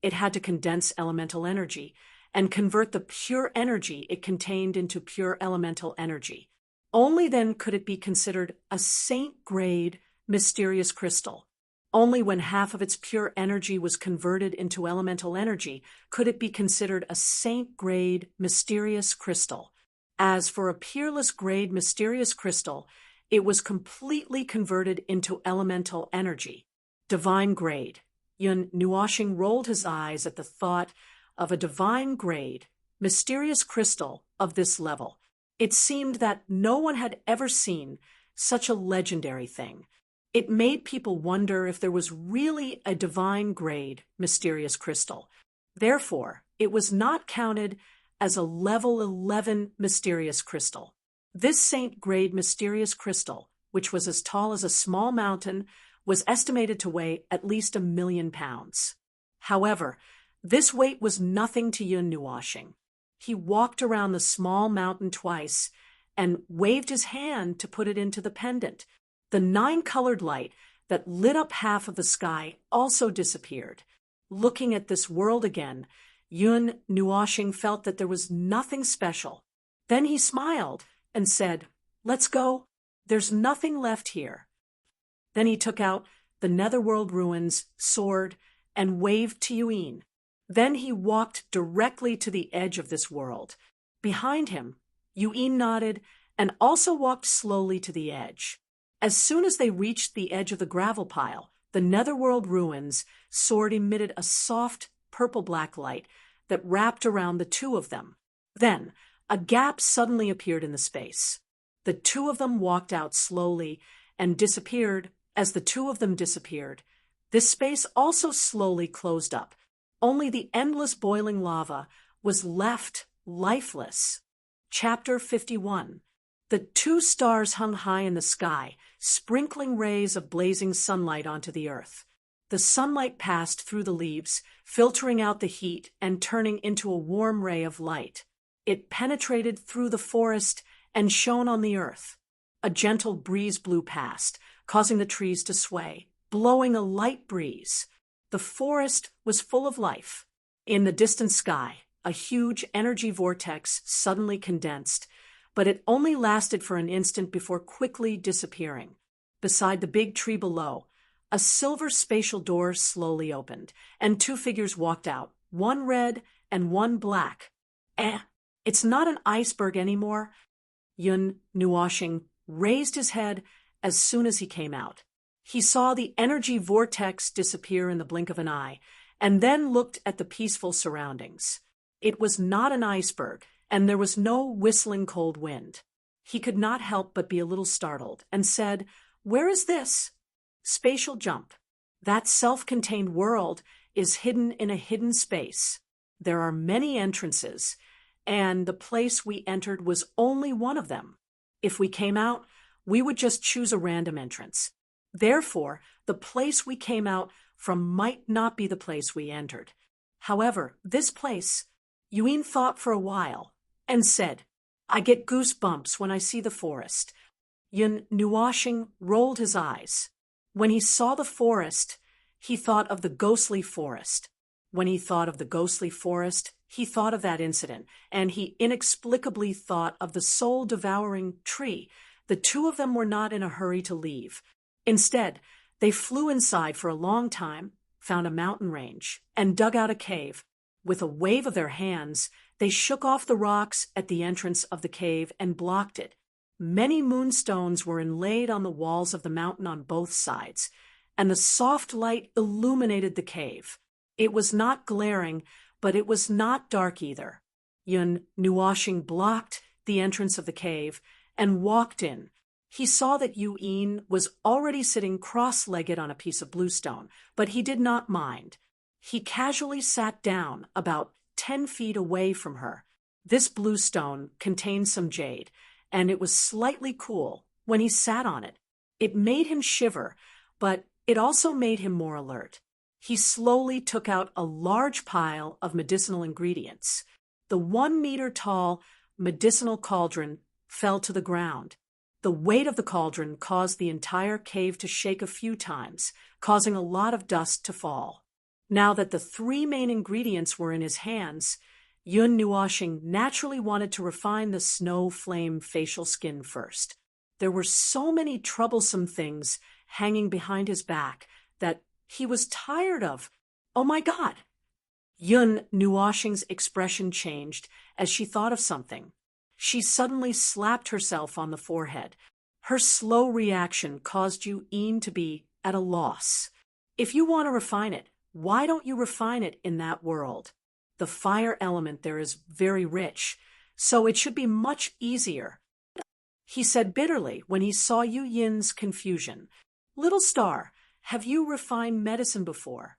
it had to condense elemental energy and convert the pure energy it contained into pure elemental energy. Only then could it be considered a Saint grade mysterious crystal. Only when half of its pure energy was converted into elemental energy could it be considered a Saint grade mysterious crystal. As for a peerless grade mysterious crystal, it was completely converted into elemental energy. Divine grade. Yun Nuoshing rolled his eyes at the thought of a divine grade mysterious crystal of this level. It seemed that no one had ever seen such a legendary thing. It made people wonder if there was really a divine grade mysterious crystal. Therefore, it was not counted as a level 11 mysterious crystal. This Saint grade mysterious crystal, which was as tall as a small mountain, was estimated to weigh at least 1,000,000 pounds. However, this weight was nothing to Yun Nuoshing. He walked around the small mountain twice and waved his hand to put it into the pendant. The 9-colored light that lit up half of the sky also disappeared. Looking at this world again, Yun Nuoshing felt that there was nothing special. Then he smiled and said, "Let's go. There's nothing left here." Then he took out the Netherworld Ruins sword and waved to Yu-in. Then he walked directly to the edge of this world. Behind him, Yu-in nodded and also walked slowly to the edge. As soon as they reached the edge of the gravel pile, the Netherworld Ruins sword emitted a soft purple-black light that wrapped around the two of them. Then, a gap suddenly appeared in the space. The two of them walked out slowly and disappeared. As the two of them disappeared, this space also slowly closed up. Only the endless boiling lava was left lifeless. Chapter 51. The 2 stars hung high in the sky, sprinkling rays of blazing sunlight onto the earth. The sunlight passed through the leaves, filtering out the heat and turning into a warm ray of light. It penetrated through the forest and shone on the earth. A gentle breeze blew past, causing the trees to sway, blowing a light breeze. The forest was full of life. In the distant sky, a huge energy vortex suddenly condensed, but it only lasted for an instant before quickly disappearing. Beside the big tree below, a silver spatial door slowly opened, and 2 figures walked out, one red and one black. It's not an iceberg anymore. Yun Nuoshing raised his head as soon as he came out. He saw the energy vortex disappear in the blink of an eye, and then looked at the peaceful surroundings. It was not an iceberg, and there was no whistling cold wind. He could not help but be a little startled, and said, "Where is this?" Spatial jump. That self-contained world is hidden in a hidden space. There are many entrances, and the place we entered was only one of them. If we came out, we would just choose a random entrance. Therefore, the place we came out from might not be the place we entered. However, this place, Yuin thought for a while and said, I get goosebumps when I see the forest. Yun Nuashing rolled his eyes. When he saw the forest, he thought of the ghostly forest. When he thought of the ghostly forest, he thought of that incident, and he inexplicably thought of the soul-devouring tree. The two of them were not in a hurry to leave. Instead, they flew inside for a long time, found a mountain range, and dug out a cave. With a wave of their hands, they shook off the rocks at the entrance of the cave and blocked it. Many moonstones were inlaid on the walls of the mountain on both sides, and the soft light illuminated the cave. It was not glaring, but it was not dark either. Yun Nuashing blocked the entrance of the cave and walked in. He saw that Yuin was already sitting cross-legged on a piece of bluestone, but he did not mind. He casually sat down about 10 feet away from her. This bluestone contained some jade, and it was slightly cool when he sat on it. It made him shiver, but it also made him more alert. He slowly took out a large pile of medicinal ingredients. The 1-meter-tall medicinal cauldron fell to the ground. The weight of the cauldron caused the entire cave to shake a few times, causing a lot of dust to fall. Now that the 3 main ingredients were in his hands, Yun Nuashing naturally wanted to refine the snow flame facial skin first. There were so many troublesome things hanging behind his back that he was tired of. Oh my God! Yun Nuashing's expression changed as she thought of something. She suddenly slapped herself on the forehead. Her slow reaction caused Yuin to be at a loss. If you want to refine it, why don't you refine it in that world? The fire element there is very rich, so it should be much easier. He said bitterly when he saw Yin's confusion. Little star, have you refined medicine before?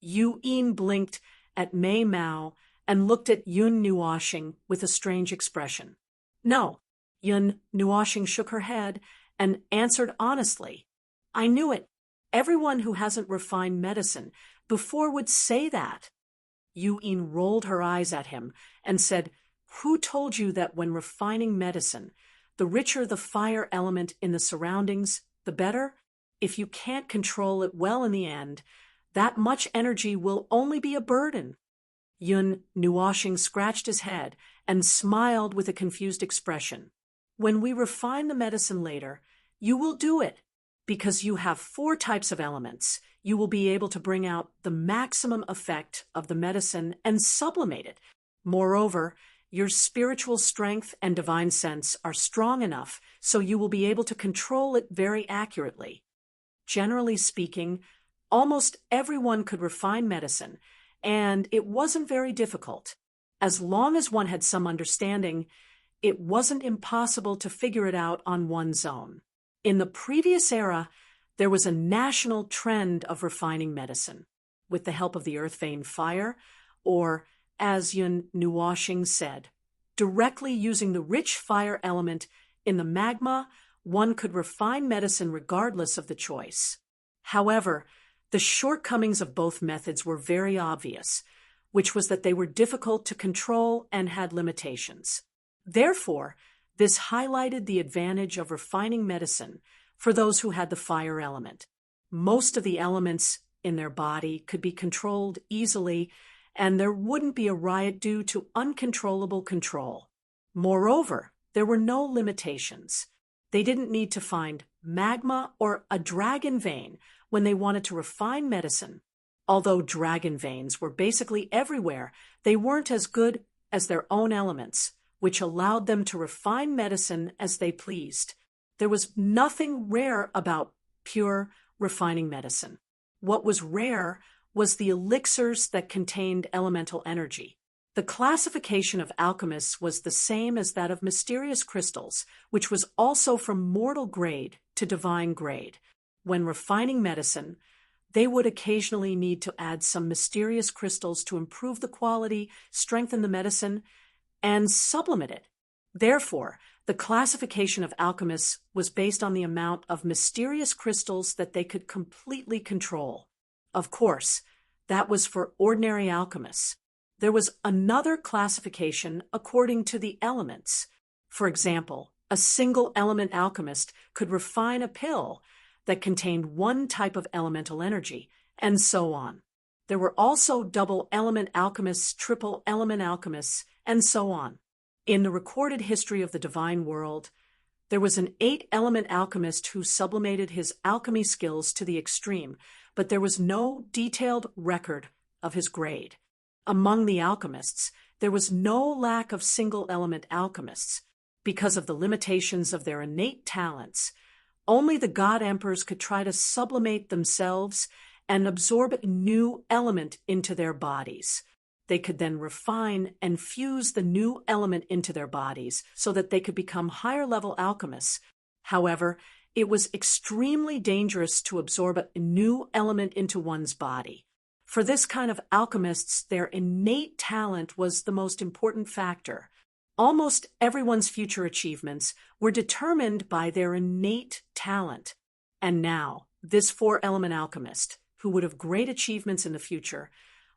Yuin blinked at Mei Mao and looked at Yun Nuashing with a strange expression. No, Yun Nuashing shook her head and answered honestly. I knew it. Everyone who hasn't refined medicine before would say that. Yuin rolled her eyes at him and said, Who told you that when refining medicine, the richer the fire element in the surroundings, the better? If you can't control it well in the end, that much energy will only be a burden. Yun Nuashing scratched his head and smiled with a confused expression. When we refine the medicine later, you will do it. Because you have 4 types of elements, you will be able to bring out the maximum effect of the medicine and sublimate it. Moreover, your spiritual strength and divine sense are strong enough so you will be able to control it very accurately. Generally speaking, almost everyone could refine medicine, and it wasn't very difficult. As long as one had some understanding, it wasn't impossible to figure it out on one's own. In the previous era, there was a national trend of refining medicine, with the help of the earth vein fire, or, as Yun Nuashing said, directly using the rich fire element in the magma, one could refine medicine regardless of the choice. However, the shortcomings of both methods were very obvious, which was that they were difficult to control and had limitations. Therefore, this highlighted the advantage of refining medicine for those who had the fire element. Most of the elements in their body could be controlled easily, and there wouldn't be a riot due to uncontrollable control. Moreover, there were no limitations. They didn't need to find magma or a dragon vein when they wanted to refine medicine. Although dragon veins were basically everywhere, they weren't as good as their own elements, which allowed them to refine medicine as they pleased. There was nothing rare about pure refining medicine. What was rare was the elixirs that contained elemental energy. The classification of alchemists was the same as that of mysterious crystals, which was also from mortal grade to divine grade. When refining medicine, they would occasionally need to add some mysterious crystals to improve the quality, strengthen the medicine, and sublimate it. Therefore, The classification of alchemists was based on the amount of mysterious crystals that they could completely control. Of course, that was for ordinary alchemists. There was another classification according to the elements. For example, a single element alchemist could refine a pill that contained one type of elemental energy, and so on. There were also double element alchemists, triple element alchemists, and so on. In the recorded history of the divine world, there was an 8-element alchemist who sublimated his alchemy skills to the extreme, but there was no detailed record of his grade. Among the alchemists, there was no lack of single-element alchemists. Because of the limitations of their innate talents, only the god emperors could try to sublimate themselves and absorb a new element into their bodies. They could then refine and fuse the new element into their bodies so that they could become higher-level alchemists. However, it was extremely dangerous to absorb a new element into one's body. For this kind of alchemists, their innate talent was the most important factor. Almost everyone's future achievements were determined by their innate talent. And now, this 4-element alchemist, who would have great achievements in the future,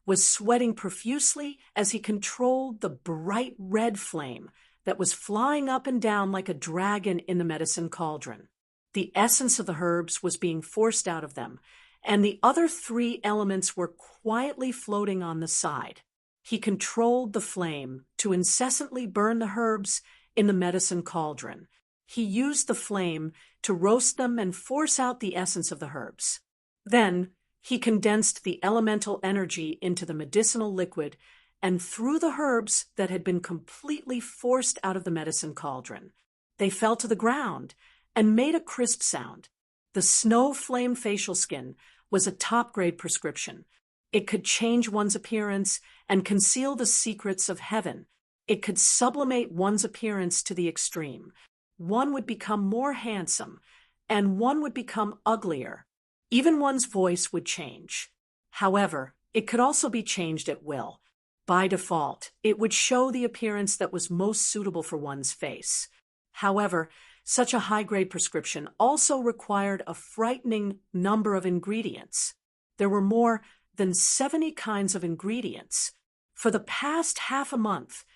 was sweating profusely as he controlled the bright red flame that was flying up and down like a dragon in the medicine cauldron. The essence of the herbs was being forced out of them, and the other 3 elements were quietly floating on the side. He controlled the flame to incessantly burn the herbs in the medicine cauldron. He used the flame to roast them and force out the essence of the herbs. Then, he condensed the elemental energy into the medicinal liquid and threw the herbs that had been completely forced out of the medicine cauldron. They fell to the ground and made a crisp sound. The snow flame facial skin was a top-grade prescription. It could change one's appearance and conceal the secrets of heaven. It could sublimate one's appearance to the extreme. One would become more handsome, and one would become uglier. Even one's voice would change. However, it could also be changed at will. By default, it would show the appearance that was most suitable for one's face. However, such a high-grade prescription also required a frightening number of ingredients. There were more than 70 kinds of ingredients. For the past half a month,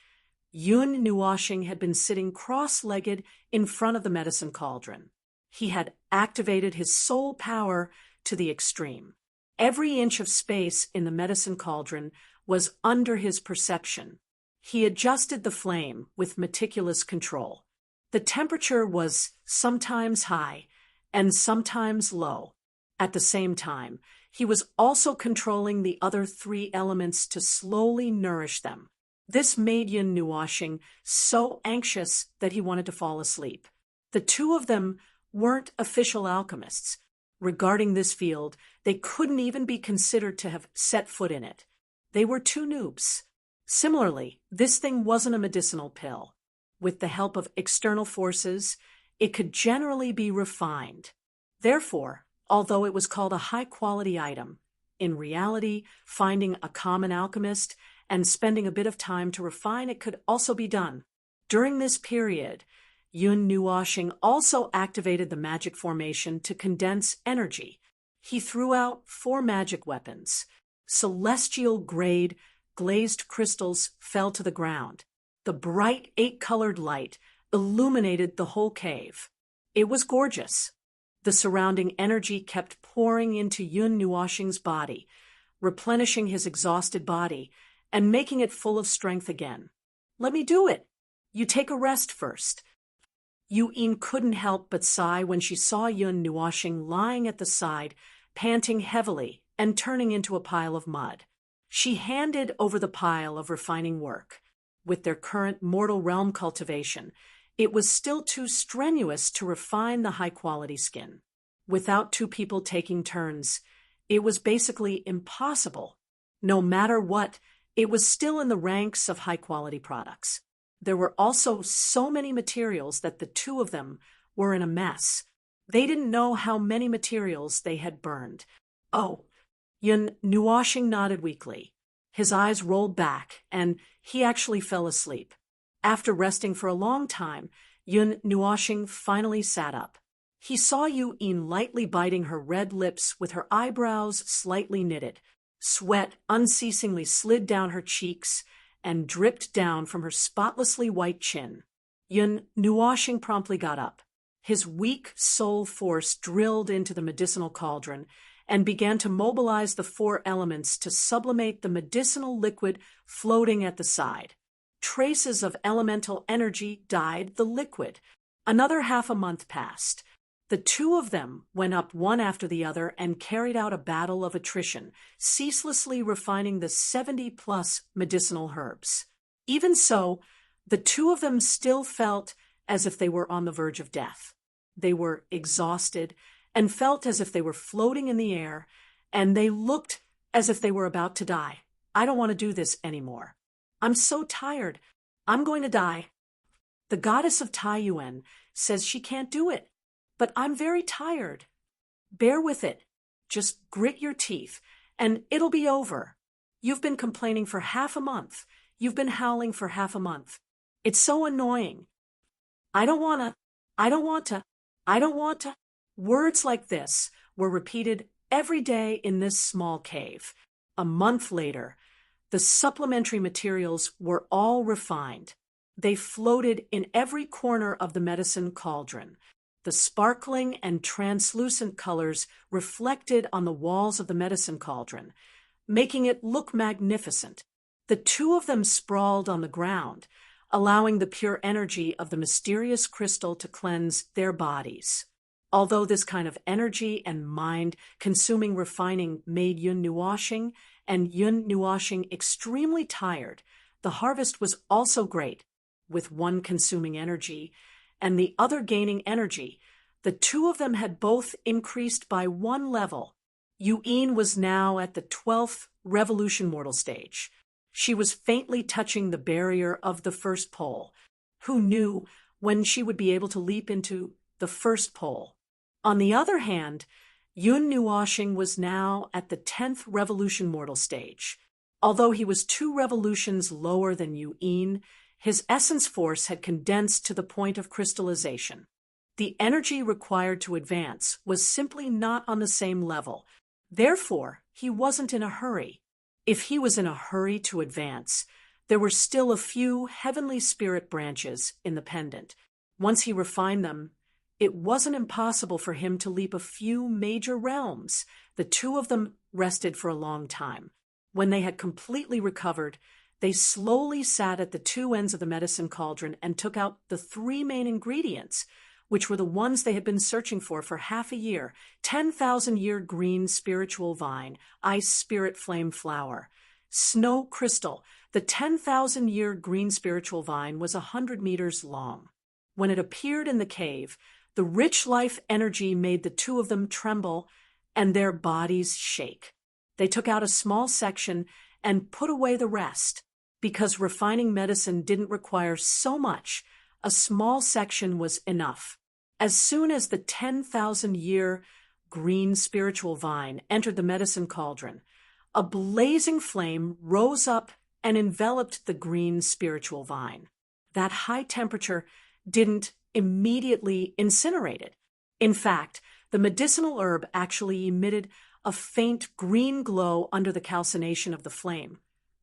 Yun Nuoshing had been sitting cross-legged in front of the medicine cauldron. He had activated his soul power to the extreme. Every inch of space in the medicine cauldron was under his perception. He adjusted the flame with meticulous control. The temperature was sometimes high and sometimes low. At the same time, he was also controlling the other 3 elements to slowly nourish them. This made Yun Nuoshing so anxious that he wanted to fall asleep. The 2 of them weren't official alchemists. Regarding this field, they couldn't even be considered to have set foot in it. They were 2 noobs. Similarly, this thing wasn't a medicinal pill. With the help of external forces, it could generally be refined. Therefore, although it was called a high-quality item, in reality, finding a common alchemist and spending a bit of time to refine it could also be done. During this period, Yun Nuoshing also activated the magic formation to condense energy. He threw out 4 magic weapons. Celestial-grade glazed crystals fell to the ground. The bright 8-colored light illuminated the whole cave. It was gorgeous. The surrounding energy kept pouring into Yun Nuoshing's body, replenishing his exhausted body and making it full of strength again. "Let me do it. You take a rest first." Yu-In couldn't help but sigh when she saw Yun Nuoshing lying at the side, panting heavily and turning into a pile of mud. She handed over the pile of refining work. With their current mortal realm cultivation, it was still too strenuous to refine the high-quality skin. Without 2 people taking turns, it was basically impossible. No matter what, it was still in the ranks of high-quality products. There were also so many materials that the 2 of them were in a mess. They didn't know how many materials they had burned. "Oh," Yun Nuoshing nodded weakly. His eyes rolled back, and he actually fell asleep. After resting for a long time, Yun Nuoshing finally sat up. He saw Yu Yin lightly biting her red lips with her eyebrows slightly knitted. Sweat unceasingly slid down her cheeks and dripped down from her spotlessly white chin. Yun Nuoshing promptly got up. His weak soul force drilled into the medicinal cauldron and began to mobilize the four elements to sublimate the medicinal liquid floating at the side. Traces of elemental energy dyed the liquid. Another half a month passed. The two of them went up one after the other and carried out a battle of attrition, ceaselessly refining the 70-plus medicinal herbs. Even so, the two of them still felt as if they were on the verge of death. They were exhausted and felt as if they were floating in the air, and they looked as if they were about to die. I don't want to do this anymore. I'm so tired. I'm going to die. The goddess of Taiyuan says she can't do it, but I'm very tired. Bear with it. Just grit your teeth, and it'll be over. You've been complaining for half a month. You've been howling for half a month. It's so annoying. I don't want to. Words like this were repeated every day in this small cave. A month later, the supplementary materials were all refined. They floated in every corner of the medicine cauldron. The sparkling and translucent colors reflected on the walls of the medicine cauldron, making it look magnificent. The two of them sprawled on the ground, allowing the pure energy of the mysterious crystal to cleanse their bodies. Although this kind of energy and mind-consuming refining made Yun Nuoshing and Yun Nuoshing extremely tired, the harvest was also great. With one consuming energy and the other gaining energy, the two of them had both increased by one level. Yu Yin was now at the 12th revolution mortal stage. She was faintly touching the barrier of the first pole. Who knew when she would be able to leap into the first pole? On the other hand, Yun Nuoshing was now at the 10th revolution mortal stage. Although he was 2 revolutions lower than Yu Yin, his essence force had condensed to the point of crystallization. The energy required to advance was simply not on the same level. Therefore, he wasn't in a hurry. If he was in a hurry to advance, there were still a few heavenly spirit branches in the pendant. Once he refined them, it wasn't impossible for him to leap a few major realms. The two of them rested for a long time. When they had completely recovered, they slowly sat at the two ends of the medicine cauldron and took out the 3 main ingredients, which were the ones they had been searching for half a year: 10,000-year green spiritual vine, ice spirit flame flower, snow crystal. The 10,000-year green spiritual vine was 100 meters long. When it appeared in the cave, the rich life energy made the two of them tremble and their bodies shake. They took out a small section and put away the rest. Because refining medicine didn't require so much, a small section was enough. As soon as the 10,000-year green spiritual vine entered the medicine cauldron, a blazing flame rose up and enveloped the green spiritual vine. That high temperature didn't immediately incinerate it. In fact, the medicinal herb actually emitted a faint green glow under the calcination of the flame,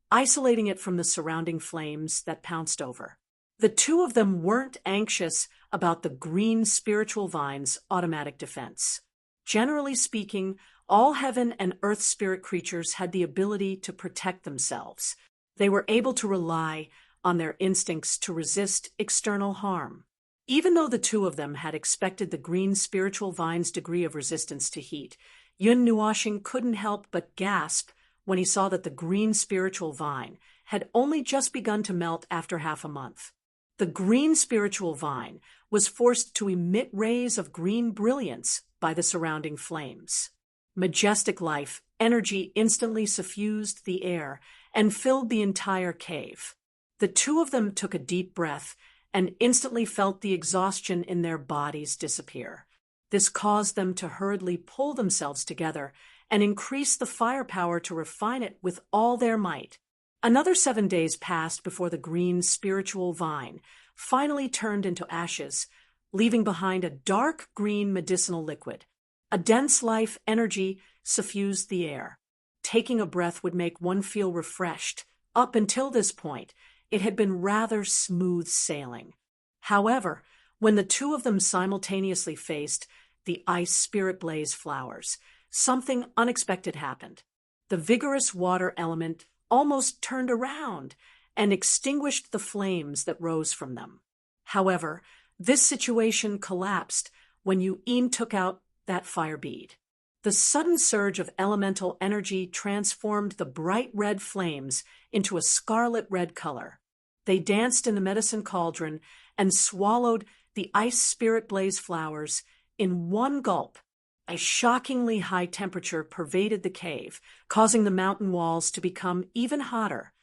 isolating it from the surrounding flames that pounced over. The two of them weren't anxious about the green spiritual vine's automatic defense. Generally speaking, all heaven and earth spirit creatures had the ability to protect themselves. They were able to rely on their instincts to resist external harm. Even though the two of them had expected the green spiritual vine's degree of resistance to heat, Yun Nuoshing couldn't help but gasp when he saw that the green spiritual vine had only just begun to melt after half a month. The green spiritual vine was forced to emit rays of green brilliance by the surrounding flames. Majestic life energy instantly suffused the air and filled the entire cave. The two of them took a deep breath and instantly felt the exhaustion in their bodies disappear. This caused them to hurriedly pull themselves together and increase the firepower to refine it with all their might. Another 7 days passed before the green spiritual vine finally turned into ashes, leaving behind a dark green medicinal liquid. A dense life energy suffused the air. Taking a breath would make one feel refreshed. Up until this point, it had been rather smooth sailing. However, when the two of them simultaneously faced the ice spirit blaze flowers, something unexpected happened. The vigorous water element almost turned around and extinguished the flames that rose from them. However, this situation collapsed when Yu'in took out that fire bead. The sudden surge of elemental energy transformed the bright red flames into a scarlet red color. They danced in the medicine cauldron and swallowed the ice spirit blaze flowers in one gulp. A shockingly high temperature pervaded the cave, causing the mountain walls to become even hotter.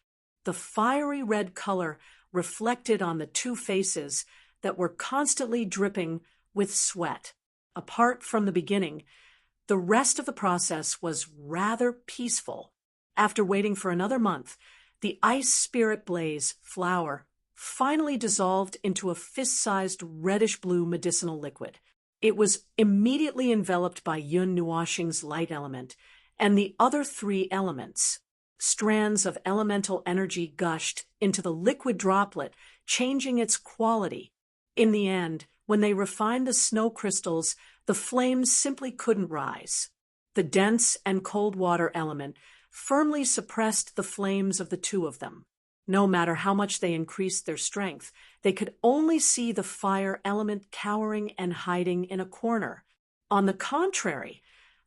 The fiery red color reflected on the two faces that were constantly dripping with sweat. Apart from the beginning, the rest of the process was rather peaceful. After waiting for another month, the ice spirit blaze flower finally dissolved into a fist-sized reddish-blue medicinal liquid. It was immediately enveloped by Yun Nuoxing's light element and the other three elements. Strands of elemental energy gushed into the liquid droplet, changing its quality. In the end, when they refined the snow crystals, the flames simply couldn't rise. The dense and cold water element firmly suppressed the flames of the two of them. No matter how much they increased their strength, they could only see the fire element cowering and hiding in a corner. On the contrary,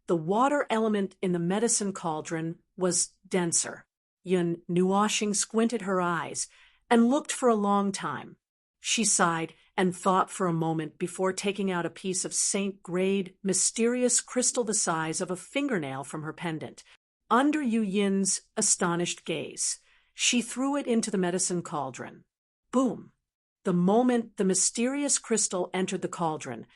the water element in the medicine cauldron was denser. Yun Nuoxing squinted her eyes and looked for a long time. She sighed and thought for a moment before taking out a piece of Saint-grade, mysterious crystal the size of a fingernail from her pendant. Under Yu Yin's astonished gaze, she threw it into the medicine cauldron. Boom! The moment the mysterious crystal entered the cauldron,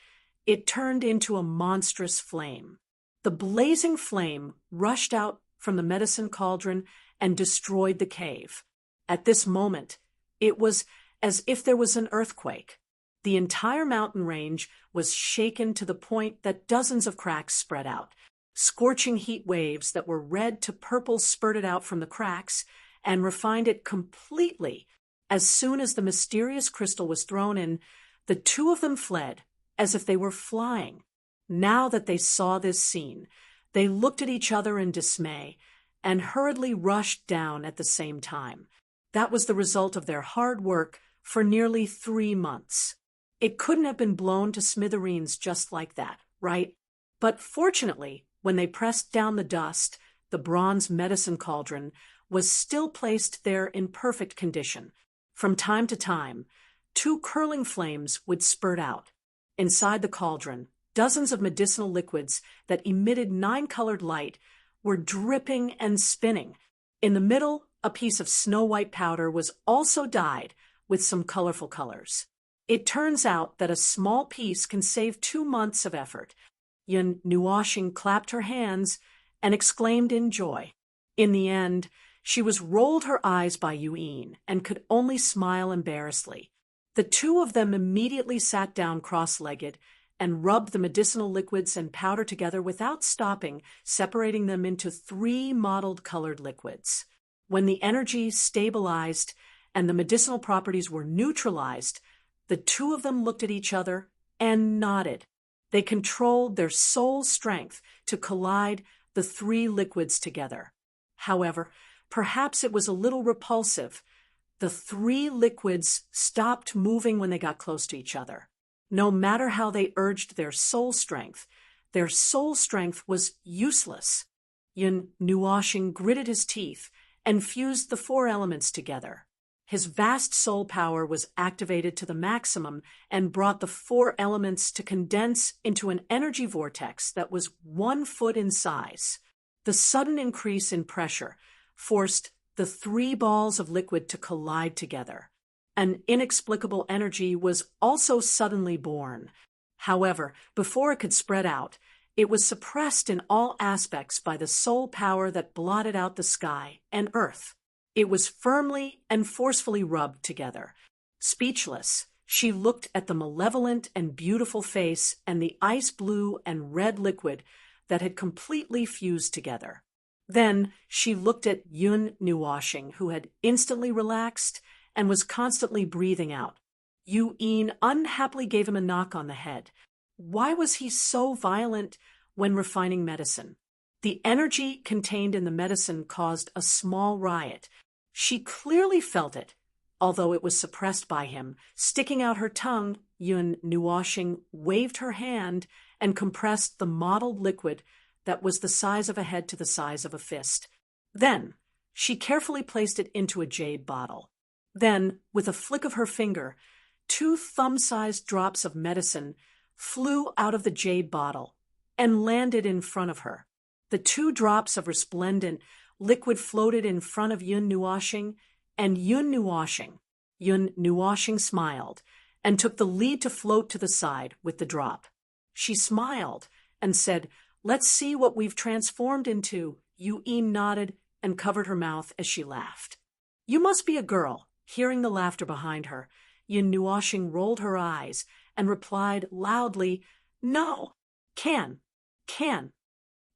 it turned into a monstrous flame. The blazing flame rushed out from the medicine cauldron and destroyed the cave. At this moment, it was as if there was an earthquake. The entire mountain range was shaken to the point that dozens of cracks spread out. Scorching heat waves that were red to purple spurted out from the cracks and refined it completely. As soon as the mysterious crystal was thrown in, the two of them fled as if they were flying. Now that they saw this scene, they looked at each other in dismay and hurriedly rushed down at the same time. That was the result of their hard work for nearly 3 months. It couldn't have been blown to smithereens just like that, right? But fortunately, when they pressed down the dust, the bronze medicine cauldron was still placed there in perfect condition. From time to time, 2 curling flames would spurt out. Inside the cauldron, dozens of medicinal liquids that emitted 9-colored light were dripping and spinning. In the middle, a piece of snow-white powder was also dyed with some colorful colors. It turns out that a small piece can save 2 months of effort. Yun Nuoxing clapped her hands and exclaimed in joy. In the end, she was rolled her eyes by Yu'in and could only smile embarrassedly. The two of them immediately sat down cross-legged and rubbed the medicinal liquids and powder together without stopping, separating them into 3 mottled colored liquids. When the energy stabilized and the medicinal properties were neutralized, the two of them looked at each other and nodded. They controlled their soul strength to collide the 3 liquids together. However, perhaps it was a little repulsive. The 3 liquids stopped moving when they got close to each other. No matter how they urged their soul strength was useless. Yun Nuoxing gritted his teeth and fused the 4 elements together. His vast soul power was activated to the maximum and brought the 4 elements to condense into an energy vortex that was 1 foot in size. The sudden increase in pressure forced the 3 balls of liquid to collide together. An inexplicable energy was also suddenly born. However, before it could spread out, it was suppressed in all aspects by the soul power that blotted out the sky and earth. It was firmly and forcefully rubbed together. Speechless, She looked at the malevolent and beautiful face and the ice blue and red liquid that had completely fused together. Then she looked at Yun Nuwashing, who had instantly relaxed and was constantly breathing out. Yu-in unhappily gave him a knock on the head. Why was he so violent when refining medicine? The energy contained in the medicine caused a small riot. She clearly felt it, although it was suppressed by him. Sticking out her tongue, Yun Nuwashing waved her hand and compressed the mottled liquid that was the size of a head to the size of a fist. Then she carefully placed it into a jade bottle. Then, with a flick of her finger, 2 thumb-sized drops of medicine flew out of the jade bottle and landed in front of her. The 2 drops of resplendent liquid floated in front of Yun Nuwashing, and Yun Nuwashing smiled and took the lead to float to the side with the drop. She smiled and said, "Let's see what we've transformed into." Yu-in nodded and covered her mouth as she laughed. "You must be a girl." Hearing the laughter behind her, Yun Nuwashing rolled her eyes and replied loudly, "No, can.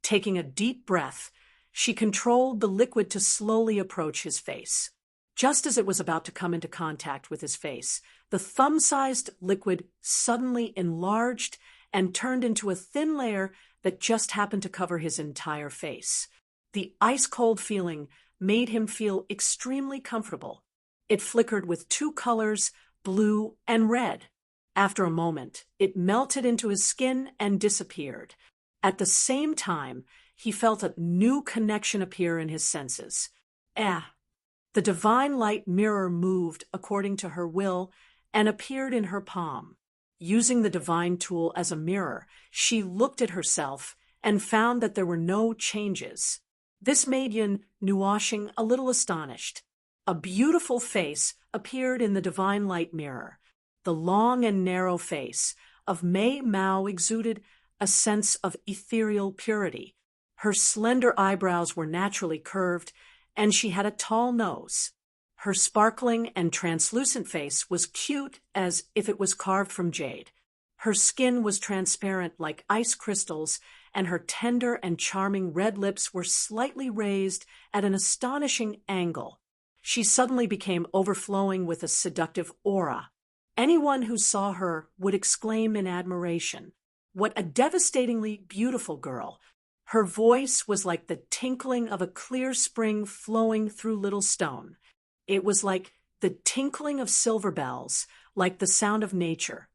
Taking a deep breath, she controlled the liquid to slowly approach his face. Just as it was about to come into contact with his face, the thumb-sized liquid suddenly enlarged and turned into a thin layer that just happened to cover his entire face. The ice-cold feeling made him feel extremely comfortable. It flickered with 2 colors, blue and red. After a moment, it melted into his skin and disappeared. At the same time, he felt a new connection appear in his senses. The divine light mirror moved according to her will and appeared in her palm. Using the divine tool as a mirror, she looked at herself and found that there were no changes. This made Yun Nuwashing a little astonished. A beautiful face appeared in the divine light mirror. The long and narrow face of Mei Mao exuded a sense of ethereal purity. Her slender eyebrows were naturally curved, and she had a tall nose. Her sparkling and translucent face was cute as if it was carved from jade. Her skin was transparent like ice crystals, and her tender and charming red lips were slightly raised at an astonishing angle. She suddenly became overflowing with a seductive aura. Anyone who saw her would exclaim in admiration, "What a devastatingly beautiful girl!" Her voice was like the tinkling of a clear spring flowing through Little Stone. It was like the tinkling of silver bells, like the sound of nature,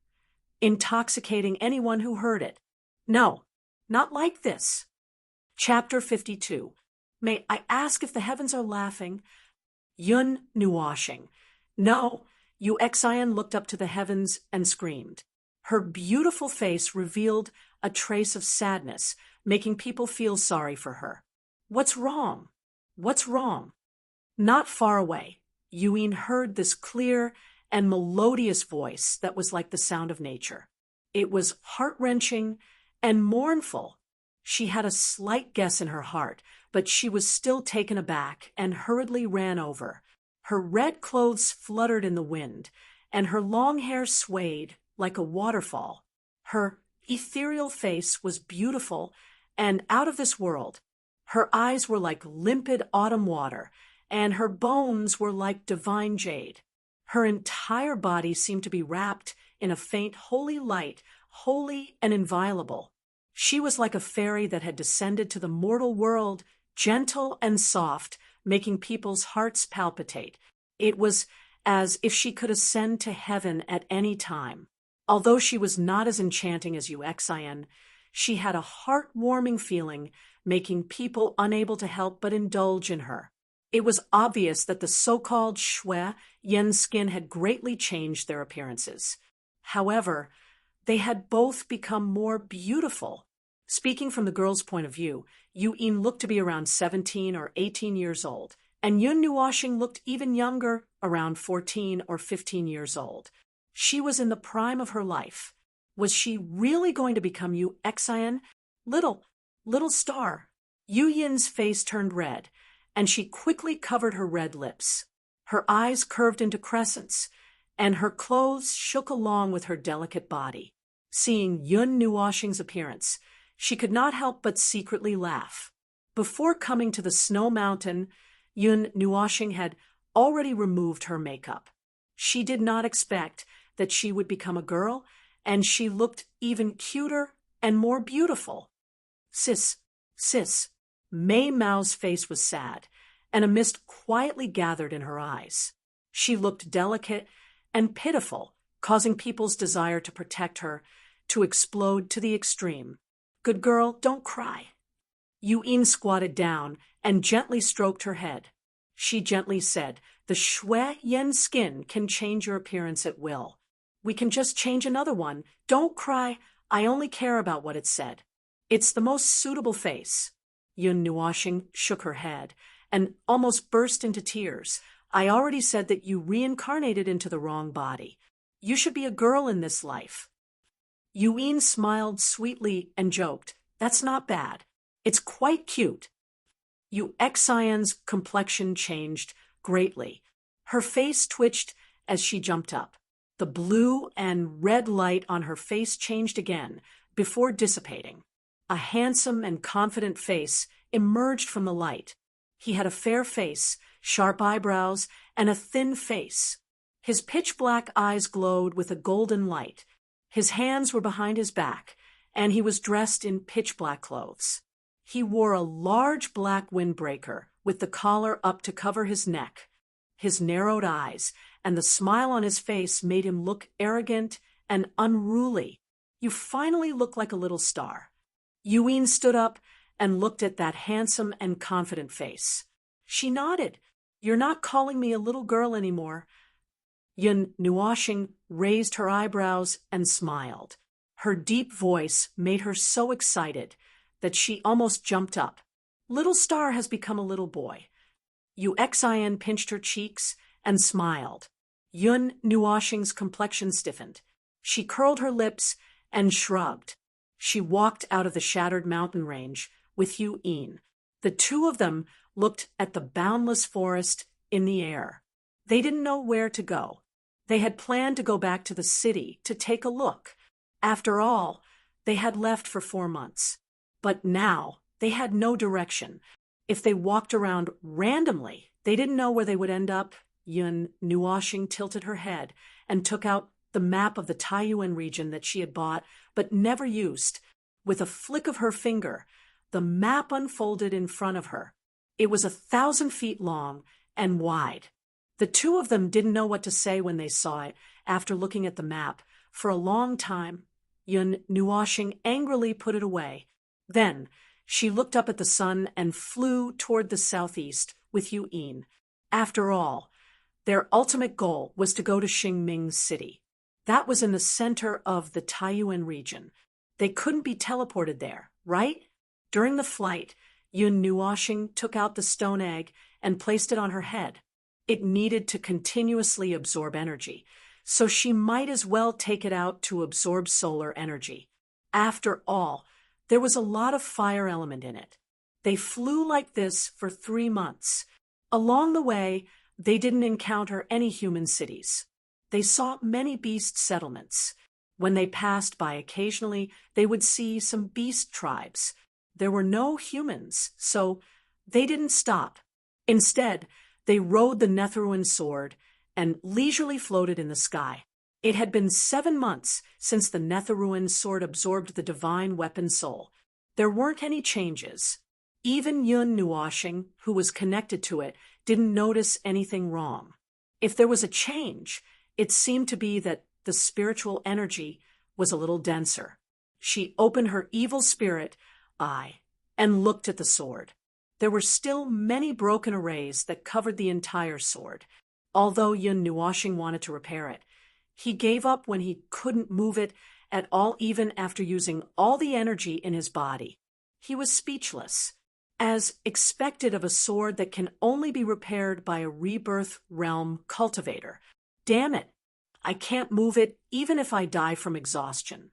intoxicating anyone who heard it. No, not like this. Chapter 52. May I ask if the heavens are laughing? Yun Nuwashing. No. Yu Xian looked up to the heavens and screamed. Her beautiful face revealed a trace of sadness, making people feel sorry for her. What's wrong? What's wrong? Not far away, Yu-in heard this clear and melodious voice that was like the sound of nature. It was heart-wrenching and mournful. She had a slight guess in her heart, but she was still taken aback and hurriedly ran over. Her red clothes fluttered in the wind, and her long hair swayed like a waterfall. Her ethereal face was beautiful and out of this world. Her eyes were like limpid autumn water, and her bones were like divine jade. Her entire body seemed to be wrapped in a faint holy light, holy and inviolable. She was like a fairy that had descended to the mortal world, gentle and soft, making people's hearts palpitate. It was as if she could ascend to heaven at any time. Although she was not as enchanting as Yu Xian, she had a heart-warming feeling, making people unable to help but indulge in her. It was obvious that the so-called Shui Yan's skin had greatly changed their appearances. However, they had both become more beautiful. Speaking from the girl's point of view, Yu-in looked to be around 17 or 18 years old, and Yun Nuwashing looked even younger, around 14 or 15 years old. She was in the prime of her life. Was she really going to become Yu Xian? Little star. Yu-yin's face turned red, and she quickly covered her red lips. Her eyes curved into crescents, and her clothes shook along with her delicate body. Seeing Yun Nuoshing's appearance, she could not help but secretly laugh. Before coming to the snow mountain, Yun Nuoshing had already removed her makeup. She did not expect that she would become a girl, and she looked even cuter and more beautiful. Sis, Mei Mao's face was sad, and a mist quietly gathered in her eyes. She looked delicate and pitiful, causing people's desire to protect her to explode to the extreme. Good girl, don't cry. Yu'in squatted down and gently stroked her head. She gently said, the Shui Yen skin can change your appearance at will. We can just change another one. Don't cry. I only care about what it said. It's the most suitable face. Yun Nuoshing shook her head and almost burst into tears. I already said that you reincarnated into the wrong body. You should be a girl in this life. Yu'in smiled sweetly and joked, that's not bad. It's quite cute. Yu Xian's complexion changed greatly. Her face twitched as she jumped up. The blue and red light on her face changed again before dissipating. A handsome and confident face emerged from the light. He had a fair face, sharp eyebrows, and a thin face. His pitch-black eyes glowed with a golden light. His hands were behind his back, and he was dressed in pitch-black clothes. He wore a large black windbreaker with the collar up to cover his neck. His narrowed eyes and the smile on his face made him look arrogant and unruly. You finally look like a little star. Yu'in stood up and looked at that handsome and confident face. She nodded. You're not calling me a little girl anymore. Yun Nuoshing raised her eyebrows and smiled. Her deep voice made her so excited that she almost jumped up. Little Star has become a little boy. Yu Xian pinched her cheeks and smiled. Yun Nuoshing's complexion stiffened. She curled her lips and shrugged. She walked out of the shattered mountain range with Yu'in. The two of them looked at the boundless forest in the air. They didn't know where to go. They had planned to go back to the city to take a look. After all, they had left for 4 months. But now they had no direction. If they walked around randomly, they didn't know where they would end up. Yun Nuoshing tilted her head and took out the map of the Taiyuan region that she had bought but never used. With a flick of her finger, the map unfolded in front of her. It was 1,000 feet long and wide. The two of them didn't know what to say when they saw it after looking at the map. For a long time, Yun Nuoshing angrily put it away. Then she looked up at the sun and flew toward the southeast with Yu'in. After all, their ultimate goal was to go to Xingming City. That was in the center of the Taiyuan region. They couldn't be teleported there, right? During the flight, Yun Nuoshing took out the stone egg and placed it on her head. It needed to continuously absorb energy, so she might as well take it out to absorb solar energy. After all, there was a lot of fire element in it. They flew like this for 3 months. Along the way, they didn't encounter any human cities. They saw many beast settlements. When they passed by occasionally, they would see some beast tribes. There were no humans, so they didn't stop. Instead, they rode the Netheruan sword and leisurely floated in the sky. It had been 7 months since the Netheruan sword absorbed the divine weapon soul. There weren't any changes. Even Yun Nuoshing, who was connected to it, didn't notice anything wrong. If there was a change, it seemed to be that the spiritual energy was a little denser. She opened her evil spirit eye and looked at the sword. There were still many broken arrays that covered the entire sword. Although Yun Nuoshing wanted to repair it, he gave up when he couldn't move it at all, even after using all the energy in his body. He was speechless, as expected of a sword that can only be repaired by a rebirth realm cultivator. Damn it, I can't move it even if I die from exhaustion.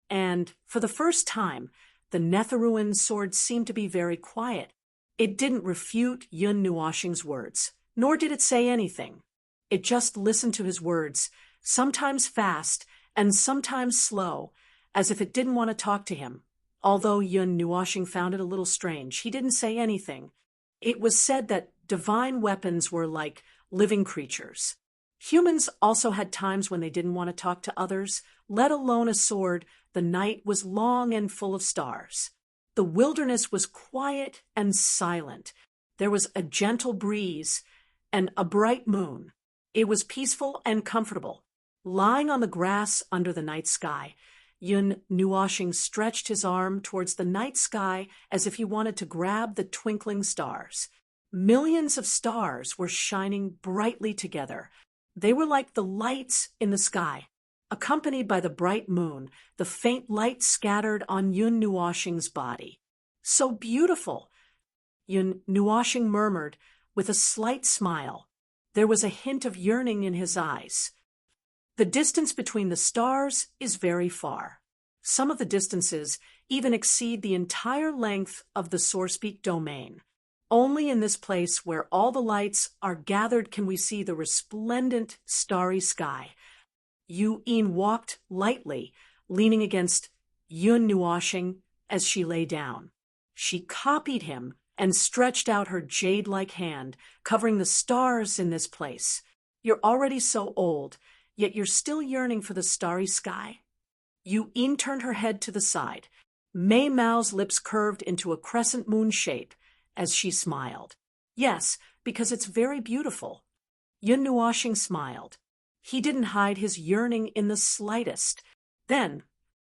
And for the first time, the Netheruan sword seemed to be very quiet. It didn't refute Yun Nuoshing's words, nor did it say anything. It just listened to his words, sometimes fast and sometimes slow, as if it didn't want to talk to him. Although Yun Nuoxing found it a little strange, he didn't say anything. It was said that divine weapons were like living creatures. Humans also had times when they didn't want to talk to others, let alone a sword. The night was long and full of stars. The wilderness was quiet and silent. There was a gentle breeze and a bright moon. It was peaceful and comfortable. Lying on the grass under the night sky, Yun Nuoxing stretched his arm towards the night sky as if he wanted to grab the twinkling stars. Millions of stars were shining brightly together. They were like the lights in the sky. Accompanied by the bright moon, the faint light scattered on Yun Nuoxing's body. So beautiful! Yun Nuoxing murmured with a slight smile. There was a hint of yearning in his eyes. The distance between the stars is very far. Some of the distances even exceed the entire length of the Sourcepeak domain. Only in this place where all the lights are gathered can we see the resplendent starry sky. Yu Yin walked lightly, leaning against Yun Nuoxing as she lay down. She copied him and stretched out her jade-like hand, covering the stars in this place. You're already so old, yet you're still yearning for the starry sky. Yu Yin turned her head to the side. Mei Mao's lips curved into a crescent moon shape as she smiled. Yes, because it's very beautiful. Yun Nuoxing smiled. He didn't hide his yearning in the slightest. Then,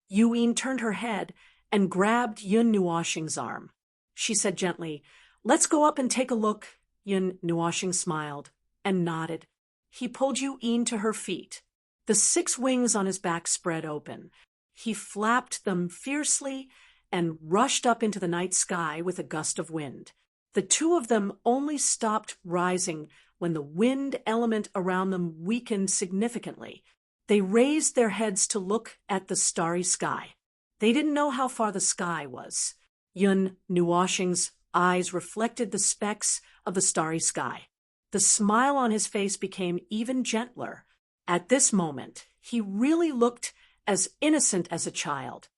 Yu Yin turned her head and grabbed Yun Nuoxing's arm. She said gently, "Let's go up and take a look." Yun Nuoxing smiled and nodded. He pulled Yu Yin to her feet. The 6 wings on his back spread open. He flapped them fiercely and rushed up into the night sky with a gust of wind. The 2 of them only stopped rising when the wind element around them weakened significantly. They raised their heads to look at the starry sky. They didn't know how far the sky was. Yun Nuoxing's eyes reflected the specks of the starry sky. The smile on his face became even gentler. At this moment, he really looked as innocent as a child.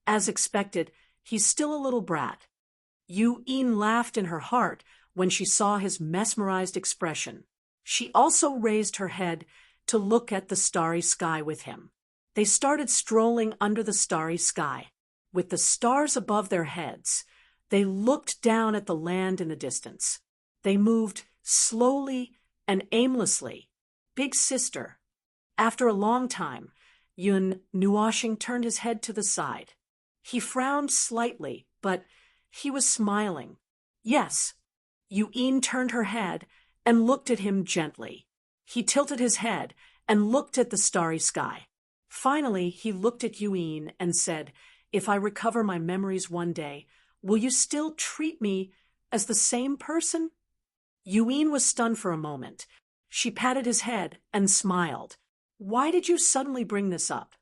As expected, he's still a little brat. Yu Yin laughed in her heart when she saw his mesmerized expression. She also raised her head to look at the starry sky with him. They started strolling under the starry sky. With the stars above their heads, they looked down at the land in the distance. They moved slowly and aimlessly. Big sister. After a long time, Yun Nuoxing turned his head to the side. He frowned slightly, but he was smiling. Yes. Yu Yin turned her head and looked at him gently. He tilted his head and looked at the starry sky. Finally, he looked at Yu Yin and said, "If I recover my memories one day, will you still treat me as the same person?" Yu Yin was stunned for a moment. She patted his head and smiled. "Why did you suddenly bring this up?"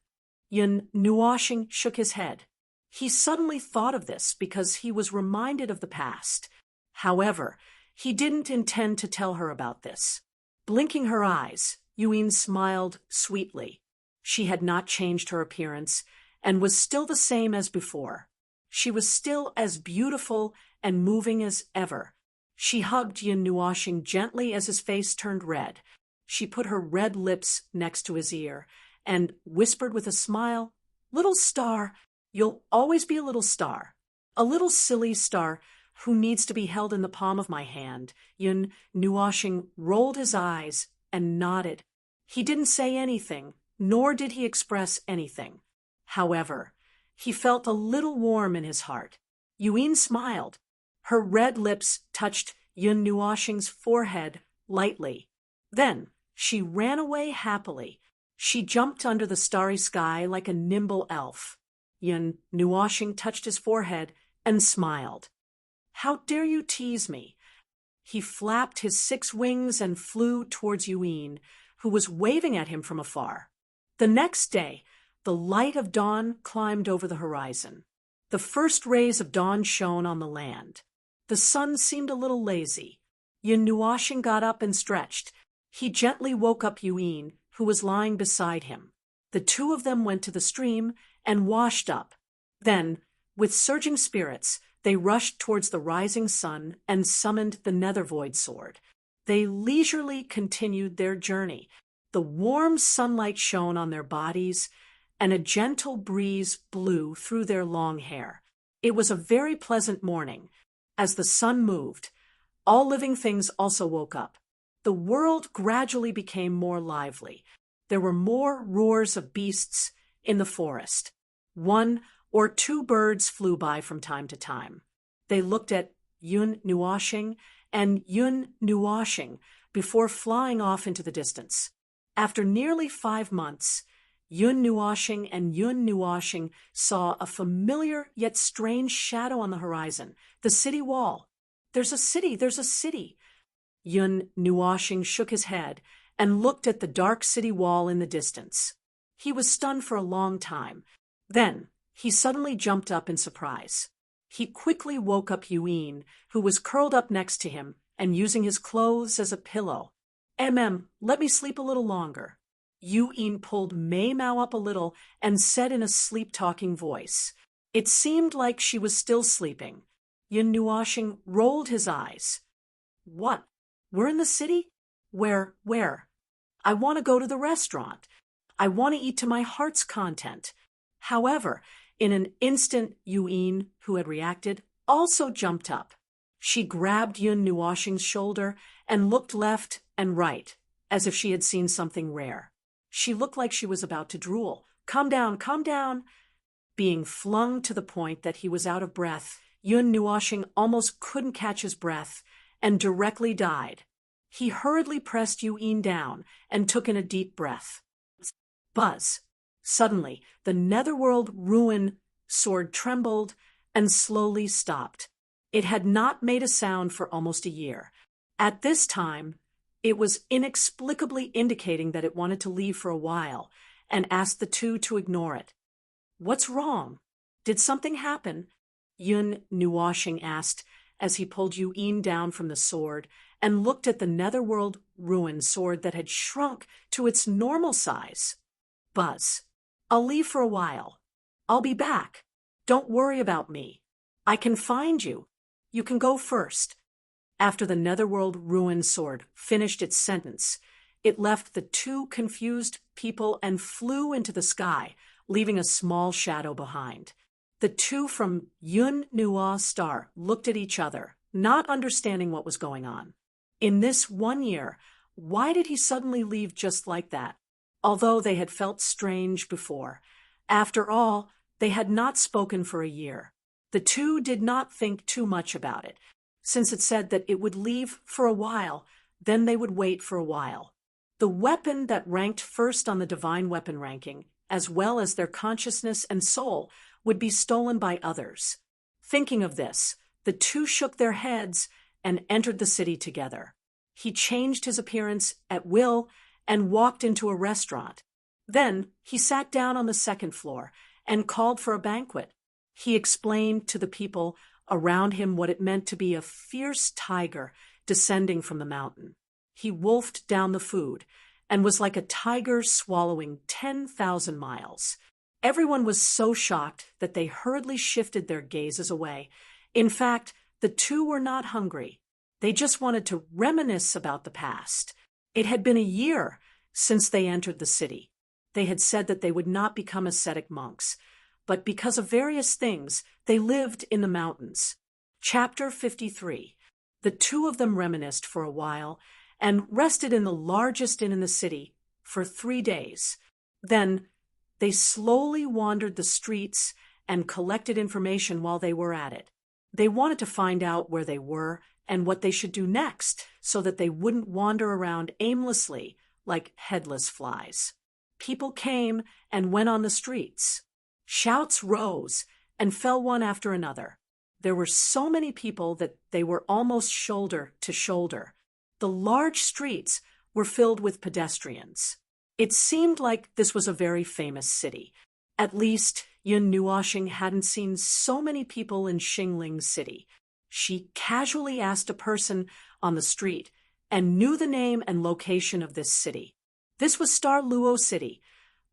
Yun Nuoxing shook his head. He suddenly thought of this because he was reminded of the past. However, he didn't intend to tell her about this. Blinking her eyes, Yu Yin smiled sweetly. She had not changed her appearance and was still the same as before. She was still as beautiful and moving as ever. She hugged Yun Nuoxing gently as his face turned red. She put her red lips next to his ear and whispered with a smile, "Little star, you'll always be a little star. A little silly star who needs to be held in the palm of my hand." Yun Nuoxing rolled his eyes and nodded. He didn't say anything, nor did he express anything. However, he felt a little warm in his heart. Yu Yin smiled. Her red lips touched Yun Nuoxing's forehead lightly. Then she ran away happily. She jumped under the starry sky like a nimble elf. Yun Nuoxing touched his forehead and smiled. "How dare you tease me?" He flapped his 6 wings and flew towards Yu Yin, who was waving at him from afar. The next day, the light of dawn climbed over the horizon. The first rays of dawn shone on the land. The sun seemed a little lazy. Yun Nuoxing got up and stretched. He gently woke up Yuin, who was lying beside him. The two of them went to the stream and washed up. Then, with surging spirits, they rushed towards the rising sun and summoned the Nethervoid sword. They leisurely continued their journey. The warm sunlight shone on their bodies, and a gentle breeze blew through their long hair. It was a very pleasant morning. As the sun moved, all living things also woke up. The world gradually became more lively. There were more roars of beasts in the forest. One or two birds flew by from time to time. They looked at Yun Nuoshing and Yun Nuoshing before flying off into the distance. After nearly 5 months, Yun Nuoshing and Yun Nuoshing saw a familiar yet strange shadow on the horizon, the city wall. There's a city. Yun Nuoshing shook his head and looked at the dark city wall in the distance. He was stunned for a long time. Then, he suddenly jumped up in surprise. He quickly woke up Yuin, who was curled up next to him and using his clothes as a pillow. Let me sleep a little longer. Yuin pulled Mei Mao up a little and said in a sleep-talking voice. It seemed like she was still sleeping. Yun Nuoshing rolled his eyes. What? We're in the city? Where? I want to go to the restaurant. I want to eat to my heart's content. However, in an instant, Yuin, who had reacted, also jumped up. She grabbed Yun Nuoshing's shoulder and looked left and right, as if she had seen something rare. She looked like she was about to drool. Calm down. Being flung to the point that he was out of breath, Yun Nuoshing almost couldn't catch his breath and directly died. He hurriedly pressed Yuin down and took in a deep breath. Buzz. Suddenly, the Netherworld Ruin sword trembled and slowly stopped. It had not made a sound for almost a year. At this time, it was inexplicably indicating that it wanted to leave for a while and asked the two to ignore it. What's wrong? Did something happen? Yun Nuoshing asked as he pulled Yuin down from the sword and looked at the Netherworld Ruin sword that had shrunk to its normal size. Buzz. I'll leave for a while. I'll be back. Don't worry about me. I can find you. You can go first. After the Netherworld Ruin sword finished its sentence, it left the two confused people and flew into the sky, leaving a small shadow behind. The two from Yun Nuo Star looked at each other, not understanding what was going on. In this 1 year, why did he suddenly leave just like that? Although they had felt strange before. After all, they had not spoken for a year. The two did not think too much about it, since it said that it would leave for a while, then they would wait for a while. The weapon that ranked first on the divine weapon ranking, as well as their consciousness and soul, would be stolen by others. Thinking of this, the two shook their heads and entered the city together. He changed his appearance at will and walked into a restaurant. Then he sat down on the second floor and called for a banquet. He explained to the people around him what it meant to be a fierce tiger descending from the mountain. He wolfed down the food and was like a tiger swallowing 10,000 miles. Everyone was so shocked that they hurriedly shifted their gazes away. In fact, the two were not hungry. They just wanted to reminisce about the past. It had been a year since they entered the city. They had said that they would not become ascetic monks, but because of various things, they lived in the mountains. Chapter 53. The two of them reminisced for a while and rested in the largest inn in the city for 3 days. Then they slowly wandered the streets and collected information while they were at it. They wanted to find out where they were and what they should do next so that they wouldn't wander around aimlessly like headless flies. People came and went on the streets. Shouts rose and fell one after another. There were so many people that they were almost shoulder to shoulder. The large streets were filled with pedestrians. It seemed like this was a very famous city. At least Yun Nuoshing hadn't seen so many people in Xingling City. She casually asked a person on the street and knew the name and location of this city. This was Star Luo City,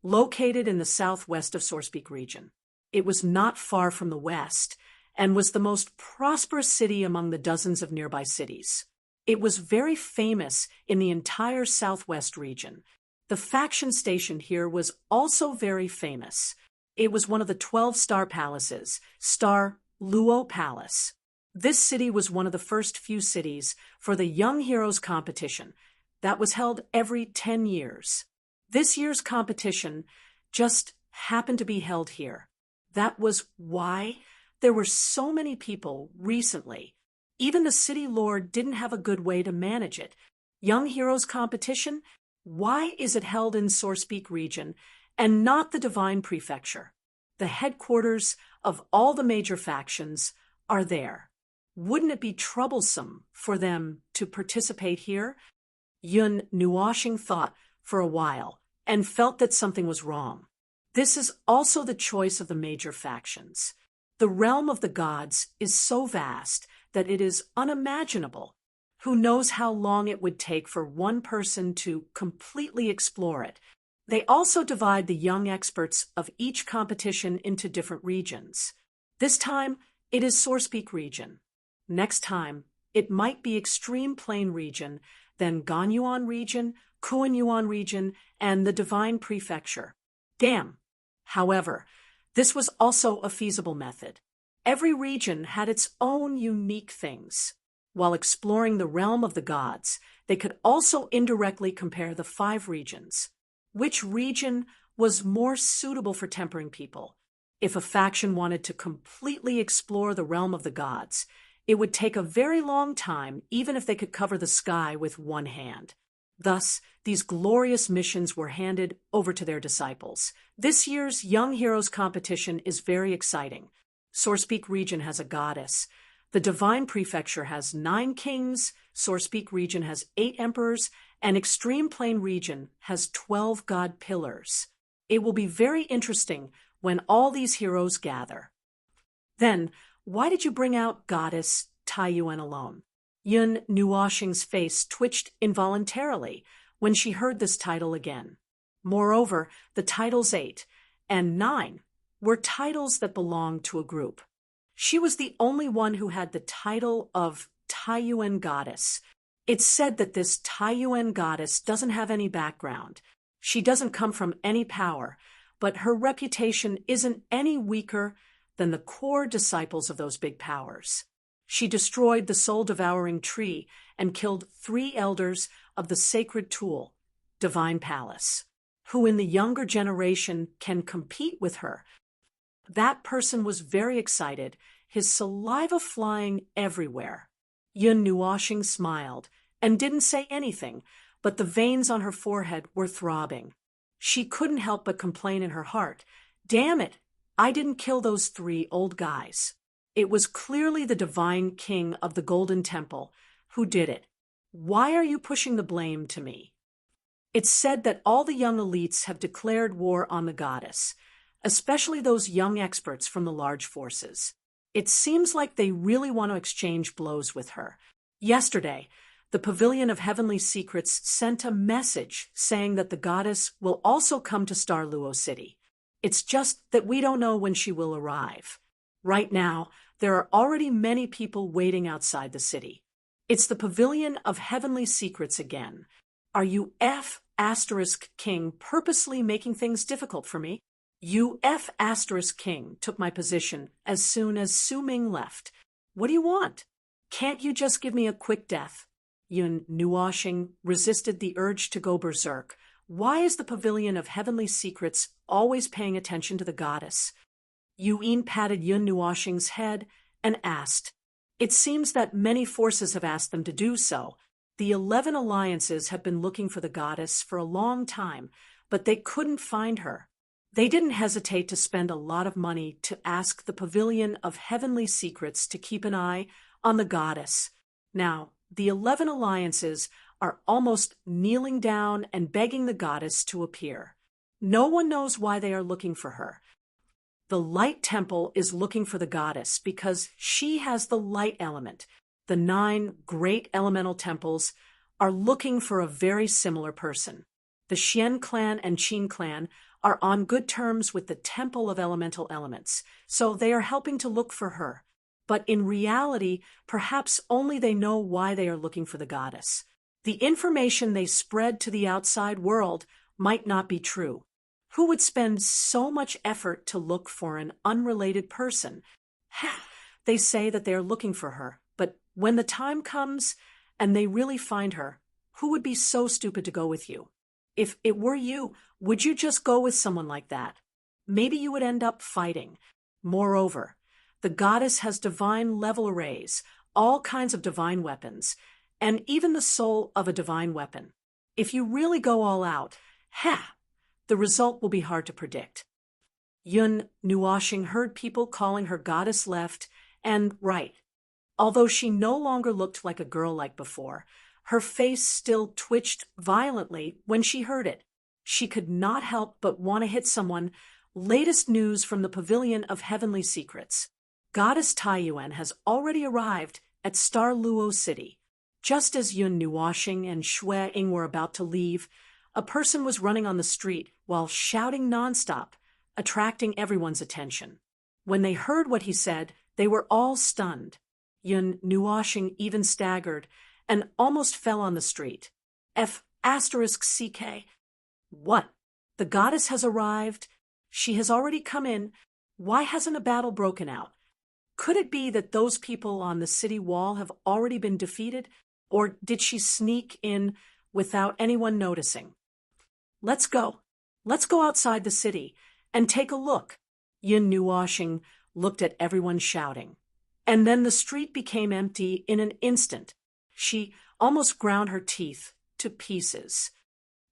located in the southwest of Sourcepeak region. It was not far from the west and was the most prosperous city among the dozens of nearby cities. It was very famous in the entire southwest region. The faction stationed here was also very famous. It was one of the 12 star palaces, Star Luo Palace. This city was one of the first few cities for the Young Heroes competition that was held every 10 years. This year's competition just happened to be held here. That was why there were so many people recently. Even the city lord didn't have a good way to manage it. Young Heroes competition? Why is it held in Sourcepeak region and not the Divine Prefecture? The headquarters of all the major factions are there. Wouldn't it be troublesome for them to participate here? Yun Nuoshing thought for a while and felt that something was wrong. This is also the choice of the major factions. The realm of the gods is so vast that it is unimaginable. Who knows how long it would take for one person to completely explore it? They also divide the young experts of each competition into different regions. This time, it is Sourcepeak region. Next time, it might be Extreme Plain region, then Ganyuan region, Kuanyuan region, and the Divine Prefecture. Damn! However, this was also a feasible method. Every region had its own unique things. While exploring the realm of the gods, they could also indirectly compare the 5 regions. Which region was more suitable for tempering people? If a faction wanted to completely explore the realm of the gods, it would take a very long time, even if they could cover the sky with one hand. Thus, these glorious missions were handed over to their disciples. This year's Young Heroes competition is very exciting. Sourcepeak region has a goddess. The Divine Prefecture has 9 kings, Sourcepeak region has 8 emperors, and Extreme Plain region has 12 god pillars. It will be very interesting when all these heroes gather. Then, why did you bring out Goddess Taiyuan alone? Yun Nuoshing's face twitched involuntarily when she heard this title again. Moreover, the titles 8 and 9 were titles that belonged to a group. She was the only one who had the title of Taiyuan Goddess. It's said that this Taiyuan Goddess doesn't have any background. She doesn't come from any power, but her reputation isn't any weaker than the core disciples of those big powers. She destroyed the soul-devouring tree and killed 3 elders of the sacred tool, Divine Palace, who in the younger generation can compete with her. That person was very excited, his saliva flying everywhere. Yun Nuoshing smiled and didn't say anything, but the veins on her forehead were throbbing. She couldn't help but complain in her heart, "Damn it! I didn't kill those 3 old guys. It was clearly the Divine King of the Golden Temple who did it. Why are you pushing the blame to me?" It's said that all the young elites have declared war on the goddess, especially those young experts from the large forces. It seems like they really want to exchange blows with her. Yesterday, the Pavilion of Heavenly Secrets sent a message saying that the goddess will also come to Star Luo City. It's just that we don't know when she will arrive. Right now, there are already many people waiting outside the city. It's the Pavilion of Heavenly Secrets again. Are you King purposely making things difficult for me? King took my position as soon as Su Ming left. What do you want? Can't you just give me a quick death? Yun Nuoshing resisted the urge to go berserk. Why is the Pavilion of Heavenly Secrets always paying attention to the goddess? Yuin patted Yun Nuoshing's head and asked. It seems that many forces have asked them to do so. The 11 alliances have been looking for the goddess for a long time, but they couldn't find her. They didn't hesitate to spend a lot of money to ask the Pavilion of Heavenly Secrets to keep an eye on the goddess. Now, the 11 alliances are almost kneeling down and begging the goddess to appear. No one knows why they are looking for her. The Light Temple is looking for the goddess because she has the light element. The 9 great elemental temples are looking for a very similar person. The Xian clan and Qin clan are on good terms with the Temple of Elemental Elements, so they are helping to look for her. But in reality, perhaps only they know why they are looking for the goddess. The information they spread to the outside world might not be true. Who would spend so much effort to look for an unrelated person? They say that they are looking for her, but when the time comes and they really find her, who would be so stupid to go with you? If it were you, would you just go with someone like that? Maybe you would end up fighting. Moreover, the goddess has divine level arrays, all kinds of divine weapons, and even the soul of a divine weapon. If you really go all out, the result will be hard to predict. Yun Nuoxing heard people calling her goddess left and right. Although she no longer looked like a girl like before, her face still twitched violently when she heard it. She could not help but want to hit someone. Latest news from the Pavilion of Heavenly Secrets. Goddess Taiyuan has already arrived at Star Luo City. Just as Yun Nuoxing and Shui Ying were about to leave, a person was running on the street while shouting nonstop, attracting everyone's attention. When they heard what he said, they were all stunned. Yun Nuoxing even staggered and almost fell on the street. F***CK. What? The goddess has arrived? She has already come in. Why hasn't a battle broken out? Could it be that those people on the city wall have already been defeated? Or did she sneak in without anyone noticing? Let's go. Let's go outside the city and take a look. Yun Nuoxing looked at everyone shouting. And then the street became empty in an instant. She almost ground her teeth to pieces.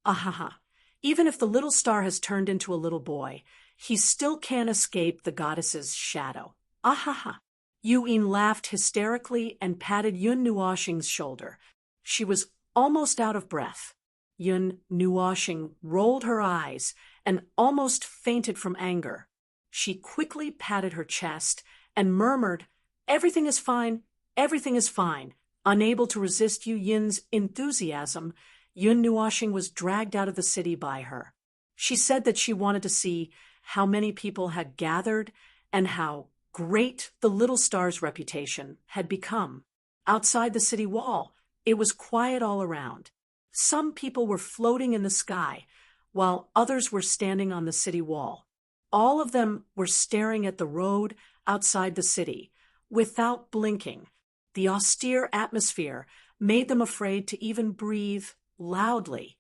Ahaha. Even if the little star has turned into a little boy, he still can't escape the goddess's shadow. Ahaha. Yu Yin laughed hysterically and patted Yun Nuoxing's shoulder. She was almost out of breath. Yun Nuoxing rolled her eyes and almost fainted from anger. She quickly patted her chest and murmured, "Everything is fine, everything is fine." Unable to resist Yu Yin's enthusiasm, Yun Nuoxing was dragged out of the city by her. She said that she wanted to see how many people had gathered and how great the little star's reputation had become. Outside the city wall, it was quiet all around. Some people were floating in the sky, while others were standing on the city wall. All of them were staring at the road outside the city, without blinking. The austere atmosphere made them afraid to even breathe loudly.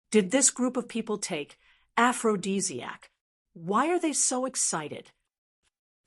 Did this group of people take aphrodisiac? Why are they so excited?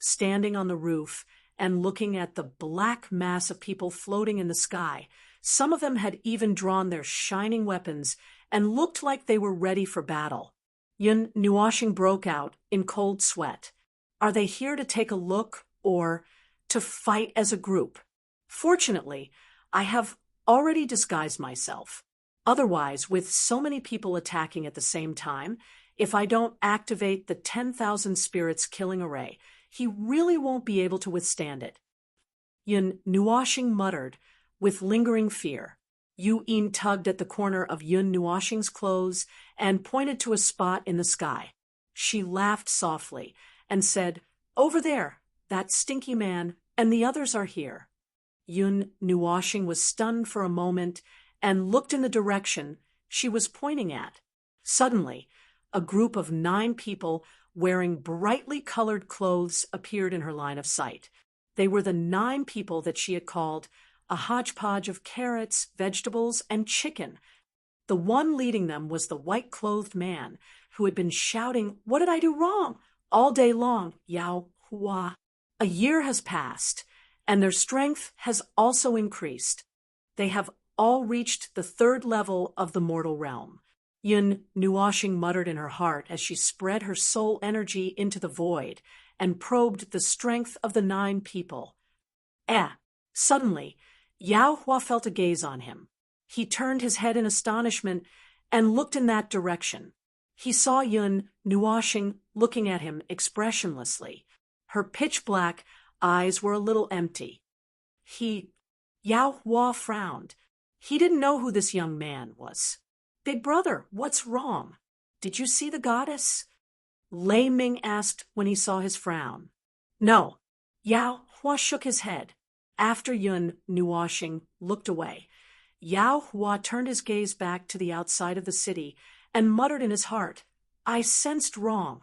Standing on the roof and looking at the black mass of people floating in the sky, some of them had even drawn their shining weapons and looked like they were ready for battle. Yun Nuoxing broke out in cold sweat. Are they here to take a look or to fight as a group? Fortunately, I have already disguised myself. Otherwise, with so many people attacking at the same time, if I don't activate the 10,000 spirits killing array, he really won't be able to withstand it. Yun Nuoxing muttered with lingering fear. Yu Yin tugged at the corner of Yun Nuoxing's clothes and pointed to a spot in the sky. She laughed softly and said, "Over there, that stinky man, and the others are here." Yun Nuoxing was stunned for a moment and looked in the direction she was pointing at. Suddenly, a group of 9 people wearing brightly colored clothes appeared in her line of sight. They were the 9 people that she had called a hodgepodge of carrots, vegetables, and chicken. The one leading them was the white-clothed man who had been shouting, "What did I do wrong?" all day long, Yao Hua. A year has passed, and their strength has also increased. They have all reached the 3rd level of the mortal realm. Yun Nuoxing muttered in her heart as she spread her soul energy into the void and probed the strength of the 9 people. Suddenly, Yao Hua felt a gaze on him. He turned his head in astonishment and looked in that direction. He saw Yun Nuoxing looking at him expressionlessly. Her pitch-black eyes were a little empty. Yao Hua frowned. He didn't know who this young man was. Big brother, what's wrong? Did you see the goddess? Lei Ming asked when he saw his frown. No. Yao Hua shook his head. After Yun Nuoxing looked away, Yao Hua turned his gaze back to the outside of the city and muttered in his heart, I sensed wrong.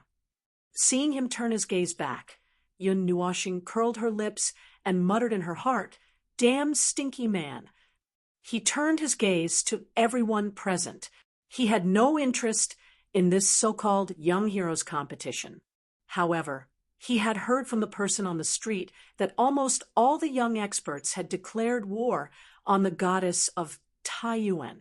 Seeing him turn his gaze back, Yun Nuoxing curled her lips and muttered in her heart, Damn stinky man. He turned his gaze to everyone present. He had no interest in this so-called Young Heroes competition. However, he had heard from the person on the street that almost all the young experts had declared war on the goddess of Taiyuan.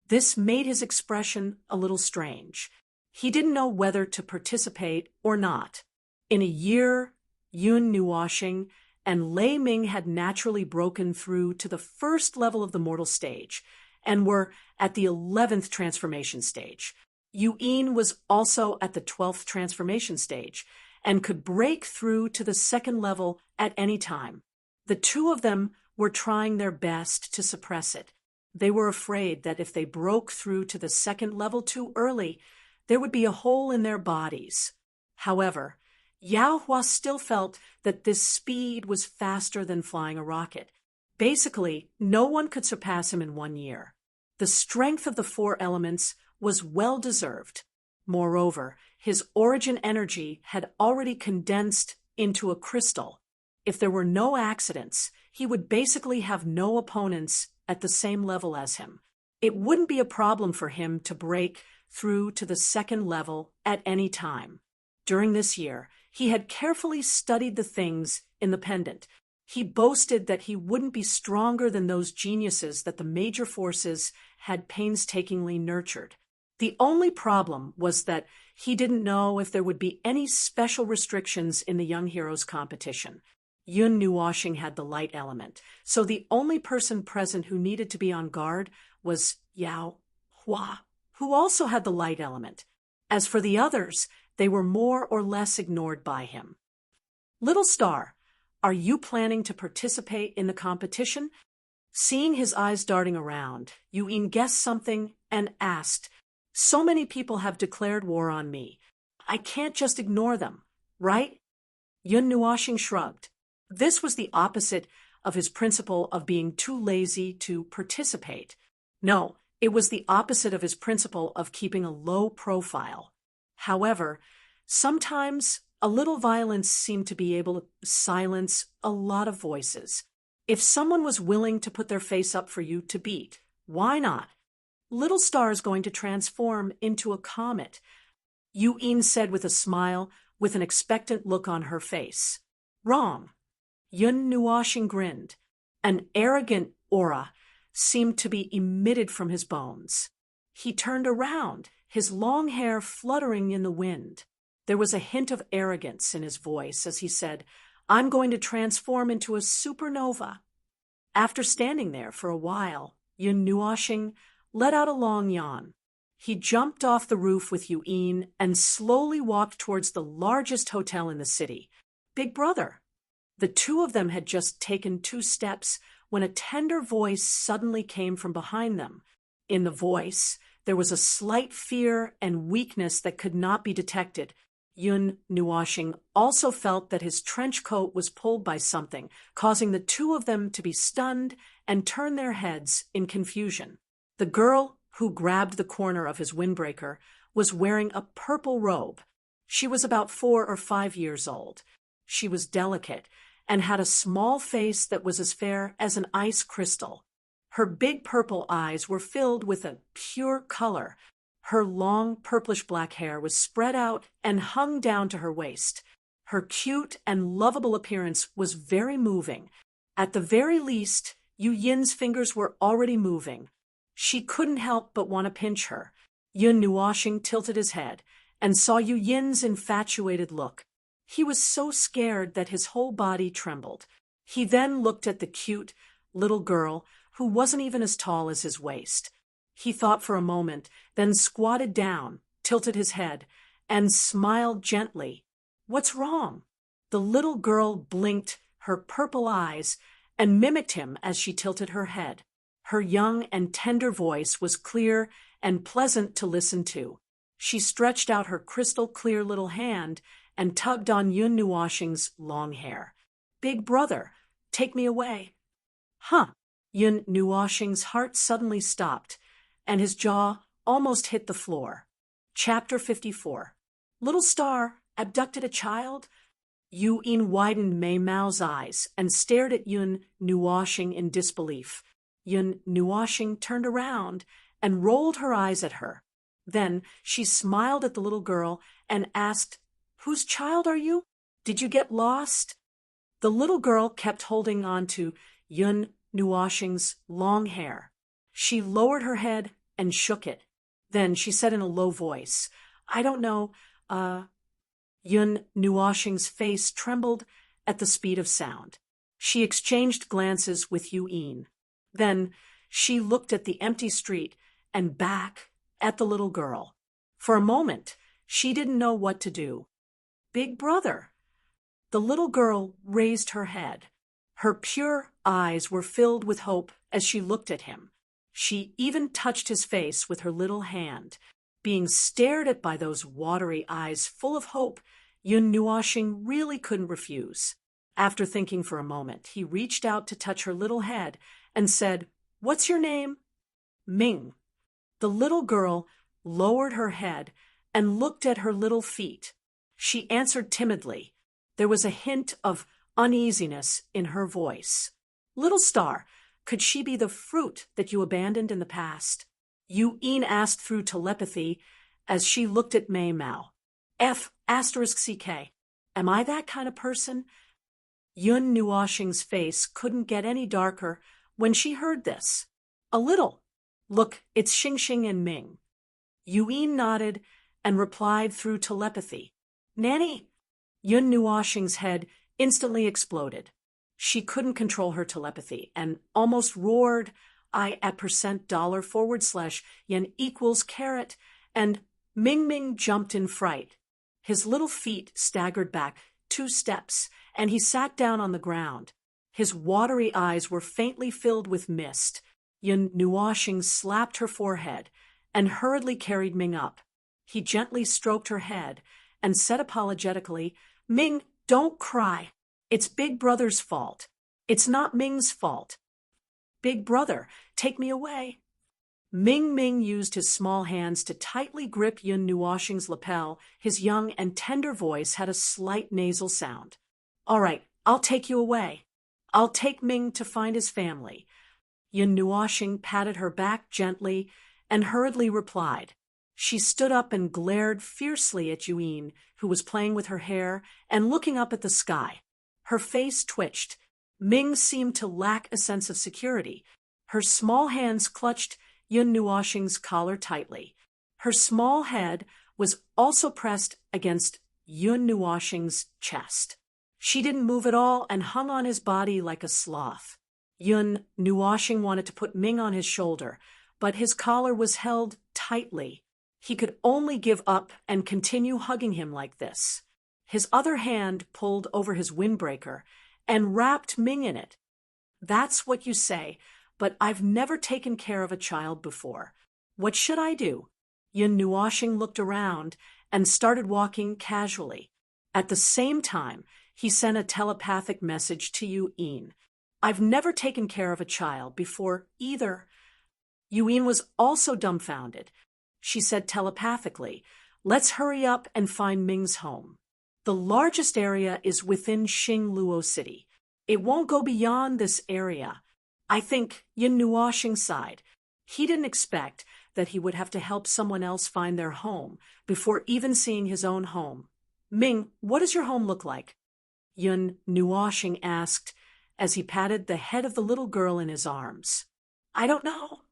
This made his expression a little strange. He didn't know whether to participate or not. In a year, Yun Nuoxing and Lei Ming had naturally broken through to the first level of the mortal stage and were at the 11th transformation stage. Yu Yin was also at the 12th transformation stage and could break through to the second level at any time. The two of them were trying their best to suppress it. They were afraid that if they broke through to the second level too early, there would be a hole in their bodies. However, Yao Hua still felt that this speed was faster than flying a rocket. Basically, no one could surpass him in 1 year. The strength of the 4 elements was well-deserved. Moreover, his origin energy had already condensed into a crystal. If there were no accidents, he would basically have no opponents at the same level as him. It wouldn't be a problem for him to break through to the second level at any time. During this year, he had carefully studied the things in the pendant. He boasted that he wouldn't be stronger than those geniuses that the major forces had painstakingly nurtured. The only problem was that he didn't know if there would be any special restrictions in the Young Heroes competition. Yun Nuoxing had the light element, so the only person present who needed to be on guard was Yao Hua, who also had the light element. As for the others, they were more or less ignored by him. Little Star, are you planning to participate in the competition? Seeing his eyes darting around, Yu Yin guessed something and asked, So many people have declared war on me. I can't just ignore them, right? Yun Nuoxing shrugged. This was the opposite of his principle of being too lazy to participate. No, it was the opposite of his principle of keeping a low profile. However, sometimes a little violence seemed to be able to silence a lot of voices. If someone was willing to put their face up for you to beat, why not? Little Star is going to transform into a comet, Yu Yin said with a smile, with an expectant look on her face. Wrong. Yun Nuoxing grinned. An arrogant aura seemed to be emitted from his bones. He turned around, his long hair fluttering in the wind. There was a hint of arrogance in his voice as he said, I'm going to transform into a supernova. After standing there for a while, Yun Nuoxing let out a long yawn. He jumped off the roof with Yu Yin and slowly walked towards the largest hotel in the city. Big brother. The two of them had just taken 2 steps when a tender voice suddenly came from behind them. In the voice, there was a slight fear and weakness that could not be detected. Yun Nuoxing also felt that his trench coat was pulled by something, causing the two of them to be stunned and turn their heads in confusion. The girl who grabbed the corner of his windbreaker was wearing a purple robe. She was about 4 or 5 years old. She was delicate and had a small face that was as fair as an ice crystal. Her big purple eyes were filled with a pure color. Her long purplish-black hair was spread out and hung down to her waist. Her cute and lovable appearance was very moving. At the very least, Yu Yin's fingers were already moving. She couldn't help but want to pinch her. Yun Nuoxing tilted his head and saw Yu Yin's infatuated look. He was so scared that his whole body trembled. He then looked at the cute little girl who wasn't even as tall as his waist. He thought for a moment, then squatted down, tilted his head, and smiled gently. What's wrong? The little girl blinked her purple eyes and mimicked him as she tilted her head. Her young and tender voice was clear and pleasant to listen to. She stretched out her crystal-clear little hand and tugged on Yun Nuoshing's long hair. "Big brother, take me away." "Huh." Yun Nuoshing's heart suddenly stopped, and his jaw almost hit the floor. Chapter 54. Little Star abducted a child? Yu Yin widened Mei Mao's eyes and stared at Yun Nuoshing in disbelief. Yun Nuoshing turned around and rolled her eyes at her. Then she smiled at the little girl and asked, "Whose child are you? Did you get lost?" The little girl kept holding on to Yun Nuoshing's long hair. She lowered her head and shook it. Then she said in a low voice, "I don't know, Yun Nuoshing's face trembled at the speed of sound. She exchanged glances with Yu Yin. Then she looked at the empty street and back at the little girl. For a moment, she didn't know what to do. "Big brother." The little girl raised her head. Her pure eyes were filled with hope as she looked at him. She even touched his face with her little hand. Being stared at by those watery eyes full of hope, Yun Nuoshing really couldn't refuse. After thinking for a moment, he reached out to touch her little head and said, "What's your name?" "Ming." The little girl lowered her head and looked at her little feet. She answered timidly. There was a hint of uneasiness in her voice. "Little Star, could she be the fruit that you abandoned in the past?" Yu Yin asked through telepathy as she looked at Mei Mao. F***CK. Am I that kind of person? Yun Nuoshing's face couldn't get any darker when she heard this. "A little. Look, it's Xing and Ming." Yu Yin nodded and replied through telepathy. "Nanny!" Yun Nuoshing's head instantly exploded. She couldn't control her telepathy and almost roared, "I at $$yen equals carat," and Ming Ming jumped in fright. His little feet staggered back 2 steps, and he sat down on the ground. His watery eyes were faintly filled with mist. Yun Nuoshing slapped her forehead and hurriedly carried Ming up. He gently stroked her head and said apologetically, "Ming, don't cry. It's Big Brother's fault. It's not Ming's fault. Big Brother, take me away." Ming Ming used his small hands to tightly grip Yun Nuoshing's lapel. His young and tender voice had a slight nasal sound. "All right, I'll take you away. I'll take Ming to find his family." Yun Nuoshing patted her back gently and hurriedly replied. She stood up and glared fiercely at Yu Yin, who was playing with her hair and looking up at the sky. Her face twitched. Ming seemed to lack a sense of security. Her small hands clutched Yun Nuoshing's collar tightly. Her small head was also pressed against Yun Nuoshing's chest. She didn't move at all and hung on his body like a sloth. Yun Nuoshing wanted to put Ming on his shoulder, but his collar was held tightly. He could only give up and continue hugging him like this. His other hand pulled over his windbreaker and wrapped Ming in it. "That's what you say, but I've never taken care of a child before. What should I do?" Yun Nuoshing looked around and started walking casually. At the same time, he sent a telepathic message to Yu Yin. "I've never taken care of a child before either." Yu Yin was also dumbfounded. She said telepathically, "Let's hurry up and find Ming's home. The largest area is within Xingluo City. It won't go beyond this area." I think Yun Nuoshing sighed. He didn't expect that he would have to help someone else find their home before even seeing his own home. "Ming, what does your home look like?" Yun Nuoshing asked as he patted the head of the little girl in his arms. "I don't know."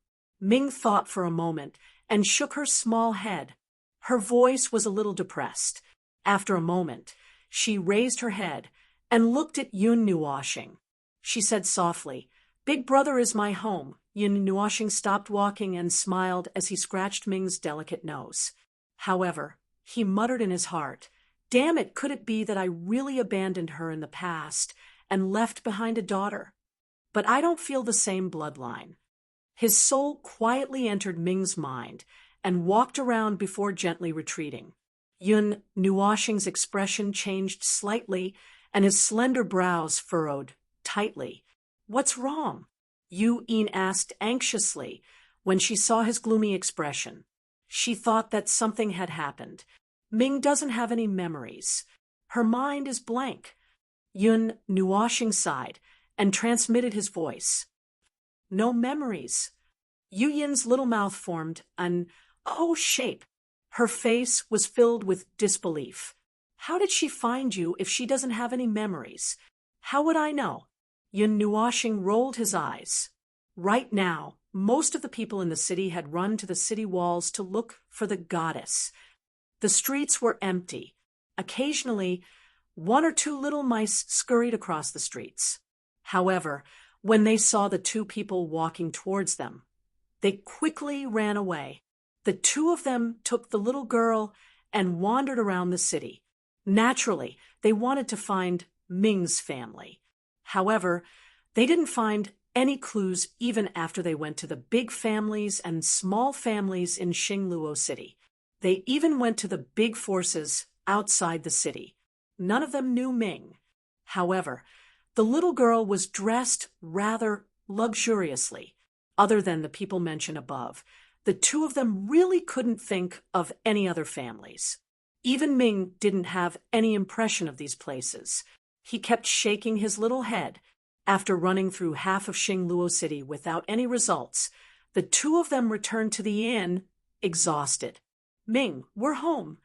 Ming thought for a moment and shook her small head. Her voice was a little depressed. After a moment, she raised her head and looked at Yun Nuoshing. She said softly, "Big Brother is my home." Yun Nuoshing stopped walking and smiled as he scratched Ming's delicate nose. However, he muttered in his heart, "Damn it, could it be that I really abandoned her in the past and left behind a daughter? But I don't feel the same bloodline." His soul quietly entered Ming's mind and walked around before gently retreating. Yun Nuoxing's expression changed slightly, and his slender brows furrowed tightly. "What's wrong?" Yu Yin asked anxiously when she saw his gloomy expression. She thought that something had happened. Ming doesn't have any memories. Her mind is blank. Yun Nuoxing sighed and transmitted his voice. "No memories." Yu Yin's little mouth formed an O shape. Her face was filled with disbelief. "How did she find you if she doesn't have any memories? How would I know?" Yun Nuoxing rolled his eyes. Right now, most of the people in the city had run to the city walls to look for the goddess. The streets were empty. Occasionally, one or two little mice scurried across the streets. However, when they saw the two people walking towards them, they quickly ran away. The two of them took the little girl and wandered around the city. Naturally, they wanted to find Ming's family. However, they didn't find any clues even after they went to the big families and small families in Xingluo City. They even went to the big forces outside the city. None of them knew Ming. However, the little girl was dressed rather luxuriously. Other than the people mentioned above, the two of them really couldn't think of any other families. Even Ming didn't have any impression of these places. He kept shaking his little head. After running through half of Xingluo City without any results, the two of them returned to the inn, exhausted. "Ming, we're home."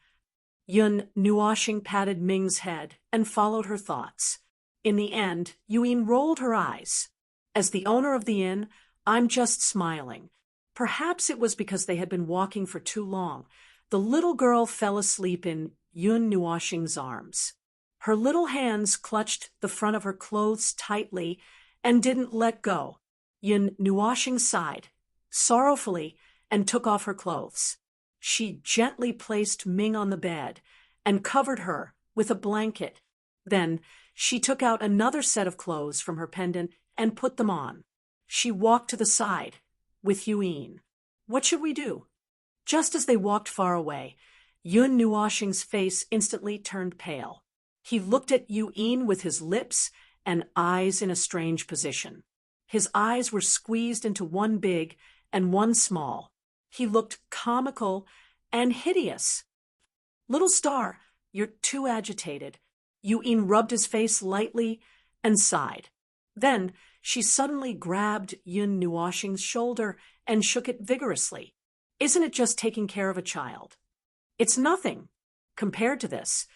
Yun Nuoxing patted Ming's head and followed her thoughts. In the end, Yuyin rolled her eyes. "As the owner of the inn, I'm just smiling." Perhaps it was because they had been walking for too long. The little girl fell asleep in Yun Nuoxing's arms. Her little hands clutched the front of her clothes tightly and didn't let go. Yun Nuoxing sighed sorrowfully and took off her clothes. She gently placed Ming on the bed and covered her with a blanket. Then she took out another set of clothes from her pendant and put them on. She walked to the side with Yuyin. "What should we do?" Just as they walked far away, Yun Nuoxing's face instantly turned pale. He looked at Yuyin with his lips and eyes in a strange position. His eyes were squeezed into one big and one small. He looked comical and hideous. "Little star, you're too agitated." Yuyin rubbed his face lightly and sighed. Then she suddenly grabbed Yun Nuoxing's shoulder and shook it vigorously. "Isn't it just taking care of a child? It's nothing. Compared to this,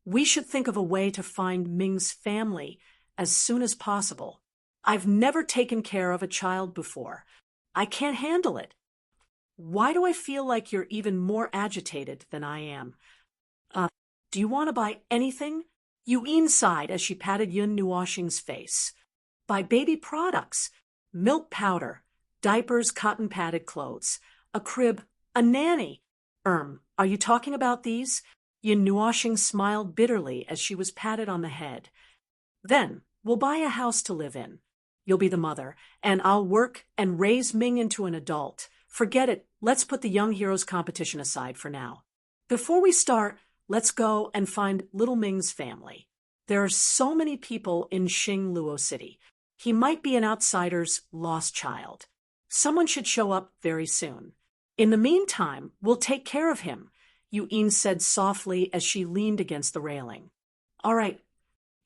we should think of a way to find Ming's family as soon as possible. I've never taken care of a child before. I can't handle it." "Why do I feel like you're even more agitated than I am? Do you want to buy anything?" Yuyin sighed as she patted Yun Nuoxing's face. "Buy baby products, milk powder, diapers, cotton padded clothes, a crib, a nanny." Are you talking about these?" Yun Nuoxing smiled bitterly as she was patted on the head. "Then we'll buy a house to live in. You'll be the mother, and I'll work and raise Ming into an adult. Forget it, let's put the Young Heroes competition aside for now. Before we start, let's go and find little Ming's family. There are so many people in Xingluo City. He might be an outsider's lost child. Someone should show up very soon. In the meantime, we'll take care of him," Yuyin said softly as she leaned against the railing. "All right."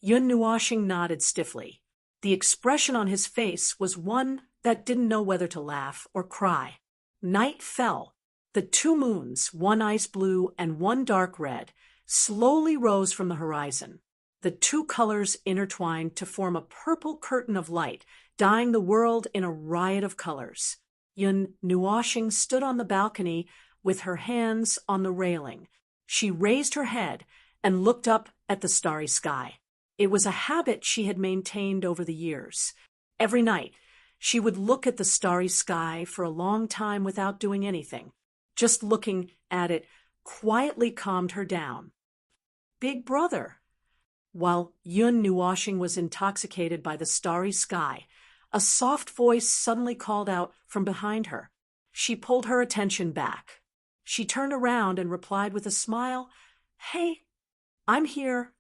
Yun Nuoxing nodded stiffly. The expression on his face was one that didn't know whether to laugh or cry. Night fell. The two moons, one ice blue and one dark red, slowly rose from the horizon. The two colors intertwined to form a purple curtain of light, dyeing the world in a riot of colors. Yun Nuoxing stood on the balcony with her hands on the railing. She raised her head and looked up at the starry sky. It was a habit she had maintained over the years. Every night, she would look at the starry sky for a long time without doing anything. Just looking at it quietly calmed her down. "Big brother." While Yun Nuoxing was intoxicated by the starry sky, A soft voice suddenly called out from behind her. She pulled her attention back. She turned around and replied with a smile, "Hey, I'm here."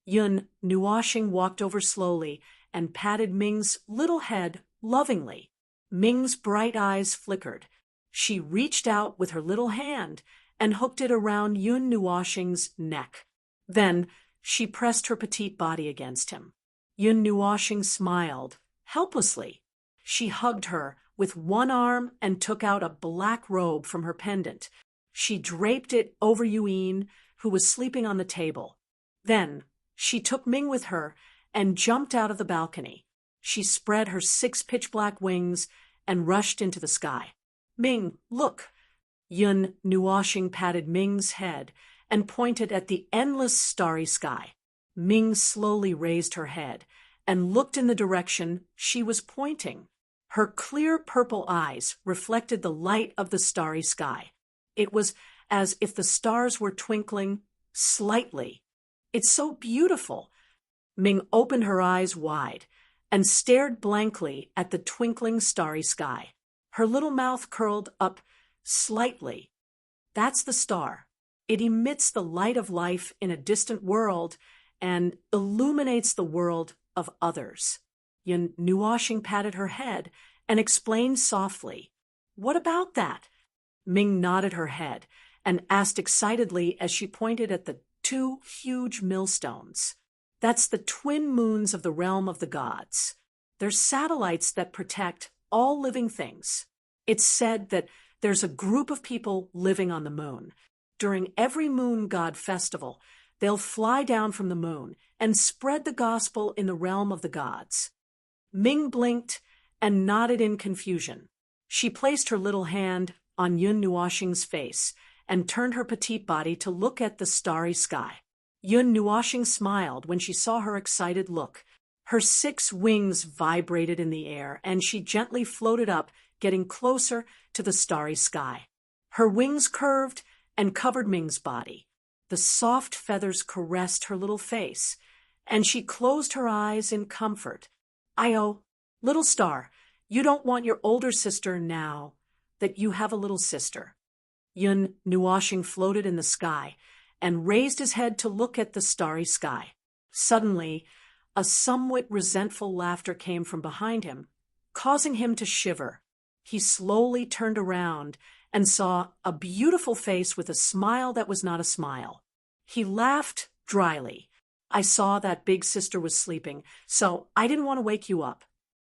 Yun Nuoshing walked over slowly and patted Ming's little head lovingly. Ming's bright eyes flickered. She reached out with her little hand and hooked it around Yun Nuoshing's neck. Then she pressed her petite body against him. Yun Nuoshing smiled, helplessly. She hugged her with one arm and took out a black robe from her pendant. She draped it over Yuin, who was sleeping on the table. Then she took Ming with her and jumped out of the balcony. She spread her 6 pitch-black wings and rushed into the sky. "Ming, look!" Yun Nuoshing patted Ming's head and pointed at the endless starry sky. Ming slowly raised her head and looked in the direction she was pointing. Her clear purple eyes reflected the light of the starry sky. It was as if the stars were twinkling slightly. "It's so beautiful." Ming opened her eyes wide and stared blankly at the twinkling starry sky. Her little mouth curled up slightly. "That's the star. It emits the light of life in a distant world and illuminates the world of others." Yun Nuoshing patted her head and explained softly, "What about that?" Ming nodded her head and asked excitedly as she pointed at the 2 huge millstones. "That's the twin moons of the realm of the gods. They're satellites that protect all living things. It's said that there's a group of people living on the moon. During every moon god festival, they'll fly down from the moon and spread the gospel in the realm of the gods." Ming blinked and nodded in confusion. She placed her little hand on Yun Nuoshing's face and turned her petite body to look at the starry sky. Yun Nuoshing smiled when she saw her excited look. Her 6 wings vibrated in the air, and she gently floated up, getting closer to the starry sky. Her wings curved and covered Ming's body. The soft feathers caressed her little face, and she closed her eyes in comfort. "Io, little star, you don't want your older sister now that you have a little sister." Yun Nuoshing floated in the sky and raised his head to look at the starry sky. Suddenly, a somewhat resentful laughter came from behind him, causing him to shiver. He slowly turned around and saw a beautiful face with a smile that was not a smile. He laughed dryly. "I saw that big sister was sleeping, so I didn't want to wake you up."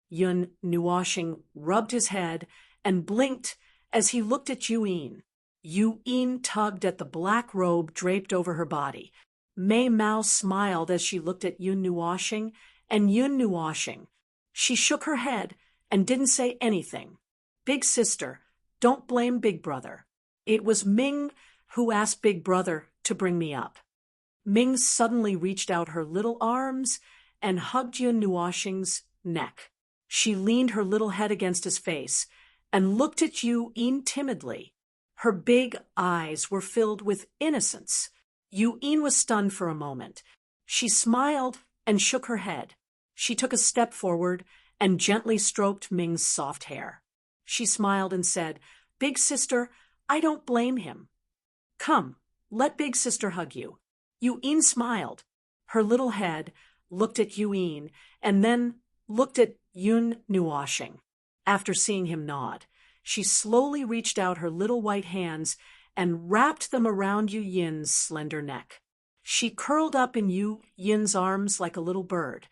Yun Nuoshing rubbed his head and blinked as he looked at Yuin. Yuin tugged at the black robe draped over her body. Mei Mao smiled as she looked at Yun Nuoshing and Yun Nuoshing. She shook her head and didn't say anything. "Big sister, don't blame Big Brother. It was Ming who asked Big Brother to bring me up." Ming suddenly reached out her little arms and hugged Yun Nuoshing's neck. She leaned her little head against his face and looked at Yuin timidly. Her big eyes were filled with innocence. Yuin was stunned for a moment. She smiled and shook her head. She took a step forward and gently stroked Ming's soft hair. She smiled and said, "Big sister, I don't blame him. Come, let Big sister hug you." Yuin smiled. Her little head looked at Yuin and then looked at Yun Nuoshing. After seeing him nod, she slowly reached out her little white hands and wrapped them around Yu Yin's slender neck. She curled up in Yu Yin's arms like a little bird.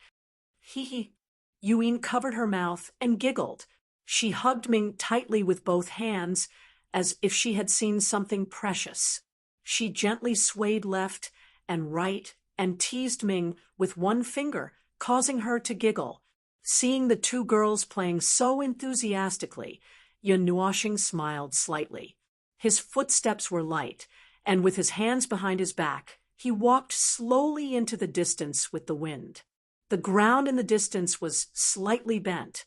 Hee. Yuin covered her mouth and giggled. She hugged Ming tightly with both hands, as if she had seen something precious. She gently swayed left and right and teased Ming with one finger, causing her to giggle. Seeing the 2 girls playing so enthusiastically, Yun Nuoshing smiled slightly. His footsteps were light, and with his hands behind his back, he walked slowly into the distance with the wind. The ground in the distance was slightly bent.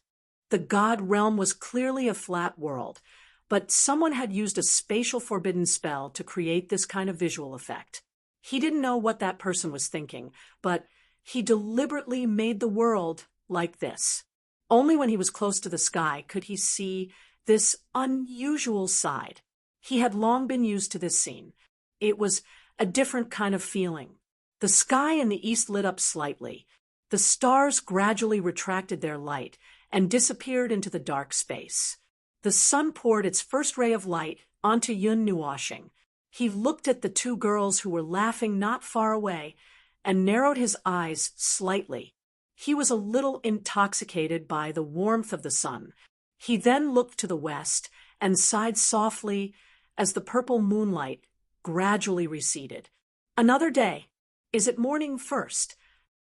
The god realm was clearly a flat world, but someone had used a spatial forbidden spell to create this kind of visual effect. He didn't know what that person was thinking, but he deliberately made the world like this. Only when he was close to the sky could he see this unusual side. He had long been used to this scene. It was a different kind of feeling. The sky in the east lit up slightly. The stars gradually retracted their light and disappeared into the dark space. The sun poured its first ray of light onto Yun Nuoshing. He looked at the two girls who were laughing not far away and narrowed his eyes slightly. He was a little intoxicated by the warmth of the sun. He then looked to the west and sighed softly as the purple moonlight gradually receded. Another day. Is it morning first?